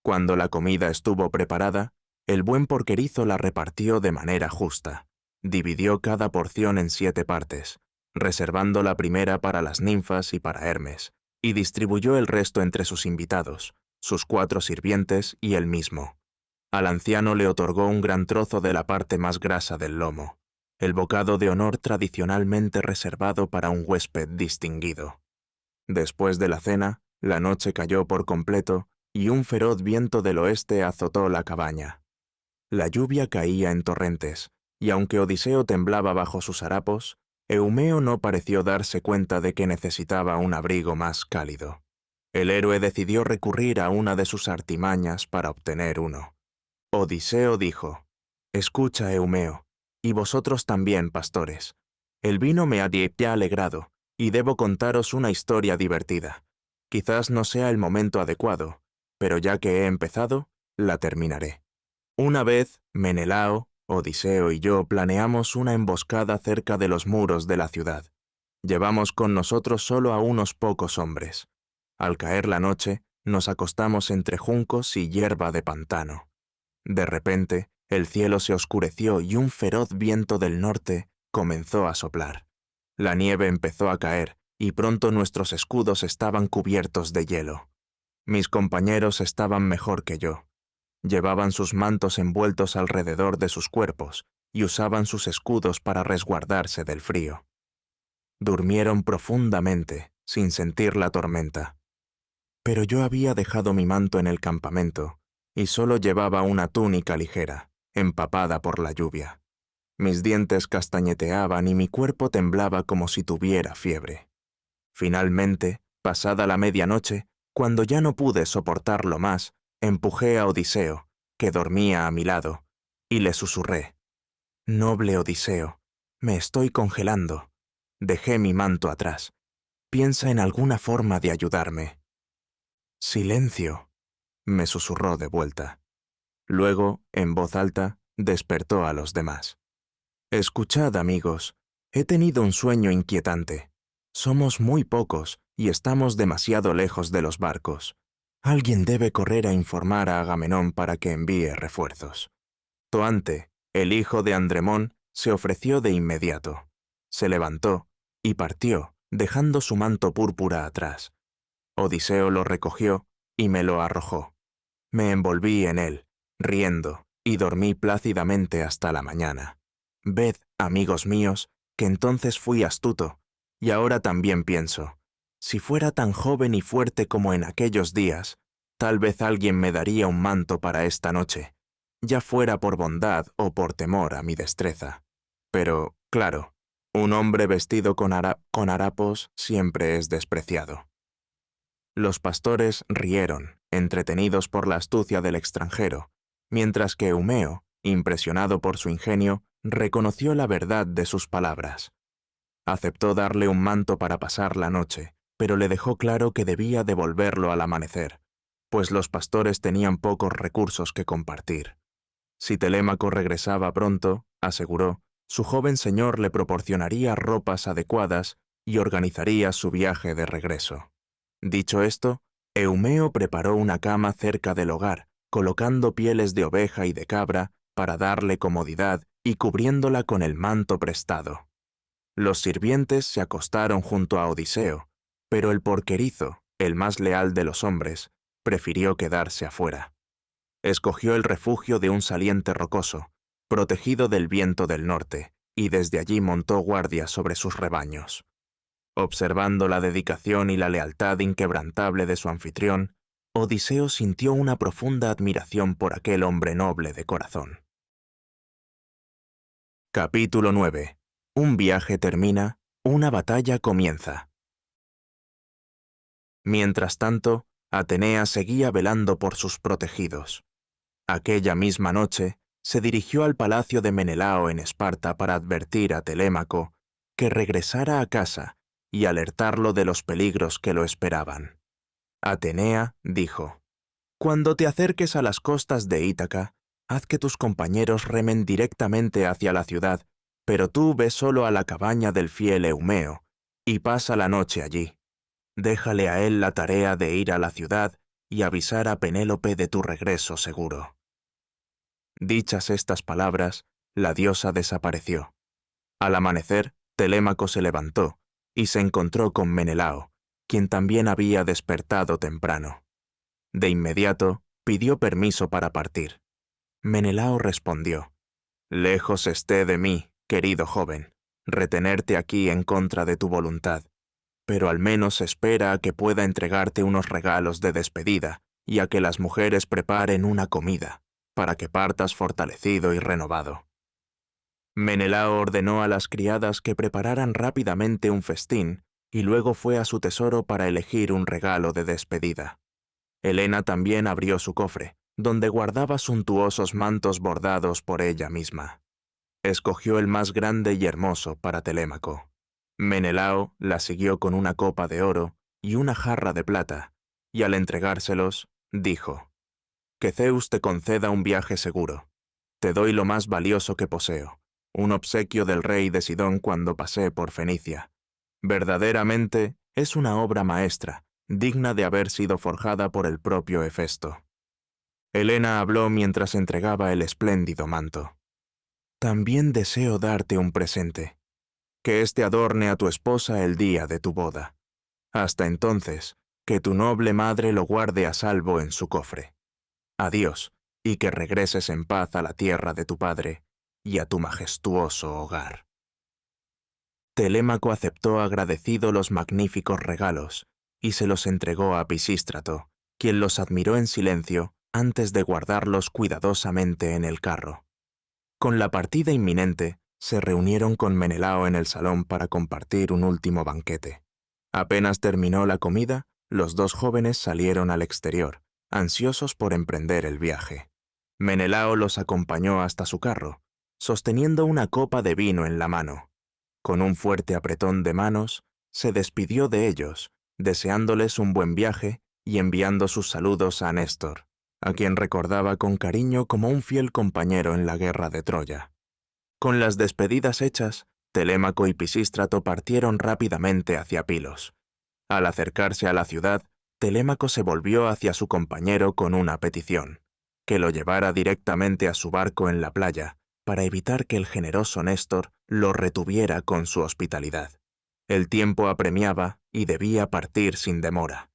B: Cuando la comida estuvo preparada, el buen porquerizo la repartió de manera justa. Dividió cada porción en 7 partes, reservando la primera para las ninfas y para Hermes, y distribuyó el resto entre sus invitados, sus 4 sirvientes y él mismo. Al anciano le otorgó un gran trozo de la parte más grasa del lomo, el bocado de honor tradicionalmente reservado para un huésped distinguido. Después de la cena, la noche cayó por completo y un feroz viento del oeste azotó la cabaña. La lluvia caía en torrentes, y aunque Odiseo temblaba bajo sus harapos, Eumeo no pareció darse cuenta de que necesitaba un abrigo más cálido. El héroe decidió recurrir a una de sus artimañas para obtener uno. Odiseo dijo: «Escucha, Eumeo, y vosotros también, pastores. El vino me ha alegrado, y debo contaros una historia divertida. Quizás no sea el momento adecuado, pero ya que he empezado, la terminaré. Una vez, Menelao, Odiseo y yo planeamos una emboscada cerca de los muros de la ciudad. Llevamos con nosotros solo a unos pocos hombres. Al caer la noche, nos acostamos entre juncos y hierba de pantano. De repente, el cielo se oscureció y un feroz viento del norte comenzó a soplar. La nieve empezó a caer y pronto nuestros escudos estaban cubiertos de hielo. Mis compañeros estaban mejor que yo. Llevaban sus mantos envueltos alrededor de sus cuerpos y usaban sus escudos para resguardarse del frío. Durmieron profundamente, sin sentir la tormenta. Pero yo había dejado mi manto en el campamento y solo llevaba una túnica ligera, empapada por la lluvia. Mis dientes castañeteaban y mi cuerpo temblaba como si tuviera fiebre. Finalmente, pasada la medianoche, cuando ya no pude soportarlo más, empujé a Odiseo, que dormía a mi lado, y le susurré: «Noble Odiseo, me estoy congelando. Dejé mi manto atrás. Piensa en alguna forma de ayudarme». «Silencio», me susurró de vuelta. Luego, en voz alta, despertó a los demás. «Escuchad, amigos, he tenido un sueño inquietante. Somos muy pocos y estamos demasiado lejos de los barcos. Alguien debe correr a informar a Agamenón para que envíe refuerzos». Toante, el hijo de Andremón, se ofreció de inmediato. Se levantó y partió, dejando su manto púrpura atrás. Odiseo lo recogió y me lo arrojó. Me envolví en él, riendo, y dormí plácidamente hasta la mañana. Ved, amigos míos, que entonces fui astuto, y ahora también pienso: si fuera tan joven y fuerte como en aquellos días, tal vez alguien me daría un manto para esta noche, ya fuera por bondad o por temor a mi destreza. Pero, claro, un hombre vestido con harapos siempre es despreciado. Los pastores rieron, entretenidos por la astucia del extranjero, mientras que Eumeo, impresionado por su ingenio, reconoció la verdad de sus palabras. Aceptó darle un manto para pasar la noche, pero le dejó claro que debía devolverlo al amanecer, pues los pastores tenían pocos recursos que compartir. Si Telémaco regresaba pronto, aseguró, su joven señor le proporcionaría ropas adecuadas y organizaría su viaje de regreso. Dicho esto, Eumeo preparó una cama cerca del hogar, colocando pieles de oveja y de cabra para darle comodidad y cubriéndola con el manto prestado. Los sirvientes se acostaron junto a Odiseo, pero el porquerizo, el más leal de los hombres, prefirió quedarse afuera. Escogió el refugio de un saliente rocoso, protegido del viento del norte, y desde allí montó guardia sobre sus rebaños. Observando la dedicación y la lealtad inquebrantable de su anfitrión, Odiseo sintió una profunda admiración por aquel hombre noble de corazón. Capítulo 9. Un viaje termina, una batalla comienza. Mientras tanto, Atenea seguía velando por sus protegidos. Aquella misma noche, se dirigió al palacio de Menelao en Esparta para advertir a Telémaco que regresara a casa y alertarlo de los peligros que lo esperaban. Atenea dijo: «Cuando te acerques a las costas de Ítaca, haz que tus compañeros remen directamente hacia la ciudad, pero tú ve solo a la cabaña del fiel Eumeo y pasa la noche allí. Déjale a él la tarea de ir a la ciudad y avisar a Penélope de tu regreso seguro». Dichas estas palabras, la diosa desapareció. Al amanecer, Telémaco se levantó y se encontró con Menelao, quien también había despertado temprano. De inmediato, pidió permiso para partir. Menelao respondió: «Lejos esté de mí, querido joven, retenerte aquí en contra de tu voluntad, pero al menos espera a que pueda entregarte unos regalos de despedida y a que las mujeres preparen una comida, para que partas fortalecido y renovado». Menelao ordenó a las criadas que prepararan rápidamente un festín y luego fue a su tesoro para elegir un regalo de despedida. Helena también abrió su cofre, donde guardaba suntuosos mantos bordados por ella misma. Escogió el más grande y hermoso para Telémaco. Menelao la siguió con una copa de oro y una jarra de plata, y al entregárselos, dijo: «Que Zeus te conceda un viaje seguro. Te doy lo más valioso que poseo, un obsequio del rey de Sidón cuando pasé por Fenicia. Verdaderamente es una obra maestra, digna de haber sido forjada por el propio Hefesto». Helena habló mientras entregaba el espléndido manto. «También deseo darte un presente. Que éste adorne a tu esposa el día de tu boda. Hasta entonces, que tu noble madre lo guarde a salvo en su cofre. Adiós, y que regreses en paz a la tierra de tu padre y a tu majestuoso hogar». Telémaco aceptó agradecido los magníficos regalos y se los entregó a Pisístrato, quien los admiró en silencio antes de guardarlos cuidadosamente en el carro. Con la partida inminente, se reunieron con Menelao en el salón para compartir un último banquete. Apenas terminó la comida, los dos jóvenes salieron al exterior, ansiosos por emprender el viaje. Menelao los acompañó hasta su carro, sosteniendo una copa de vino en la mano. Con un fuerte apretón de manos, se despidió de ellos, deseándoles un buen viaje y enviando sus saludos a Néstor, a quien recordaba con cariño como un fiel compañero en la guerra de Troya. Con las despedidas hechas, Telémaco y Pisístrato partieron rápidamente hacia Pilos. Al acercarse a la ciudad, Telémaco se volvió hacia su compañero con una petición: que lo llevara directamente a su barco en la playa, para evitar que el generoso Néstor lo retuviera con su hospitalidad. El tiempo apremiaba y debía partir sin demora.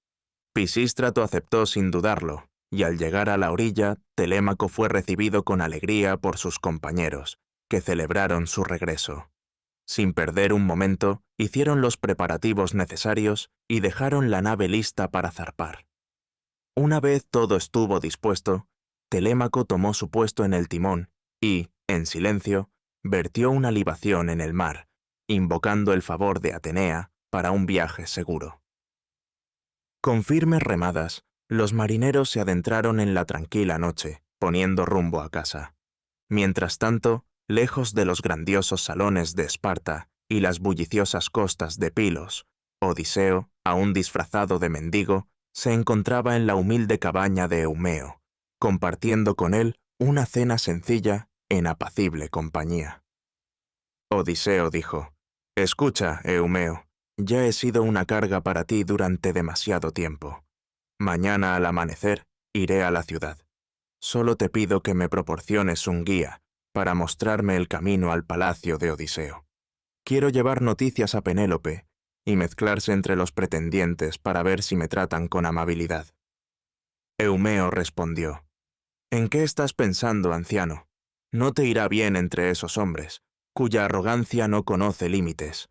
B: Pisístrato aceptó sin dudarlo, y al llegar a la orilla, Telémaco fue recibido con alegría por sus compañeros, que celebraron su regreso. Sin perder un momento, hicieron los preparativos necesarios y dejaron la nave lista para zarpar. Una vez todo estuvo dispuesto, Telémaco tomó su puesto en el timón y, en silencio, vertió una libación en el mar, invocando el favor de Atenea para un viaje seguro. Con firmes remadas, los marineros se adentraron en la tranquila noche, poniendo rumbo a casa. Mientras tanto, lejos de los grandiosos salones de Esparta y las bulliciosas costas de Pilos, Odiseo, aún disfrazado de mendigo, se encontraba en la humilde cabaña de Eumeo, compartiendo con él una cena sencilla en apacible compañía. Odiseo dijo: «Escucha, Eumeo, ya he sido una carga para ti durante demasiado tiempo. Mañana al amanecer iré a la ciudad. Solo te pido que me proporciones un guía para mostrarme el camino al palacio de Odiseo. Quiero llevar noticias a Penélope y mezclarse entre los pretendientes para ver si me tratan con amabilidad». Eumeo respondió: «¿En qué estás pensando, anciano? No te irá bien entre esos hombres, cuya arrogancia no conoce límites.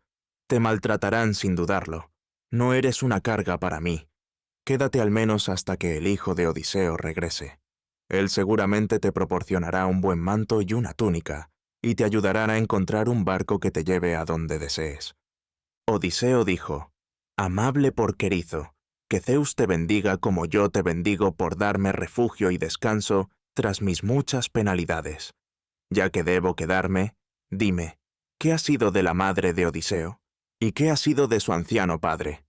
B: Te maltratarán sin dudarlo. No eres una carga para mí. Quédate al menos hasta que el hijo de Odiseo regrese. Él seguramente te proporcionará un buen manto y una túnica, y te ayudará a encontrar un barco que te lleve a donde desees». Odiseo dijo: «Amable porquerizo, que Zeus te bendiga como yo te bendigo por darme refugio y descanso tras mis muchas penalidades. Ya que debo quedarme, dime, ¿qué ha sido de la madre de Odiseo? ¿Y qué ha sido de su anciano padre?».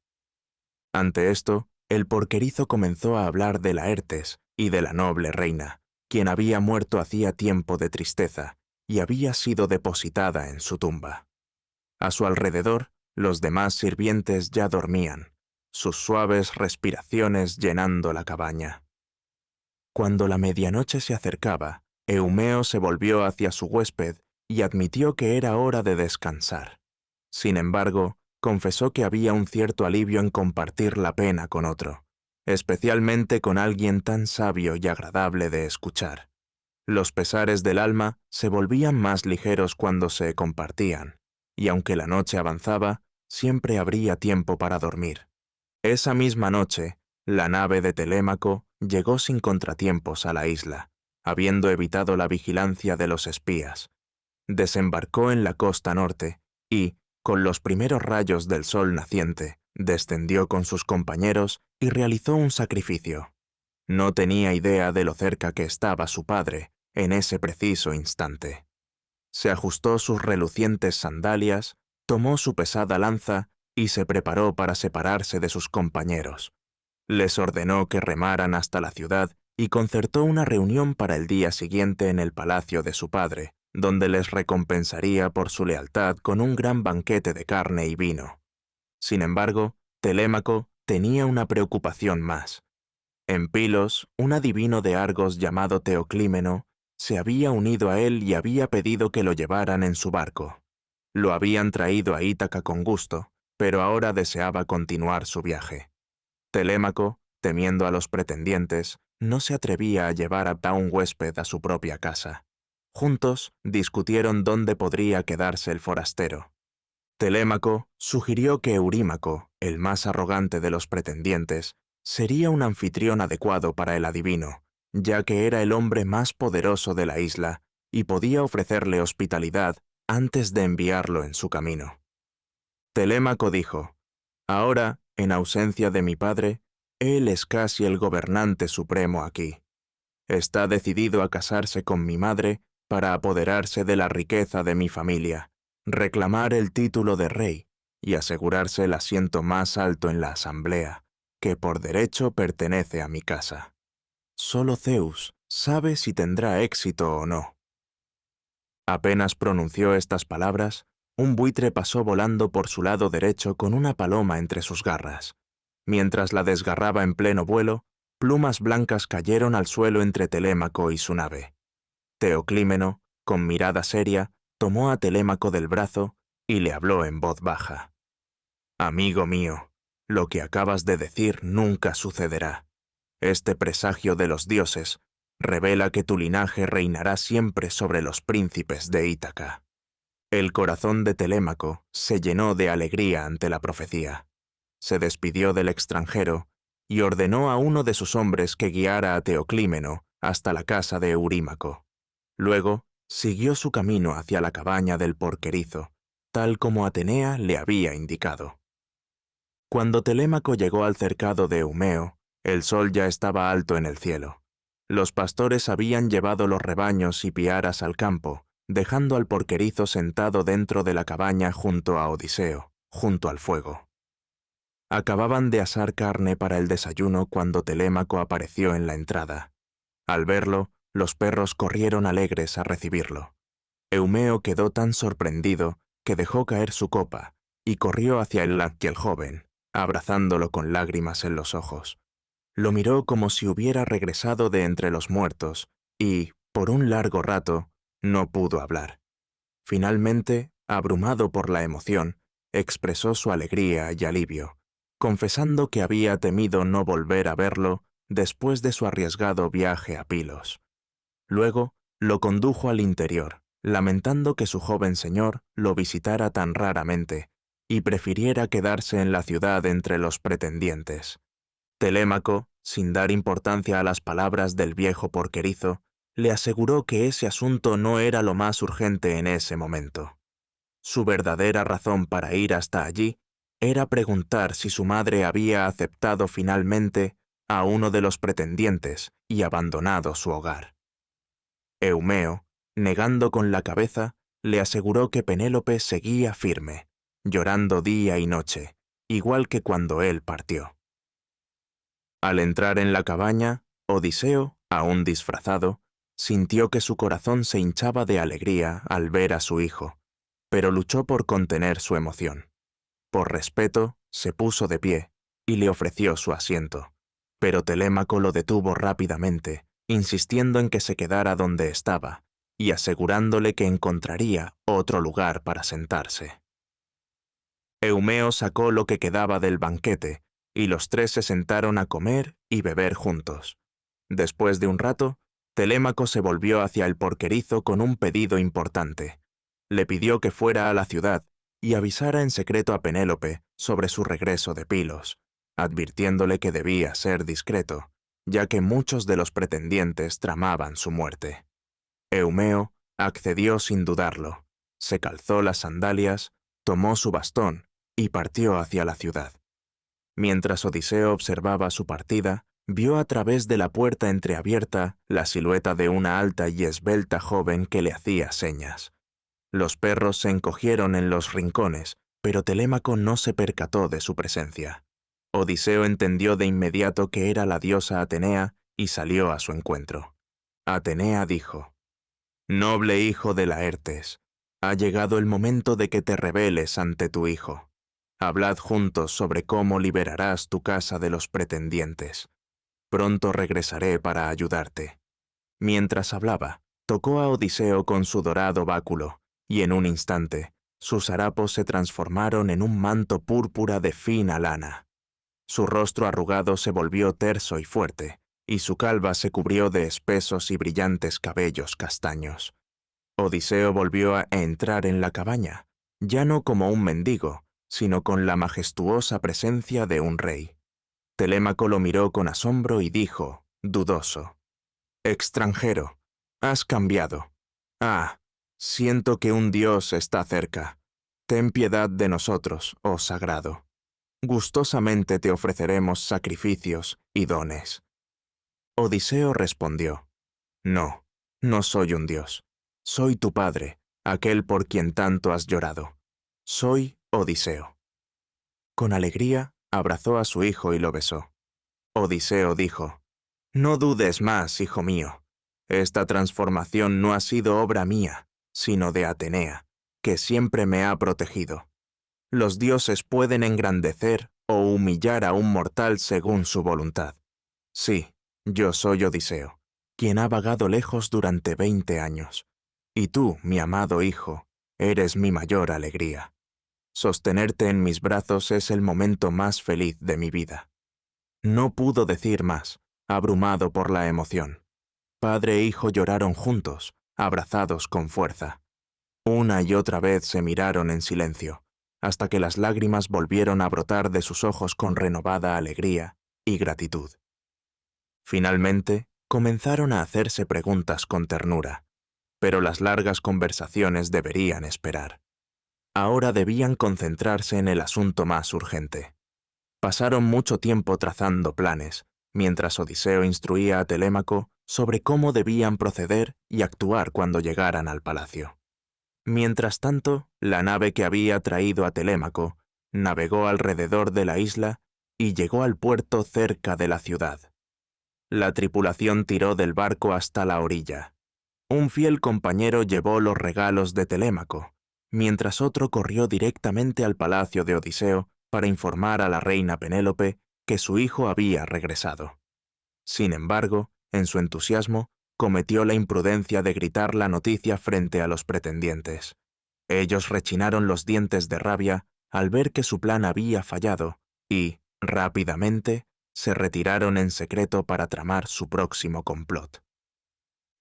B: Ante esto, el porquerizo comenzó a hablar de Laertes y de la noble reina, quien había muerto hacía tiempo de tristeza y había sido depositada en su tumba. A su alrededor, los demás sirvientes ya dormían, sus suaves respiraciones llenando la cabaña. Cuando la medianoche se acercaba, Eumeo se volvió hacia su huésped y admitió que era hora de descansar. Sin embargo, confesó que había un cierto alivio en compartir la pena con otro, especialmente con alguien tan sabio y agradable de escuchar. Los pesares del alma se volvían más ligeros cuando se compartían, y aunque la noche avanzaba, siempre habría tiempo para dormir. Esa misma noche, la nave de Telémaco llegó sin contratiempos a la isla, habiendo evitado la vigilancia de los espías. Desembarcó en la costa norte y, con los primeros rayos del sol naciente, descendió con sus compañeros y realizó un sacrificio. No tenía idea de lo cerca que estaba su padre en ese preciso instante. Se ajustó sus relucientes sandalias, tomó su pesada lanza y se preparó para separarse de sus compañeros. Les ordenó que remaran hasta la ciudad y concertó una reunión para el día siguiente en el palacio de su padre, donde les recompensaría por su lealtad con un gran banquete de carne y vino. Sin embargo, Telémaco tenía una preocupación más. En Pilos, un adivino de Argos llamado Teoclímeno se había unido a él y había pedido que lo llevaran en su barco. Lo habían traído a Ítaca con gusto, pero ahora deseaba continuar su viaje. Telémaco, temiendo a los pretendientes, no se atrevía a llevar a un huésped a su propia casa. Juntos discutieron dónde podría quedarse el forastero. Telémaco sugirió que Eurímaco, el más arrogante de los pretendientes, sería un anfitrión adecuado para el adivino, ya que era el hombre más poderoso de la isla y podía ofrecerle hospitalidad antes de enviarlo en su camino. Telémaco dijo: «Ahora, en ausencia de mi padre, él es casi el gobernante supremo aquí. Está decidido a casarse con mi madre para apoderarse de la riqueza de mi familia, reclamar el título de rey y asegurarse el asiento más alto en la asamblea, que por derecho pertenece a mi casa. Solo Zeus sabe si tendrá éxito o no». Apenas pronunció estas palabras, un buitre pasó volando por su lado derecho con una paloma entre sus garras. Mientras la desgarraba en pleno vuelo, plumas blancas cayeron al suelo entre Telémaco y su nave. Teoclímeno, con mirada seria, tomó a Telémaco del brazo y le habló en voz baja: «Amigo mío, lo que acabas de decir nunca sucederá. Este presagio de los dioses revela que tu linaje reinará siempre sobre los príncipes de Ítaca». El corazón de Telémaco se llenó de alegría ante la profecía. Se despidió del extranjero y ordenó a uno de sus hombres que guiara a Teoclímeno hasta la casa de Eurímaco. Luego, siguió su camino hacia la cabaña del porquerizo, tal como Atenea le había indicado. Cuando Telémaco llegó al cercado de Eumeo, el sol ya estaba alto en el cielo. Los pastores habían llevado los rebaños y piaras al campo, dejando al porquerizo sentado dentro de la cabaña junto a Odiseo, junto al fuego. Acababan de asar carne para el desayuno cuando Telémaco apareció en la entrada. Al verlo, los perros corrieron alegres a recibirlo. Eumeo quedó tan sorprendido que dejó caer su copa y corrió hacia el joven, abrazándolo con lágrimas en los ojos. Lo miró como si hubiera regresado de entre los muertos y, por un largo rato, no pudo hablar. Finalmente, abrumado por la emoción, expresó su alegría y alivio, confesando que había temido no volver a verlo después de su arriesgado viaje a Pilos. Luego, lo condujo al interior, lamentando que su joven señor lo visitara tan raramente y prefiriera quedarse en la ciudad entre los pretendientes. Telémaco, sin dar importancia a las palabras del viejo porquerizo, le aseguró que ese asunto no era lo más urgente en ese momento. Su verdadera razón para ir hasta allí era preguntar si su madre había aceptado finalmente a uno de los pretendientes y abandonado su hogar. Eumeo, negando con la cabeza, le aseguró que Penélope seguía firme, llorando día y noche, igual que cuando él partió. Al entrar en la cabaña, Odiseo, aún disfrazado, sintió que su corazón se hinchaba de alegría al ver a su hijo, pero luchó por contener su emoción. Por respeto, se puso de pie y le ofreció su asiento, pero Telémaco lo detuvo rápidamente, insistiendo en que se quedara donde estaba y asegurándole que encontraría otro lugar para sentarse. Eumeo sacó lo que quedaba del banquete y los tres se sentaron a comer y beber juntos. Después de un rato, Telémaco se volvió hacia el porquerizo con un pedido importante. Le pidió que fuera a la ciudad y avisara en secreto a Penélope sobre su regreso de Pilos, advirtiéndole que debía ser discreto, ya que muchos de los pretendientes tramaban su muerte. Eumeo accedió sin dudarlo, se calzó las sandalias, tomó su bastón y partió hacia la ciudad. Mientras Odiseo observaba su partida, vio a través de la puerta entreabierta la silueta de una alta y esbelta joven que le hacía señas. Los perros se encogieron en los rincones, pero Telémaco no se percató de su presencia. Odiseo entendió de inmediato que era la diosa Atenea y salió a su encuentro. Atenea dijo: «Noble hijo de Laertes, ha llegado el momento de que te rebeles ante tu hijo. Hablad juntos sobre cómo liberarás tu casa de los pretendientes. Pronto regresaré para ayudarte». Mientras hablaba, tocó a Odiseo con su dorado báculo, y en un instante, sus harapos se transformaron en un manto púrpura de fina lana. Su rostro arrugado se volvió terso y fuerte, y su calva se cubrió de espesos y brillantes cabellos castaños. Odiseo volvió a entrar en la cabaña, ya no como un mendigo, sino con la majestuosa presencia de un rey. Telémaco lo miró con asombro y dijo, dudoso: «Extranjero, has cambiado. Ah, siento que un dios está cerca. Ten piedad de nosotros, oh sagrado. Gustosamente te ofreceremos sacrificios y dones». Odiseo respondió: «No, no soy un dios. Soy tu padre, aquel por quien tanto has llorado. Soy Odiseo». Con alegría, abrazó a su hijo y lo besó. Odiseo dijo: «No dudes más, hijo mío. Esta transformación no ha sido obra mía, sino de Atenea, que siempre me ha protegido. Los dioses pueden engrandecer o humillar a un mortal según su voluntad. Sí, yo soy Odiseo, quien ha vagado lejos durante 20 años. Y tú, mi amado hijo, eres mi mayor alegría. Sostenerte en mis brazos es el momento más feliz de mi vida». No pudo decir más, abrumado por la emoción. Padre e hijo lloraron juntos, abrazados con fuerza. Una y otra vez se miraron en silencio, hasta que las lágrimas volvieron a brotar de sus ojos con renovada alegría y gratitud. Finalmente, comenzaron a hacerse preguntas con ternura, pero las largas conversaciones deberían esperar. Ahora debían concentrarse en el asunto más urgente. Pasaron mucho tiempo trazando planes, mientras Odiseo instruía a Telémaco sobre cómo debían proceder y actuar cuando llegaran al palacio. Mientras tanto, la nave que había traído a Telémaco navegó alrededor de la isla y llegó al puerto cerca de la ciudad. La tripulación tiró del barco hasta la orilla. Un fiel compañero llevó los regalos de Telémaco, mientras otro corrió directamente al palacio de Odiseo para informar a la reina Penélope que su hijo había regresado. Sin embargo, en su entusiasmo, cometió la imprudencia de gritar la noticia frente a los pretendientes. Ellos rechinaron los dientes de rabia al ver que su plan había fallado y, rápidamente, se retiraron en secreto para tramar su próximo complot.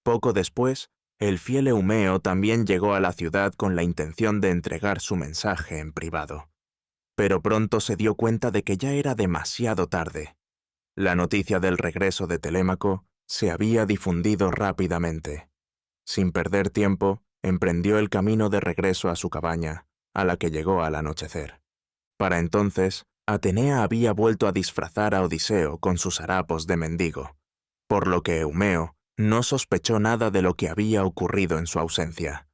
B: Poco después, el fiel Eumeo también llegó a la ciudad con la intención de entregar su mensaje en privado. Pero pronto se dio cuenta de que ya era demasiado tarde. La noticia del regreso de Telémaco se había difundido rápidamente. Sin perder tiempo, emprendió el camino de regreso a su cabaña, a la que llegó al anochecer. Para entonces, Atenea había vuelto a disfrazar a Odiseo con sus harapos de mendigo, por lo que Eumeo no sospechó nada de lo que había ocurrido en su ausencia.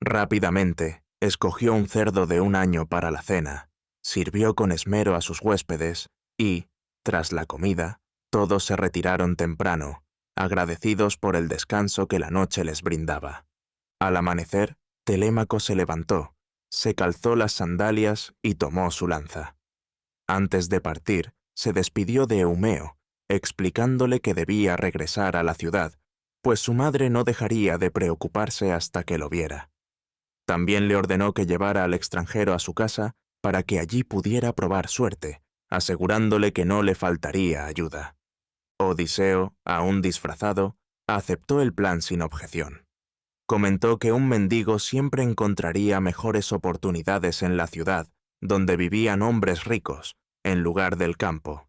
B: Rápidamente, escogió un cerdo de 1 año para la cena, sirvió con esmero a sus huéspedes y, tras la comida, todos se retiraron temprano, agradecidos por el descanso que la noche les brindaba. Al amanecer, Telémaco se levantó, se calzó las sandalias y tomó su lanza. Antes de partir, se despidió de Eumeo, explicándole que debía regresar a la ciudad, pues su madre no dejaría de preocuparse hasta que lo viera. También le ordenó que llevara al extranjero a su casa para que allí pudiera probar suerte, asegurándole que no le faltaría ayuda. Odiseo, aún disfrazado, aceptó el plan sin objeción. Comentó que un mendigo siempre encontraría mejores oportunidades en la ciudad, donde vivían hombres ricos, en lugar del campo.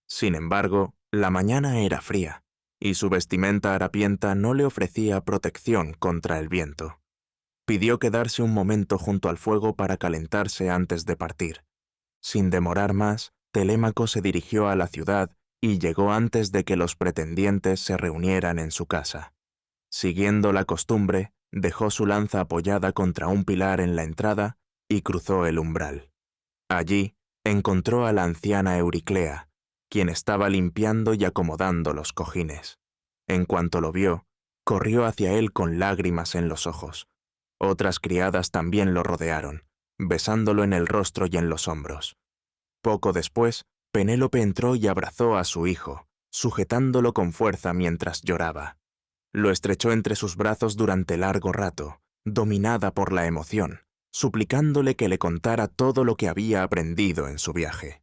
B: Sin embargo, la mañana era fría, y su vestimenta harapienta no le ofrecía protección contra el viento. Pidió quedarse un momento junto al fuego para calentarse antes de partir. Sin demorar más, Telémaco se dirigió a la ciudad y llegó antes de que los pretendientes se reunieran en su casa. Siguiendo la costumbre, dejó su lanza apoyada contra un pilar en la entrada y cruzó el umbral. Allí, encontró a la anciana Euriclea, quien estaba limpiando y acomodando los cojines. En cuanto lo vio, corrió hacia él con lágrimas en los ojos. Otras criadas también lo rodearon, besándolo en el rostro y en los hombros. Poco después, Penélope entró y abrazó a su hijo, sujetándolo con fuerza mientras lloraba. Lo estrechó entre sus brazos durante largo rato, dominada por la emoción, suplicándole que le contara todo lo que había aprendido en su viaje.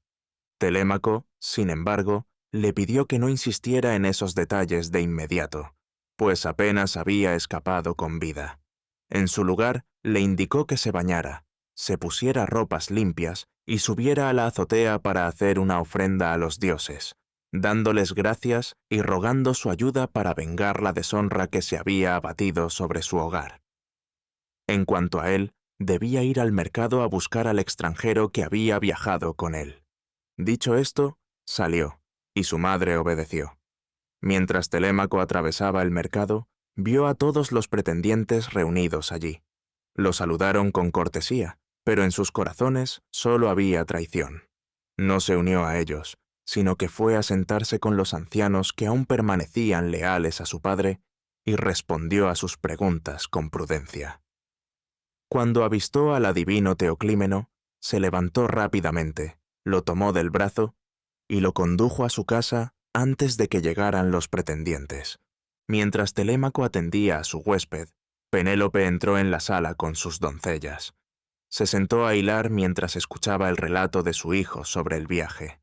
B: Telémaco, sin embargo, le pidió que no insistiera en esos detalles de inmediato, pues apenas había escapado con vida. En su lugar, le indicó que se bañara, se pusiera ropas limpias y subiera a la azotea para hacer una ofrenda a los dioses, dándoles gracias y rogando su ayuda para vengar la deshonra que se había abatido sobre su hogar. En cuanto a él, debía ir al mercado a buscar al extranjero que había viajado con él. Dicho esto, salió, y su madre obedeció. Mientras Telémaco atravesaba el mercado, vio a todos los pretendientes reunidos allí. Lo saludaron con cortesía, pero en sus corazones solo había traición. No se unió a ellos, sino que fue a sentarse con los ancianos que aún permanecían leales a su padre y respondió a sus preguntas con prudencia. Cuando avistó al adivino Teoclímeno, se levantó rápidamente, lo tomó del brazo y lo condujo a su casa antes de que llegaran los pretendientes. Mientras Telémaco atendía a su huésped, Penélope entró en la sala con sus doncellas. Se sentó a hilar mientras escuchaba el relato de su hijo sobre el viaje.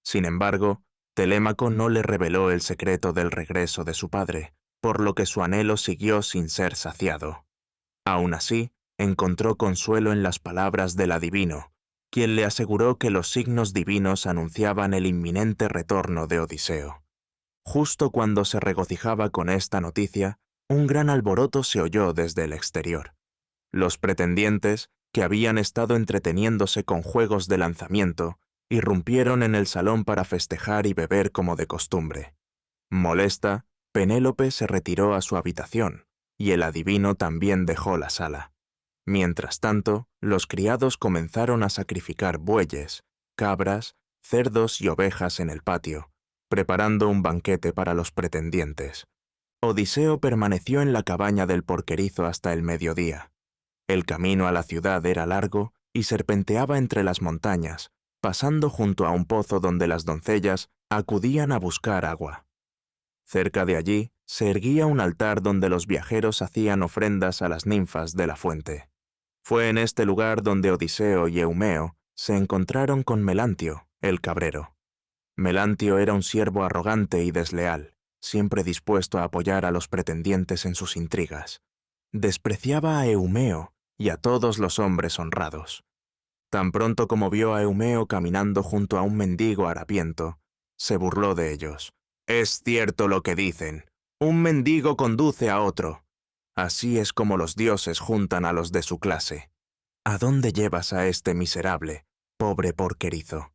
B: Sin embargo, Telémaco no le reveló el secreto del regreso de su padre, por lo que su anhelo siguió sin ser saciado. Aún así, encontró consuelo en las palabras del adivino, quien le aseguró que los signos divinos anunciaban el inminente retorno de Odiseo. Justo cuando se regocijaba con esta noticia, un gran alboroto se oyó desde el exterior. Los pretendientes, que habían estado entreteniéndose con juegos de lanzamiento, irrumpieron en el salón para festejar y beber como de costumbre. Molesta, Penélope se retiró a su habitación, y el adivino también dejó la sala. Mientras tanto, los criados comenzaron a sacrificar bueyes, cabras, cerdos y ovejas en el patio, preparando un banquete para los pretendientes. Odiseo permaneció en la cabaña del porquerizo hasta el mediodía. El camino a la ciudad era largo y serpenteaba entre las montañas, pasando junto a un pozo donde las doncellas acudían a buscar agua. Cerca de allí se erguía un altar donde los viajeros hacían ofrendas a las ninfas de la fuente. Fue en este lugar donde Odiseo y Eumeo se encontraron con Melantio, el cabrero. Melantio era un siervo arrogante y desleal, siempre dispuesto a apoyar a los pretendientes en sus intrigas. Despreciaba a Eumeo y a todos los hombres honrados. Tan pronto como vio a Eumeo caminando junto a un mendigo harapiento, se burló de ellos. «Es cierto lo que dicen. Un mendigo conduce a otro. Así es como los dioses juntan a los de su clase. ¿A dónde llevas a este miserable, pobre porquerizo?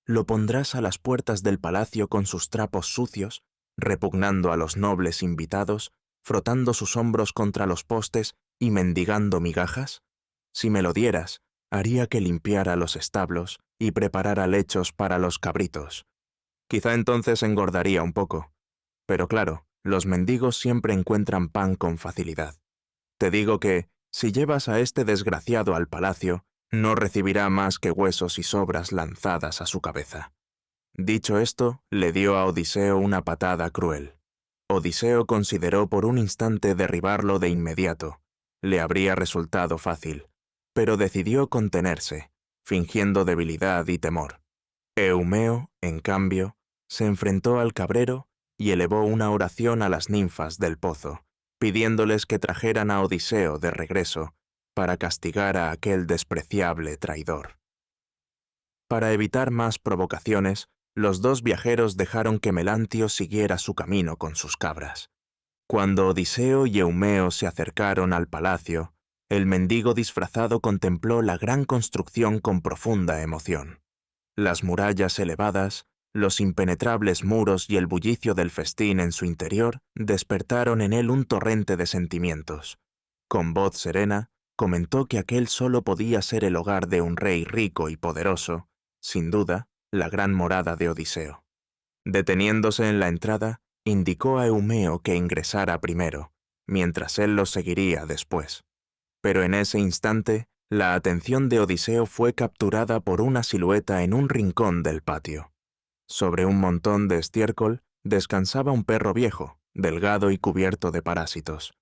B: ¿Lo pondrás a las puertas del palacio con sus trapos sucios, repugnando a los nobles invitados, frotando sus hombros contra los postes y mendigando migajas? Si me lo dieras, haría que limpiara los establos y preparara lechos para los cabritos. Quizá entonces engordaría un poco. Pero claro, los mendigos siempre encuentran pan con facilidad. Te digo que, si llevas a este desgraciado al palacio, no recibirá más que huesos y sobras lanzadas a su cabeza». Dicho esto, le dio a Odiseo una patada cruel. Odiseo consideró por un instante derribarlo de inmediato. Le habría resultado fácil, pero decidió contenerse, fingiendo debilidad y temor. Eumeo, en cambio, se enfrentó al cabrero y elevó una oración a las ninfas del pozo, pidiéndoles que trajeran a Odiseo de regreso para castigar a aquel despreciable traidor. Para evitar más provocaciones, los dos viajeros dejaron que Melantio siguiera su camino con sus cabras. Cuando Odiseo y Eumeo se acercaron al palacio, el mendigo disfrazado contempló la gran construcción con profunda emoción. Las murallas elevadas, los impenetrables muros y el bullicio del festín en su interior despertaron en él un torrente de sentimientos. Con voz serena, comentó que aquel solo podía ser el hogar de un rey rico y poderoso, sin duda, la gran morada de Odiseo. Deteniéndose en la entrada, indicó a Eumeo que ingresara primero, mientras él lo seguiría después. Pero en ese instante, la atención de Odiseo fue capturada por una silueta en un rincón del patio. Sobre un montón de estiércol descansaba un perro viejo, delgado y cubierto de parásitos.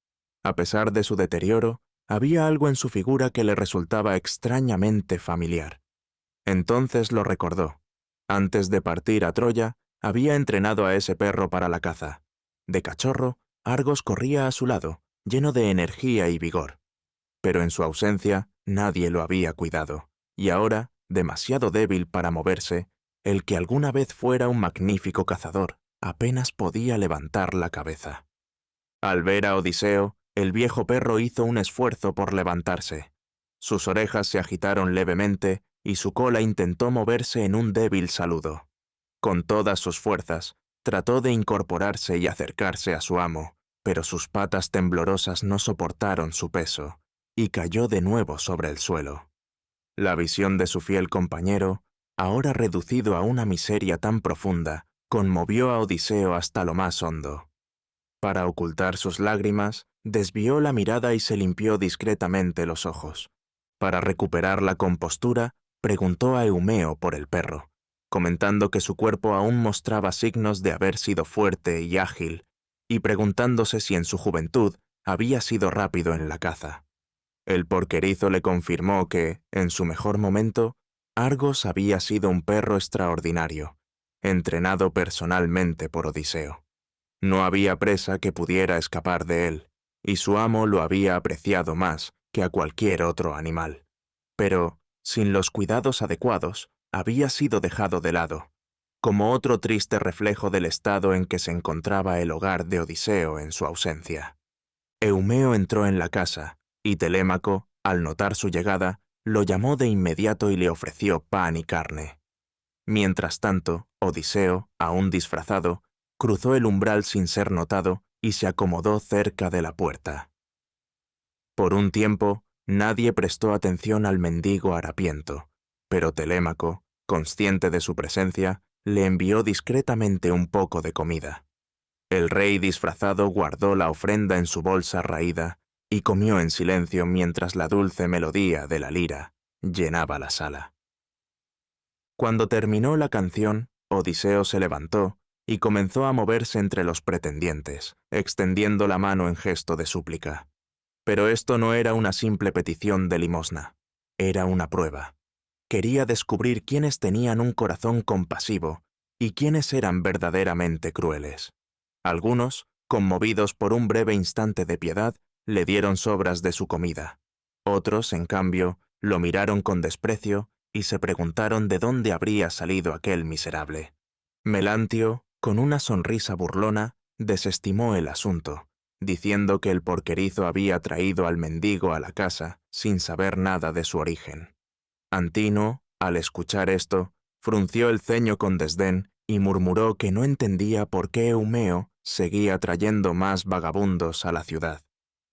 B: A pesar de su deterioro, había algo en su figura que le resultaba extrañamente familiar. Entonces lo recordó. Antes de partir a Troya, había entrenado a ese perro para la caza. De cachorro, Argos corría a su lado, lleno de energía y vigor. Pero en su ausencia, nadie lo había cuidado, y ahora, demasiado débil para moverse, el que alguna vez fuera un magnífico cazador, apenas podía levantar la cabeza. Al ver a Odiseo, el viejo perro hizo un esfuerzo por levantarse. Sus orejas se agitaron levemente y su cola intentó moverse en un débil saludo. Con todas sus fuerzas, trató de incorporarse y acercarse a su amo, pero sus patas temblorosas no soportaron su peso, y cayó de nuevo sobre el suelo. La visión de su fiel compañero, ahora reducido a una miseria tan profunda, conmovió a Odiseo hasta lo más hondo. Para ocultar sus lágrimas, desvió la mirada y se limpió discretamente los ojos. Para recuperar la compostura, preguntó a Eumeo por el perro, comentando que su cuerpo aún mostraba signos de haber sido fuerte y ágil, y preguntándose si en su juventud había sido rápido en la caza. El porquerizo le confirmó que, en su mejor momento, Argos había sido un perro extraordinario, entrenado personalmente por Odiseo. No había presa que pudiera escapar de él, y su amo lo había apreciado más que a cualquier otro animal. Pero, sin los cuidados adecuados, había sido dejado de lado. como otro triste reflejo del estado en que se encontraba el hogar de Odiseo en su ausencia. Eumeo entró en la casa, y Telémaco, al notar su llegada, lo llamó de inmediato y le ofreció pan y carne. Mientras tanto, Odiseo, aún disfrazado, cruzó el umbral sin ser notado y se acomodó cerca de la puerta. Por un tiempo, nadie prestó atención al mendigo harapiento, pero Telémaco, consciente de su presencia, le envió discretamente un poco de comida. El rey disfrazado guardó la ofrenda en su bolsa raída y comió en silencio mientras la dulce melodía de la lira llenaba la sala. Cuando terminó la canción, Odiseo se levantó y comenzó a moverse entre los pretendientes, extendiendo la mano en gesto de súplica. Pero esto no era una simple petición de limosna, era una prueba. Quería descubrir quiénes tenían un corazón compasivo y quiénes eran verdaderamente crueles. Algunos, conmovidos por un breve instante de piedad, le dieron sobras de su comida. Otros, en cambio, lo miraron con desprecio y se preguntaron de dónde habría salido aquel miserable. Melantio, con una sonrisa burlona, desestimó el asunto, diciendo que el porquerizo había traído al mendigo a la casa sin saber nada de su origen. Antino, al escuchar esto, frunció el ceño con desdén y murmuró que no entendía por qué Eumeo seguía trayendo más vagabundos a la ciudad.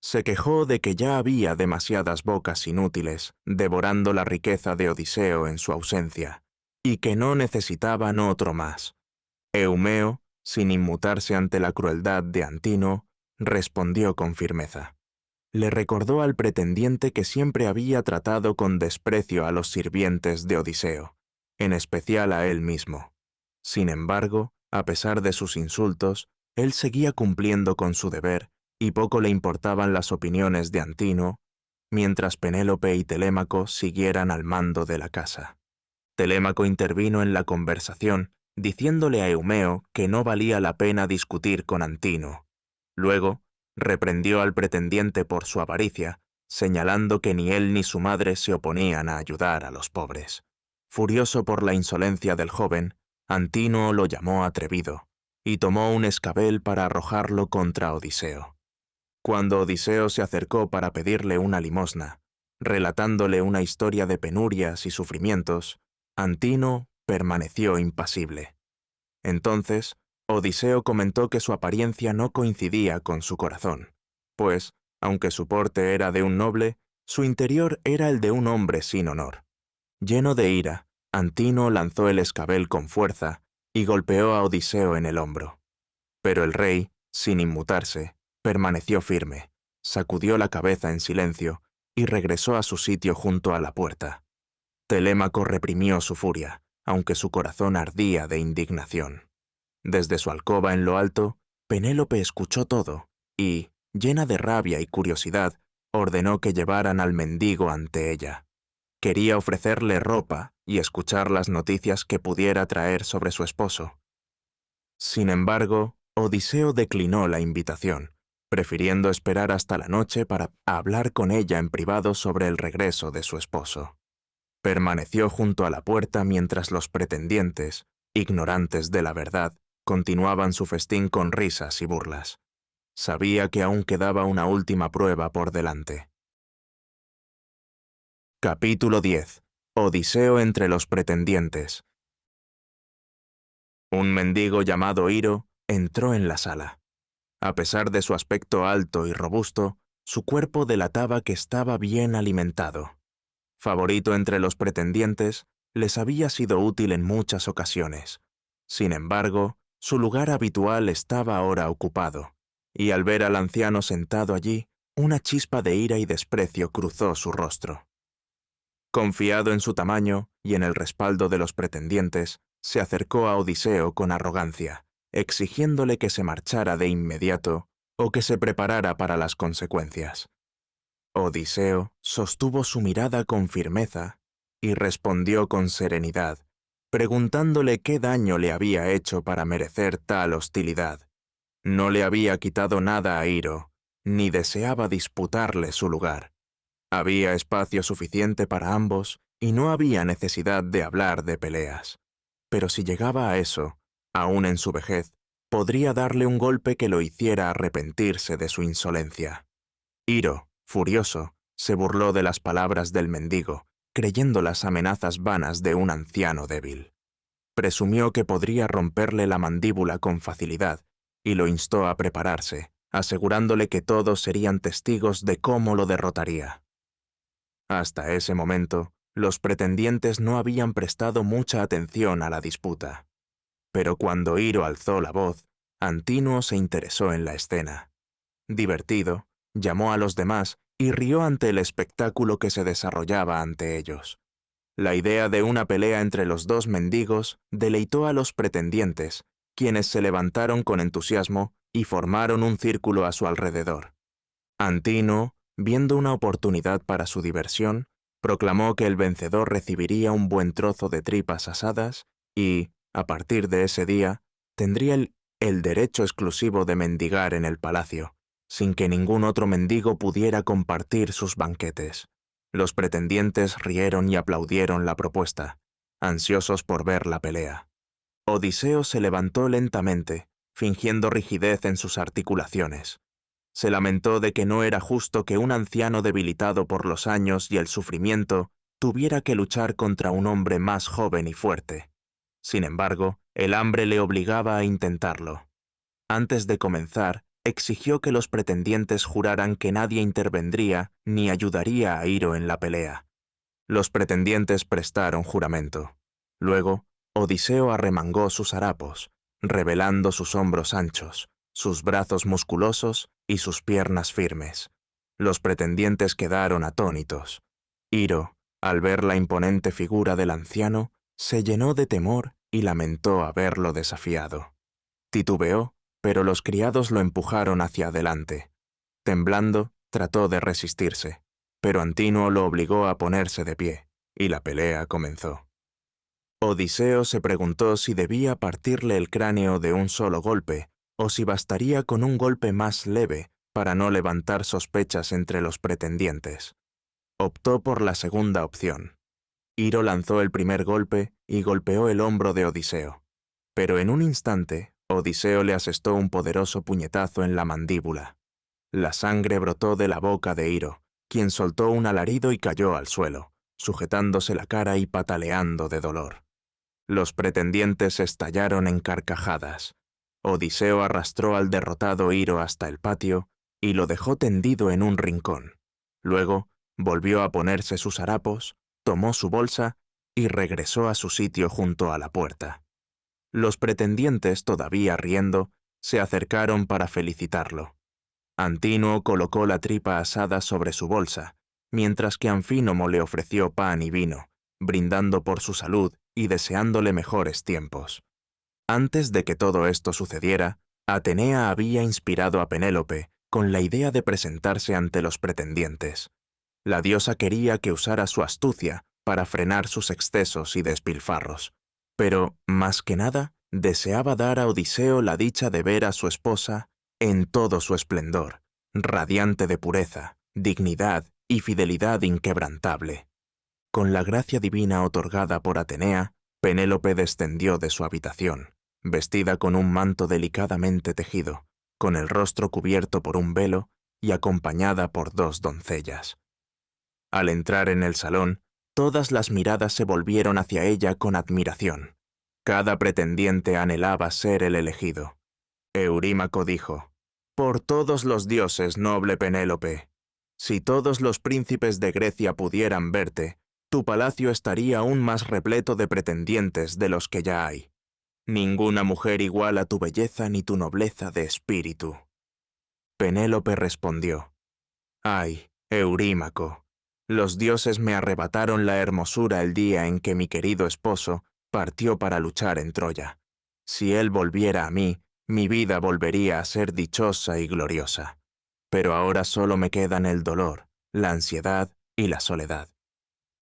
B: Se quejó de que ya había demasiadas bocas inútiles devorando la riqueza de Odiseo en su ausencia, y que no necesitaban otro más. Eumeo, sin inmutarse ante la crueldad de Antino, respondió con firmeza. Le recordó al pretendiente que siempre había tratado con desprecio a los sirvientes de Odiseo, en especial a él mismo. Sin embargo, a pesar de sus insultos, él seguía cumpliendo con su deber y poco le importaban las opiniones de Antino, mientras Penélope y Telémaco siguieran al mando de la casa. Telémaco intervino en la conversación, diciéndole a Eumeo que no valía la pena discutir con Antino. Luego, reprendió al pretendiente por su avaricia, señalando que ni él ni su madre se oponían a ayudar a los pobres. Furioso por la insolencia del joven, Antino lo llamó atrevido, y tomó un escabel para arrojarlo contra Odiseo. Cuando Odiseo se acercó para pedirle una limosna, relatándole una historia de penurias y sufrimientos, Antino permaneció impasible. Entonces, Odiseo comentó que su apariencia no coincidía con su corazón, pues, aunque su porte era de un noble, su interior era el de un hombre sin honor. Lleno de ira, Antino lanzó el escabel con fuerza y golpeó a Odiseo en el hombro. Pero el rey, sin inmutarse, permaneció firme, sacudió la cabeza en silencio y regresó a su sitio junto a la puerta. Telémaco reprimió su furia, aunque su corazón ardía de indignación. Desde su alcoba en lo alto, Penélope escuchó todo y, llena de rabia y curiosidad, ordenó que llevaran al mendigo ante ella. Quería ofrecerle ropa y escuchar las noticias que pudiera traer sobre su esposo. Sin embargo, Odiseo declinó la invitación, prefiriendo esperar hasta la noche para hablar con ella en privado sobre el regreso de su esposo. Permaneció junto a la puerta mientras los pretendientes, ignorantes de la verdad, continuaban su festín con risas y burlas. Sabía que aún quedaba una última prueba por delante. Capítulo 10. Odiseo entre los pretendientes. Un mendigo llamado Iro entró en la sala. A pesar de su aspecto alto y robusto, su cuerpo delataba que estaba bien alimentado. Favorito entre los pretendientes, les había sido útil en muchas ocasiones. Sin embargo, su lugar habitual estaba ahora ocupado, y al ver al anciano sentado allí, una chispa de ira y desprecio cruzó su rostro. Confiado en su tamaño y en el respaldo de los pretendientes, se acercó a Odiseo con arrogancia, exigiéndole que se marchara de inmediato o que se preparara para las consecuencias. Odiseo sostuvo su mirada con firmeza y respondió con serenidad, preguntándole qué daño le había hecho para merecer tal hostilidad. No le había quitado nada a Iro, ni deseaba disputarle su lugar. Había espacio suficiente para ambos y no había necesidad de hablar de peleas. pero si llegaba a eso, aún en su vejez, podría darle un golpe que lo hiciera arrepentirse de su insolencia. Hiro, furioso, se burló de las palabras del mendigo, creyendo las amenazas vanas de un anciano débil. Presumió que podría romperle la mandíbula con facilidad y lo instó a prepararse, asegurándole que todos serían testigos de cómo lo derrotaría. Hasta ese momento, los pretendientes no habían prestado mucha atención a la disputa. Pero cuando Hiro alzó la voz, Antínuo se interesó en la escena. Divertido, llamó a los demás y rió ante el espectáculo que se desarrollaba ante ellos. La idea de una pelea entre los dos mendigos deleitó a los pretendientes, quienes se levantaron con entusiasmo y formaron un círculo a su alrededor. Antínuo, viendo una oportunidad para su diversión, proclamó que el vencedor recibiría un buen trozo de tripas asadas y, a partir de ese día, tendría el derecho exclusivo de mendigar en el palacio, sin que ningún otro mendigo pudiera compartir sus banquetes. Los pretendientes rieron y aplaudieron la propuesta, ansiosos por ver la pelea. Odiseo se levantó lentamente, fingiendo rigidez en sus articulaciones. Se lamentó de que no era justo que un anciano debilitado por los años y el sufrimiento tuviera que luchar contra un hombre más joven y fuerte. Sin embargo, el hambre le obligaba a intentarlo. Antes de comenzar, exigió que los pretendientes juraran que nadie intervendría ni ayudaría a Hiro en la pelea. Los pretendientes prestaron juramento. Luego, Odiseo arremangó sus harapos, revelando sus hombros anchos, sus brazos musculosos y sus piernas firmes. Los pretendientes quedaron atónitos. Hiro, al ver la imponente figura del anciano, se llenó de temor y lamentó haberlo desafiado. Titubeó, pero los criados lo empujaron hacia adelante. Temblando, trató de resistirse, pero Antínuo lo obligó a ponerse de pie, y la pelea comenzó. Odiseo se preguntó si debía partirle el cráneo de un solo golpe, o si bastaría con un golpe más leve para no levantar sospechas entre los pretendientes. Optó por la segunda opción. Hiro lanzó el primer golpe y golpeó el hombro de Odiseo. Pero en un instante, Odiseo le asestó un poderoso puñetazo en la mandíbula. La sangre brotó de la boca de Hiro, quien soltó un alarido y cayó al suelo, sujetándose la cara y pataleando de dolor. Los pretendientes estallaron en carcajadas. Odiseo arrastró al derrotado Hiro hasta el patio y lo dejó tendido en un rincón. Luego, volvió a ponerse sus harapos, tomó su bolsa y regresó a su sitio junto a la puerta. Los pretendientes, todavía riendo, se acercaron para felicitarlo. Antínuo colocó la tripa asada sobre su bolsa, mientras que Anfínomo le ofreció pan y vino, brindando por su salud y deseándole mejores tiempos. Antes de que todo esto sucediera, Atenea había inspirado a Penélope con la idea de presentarse ante los pretendientes. La diosa quería que usara su astucia para frenar sus excesos y despilfarros, pero, más que nada, deseaba dar a Odiseo la dicha de ver a su esposa en todo su esplendor, radiante de pureza, dignidad y fidelidad inquebrantable. Con la gracia divina otorgada por Atenea, Penélope descendió de su habitación, vestida con un manto delicadamente tejido, con el rostro cubierto por un velo y acompañada por 2 doncellas. Al entrar en el salón, todas las miradas se volvieron hacia ella con admiración. Cada pretendiente anhelaba ser el elegido. Eurímaco dijo: «Por todos los dioses, noble Penélope, si todos los príncipes de Grecia pudieran verte, tu palacio estaría aún más repleto de pretendientes de los que ya hay. Ninguna mujer iguala tu belleza ni tu nobleza de espíritu». Penélope respondió: «Ay, Eurímaco, los dioses me arrebataron la hermosura el día en que mi querido esposo partió para luchar en Troya. Si él volviera a mí, mi vida volvería a ser dichosa y gloriosa. Pero ahora solo me quedan el dolor, la ansiedad y la soledad».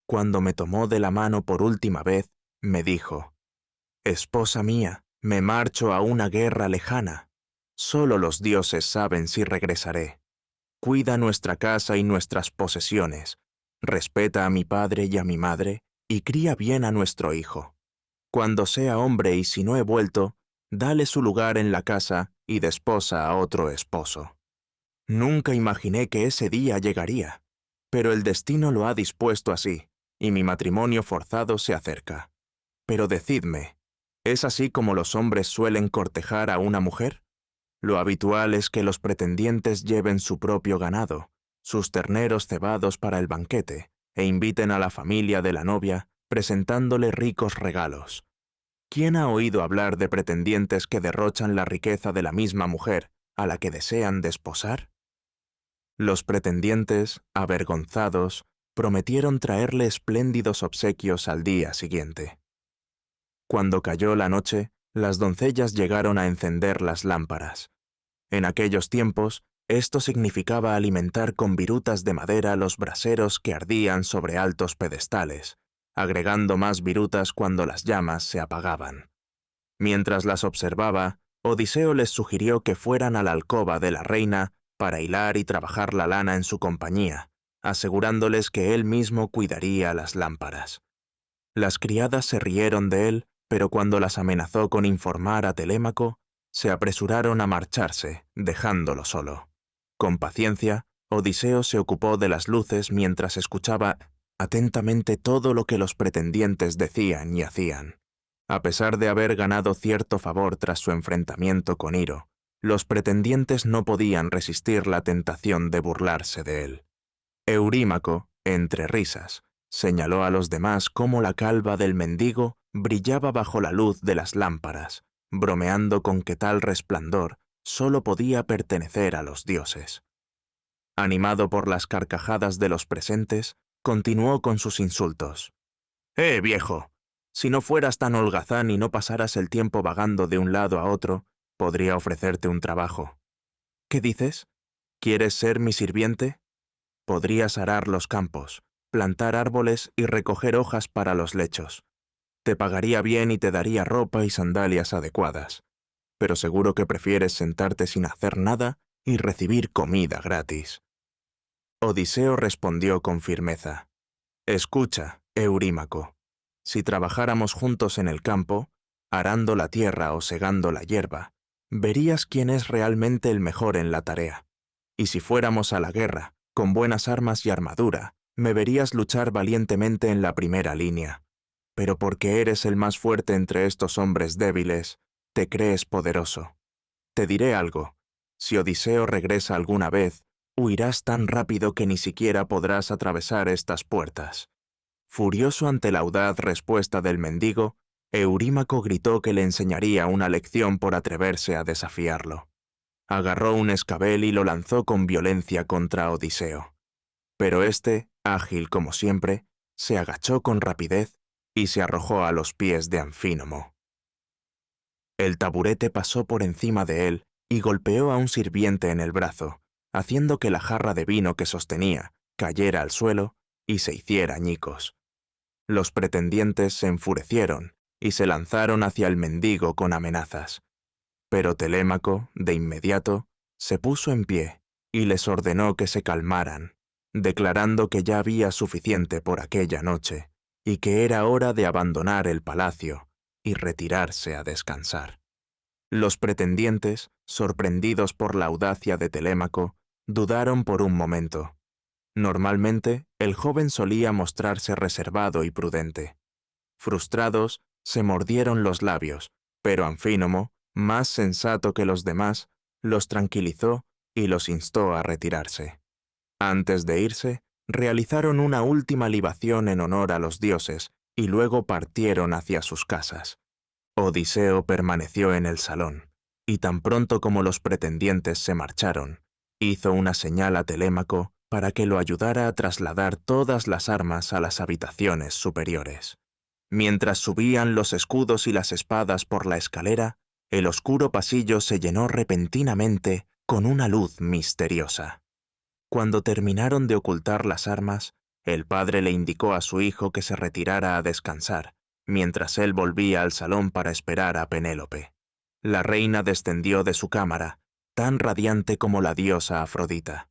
B: Cuando me tomó de la mano por última vez, me dijo: «Esposa mía, me marcho a una guerra lejana. Solo los dioses saben si regresaré. Cuida nuestra casa y nuestras posesiones. Respeta a mi padre y a mi madre, y cría bien a nuestro hijo. Cuando sea hombre y si no he vuelto, dale su lugar en la casa y desposa a otro esposo. Nunca imaginé que ese día llegaría, pero el destino lo ha dispuesto así, y mi matrimonio forzado se acerca. Pero decidme, ¿es así como los hombres suelen cortejar a una mujer? Lo habitual es que los pretendientes lleven su propio ganado, sus terneros cebados para el banquete, e inviten a la familia de la novia presentándole ricos regalos. ¿Quién ha oído hablar de pretendientes que derrochan la riqueza de la misma mujer a la que desean desposar? Los pretendientes, avergonzados, prometieron traerle espléndidos obsequios al día siguiente. Cuando cayó la noche, las doncellas llegaron a encender las lámparas. En aquellos tiempos, esto significaba alimentar con virutas de madera los braseros que ardían sobre altos pedestales, agregando más virutas cuando las llamas se apagaban. Mientras las observaba, Odiseo les sugirió que fueran a la alcoba de la reina para hilar y trabajar la lana en su compañía, asegurándoles que él mismo cuidaría las lámparas. Las criadas se rieron de él, pero cuando las amenazó con informar a Telémaco, se apresuraron a marcharse, dejándolo solo. Con paciencia, Odiseo se ocupó de las luces mientras escuchaba atentamente todo lo que los pretendientes decían y hacían. A pesar de haber ganado cierto favor tras su enfrentamiento con Iro, los pretendientes no podían resistir la tentación de burlarse de él. Eurímaco, entre risas, señaló a los demás cómo la calva del mendigo brillaba bajo la luz de las lámparas, bromeando con que tal resplandor solo podía pertenecer a los dioses. Animado por las carcajadas de los presentes, continuó con sus insultos. Viejo! Si no fueras tan holgazán y no pasaras el tiempo vagando de un lado a otro, podría ofrecerte un trabajo. ¿Qué dices? ¿Quieres ser mi sirviente? Podrías arar los campos, plantar árboles y recoger hojas para los lechos. Te pagaría bien y te daría ropa y sandalias adecuadas, pero seguro que prefieres sentarte sin hacer nada y recibir comida gratis. Odiseo respondió con firmeza. Escucha, Eurímaco. Si trabajáramos juntos en el campo, arando la tierra o segando la hierba, verías quién es realmente el mejor en la tarea. Y si fuéramos a la guerra, con buenas armas y armadura, me verías luchar valientemente en la primera línea. Pero porque eres el más fuerte entre estos hombres débiles, te crees poderoso. Te diré algo. Si Odiseo regresa alguna vez, huirás tan rápido que ni siquiera podrás atravesar estas puertas. Furioso ante la audaz respuesta del mendigo, Eurímaco gritó que le enseñaría una lección por atreverse a desafiarlo. Agarró un escabel y lo lanzó con violencia contra Odiseo. Pero éste, ágil como siempre, se agachó con rapidez y se arrojó a los pies de Anfínomo. El taburete pasó por encima de él y golpeó a un sirviente en el brazo, haciendo que la jarra de vino que sostenía cayera al suelo y se hiciera añicos. Los pretendientes se enfurecieron y se lanzaron hacia el mendigo con amenazas. Pero Telémaco, de inmediato, se puso en pie y les ordenó que se calmaran, declarando que ya había suficiente por aquella noche y que era hora de abandonar el palacio y retirarse a descansar. Los pretendientes, sorprendidos por la audacia de Telémaco, dudaron por un momento. Normalmente, el joven solía mostrarse reservado y prudente. Frustrados, se mordieron los labios, pero Anfínomo, más sensato que los demás, los tranquilizó y los instó a retirarse. Antes de irse, realizaron una última libación en honor a los dioses y luego partieron hacia sus casas. Odiseo permaneció en el salón, y tan pronto como los pretendientes se marcharon, hizo una señal a Telémaco para que lo ayudara a trasladar todas las armas a las habitaciones superiores. Mientras subían los escudos y las espadas por la escalera, el oscuro pasillo se llenó repentinamente con una luz misteriosa. Cuando terminaron de ocultar las armas, el padre le indicó a su hijo que se retirara a descansar, mientras él volvía al salón para esperar a Penélope. La reina descendió de su cámara, tan radiante como la diosa Afrodita.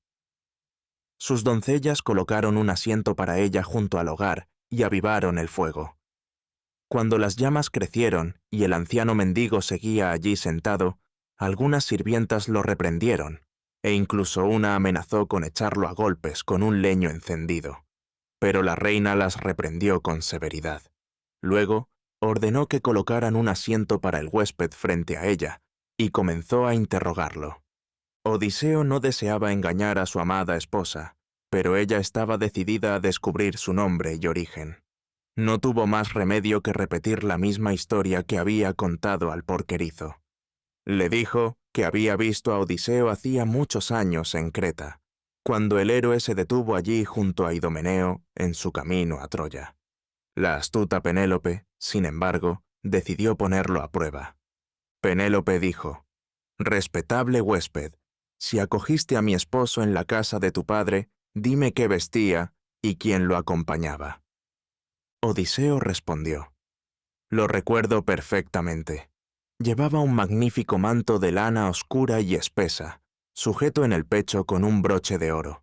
B: Sus doncellas colocaron un asiento para ella junto al hogar y avivaron el fuego. Cuando las llamas crecieron y el anciano mendigo seguía allí sentado, algunas sirvientas lo reprendieron, e incluso una amenazó con echarlo a golpes con un leño encendido. Pero la reina las reprendió con severidad. Luego, ordenó que colocaran un asiento para el huésped frente a ella, y comenzó a interrogarlo. Odiseo no deseaba engañar a su amada esposa, pero ella estaba decidida a descubrir su nombre y origen. No tuvo más remedio que repetir la misma historia que había contado al porquerizo. Le dijo que había visto a Odiseo hacía muchos años en Creta, cuando el héroe se detuvo allí junto a Idomeneo en su camino a Troya. La astuta Penélope, sin embargo, decidió ponerlo a prueba. Penélope dijo: «Respetable huésped, si acogiste a mi esposo en la casa de tu padre, dime qué vestía y quién lo acompañaba». Odiseo respondió: «Lo recuerdo perfectamente. Llevaba un magnífico manto de lana oscura y espesa, sujeto en el pecho con un broche de oro.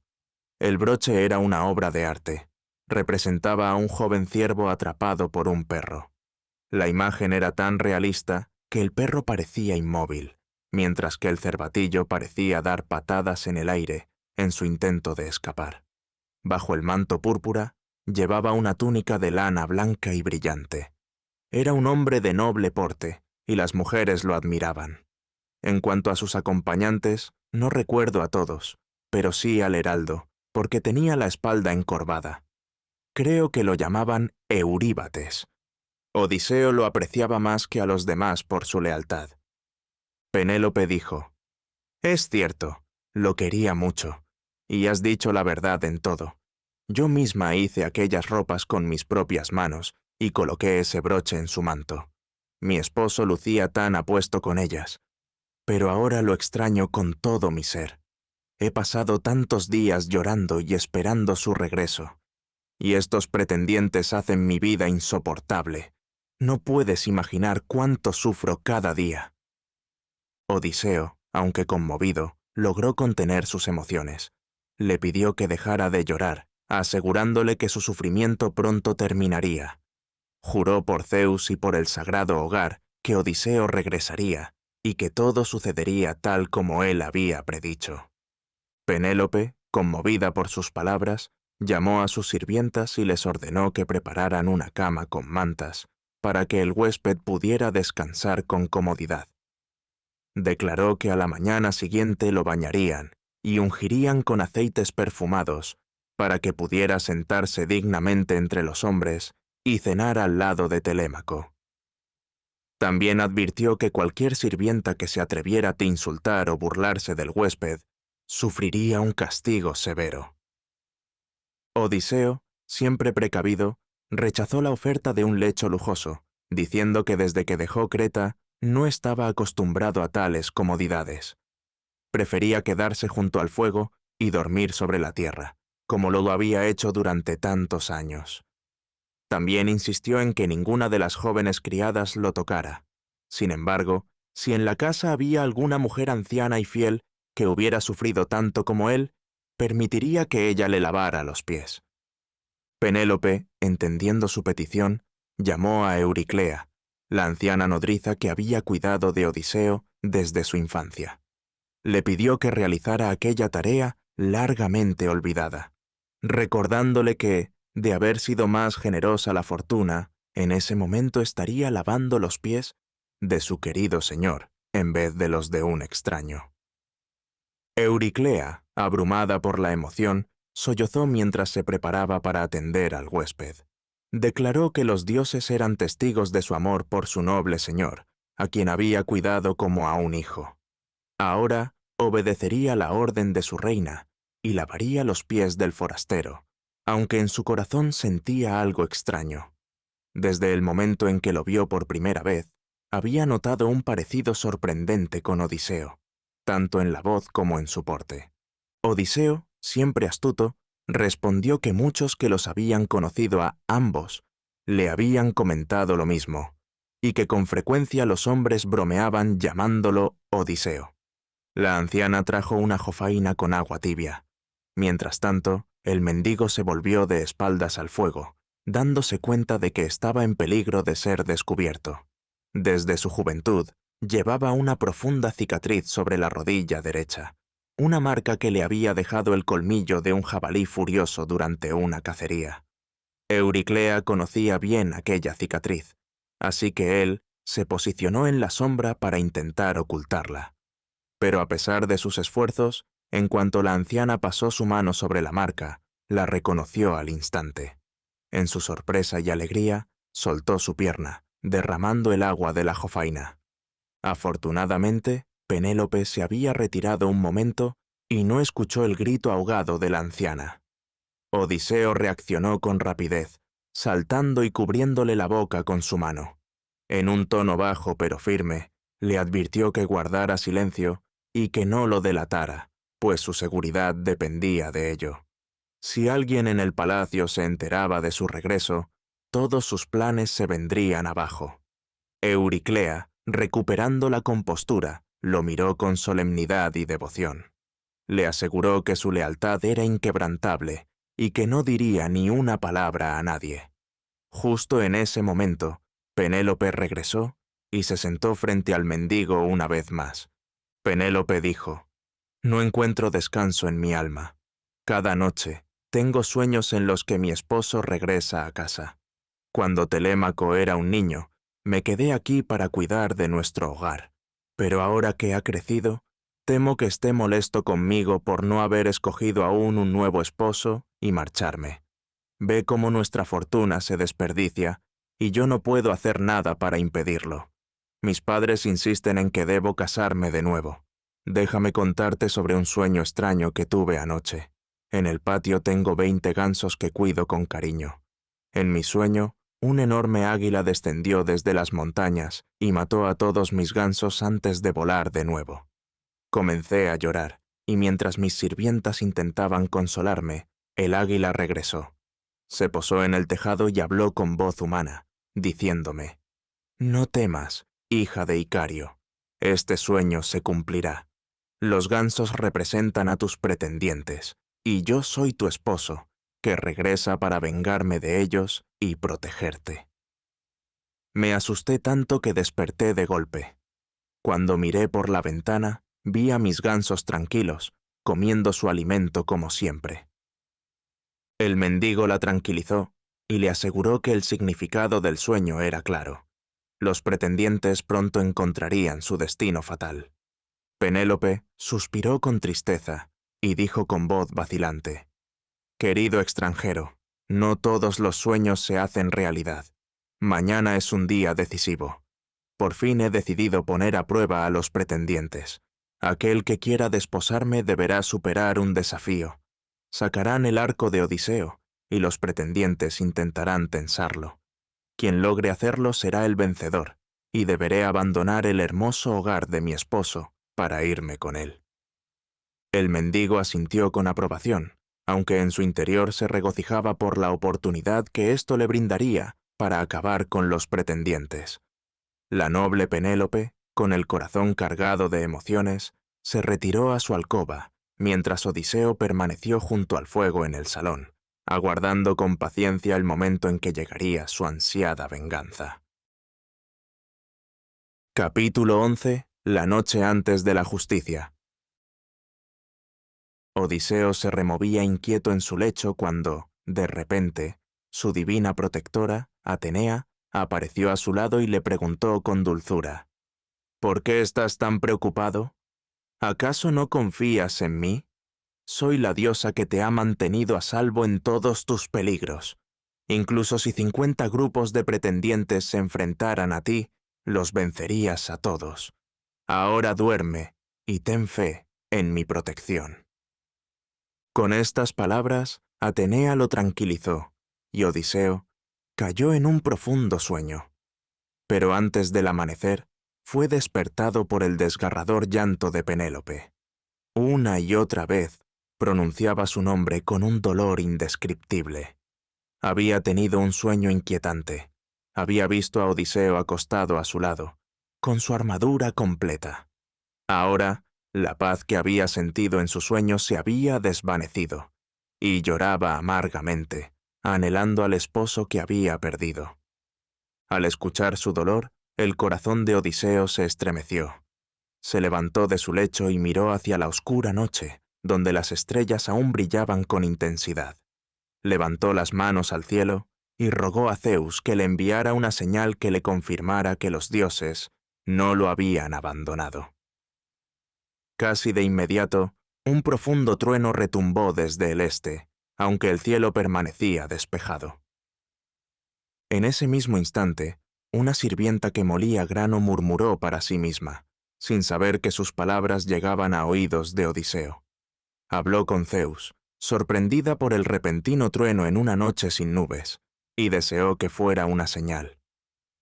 B: El broche era una obra de arte. Representaba a un joven ciervo atrapado por un perro. La imagen era tan realista que el perro parecía inmóvil, mientras que el cervatillo parecía dar patadas en el aire en su intento de escapar. Bajo el manto púrpura, llevaba una túnica de lana blanca y brillante. Era un hombre de noble porte, y las mujeres lo admiraban. En cuanto a sus acompañantes, no recuerdo a todos, pero sí al heraldo, porque tenía la espalda encorvada. Creo que lo llamaban Euríbates. Odiseo lo apreciaba más que a los demás por su lealtad. Penélope dijo: «Es cierto, lo quería mucho, y has dicho la verdad en todo. Yo misma hice aquellas ropas con mis propias manos y coloqué ese broche en su manto. Mi esposo lucía tan apuesto con ellas, pero ahora lo extraño con todo mi ser. He pasado tantos días llorando y esperando su regreso, y estos pretendientes hacen mi vida insoportable. No puedes imaginar cuánto sufro cada día». Odiseo, aunque conmovido, logró contener sus emociones. Le pidió que dejara de llorar, asegurándole que su sufrimiento pronto terminaría. Juró por Zeus y por el sagrado hogar que Odiseo regresaría y que todo sucedería tal como él había predicho. Penélope, conmovida por sus palabras, llamó a sus sirvientas y les ordenó que prepararan una cama con mantas para que el huésped pudiera descansar con comodidad. Declaró que a la mañana siguiente lo bañarían y ungirían con aceites perfumados para que pudiera sentarse dignamente entre los hombres y cenar al lado de Telémaco. También advirtió que cualquier sirvienta que se atreviera a insultar o burlarse del huésped sufriría un castigo severo. Odiseo, siempre precavido, rechazó la oferta de un lecho lujoso, diciendo que desde que dejó Creta no estaba acostumbrado a tales comodidades. Prefería quedarse junto al fuego y dormir sobre la tierra, como lo había hecho durante tantos años. También insistió en que ninguna de las jóvenes criadas lo tocara. Sin embargo, si en la casa había alguna mujer anciana y fiel que hubiera sufrido tanto como él, permitiría que ella le lavara los pies. Penélope, entendiendo su petición, llamó a Euriclea, la anciana nodriza que había cuidado de Odiseo desde su infancia. Le pidió que realizara aquella tarea largamente olvidada, recordándole que, de haber sido más generosa la fortuna, en ese momento estaría lavando los pies de su querido señor, en vez de los de un extraño. Euriclea, abrumada por la emoción, sollozó mientras se preparaba para atender al huésped. Declaró que los dioses eran testigos de su amor por su noble señor, a quien había cuidado como a un hijo. Ahora obedecería la orden de su reina y lavaría los pies del forastero, aunque en su corazón sentía algo extraño. Desde el momento en que lo vio por primera vez, había notado un parecido sorprendente con Odiseo, tanto en la voz como en su porte. Odiseo, siempre astuto, respondió que muchos que los habían conocido a ambos le habían comentado lo mismo, y que con frecuencia los hombres bromeaban llamándolo Odiseo. La anciana trajo una jofaina con agua tibia. Mientras tanto, el mendigo se volvió de espaldas al fuego, dándose cuenta de que estaba en peligro de ser descubierto. Desde su juventud, llevaba una profunda cicatriz sobre la rodilla derecha, una marca que le había dejado el colmillo de un jabalí furioso durante una cacería. Euriclea conocía bien aquella cicatriz, así que él se posicionó en la sombra para intentar ocultarla. Pero a pesar de sus esfuerzos, en cuanto la anciana pasó su mano sobre la marca, la reconoció al instante. En su sorpresa y alegría, soltó su pierna, derramando el agua de la jofaina. Afortunadamente, Penélope se había retirado un momento y no escuchó el grito ahogado de la anciana. Odiseo reaccionó con rapidez, saltando y cubriéndole la boca con su mano. En un tono bajo pero firme, le advirtió que guardara silencio y que no lo delatara, pues su seguridad dependía de ello. Si alguien en el palacio se enteraba de su regreso, todos sus planes se vendrían abajo. Euriclea, recuperando la compostura, lo miró con solemnidad y devoción. Le aseguró que su lealtad era inquebrantable y que no diría ni una palabra a nadie. Justo en ese momento, Penélope regresó y se sentó frente al mendigo una vez más. Penélope dijo: «No encuentro descanso en mi alma. Cada noche tengo sueños en los que mi esposo regresa a casa. Cuando Telémaco era un niño, me quedé aquí para cuidar de nuestro hogar. Pero ahora que ha crecido, temo que esté molesto conmigo por no haber escogido aún un nuevo esposo y marcharme. Ve cómo nuestra fortuna se desperdicia y yo no puedo hacer nada para impedirlo. Mis padres insisten en que debo casarme de nuevo. Déjame contarte sobre un sueño extraño que tuve anoche. En el patio tengo 20 gansos que cuido con cariño. En mi sueño, un enorme águila descendió desde las montañas y mató a todos mis gansos antes de volar de nuevo. Comencé a llorar, y mientras mis sirvientas intentaban consolarme, el águila regresó. Se posó en el tejado y habló con voz humana, diciéndome: «No temas, hija de Icario. Este sueño se cumplirá. Los gansos representan a tus pretendientes, y yo soy tu esposo, que regresa para vengarme de ellos y protegerte». Me asusté tanto que desperté de golpe. Cuando miré por la ventana, vi a mis gansos tranquilos, comiendo su alimento como siempre. El mendigo la tranquilizó y le aseguró que el significado del sueño era claro. Los pretendientes pronto encontrarían su destino fatal. Penélope suspiró con tristeza y dijo con voz vacilante: «Querido extranjero, no todos los sueños se hacen realidad. Mañana es un día decisivo. Por fin he decidido poner a prueba a los pretendientes. Aquel que quiera desposarme deberá superar un desafío. Sacarán el arco de Odiseo, y los pretendientes intentarán tensarlo. Quien logre hacerlo será el vencedor, y deberé abandonar el hermoso hogar de mi esposo para irme con él». El mendigo asintió con aprobación, aunque en su interior se regocijaba por la oportunidad que esto le brindaría para acabar con los pretendientes. La noble Penélope, con el corazón cargado de emociones, se retiró a su alcoba, mientras Odiseo permaneció junto al fuego en el salón, aguardando con paciencia el momento en que llegaría su ansiada venganza. Capítulo 11. La noche antes de la justicia. Odiseo se removía inquieto en su lecho cuando, de repente, su divina protectora, Atenea, apareció a su lado y le preguntó con dulzura: «¿Por qué estás tan preocupado? ¿Acaso no confías en mí? Soy la diosa que te ha mantenido a salvo en todos tus peligros. Incluso si 50 grupos de pretendientes se enfrentaran a ti, los vencerías a todos. Ahora duerme y ten fe en mi protección». Con estas palabras, Atenea lo tranquilizó, y Odiseo cayó en un profundo sueño. Pero antes del amanecer, fue despertado por el desgarrador llanto de Penélope. Una y otra vez pronunciaba su nombre con un dolor indescriptible. Había tenido un sueño inquietante. Había visto a Odiseo acostado a su lado, con su armadura completa. Ahora, la paz que había sentido en su sueño se había desvanecido, y lloraba amargamente, anhelando al esposo que había perdido. Al escuchar su dolor, el corazón de Odiseo se estremeció. Se levantó de su lecho y miró hacia la oscura noche, donde las estrellas aún brillaban con intensidad. Levantó las manos al cielo y rogó a Zeus que le enviara una señal que le confirmara que los dioses no lo habían abandonado. Casi de inmediato, un profundo trueno retumbó desde el este, aunque el cielo permanecía despejado. En ese mismo instante, una sirvienta que molía grano murmuró para sí misma, sin saber que sus palabras llegaban a oídos de Odiseo. Habló con Zeus, sorprendida por el repentino trueno en una noche sin nubes, y deseó que fuera una señal.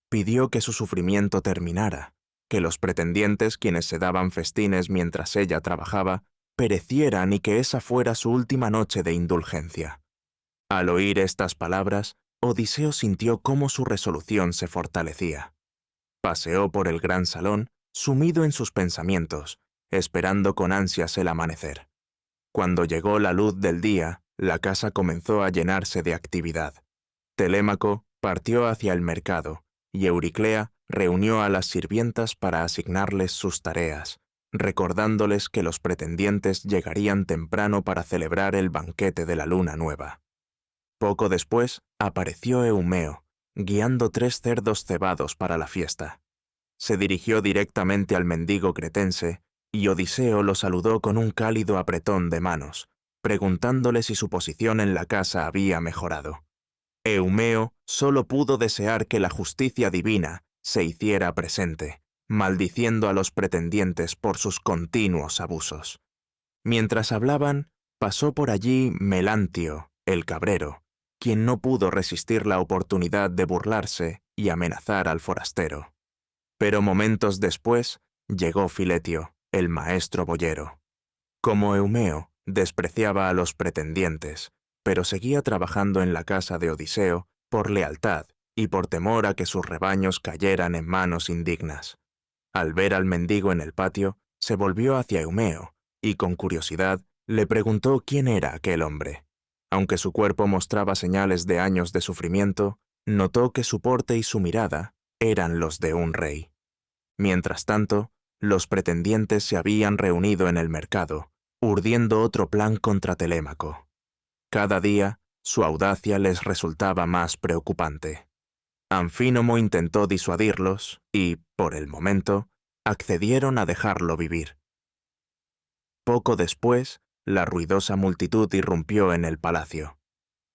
B: Pidió que su sufrimiento terminara, que los pretendientes quienes se daban festines mientras ella trabajaba, perecieran y que esa fuera su última noche de indulgencia. Al oír estas palabras, Odiseo sintió cómo su resolución se fortalecía. Paseó por el gran salón, sumido en sus pensamientos, esperando con ansias el amanecer. Cuando llegó la luz del día, la casa comenzó a llenarse de actividad. Telémaco partió hacia el mercado, y Euriclea reunió a las sirvientas para asignarles sus tareas, recordándoles que los pretendientes llegarían temprano para celebrar el banquete de la luna nueva. Poco después apareció Eumeo, guiando 3 cerdos cebados para la fiesta. Se dirigió directamente al mendigo cretense, y Odiseo lo saludó con un cálido apretón de manos, preguntándole si su posición en la casa había mejorado. Eumeo solo pudo desear que la justicia divina se hiciera presente, maldiciendo a los pretendientes por sus continuos abusos. Mientras hablaban, pasó por allí Melantio, el cabrero, quien no pudo resistir la oportunidad de burlarse y amenazar al forastero. Pero momentos después llegó Filetio, el maestro boyero. Como Eumeo, despreciaba a los pretendientes, pero seguía trabajando en la casa de Odiseo por lealtad y por temor a que sus rebaños cayeran en manos indignas. Al ver al mendigo en el patio, se volvió hacia Eumeo y con curiosidad le preguntó quién era aquel hombre. Aunque su cuerpo mostraba señales de años de sufrimiento, notó que su porte y su mirada eran los de un rey. Mientras tanto, los pretendientes se habían reunido en el mercado, urdiendo otro plan contra Telémaco. Cada día, su audacia les resultaba más preocupante. Anfínomo intentó disuadirlos y, por el momento, accedieron a dejarlo vivir. Poco después, la ruidosa multitud irrumpió en el palacio.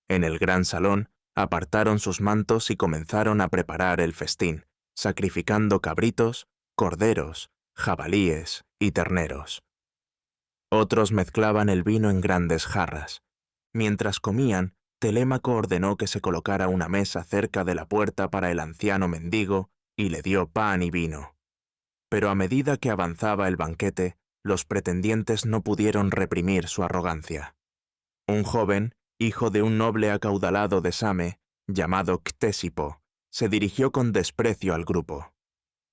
B: En el gran salón, apartaron sus mantos y comenzaron a preparar el festín, sacrificando cabritos, corderos, jabalíes y terneros. Otros mezclaban el vino en grandes jarras. Mientras comían, Telémaco ordenó que se colocara una mesa cerca de la puerta para el anciano mendigo y le dio pan y vino. Pero a medida que avanzaba el banquete, los pretendientes no pudieron reprimir su arrogancia. Un joven, hijo de un noble acaudalado de Same, llamado Ctésipo, se dirigió con desprecio al grupo.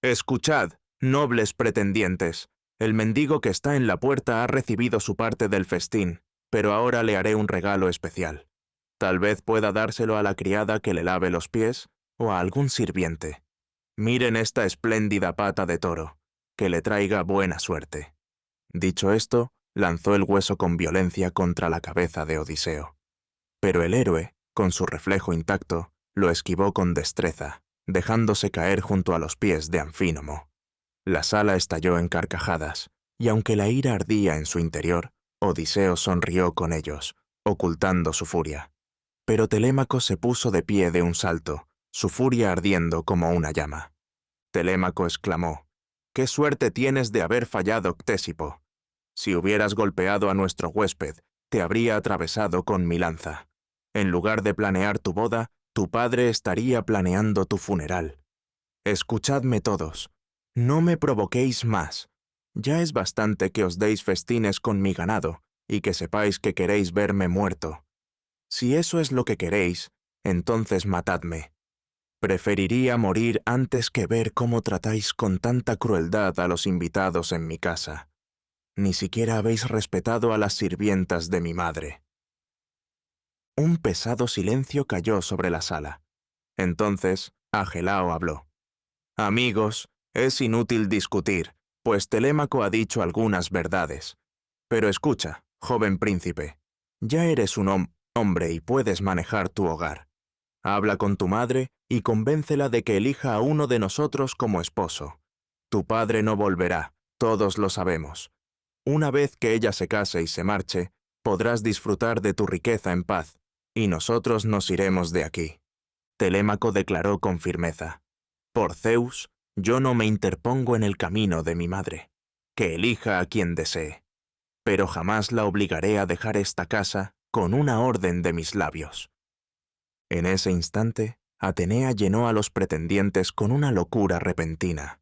B: «Escuchad, nobles pretendientes, el mendigo que está en la puerta ha recibido su parte del festín, pero ahora le haré un regalo especial. Tal vez pueda dárselo a la criada que le lave los pies o a algún sirviente. Miren esta espléndida pata de toro, que le traiga buena suerte». Dicho esto, lanzó el hueso con violencia contra la cabeza de Odiseo. Pero el héroe, con su reflejo intacto, lo esquivó con destreza, dejándose caer junto a los pies de Anfínomo. La sala estalló en carcajadas, y aunque la ira ardía en su interior, Odiseo sonrió con ellos, ocultando su furia. Pero Telémaco se puso de pie de un salto, su furia ardiendo como una llama. Telémaco exclamó: «¡Qué suerte tienes de haber fallado, Ctésipo! Si hubieras golpeado a nuestro huésped, te habría atravesado con mi lanza. En lugar de planear tu boda, tu padre estaría planeando tu funeral. Escuchadme todos, no me provoquéis más. Ya es bastante que os deis festines con mi ganado y que sepáis que queréis verme muerto. Si eso es lo que queréis, entonces matadme. Preferiría morir antes que ver cómo tratáis con tanta crueldad a los invitados en mi casa. Ni siquiera habéis respetado a las sirvientas de mi madre». Un pesado silencio cayó sobre la sala. Entonces, Agelao habló. Amigos, es inútil discutir, pues Telémaco ha dicho algunas verdades. Pero escucha, joven príncipe, ya eres un hombre y puedes manejar tu hogar. Habla con tu madre y convéncela de que elija a uno de nosotros como esposo. Tu padre no volverá, todos lo sabemos. Una vez que ella se case y se marche, podrás disfrutar de tu riqueza en paz, y nosotros nos iremos de aquí. Telémaco declaró con firmeza. Por Zeus, yo no me interpongo en el camino de mi madre. Que elija a quien desee. Pero jamás la obligaré a dejar esta casa con una orden de mis labios. En ese instante, Atenea llenó a los pretendientes con una locura repentina.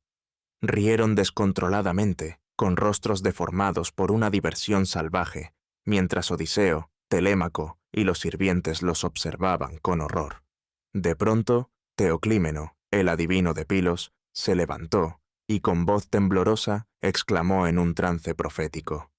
B: Rieron descontroladamente, con rostros deformados por una diversión salvaje, mientras Odiseo, Telémaco y los sirvientes los observaban con horror. De pronto, Teoclímeno, el adivino de Pilos, se levantó y con voz temblorosa exclamó en un trance profético.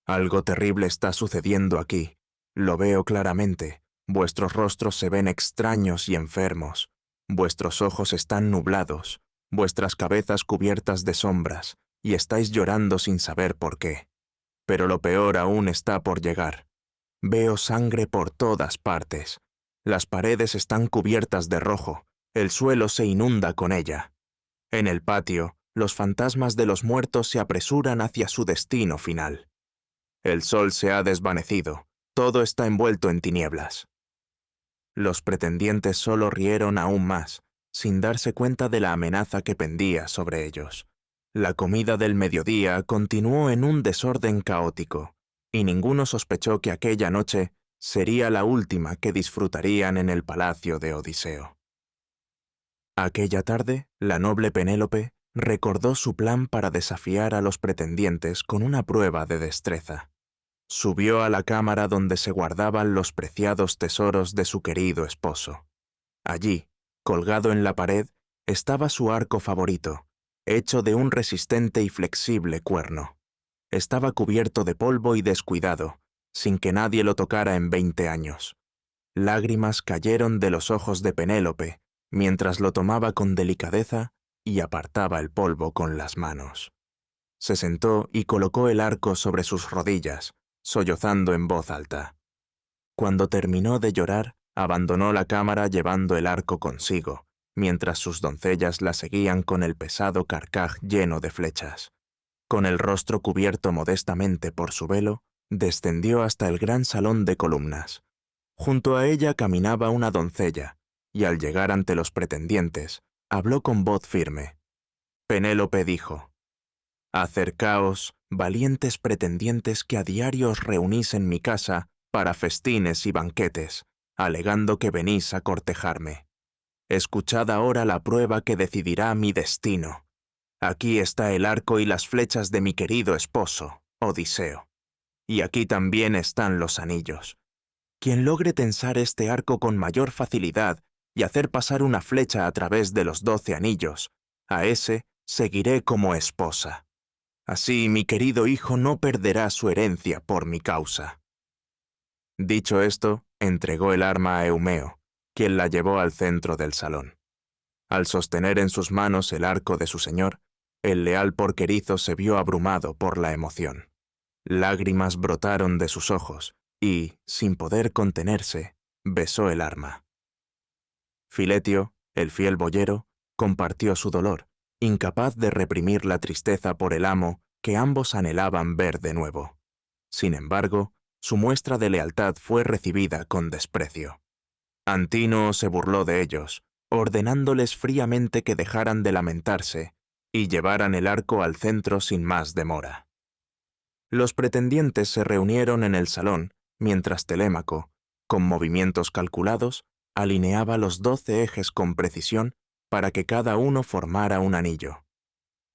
B: Algo terrible está sucediendo aquí. Lo veo claramente. Vuestros rostros se ven extraños y enfermos. Vuestros ojos están nublados, vuestras cabezas cubiertas de sombras, y estáis llorando sin saber por qué. Pero lo peor aún está por llegar. Veo sangre por todas partes. Las paredes están cubiertas de rojo, el suelo se inunda con ella. En el patio, los fantasmas de los muertos se apresuran hacia su destino final. El sol se ha desvanecido, todo está envuelto en tinieblas. Los pretendientes solo rieron aún más, sin darse cuenta de la amenaza que pendía sobre ellos. La comida del mediodía continuó en un desorden caótico, y ninguno sospechó que aquella noche sería la última que disfrutarían en el palacio de Odiseo. Aquella tarde, la noble Penélope recordó su plan para desafiar a los pretendientes con una prueba de destreza. Subió a la cámara donde se guardaban los preciados tesoros de su querido esposo. Allí, colgado en la pared, estaba su arco favorito, hecho de un resistente y flexible cuerno. Estaba cubierto de polvo y descuidado, sin que nadie lo tocara en 20 años. Lágrimas cayeron de los ojos de Penélope, mientras lo tomaba con delicadeza y apartaba el polvo con las manos. Se sentó y colocó el arco sobre sus rodillas, sollozando en voz alta. Cuando terminó de llorar, abandonó la cámara llevando el arco consigo, mientras sus doncellas la seguían con el pesado carcaj lleno de flechas. Con el rostro cubierto modestamente por su velo, descendió hasta el gran salón de columnas. Junto a ella caminaba una doncella, y al llegar ante los pretendientes, habló con voz firme. Penélope dijo: «Acercaos, valientes pretendientes que a diario os reunís en mi casa para festines y banquetes, alegando que venís a cortejarme. Escuchad ahora la prueba que decidirá mi destino. Aquí está el arco y las flechas de mi querido esposo, Odiseo. Y aquí también están los anillos. Quien logre tensar este arco con mayor facilidad y hacer pasar una flecha a través de los 12 anillos, a ese seguiré como esposa. Así mi querido hijo no perderá su herencia por mi causa». Dicho esto, entregó el arma a Eumeo, quien la llevó al centro del salón. Al sostener en sus manos el arco de su señor, el leal porquerizo se vio abrumado por la emoción. Lágrimas brotaron de sus ojos y, sin poder contenerse, besó el arma. Filetio, el fiel boyero, compartió su dolor, incapaz de reprimir la tristeza por el amo que ambos anhelaban ver de nuevo. Sin embargo, su muestra de lealtad fue recibida con desprecio. Antínoo se burló de ellos, ordenándoles fríamente que dejaran de lamentarse y llevaran el arco al centro sin más demora. Los pretendientes se reunieron en el salón, mientras Telémaco, con movimientos calculados, alineaba los 12 ejes con precisión para que cada uno formara un anillo.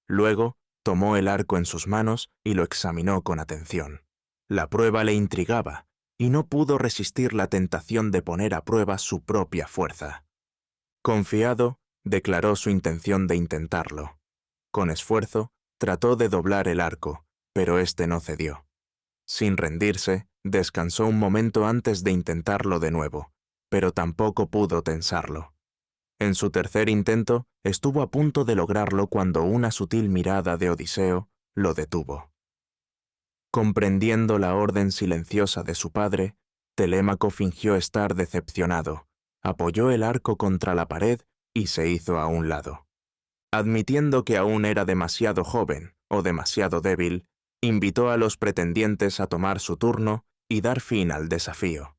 B: Luego, tomó el arco en sus manos y lo examinó con atención. La prueba le intrigaba, y no pudo resistir la tentación de poner a prueba su propia fuerza. Confiado, declaró su intención de intentarlo. Con esfuerzo, trató de doblar el arco, pero éste no cedió. Sin rendirse, descansó un momento antes de intentarlo de nuevo, pero tampoco pudo tensarlo. En su tercer intento, estuvo a punto de lograrlo cuando una sutil mirada de Odiseo lo detuvo. Comprendiendo la orden silenciosa de su padre, Telémaco fingió estar decepcionado, apoyó el arco contra la pared y se hizo a un lado. Admitiendo que aún era demasiado joven o demasiado débil, invitó a los pretendientes a tomar su turno y dar fin al desafío.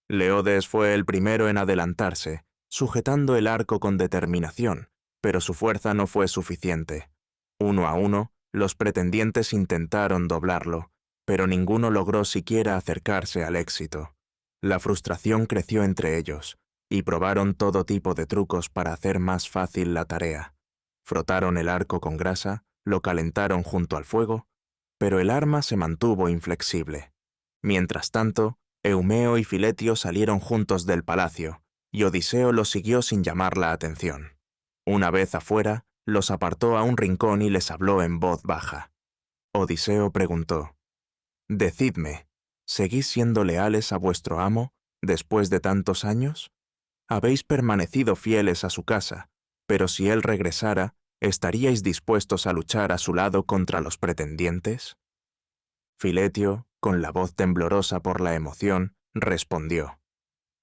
B: Leodes fue el primero en adelantarse, sujetando el arco con determinación, pero su fuerza no fue suficiente. Uno a uno, los pretendientes intentaron doblarlo, pero ninguno logró siquiera acercarse al éxito. La frustración creció entre ellos, y probaron todo tipo de trucos para hacer más fácil la tarea. Frotaron el arco con grasa, lo calentaron junto al fuego, pero el arma se mantuvo inflexible. Mientras tanto, Eumeo y Filetio salieron juntos del palacio, y Odiseo los siguió sin llamar la atención. Una vez afuera, los apartó a un rincón y les habló en voz baja. Odiseo preguntó: «Decidme, ¿seguís siendo leales a vuestro amo después de tantos años? Habéis permanecido fieles a su casa, pero si él regresara, ¿estaríais dispuestos a luchar a su lado contra los pretendientes?» Filetio, con la voz temblorosa por la emoción, respondió: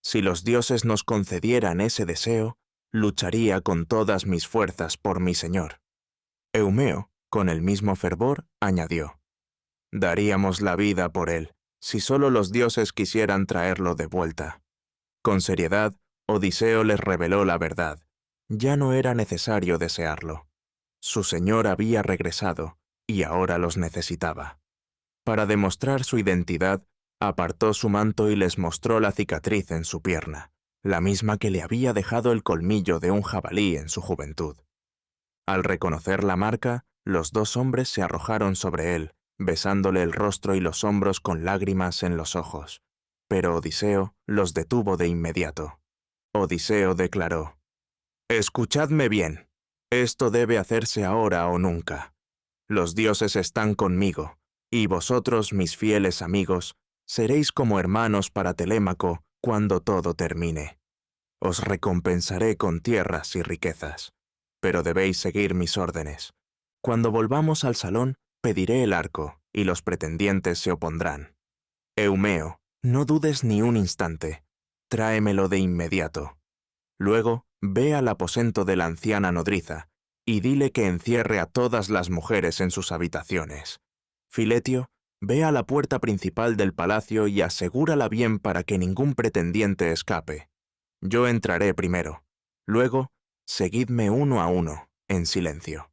B: «Si los dioses nos concedieran ese deseo, lucharía con todas mis fuerzas por mi señor». Eumeo, con el mismo fervor, añadió: «Daríamos la vida por él, si solo los dioses quisieran traerlo de vuelta». Con seriedad, Odiseo les reveló la verdad. Ya no era necesario desearlo. Su señor había regresado, y ahora los necesitaba. Para demostrar su identidad, apartó su manto y les mostró la cicatriz en su pierna, la misma que le había dejado el colmillo de un jabalí en su juventud. Al reconocer la marca, los dos hombres se arrojaron sobre él, besándole el rostro y los hombros con lágrimas en los ojos. Pero Odiseo los detuvo de inmediato. Odiseo declaró: «Escuchadme bien, esto debe hacerse ahora o nunca. Los dioses están conmigo, y vosotros, mis fieles amigos, seréis como hermanos para Telémaco cuando todo termine. Os recompensaré con tierras y riquezas, pero debéis seguir mis órdenes. Cuando volvamos al salón, pediré el arco, y los pretendientes se opondrán. Eumeo, no dudes ni un instante, tráemelo de inmediato. Luego, ve al aposento de la anciana nodriza, y dile que encierre a todas las mujeres en sus habitaciones. Filetio, ve a la puerta principal del palacio y asegúrala bien para que ningún pretendiente escape. Yo entraré primero. Luego, seguidme uno a uno, en silencio».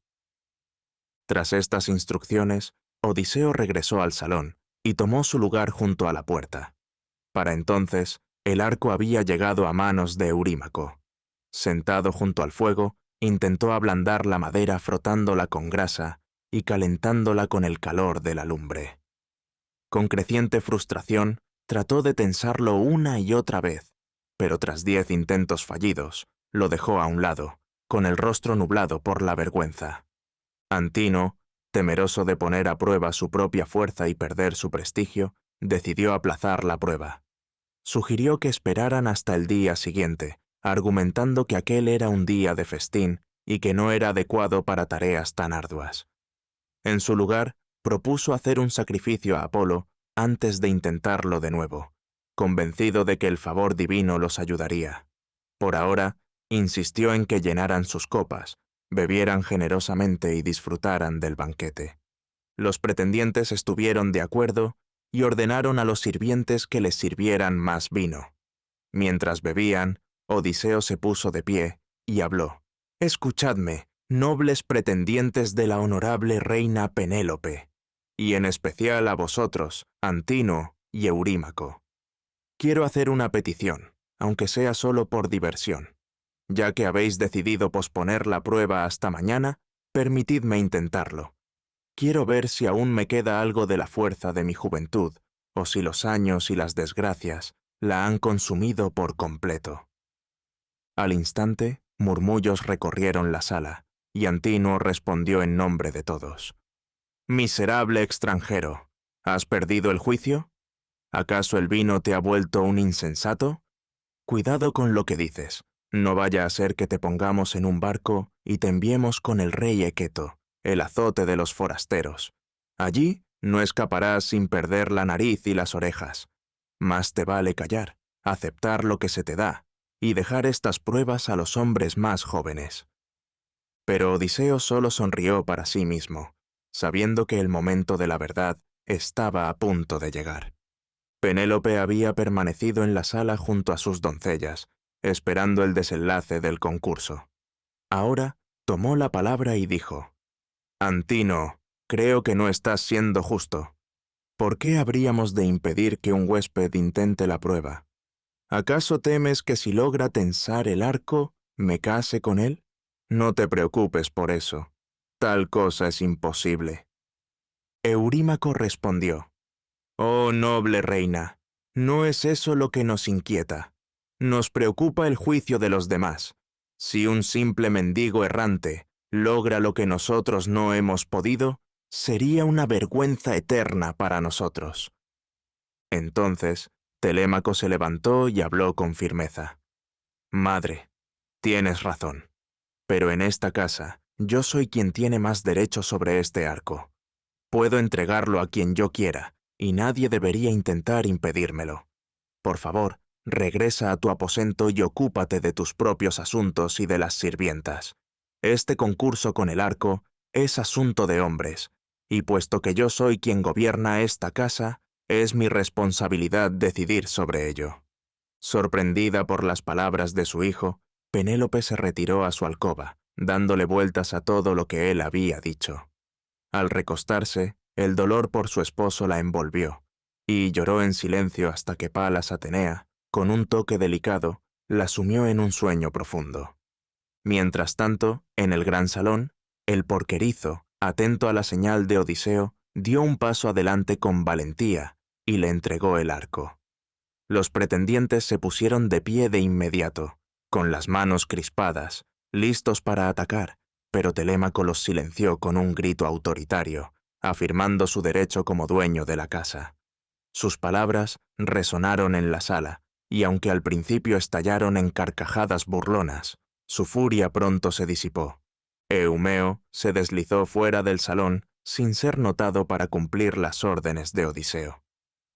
B: Tras estas instrucciones, Odiseo regresó al salón y tomó su lugar junto a la puerta. Para entonces, el arco había llegado a manos de Eurímaco. Sentado junto al fuego, intentó ablandar la madera frotándola con grasa y calentándola con el calor de la lumbre. Con creciente frustración, trató de tensarlo una y otra vez, pero tras 10 intentos fallidos, lo dejó a un lado, con el rostro nublado por la vergüenza. Antino, temeroso de poner a prueba su propia fuerza y perder su prestigio, decidió aplazar la prueba. Sugirió que esperaran hasta el día siguiente, argumentando que aquel era un día de festín y que no era adecuado para tareas tan arduas. En su lugar, propuso hacer un sacrificio a Apolo antes de intentarlo de nuevo, convencido de que el favor divino los ayudaría. Por ahora, insistió en que llenaran sus copas, bebieran generosamente y disfrutaran del banquete. Los pretendientes estuvieron de acuerdo y ordenaron a los sirvientes que les sirvieran más vino. Mientras bebían, Odiseo se puso de pie y habló: «Escuchadme, nobles pretendientes de la honorable reina Penélope, y en especial a vosotros, Antino y Eurímaco. Quiero hacer una petición, aunque sea solo por diversión. Ya que habéis decidido posponer la prueba hasta mañana, permitidme intentarlo. Quiero ver si aún me queda algo de la fuerza de mi juventud, o si los años y las desgracias la han consumido por completo». Al instante, murmullos recorrieron la sala, y Antino respondió en nombre de todos: «Miserable extranjero, ¿Has perdido el juicio? ¿Acaso el vino te ha vuelto un insensato? Cuidado con lo que dices. No vaya a ser que te pongamos en un barco y te enviemos con el rey Equeto, el azote de los forasteros. Allí no escaparás sin perder la nariz y las orejas. Más te vale callar, aceptar lo que se te da, y dejar estas pruebas a los hombres más jóvenes. Pero Odiseo solo sonrió para sí mismo, sabiendo que el momento de la verdad estaba a punto de llegar. Penélope había permanecido en la sala junto a sus doncellas, esperando el desenlace del concurso. Ahora tomó la palabra y dijo: «Antino, creo que no estás siendo justo. ¿Por qué habríamos de impedir que un huésped intente la prueba? ¿Acaso temes que si logra tensar el arco, me case con él? No te preocupes por eso. Tal cosa es imposible». Eurímaco respondió: «Oh noble reina, no es eso lo que nos inquieta. Nos preocupa el juicio de los demás. Si un simple mendigo errante logra lo que nosotros no hemos podido, sería una vergüenza eterna para nosotros». Entonces, Telémaco se levantó y habló con firmeza: «Madre, tienes razón, pero en esta casa yo soy quien tiene más derecho sobre este arco. Puedo entregarlo a quien yo quiera, y nadie debería intentar impedírmelo. Por favor, regresa a tu aposento y ocúpate de tus propios asuntos y de las sirvientas. Este concurso con el arco es asunto de hombres, y puesto que yo soy quien gobierna esta casa, es mi responsabilidad decidir sobre ello». Sorprendida por las palabras de su hijo, Penélope se retiró a su alcoba, dándole vueltas a todo lo que él había dicho. Al recostarse, el dolor por su esposo la envolvió, y lloró en silencio hasta que Palas Atenea, con un toque delicado, la sumió en un sueño profundo. Mientras tanto, en el gran salón, el porquerizo, atento a la señal de Odiseo, dio un paso adelante con valentía y le entregó el arco. Los pretendientes se pusieron de pie de inmediato, con las manos crispadas, listos para atacar, pero Telémaco los silenció con un grito autoritario, afirmando su derecho como dueño de la casa. Sus palabras resonaron en la sala, y aunque al principio estallaron en carcajadas burlonas, su furia pronto se disipó. Eumeo se deslizó fuera del salón sin ser notado para cumplir las órdenes de Odiseo.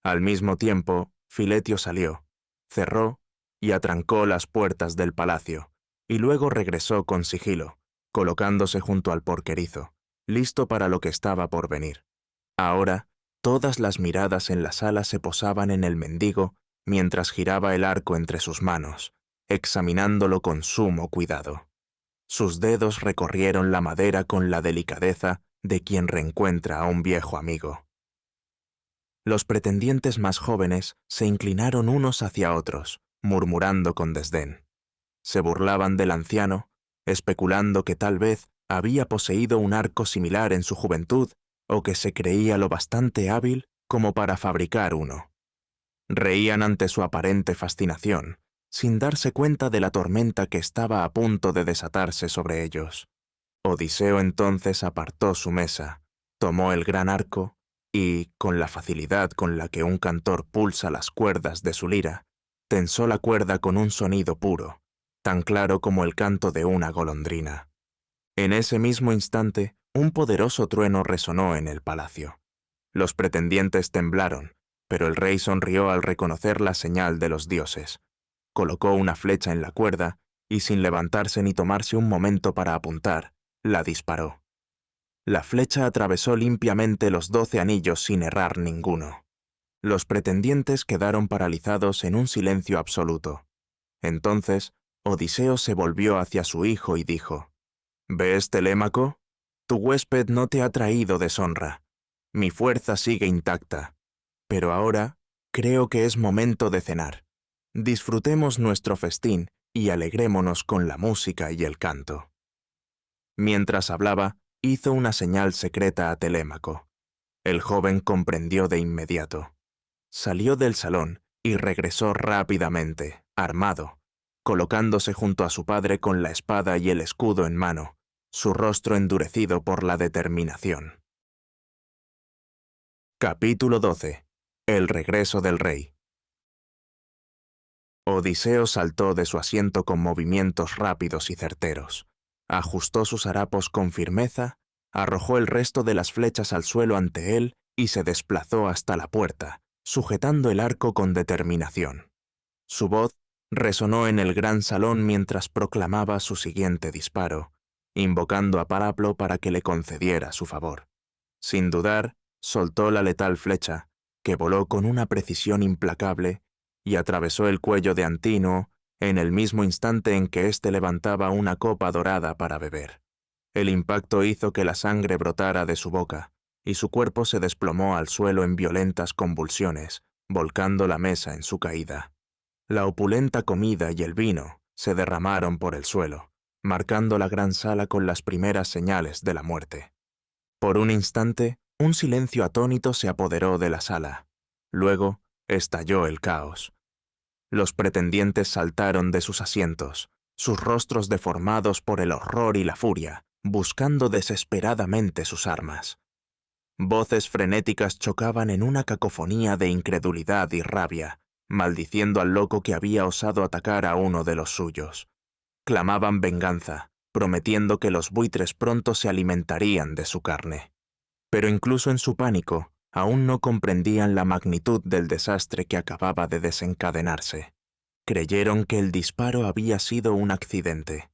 B: Al mismo tiempo, Filetio salió, cerró y atrancó las puertas del palacio, y luego regresó con sigilo, colocándose junto al porquerizo, listo para lo que estaba por venir. Ahora, todas las miradas en la sala se posaban en el mendigo mientras giraba el arco entre sus manos, examinándolo con sumo cuidado. Sus dedos recorrieron la madera con la delicadeza de quien reencuentra a un viejo amigo. Los pretendientes más jóvenes se inclinaron unos hacia otros, murmurando con desdén. Se burlaban del anciano, especulando que tal vez había poseído un arco similar en su juventud o que se creía lo bastante hábil como para fabricar uno. Reían ante su aparente fascinación, sin darse cuenta de la tormenta que estaba a punto de desatarse sobre ellos. Odiseo entonces apartó su mesa, tomó el gran arco y, con la facilidad con la que un cantor pulsa las cuerdas de su lira, tensó la cuerda con un sonido puro, tan claro como el canto de una golondrina. En ese mismo instante, un poderoso trueno resonó en el palacio. Los pretendientes temblaron, pero el rey sonrió al reconocer la señal de los dioses. Colocó una flecha en la cuerda y, sin levantarse ni tomarse un momento para apuntar, la disparó. La flecha atravesó limpiamente los 12 anillos sin errar ninguno. Los pretendientes quedaron paralizados en un silencio absoluto. Entonces, Odiseo se volvió hacia su hijo y dijo: «¿Ves, Telémaco? Tu huésped no te ha traído deshonra. Mi fuerza sigue intacta. Pero ahora creo que es momento de cenar. Disfrutemos nuestro festín y alegrémonos con la música y el canto». Mientras hablaba, hizo una señal secreta a Telémaco. El joven comprendió de inmediato. Salió del salón y regresó rápidamente, armado, colocándose junto a su padre con la espada y el escudo en mano, su rostro endurecido por la determinación. Capítulo 12. El regreso del rey. Odiseo saltó de su asiento con movimientos rápidos y certeros. Ajustó sus harapos con firmeza, arrojó el resto de las flechas al suelo ante él y se desplazó hasta la puerta, sujetando el arco con determinación. Su voz resonó en el gran salón mientras proclamaba su siguiente disparo, invocando a Paraplo para que le concediera su favor. Sin dudar, soltó la letal flecha, que voló con una precisión implacable y atravesó el cuello de Antínoo en el mismo instante en que éste levantaba una copa dorada para beber. El impacto hizo que la sangre brotara de su boca, y su cuerpo se desplomó al suelo en violentas convulsiones, volcando la mesa en su caída. La opulenta comida y el vino se derramaron por el suelo, marcando la gran sala con las primeras señales de la muerte. Por un instante, un silencio atónito se apoderó de la sala. Luego, estalló el caos. Los pretendientes saltaron de sus asientos, sus rostros deformados por el horror y la furia, buscando desesperadamente sus armas. Voces frenéticas chocaban en una cacofonía de incredulidad y rabia, maldiciendo al loco que había osado atacar a uno de los suyos. Clamaban venganza, prometiendo que los buitres pronto se alimentarían de su carne. Pero incluso en su pánico, aún no comprendían la magnitud del desastre que acababa de desencadenarse. Creyeron que el disparo había sido un accidente,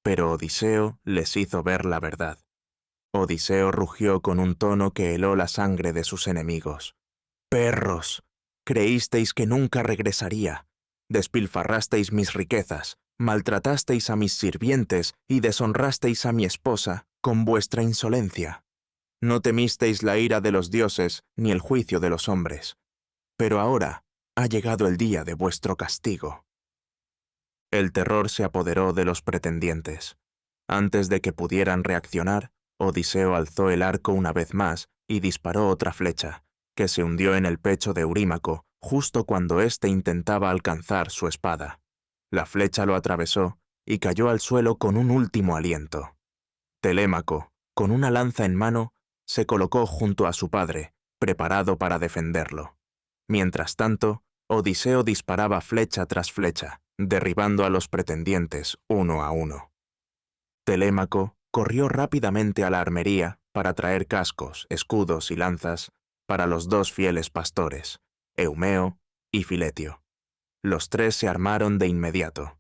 B: pero Odiseo les hizo ver la verdad. Odiseo rugió con un tono que heló la sangre de sus enemigos. «¡Perros! Creísteis que nunca regresaría. Despilfarrasteis mis riquezas, maltratasteis a mis sirvientes y deshonrasteis a mi esposa con vuestra insolencia. No temisteis la ira de los dioses ni el juicio de los hombres. Pero ahora ha llegado el día de vuestro castigo». El terror se apoderó de los pretendientes. Antes de que pudieran reaccionar, Odiseo alzó el arco una vez más y disparó otra flecha, que se hundió en el pecho de Eurímaco justo cuando éste intentaba alcanzar su espada. La flecha lo atravesó y cayó al suelo con un último aliento. Telémaco, con una lanza en mano, se colocó junto a su padre, preparado para defenderlo. Mientras tanto, Odiseo disparaba flecha tras flecha, derribando a los pretendientes uno a uno. Telémaco corrió rápidamente a la armería para traer cascos, escudos y lanzas para los dos fieles pastores, Eumeo y Filetio. Los tres se armaron de inmediato.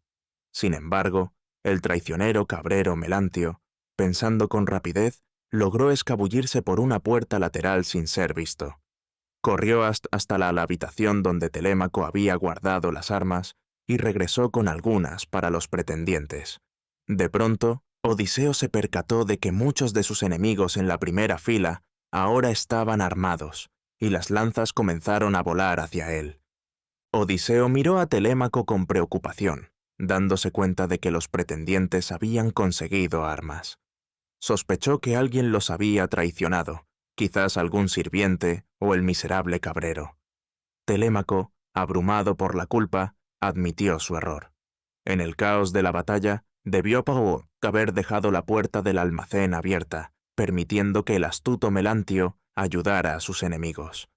B: Sin embargo, el traicionero cabrero Melantio, pensando con rapidez, logró escabullirse por una puerta lateral sin ser visto. Corrió hasta la habitación donde Telémaco había guardado las armas y regresó con algunas para los pretendientes. De pronto, Odiseo se percató de que muchos de sus enemigos en la primera fila ahora estaban armados, y las lanzas comenzaron a volar hacia él. Odiseo miró a Telémaco con preocupación, dándose cuenta de que los pretendientes habían conseguido armas. Sospechó que alguien los había traicionado, quizás algún sirviente o el miserable cabrero. Telémaco, abrumado por la culpa, admitió su error. En el caos de la batalla, debió haber dejado la puerta del almacén abierta, permitiendo que el astuto Melantio ayudara a sus enemigos.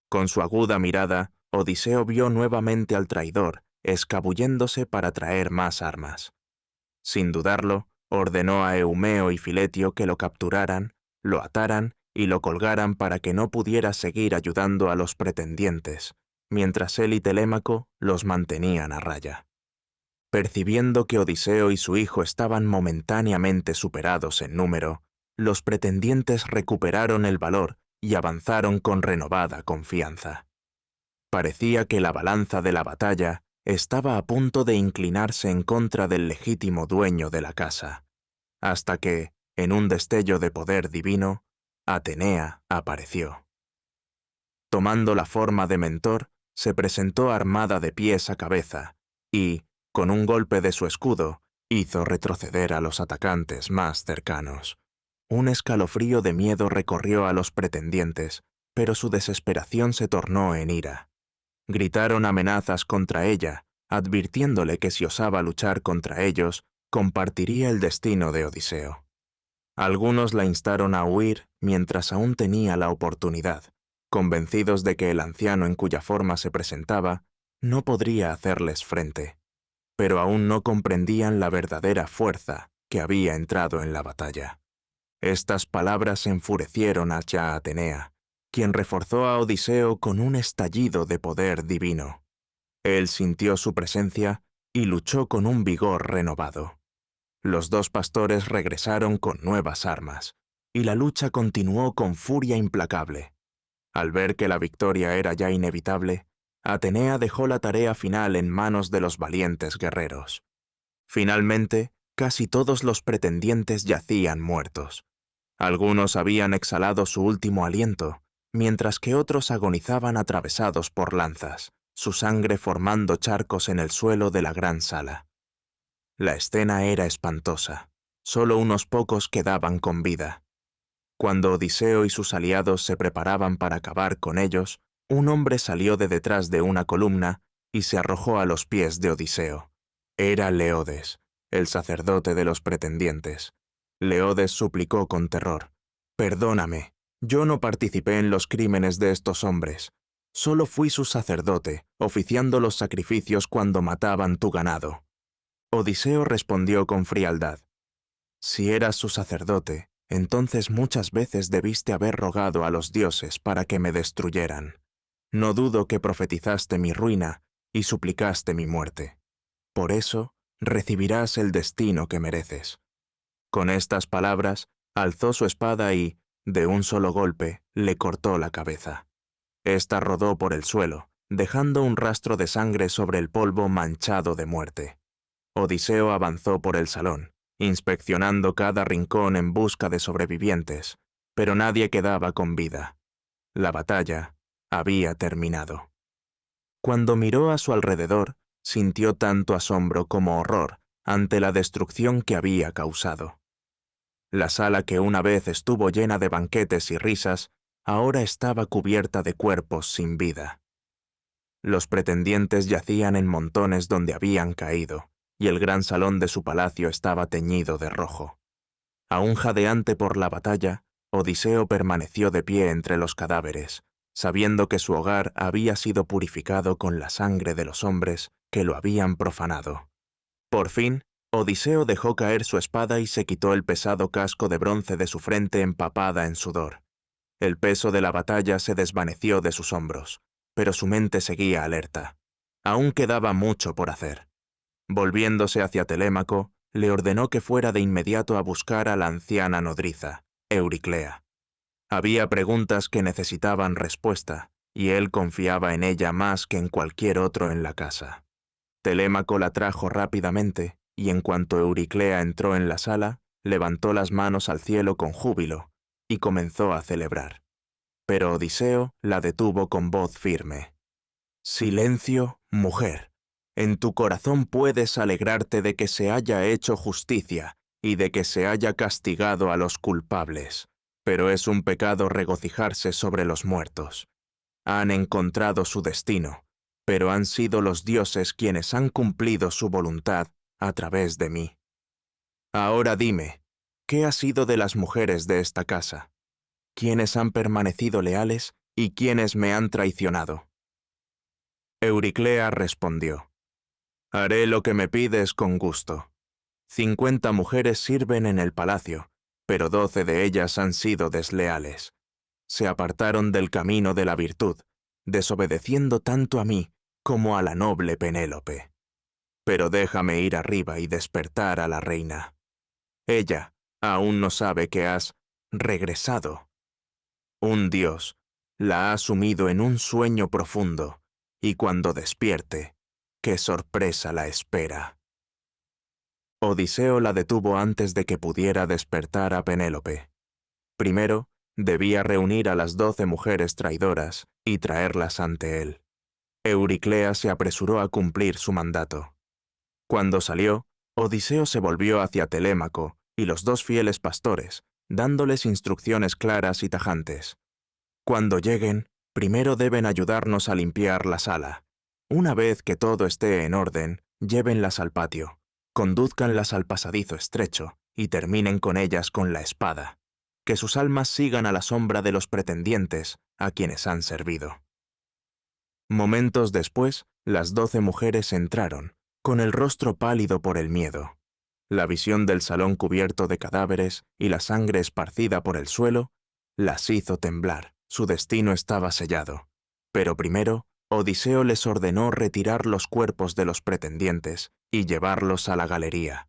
B: Con su aguda mirada, Odiseo vio nuevamente al traidor, escabulléndose para traer más armas. Sin dudarlo, ordenó a Eumeo y Filetio que lo capturaran, lo ataran y lo colgaran para que no pudiera seguir ayudando a los pretendientes, mientras él y Telémaco los mantenían a raya. Percibiendo que Odiseo y su hijo estaban momentáneamente superados en número, los pretendientes recuperaron el valor y avanzaron con renovada confianza. Parecía que la balanza de la batalla estaba a punto de inclinarse en contra del legítimo dueño de la casa, hasta que, en un destello de poder divino, Atenea apareció. Tomando la forma de mentor, se presentó armada de pies a cabeza y, con un golpe de su escudo, hizo retroceder a los atacantes más cercanos. Un escalofrío de miedo recorrió a los pretendientes, pero su desesperación se tornó en ira. Gritaron amenazas contra ella, advirtiéndole que si osaba luchar contra ellos, compartiría el destino de Odiseo. Algunos la instaron a huir mientras aún tenía la oportunidad, convencidos de que el anciano en cuya forma se presentaba no podría hacerles frente, pero aún no comprendían la verdadera fuerza que había entrado en la batalla. Estas palabras enfurecieron a Atenea, quien reforzó a Odiseo con un estallido de poder divino. Él sintió su presencia y luchó con un vigor renovado. Los dos pastores regresaron con nuevas armas, y la lucha continuó con furia implacable. Al ver que la victoria era ya inevitable, Atenea dejó la tarea final en manos de los valientes guerreros. Finalmente, casi todos los pretendientes yacían muertos. Algunos habían exhalado su último aliento, mientras que otros agonizaban atravesados por lanzas, su sangre formando charcos en el suelo de la gran sala. La escena era espantosa. Solo unos pocos quedaban con vida. Cuando Odiseo y sus aliados se preparaban para acabar con ellos, un hombre salió de detrás de una columna y se arrojó a los pies de Odiseo. Era Leodes, el sacerdote de los pretendientes. Leodes suplicó con terror: «Perdóname, yo no participé en los crímenes de estos hombres. Solo fui su sacerdote, oficiando los sacrificios cuando mataban tu ganado». Odiseo respondió con frialdad: «Si eras su sacerdote, entonces muchas veces debiste haber rogado a los dioses para que me destruyeran. No dudo que profetizaste mi ruina y suplicaste mi muerte. Por eso, recibirás el destino que mereces». Con estas palabras, alzó su espada y, de un solo golpe, le cortó la cabeza. Esta rodó por el suelo, dejando un rastro de sangre sobre el polvo manchado de muerte. Odiseo avanzó por el salón, inspeccionando cada rincón en busca de sobrevivientes, pero nadie quedaba con vida. La batalla había terminado. Cuando miró a su alrededor, sintió tanto asombro como horror ante la destrucción que había causado. La sala que una vez estuvo llena de banquetes y risas, ahora estaba cubierta de cuerpos sin vida. Los pretendientes yacían en montones donde habían caído, y el gran salón de su palacio estaba teñido de rojo. Aún jadeante por la batalla, Odiseo permaneció de pie entre los cadáveres, sabiendo que su hogar había sido purificado con la sangre de los hombres que lo habían profanado. Por fin, Odiseo dejó caer su espada y se quitó el pesado casco de bronce de su frente empapada en sudor. El peso de la batalla se desvaneció de sus hombros, pero su mente seguía alerta. Aún quedaba mucho por hacer. Volviéndose hacia Telémaco, le ordenó que fuera de inmediato a buscar a la anciana nodriza, Euriclea. Había preguntas que necesitaban respuesta, y él confiaba en ella más que en cualquier otro en la casa. Telémaco la trajo rápidamente, y en cuanto Euriclea entró en la sala, levantó las manos al cielo con júbilo, y comenzó a celebrar. Pero Odiseo la detuvo con voz firme. «Silencio, mujer. En tu corazón puedes alegrarte de que se haya hecho justicia y de que se haya castigado a los culpables, pero es un pecado regocijarse sobre los muertos. Han encontrado su destino, pero han sido los dioses quienes han cumplido su voluntad a través de mí. Ahora dime, ¿qué ha sido de las mujeres de esta casa? ¿Quiénes han permanecido leales y quiénes me han traicionado?» Euriclea respondió: «Haré lo que me pides con gusto. 50 mujeres sirven en el palacio, pero 12 de ellas han sido desleales. Se apartaron del camino de la virtud, desobedeciendo tanto a mí como a la noble Penélope. Pero déjame ir arriba y despertar a la reina. Ella aún no sabe que has regresado. Un dios la ha sumido en un sueño profundo, y cuando despierte, ¡qué sorpresa la espera!». Odiseo la detuvo antes de que pudiera despertar a Penélope. Primero, debía reunir a las 12 mujeres traidoras y traerlas ante él. Euriclea se apresuró a cumplir su mandato. Cuando salió, Odiseo se volvió hacia Telémaco y los 2 fieles pastores, dándoles instrucciones claras y tajantes. «Cuando lleguen, primero deben ayudarnos a limpiar la sala. Una vez que todo esté en orden, llévenlas al patio, condúzcanlas al pasadizo estrecho y terminen con ellas con la espada. Que sus almas sigan a la sombra de los pretendientes a quienes han servido. Momentos después, las 12 mujeres entraron, con el rostro pálido por el miedo. La visión del salón cubierto de cadáveres y la sangre esparcida por el suelo las hizo temblar. Su destino estaba sellado. Pero primero, Odiseo les ordenó retirar los cuerpos de los pretendientes y llevarlos a la galería.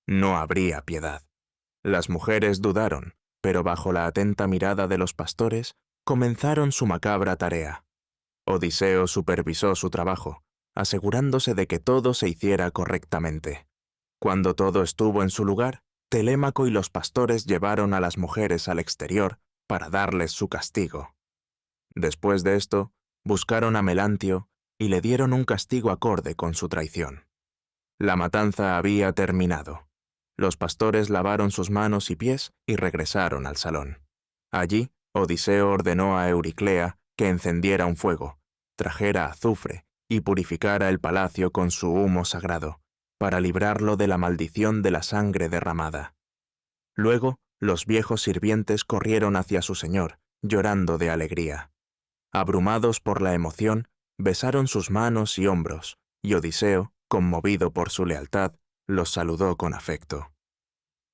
B: No habría piedad. Las mujeres dudaron, pero bajo la atenta mirada de los pastores, comenzaron su macabra tarea. Odiseo supervisó su trabajo, asegurándose de que todo se hiciera correctamente. Cuando todo estuvo en su lugar, Telémaco y los pastores llevaron a las mujeres al exterior para darles su castigo. Después de esto, buscaron a Melantio y le dieron un castigo acorde con su traición. La matanza había terminado. Los pastores lavaron sus manos y pies y regresaron al salón. Allí, Odiseo ordenó a Euriclea que encendiera un fuego, trajera azufre y purificara el palacio con su humo sagrado, para librarlo de la maldición de la sangre derramada. Luego, los viejos sirvientes corrieron hacia su señor, llorando de alegría. Abrumados por la emoción, besaron sus manos y hombros, y Odiseo, conmovido por su lealtad, los saludó con afecto.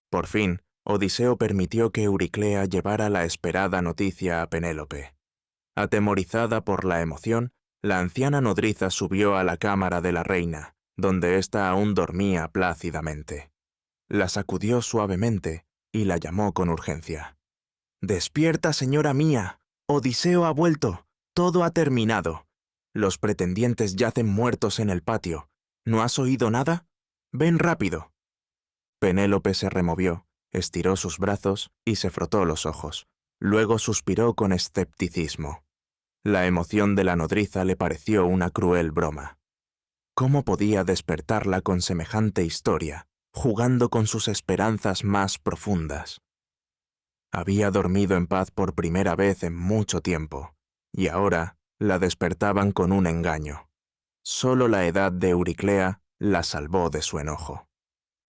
B: Por fin, Odiseo permitió que Euriclea llevara la esperada noticia a Penélope. Atemorizada por la emoción, la anciana nodriza subió a la cámara de la reina, donde ésta aún dormía plácidamente. La sacudió suavemente y la llamó con urgencia. «Despierta, señora mía. Odiseo ha vuelto. Todo ha terminado. Los pretendientes yacen muertos en el patio. ¿No has oído nada? Ven rápido». Penélope se removió, estiró sus brazos y se frotó los ojos. Luego suspiró con escepticismo. La emoción de la nodriza le pareció una cruel broma. ¿Cómo podía despertarla con semejante historia, jugando con sus esperanzas más profundas? Había dormido en paz por primera vez en mucho tiempo, y ahora la despertaban con un engaño. Solo la edad de Euriclea la salvó de su enojo.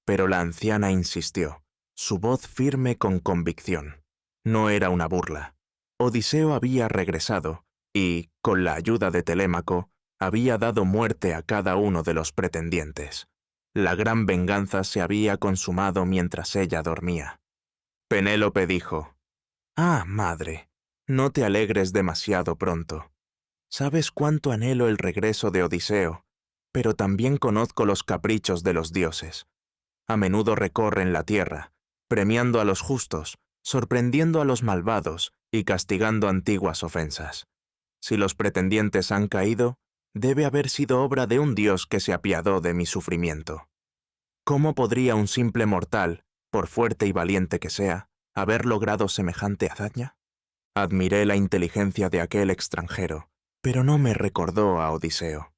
B: Pero la anciana insistió, su voz firme con convicción. No era una burla. Odiseo había regresado y, con la ayuda de Telémaco, había dado muerte a cada uno de los pretendientes. La gran venganza se había consumado mientras ella dormía. Penélope dijo, «Ah, madre, no te alegres demasiado pronto. Sabes cuánto anhelo el regreso de Odiseo, pero también conozco los caprichos de los dioses. A menudo recorren la tierra, premiando a los justos, sorprendiendo a los malvados y castigando antiguas ofensas. Si los pretendientes han caído, debe haber sido obra de un dios que se apiadó de mi sufrimiento. ¿Cómo podría un simple mortal, por fuerte y valiente que sea, haber logrado semejante hazaña? Admiré la inteligencia de aquel extranjero, pero no me recordó a Odiseo.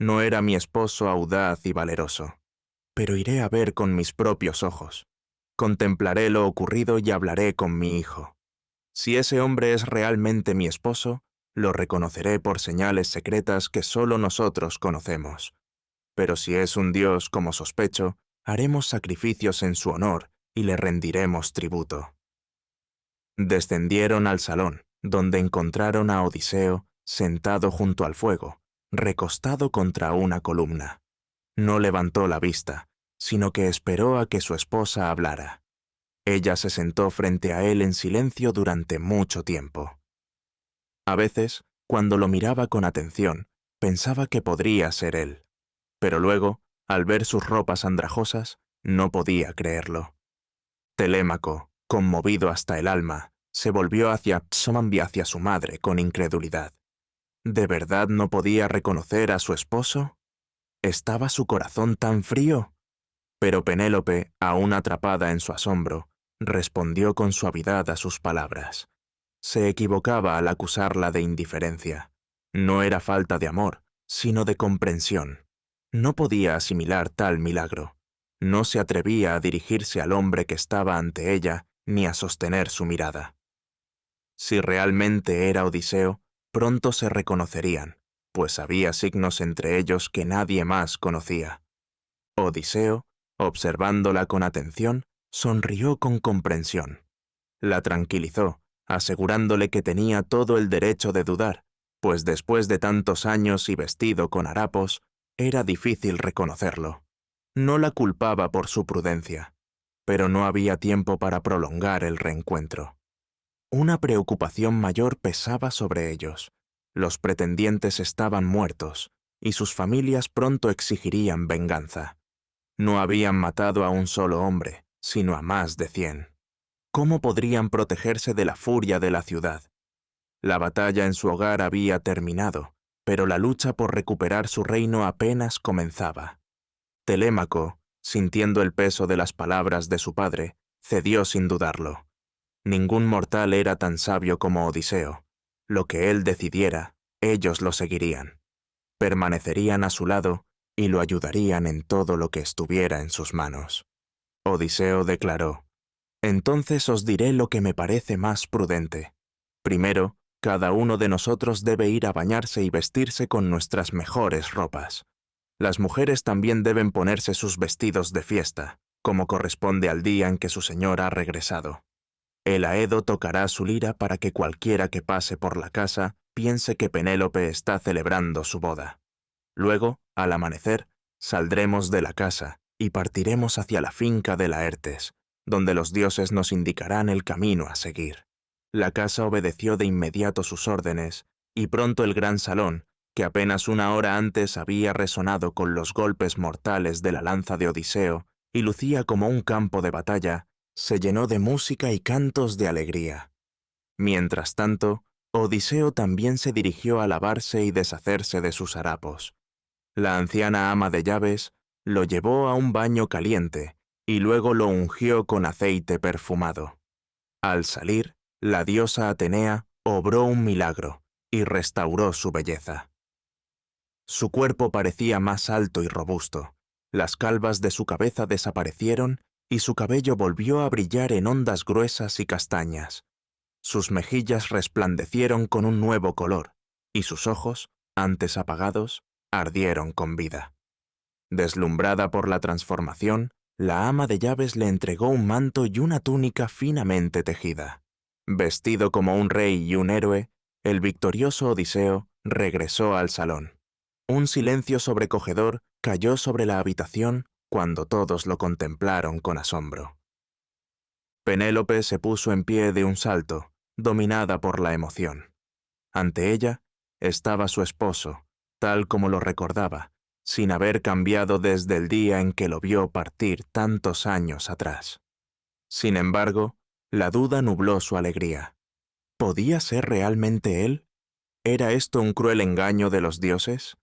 B: No era mi esposo audaz y valeroso. Pero iré a ver con mis propios ojos. Contemplaré lo ocurrido y hablaré con mi hijo. Si ese hombre es realmente mi esposo, lo reconoceré por señales secretas que solo nosotros conocemos. Pero si es un dios como sospecho, haremos sacrificios en su honor y le rendiremos tributo». Descendieron al salón, donde encontraron a Odiseo sentado junto al fuego, recostado contra una columna. No levantó la vista, sino que esperó a que su esposa hablara. Ella se sentó frente a él en silencio durante mucho tiempo. A veces, cuando lo miraba con atención, pensaba que podría ser él. Pero luego, al ver sus ropas andrajosas, no podía creerlo. Telémaco, conmovido hasta el alma, se volvió hacia Psómambi, hacia su madre, con incredulidad. ¿De verdad no podía reconocer a su esposo? ¿Estaba su corazón tan frío? Pero Penélope, aún atrapada en su asombro, respondió con suavidad a sus palabras. Se equivocaba al acusarla de indiferencia. No era falta de amor, sino de comprensión. No podía asimilar tal milagro. No se atrevía a dirigirse al hombre que estaba ante ella ni a sostener su mirada. Si realmente era Odiseo, pronto se reconocerían, pues había signos entre ellos que nadie más conocía. Odiseo, observándola con atención, sonrió con comprensión. La tranquilizó, asegurándole que tenía todo el derecho de dudar, pues después de tantos años y vestido con harapos, era difícil reconocerlo. No la culpaba por su prudencia, pero no había tiempo para prolongar el reencuentro. Una preocupación mayor pesaba sobre ellos. Los pretendientes estaban muertos, y sus familias pronto exigirían venganza. No habían matado a un solo hombre, sino a más de 100. ¿Cómo podrían protegerse de la furia de la ciudad? La batalla en su hogar había terminado, pero la lucha por recuperar su reino apenas comenzaba. Telémaco, sintiendo el peso de las palabras de su padre, cedió sin dudarlo. Ningún mortal era tan sabio como Odiseo. Lo que él decidiera, ellos lo seguirían. Permanecerían a su lado y lo ayudarían en todo lo que estuviera en sus manos. Odiseo declaró: «Entonces os diré lo que me parece más prudente. Primero, cada uno de nosotros debe ir a bañarse y vestirse con nuestras mejores ropas. Las mujeres también deben ponerse sus vestidos de fiesta, como corresponde al día en que su señor ha regresado. El Aedo tocará su lira para que cualquiera que pase por la casa piense que Penélope está celebrando su boda. Luego, al amanecer, saldremos de la casa y partiremos hacia la finca de Laertes, donde los dioses nos indicarán el camino a seguir». La casa obedeció de inmediato sus órdenes, y pronto el gran salón, que apenas una hora antes había resonado con los golpes mortales de la lanza de Odiseo y lucía como un campo de batalla, se llenó de música y cantos de alegría. Mientras tanto, Odiseo también se dirigió a lavarse y deshacerse de sus harapos. La anciana ama de llaves lo llevó a un baño caliente y luego lo ungió con aceite perfumado. Al salir, la diosa Atenea obró un milagro y restauró su belleza. Su cuerpo parecía más alto y robusto, las calvas de su cabeza desaparecieron y su cabello volvió a brillar en ondas gruesas y castañas. Sus mejillas resplandecieron con un nuevo color, y sus ojos, antes apagados, ardieron con vida. Deslumbrada por la transformación, la ama de llaves le entregó un manto y una túnica finamente tejida. Vestido como un rey y un héroe, el victorioso Odiseo regresó al salón. Un silencio sobrecogedor cayó sobre la habitación cuando todos lo contemplaron con asombro. Penélope se puso en pie de un salto, dominada por la emoción. Ante ella estaba su esposo, tal como lo recordaba, sin haber cambiado desde el día en que lo vio partir tantos años atrás. Sin embargo, la duda nubló su alegría. ¿Podía ser realmente él? ¿Era esto un cruel engaño de los dioses?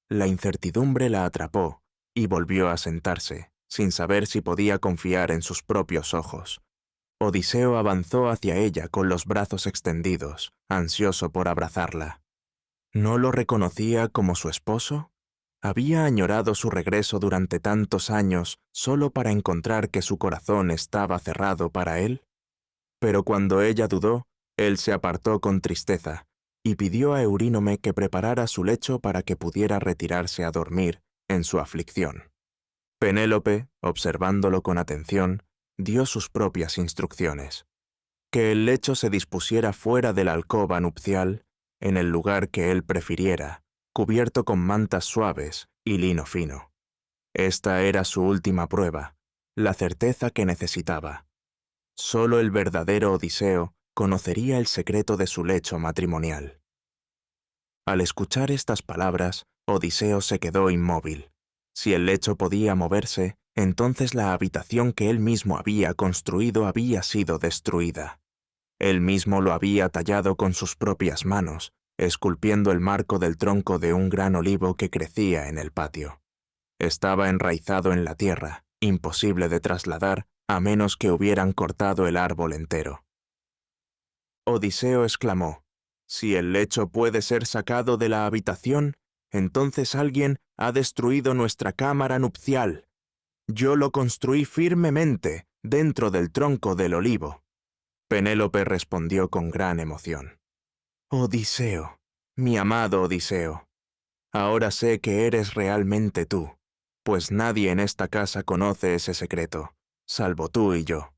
B: La incertidumbre la atrapó y volvió a sentarse, sin saber si podía confiar en sus propios ojos. Odiseo avanzó hacia ella con los brazos extendidos, ansioso por abrazarla. ¿No lo reconocía como su esposo? ¿Había añorado su regreso durante tantos años solo para encontrar que su corazón estaba cerrado para él? Pero cuando ella dudó, él se apartó con tristeza y pidió a Eurínome que preparara su lecho para que pudiera retirarse a dormir en su aflicción. Penélope, observándolo con atención, dio sus propias instrucciones: que el lecho se dispusiera fuera de la alcoba nupcial, en el lugar que él prefiriera, cubierto con mantas suaves y lino fino. Esta era su última prueba, la certeza que necesitaba. Solo el verdadero Odiseo conocería el secreto de su lecho matrimonial. Al escuchar estas palabras, Odiseo se quedó inmóvil. Si el lecho podía moverse, entonces la habitación que él mismo había construido había sido destruida. Él mismo lo había tallado con sus propias manos, esculpiendo el marco del tronco de un gran olivo que crecía en el patio. Estaba enraizado en la tierra, imposible de trasladar a menos que hubieran cortado el árbol entero. Odiseo exclamó: «Si el lecho puede ser sacado de la habitación, entonces alguien ha destruido nuestra cámara nupcial. Yo lo construí firmemente dentro del tronco del olivo». Penélope respondió con gran emoción: «Odiseo, mi amado Odiseo, ahora sé que eres realmente tú, pues nadie en esta casa conoce ese secreto, salvo tú y yo.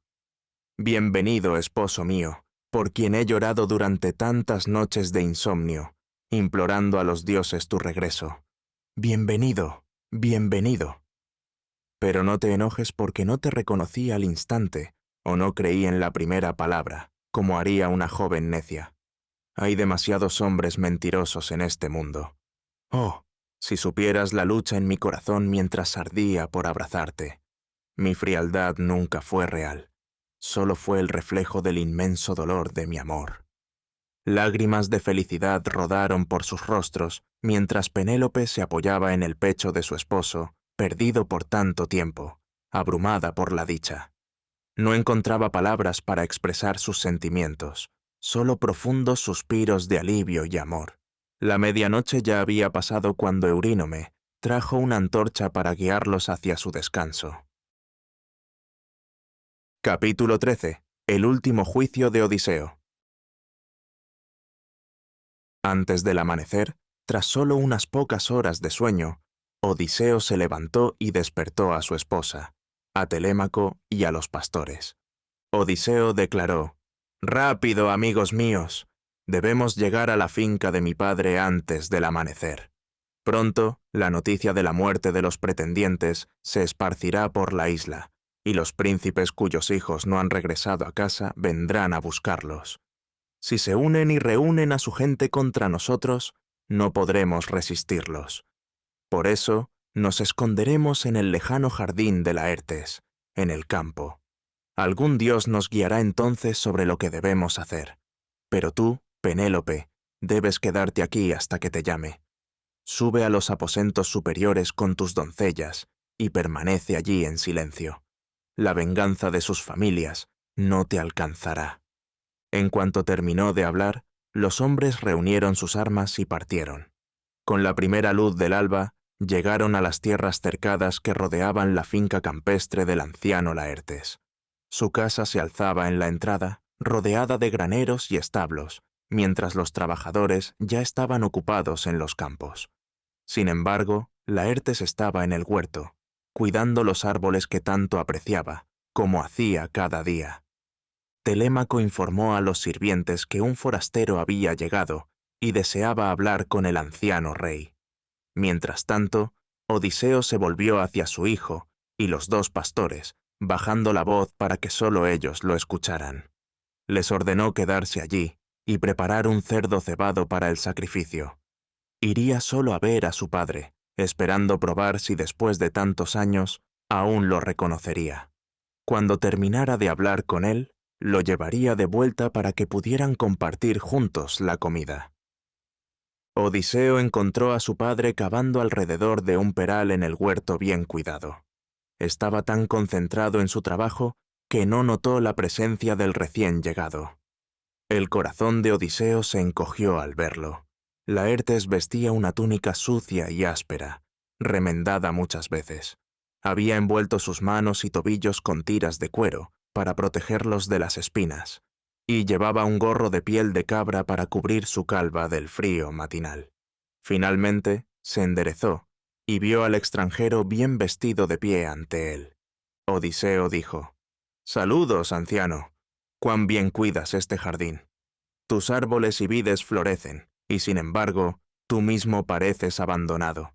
B: Bienvenido, esposo mío, por quien he llorado durante tantas noches de insomnio, implorando a los dioses tu regreso. Bienvenido, bienvenido. Pero no te enojes porque no te reconocí al instante, o no creí en la primera palabra, como haría una joven necia. Hay demasiados hombres mentirosos en este mundo. Oh, si supieras la lucha en mi corazón mientras ardía por abrazarte. Mi frialdad nunca fue real, solo fue el reflejo del inmenso dolor de mi amor. Lágrimas de felicidad rodaron por sus rostros mientras Penélope se apoyaba en el pecho de su esposo, perdido por tanto tiempo, abrumada por la dicha. No encontraba palabras para expresar sus sentimientos, solo profundos suspiros de alivio y amor. La medianoche ya había pasado cuando Eurínome trajo una antorcha para guiarlos hacia su descanso. Capítulo 13. El último juicio de Odiseo. Antes del amanecer, tras solo unas pocas horas de sueño, Odiseo se levantó y despertó a su esposa, a Telémaco y a los pastores. Odiseo declaró: «Rápido, amigos míos, debemos llegar a la finca de mi padre antes del amanecer. Pronto, la noticia de la muerte de los pretendientes se esparcirá por la isla, y los príncipes cuyos hijos no han regresado a casa vendrán a buscarlos. Si se unen y reúnen a su gente contra nosotros, no podremos resistirlos. Por eso, nos esconderemos en el lejano jardín de Laertes, en el campo. Algún dios nos guiará entonces sobre lo que debemos hacer. Pero tú, Penélope, debes quedarte aquí hasta que te llame. Sube a los aposentos superiores con tus doncellas y permanece allí en silencio. La venganza de sus familias no te alcanzará». En cuanto terminó de hablar, los hombres reunieron sus armas y partieron. Con la primera luz del alba, llegaron a las tierras cercadas que rodeaban la finca campestre del anciano Laertes. Su casa se alzaba en la entrada, rodeada de graneros y establos, mientras los trabajadores ya estaban ocupados en los campos. Sin embargo, Laertes estaba en el huerto, cuidando los árboles que tanto apreciaba, como hacía cada día. Telémaco informó a los sirvientes que un forastero había llegado y deseaba hablar con el anciano rey. Mientras tanto, Odiseo se volvió hacia su hijo y los dos pastores, bajando la voz para que solo ellos lo escucharan. Les ordenó quedarse allí y preparar un cerdo cebado para el sacrificio. Iría solo a ver a su padre, esperando probar si después de tantos años aún lo reconocería. Cuando terminara de hablar con él, lo llevaría de vuelta para que pudieran compartir juntos la comida. Odiseo encontró a su padre cavando alrededor de un peral en el huerto bien cuidado. Estaba tan concentrado en su trabajo que no notó la presencia del recién llegado. El corazón de Odiseo se encogió al verlo. Laertes vestía una túnica sucia y áspera, remendada muchas veces. Había envuelto sus manos y tobillos con tiras de cuero para protegerlos de las espinas, y llevaba un gorro de piel de cabra para cubrir su calva del frío matinal. Finalmente, se enderezó y vio al extranjero bien vestido de pie ante él. Odiseo dijo: «Saludos, anciano. Cuán bien cuidas este jardín. Tus árboles y vides florecen, y sin embargo, tú mismo pareces abandonado.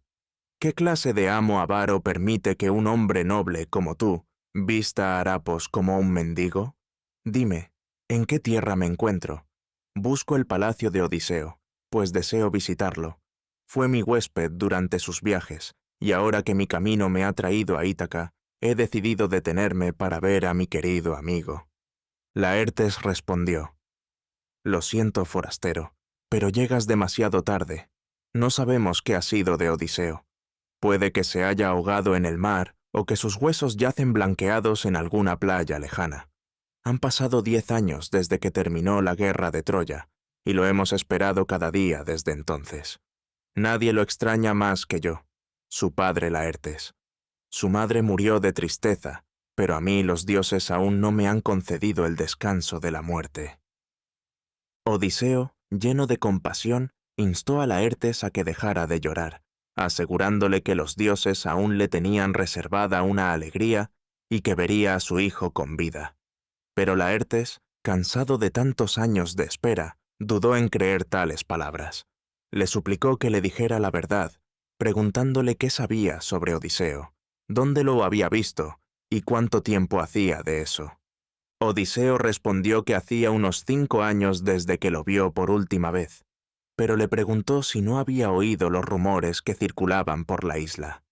B: ¿Qué clase de amo avaro permite que un hombre noble como tú vista a harapos como un mendigo? Dime, ¿en qué tierra me encuentro? Busco el palacio de Odiseo, pues deseo visitarlo. Fue mi huésped durante sus viajes, y ahora que mi camino me ha traído a Ítaca, he decidido detenerme para ver a mi querido amigo». Laertes respondió: «Lo siento, forastero, pero llegas demasiado tarde. No sabemos qué ha sido de Odiseo. Puede que se haya ahogado en el mar o que sus huesos yacen blanqueados en alguna playa lejana. Han pasado 10 años desde que terminó la guerra de Troya, y lo hemos esperado cada día desde entonces. Nadie lo extraña más que yo, su padre Laertes. Su madre murió de tristeza, pero a mí los dioses aún no me han concedido el descanso de la muerte». Odiseo, lleno de compasión, instó a Laertes a que dejara de llorar, asegurándole que los dioses aún le tenían reservada una alegría y que vería a su hijo con vida. Pero Laertes, cansado de tantos años de espera, dudó en creer tales palabras. Le suplicó que le dijera la verdad, preguntándole qué sabía sobre Odiseo, dónde lo había visto y cuánto tiempo hacía de eso. Odiseo respondió que hacía unos 5 años desde que lo vio por última vez, pero le preguntó si no había oído los rumores que circulaban por la isla.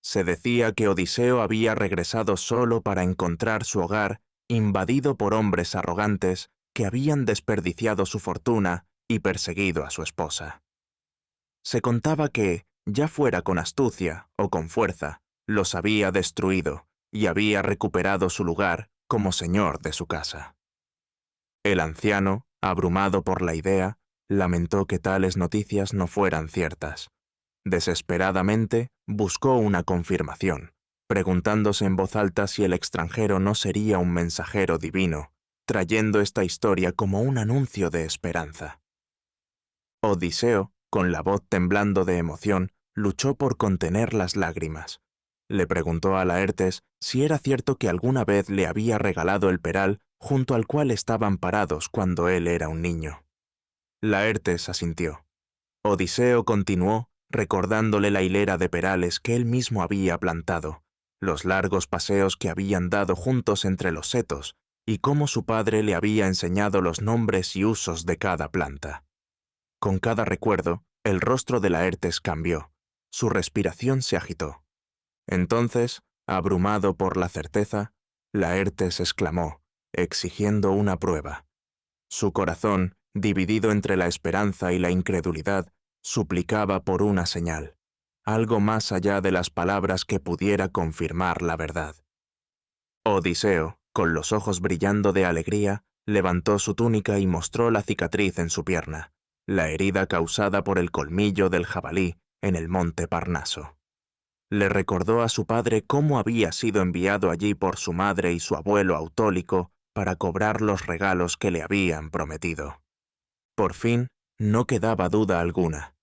B: Se decía que Odiseo había regresado solo para encontrar su hogar invadido por hombres arrogantes que habían desperdiciado su fortuna y perseguido a su esposa. Se contaba que, ya fuera con astucia o con fuerza, los había destruido y había recuperado su lugar como señor de su casa. El anciano, abrumado por la idea, lamentó que tales noticias no fueran ciertas. Desesperadamente buscó una confirmación, preguntándose en voz alta si el extranjero no sería un mensajero divino, trayendo esta historia como un anuncio de esperanza. Odiseo, con la voz temblando de emoción, luchó por contener las lágrimas. Le preguntó a Laertes si era cierto que alguna vez le había regalado el peral junto al cual estaban parados cuando él era un niño. Laertes asintió. Odiseo continuó, recordándole la hilera de perales que él mismo había plantado, los largos paseos que habían dado juntos entre los setos, y cómo su padre le había enseñado los nombres y usos de cada planta. Con cada recuerdo, el rostro de Laertes cambió, su respiración se agitó. Entonces, abrumado por la certeza, Laertes exclamó, exigiendo una prueba. Su corazón, dividido entre la esperanza y la incredulidad, suplicaba por una señal, algo más allá de las palabras que pudiera confirmar la verdad. Odiseo, con los ojos brillando de alegría, levantó su túnica y mostró la cicatriz en su pierna, la herida causada por el colmillo del jabalí en el monte Parnaso. Le recordó a su padre cómo había sido enviado allí por su madre y su abuelo Autólico para cobrar los regalos que le habían prometido. Por fin, no quedaba duda alguna.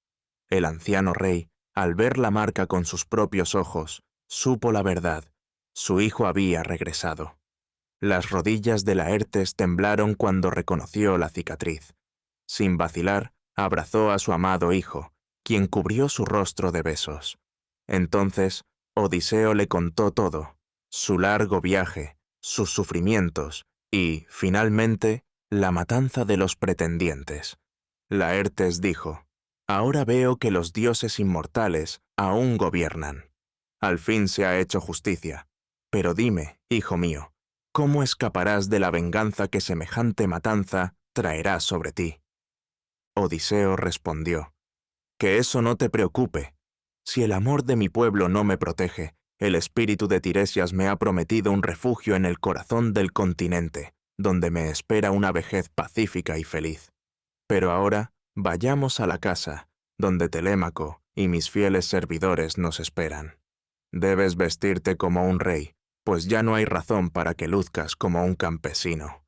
B: El anciano rey, al ver la marca con sus propios ojos, supo la verdad. Su hijo había regresado. Las rodillas de Laertes temblaron cuando reconoció la cicatriz. Sin vacilar, abrazó a su amado hijo, quien cubrió su rostro de besos. Entonces, Odiseo le contó todo, su largo viaje, sus sufrimientos y, finalmente, la matanza de los pretendientes. Laertes dijo, «Ahora veo que los dioses inmortales aún gobiernan. Al fin se ha hecho justicia. Pero dime, hijo mío, ¿cómo escaparás de la venganza que semejante matanza traerá sobre ti?» Odiseo respondió, «Que eso no te preocupe. Si el amor de mi pueblo no me protege, el espíritu de Tiresias me ha prometido un refugio en el corazón del continente, donde me espera una vejez pacífica y feliz. Pero ahora, vayamos a la casa, donde Telémaco y mis fieles servidores nos esperan. Debes vestirte como un rey, pues ya no hay razón para que luzcas como un campesino».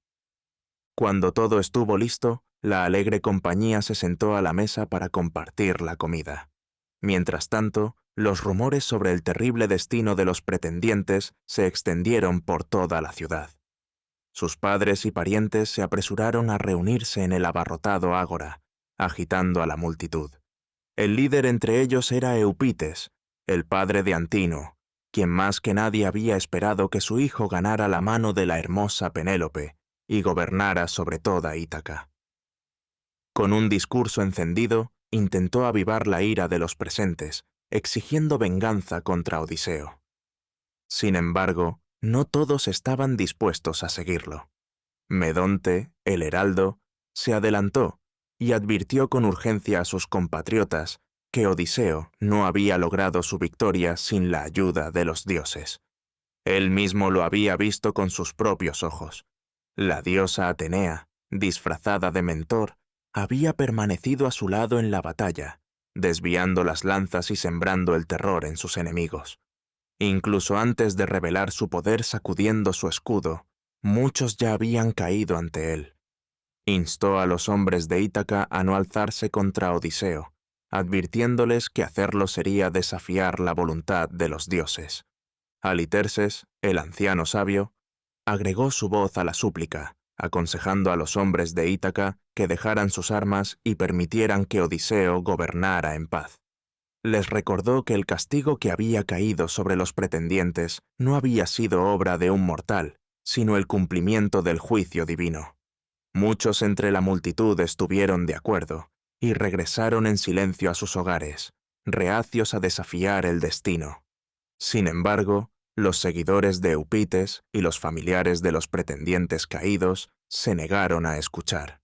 B: Cuando todo estuvo listo, la alegre compañía se sentó a la mesa para compartir la comida. Mientras tanto, los rumores sobre el terrible destino de los pretendientes se extendieron por toda la ciudad. Sus padres y parientes se apresuraron a reunirse en el abarrotado ágora, agitando a la multitud. El líder entre ellos era Eupites, el padre de Antino, quien más que nadie había esperado que su hijo ganara la mano de la hermosa Penélope y gobernara sobre toda Ítaca. Con un discurso encendido, intentó avivar la ira de los presentes, exigiendo venganza contra Odiseo. Sin embargo, no todos estaban dispuestos a seguirlo. Medonte, el heraldo, se adelantó y advirtió con urgencia a sus compatriotas que Odiseo no había logrado su victoria sin la ayuda de los dioses. Él mismo lo había visto con sus propios ojos. La diosa Atenea, disfrazada de mentor, había permanecido a su lado en la batalla, desviando las lanzas y sembrando el terror en sus enemigos. Incluso antes de revelar su poder sacudiendo su escudo, muchos ya habían caído ante él. Instó a los hombres de Ítaca a no alzarse contra Odiseo, advirtiéndoles que hacerlo sería desafiar la voluntad de los dioses. Aliterses, el anciano sabio, agregó su voz a la súplica, aconsejando a los hombres de Ítaca que dejaran sus armas y permitieran que Odiseo gobernara en paz. Les recordó que el castigo que había caído sobre los pretendientes no había sido obra de un mortal, sino el cumplimiento del juicio divino. Muchos entre la multitud estuvieron de acuerdo y regresaron en silencio a sus hogares, reacios a desafiar el destino. Sin embargo, los seguidores de Eupites y los familiares de los pretendientes caídos se negaron a escuchar.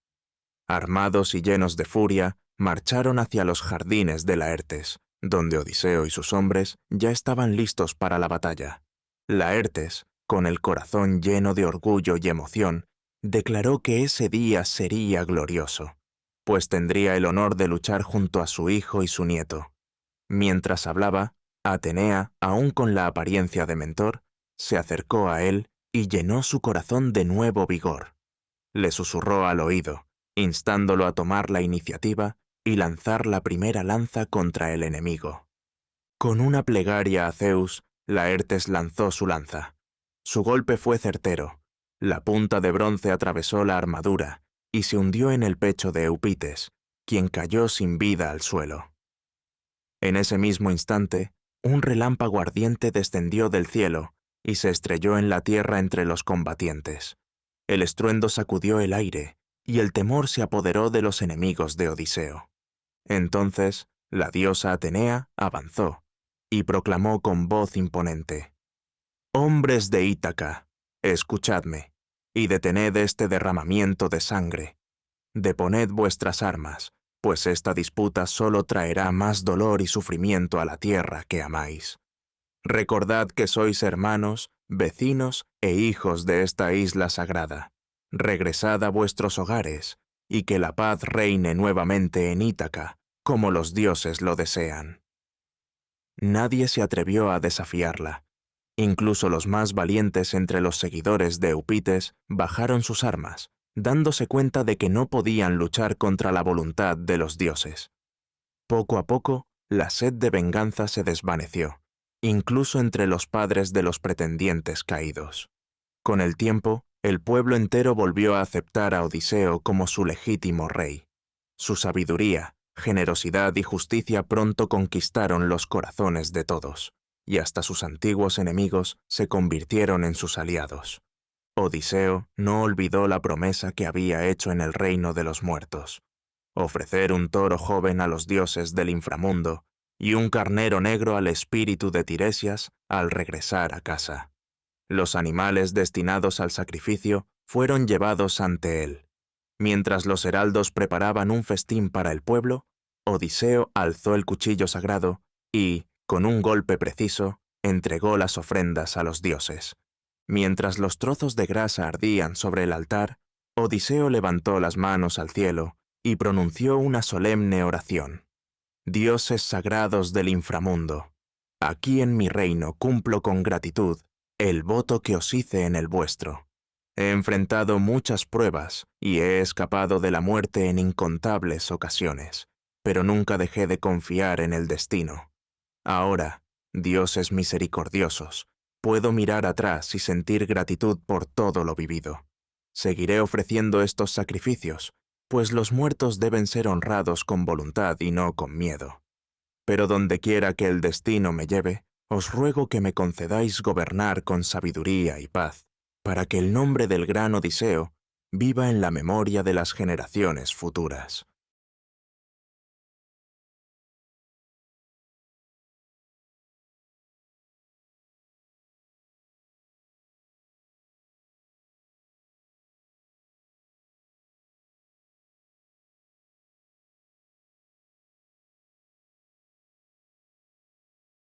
B: Armados y llenos de furia, marcharon hacia los jardines de Laertes, donde Odiseo y sus hombres ya estaban listos para la batalla. Laertes, con el corazón lleno de orgullo y emoción, declaró que ese día sería glorioso, pues tendría el honor de luchar junto a su hijo y su nieto. Mientras hablaba, Atenea, aún con la apariencia de mentor, se acercó a él y llenó su corazón de nuevo vigor. Le susurró al oído, instándolo a tomar la iniciativa y lanzar la primera lanza contra el enemigo. Con una plegaria a Zeus, Laertes lanzó su lanza. Su golpe fue certero. La punta de bronce atravesó la armadura y se hundió en el pecho de Eupites, quien cayó sin vida al suelo. En ese mismo instante, un relámpago ardiente descendió del cielo y se estrelló en la tierra entre los combatientes. El estruendo sacudió el aire y el temor se apoderó de los enemigos de Odiseo. Entonces, la diosa Atenea avanzó y proclamó con voz imponente: «Hombres de Ítaca, escuchadme, y detened este derramamiento de sangre. Deponed vuestras armas, pues esta disputa solo traerá más dolor y sufrimiento a la tierra que amáis. Recordad que sois hermanos, vecinos e hijos de esta isla sagrada. Regresad a vuestros hogares, y que la paz reine nuevamente en Ítaca, como los dioses lo desean». Nadie se atrevió a desafiarla. Incluso los más valientes entre los seguidores de Eupites bajaron sus armas, dándose cuenta de que no podían luchar contra la voluntad de los dioses. Poco a poco, la sed de venganza se desvaneció, incluso entre los padres de los pretendientes caídos. Con el tiempo, el pueblo entero volvió a aceptar a Odiseo como su legítimo rey. Su sabiduría, generosidad y justicia pronto conquistaron los corazones de todos, y hasta sus antiguos enemigos se convirtieron en sus aliados. Odiseo no olvidó la promesa que había hecho en el reino de los muertos: ofrecer un toro joven a los dioses del inframundo y un carnero negro al espíritu de Tiresias al regresar a casa. Los animales destinados al sacrificio fueron llevados ante él. Mientras los heraldos preparaban un festín para el pueblo, Odiseo alzó el cuchillo sagrado y, con un golpe preciso, entregó las ofrendas a los dioses. Mientras los trozos de grasa ardían sobre el altar, Odiseo levantó las manos al cielo y pronunció una solemne oración. «Dioses sagrados del inframundo, aquí en mi reino cumplo con gratitud el voto que os hice en el vuestro. He enfrentado muchas pruebas y he escapado de la muerte en incontables ocasiones, pero nunca dejé de confiar en el destino. Ahora, dioses misericordiosos, puedo mirar atrás y sentir gratitud por todo lo vivido. Seguiré ofreciendo estos sacrificios, pues los muertos deben ser honrados con voluntad y no con miedo. Pero donde quiera que el destino me lleve, os ruego que me concedáis gobernar con sabiduría y paz, para que el nombre del gran Odiseo viva en la memoria de las generaciones futuras».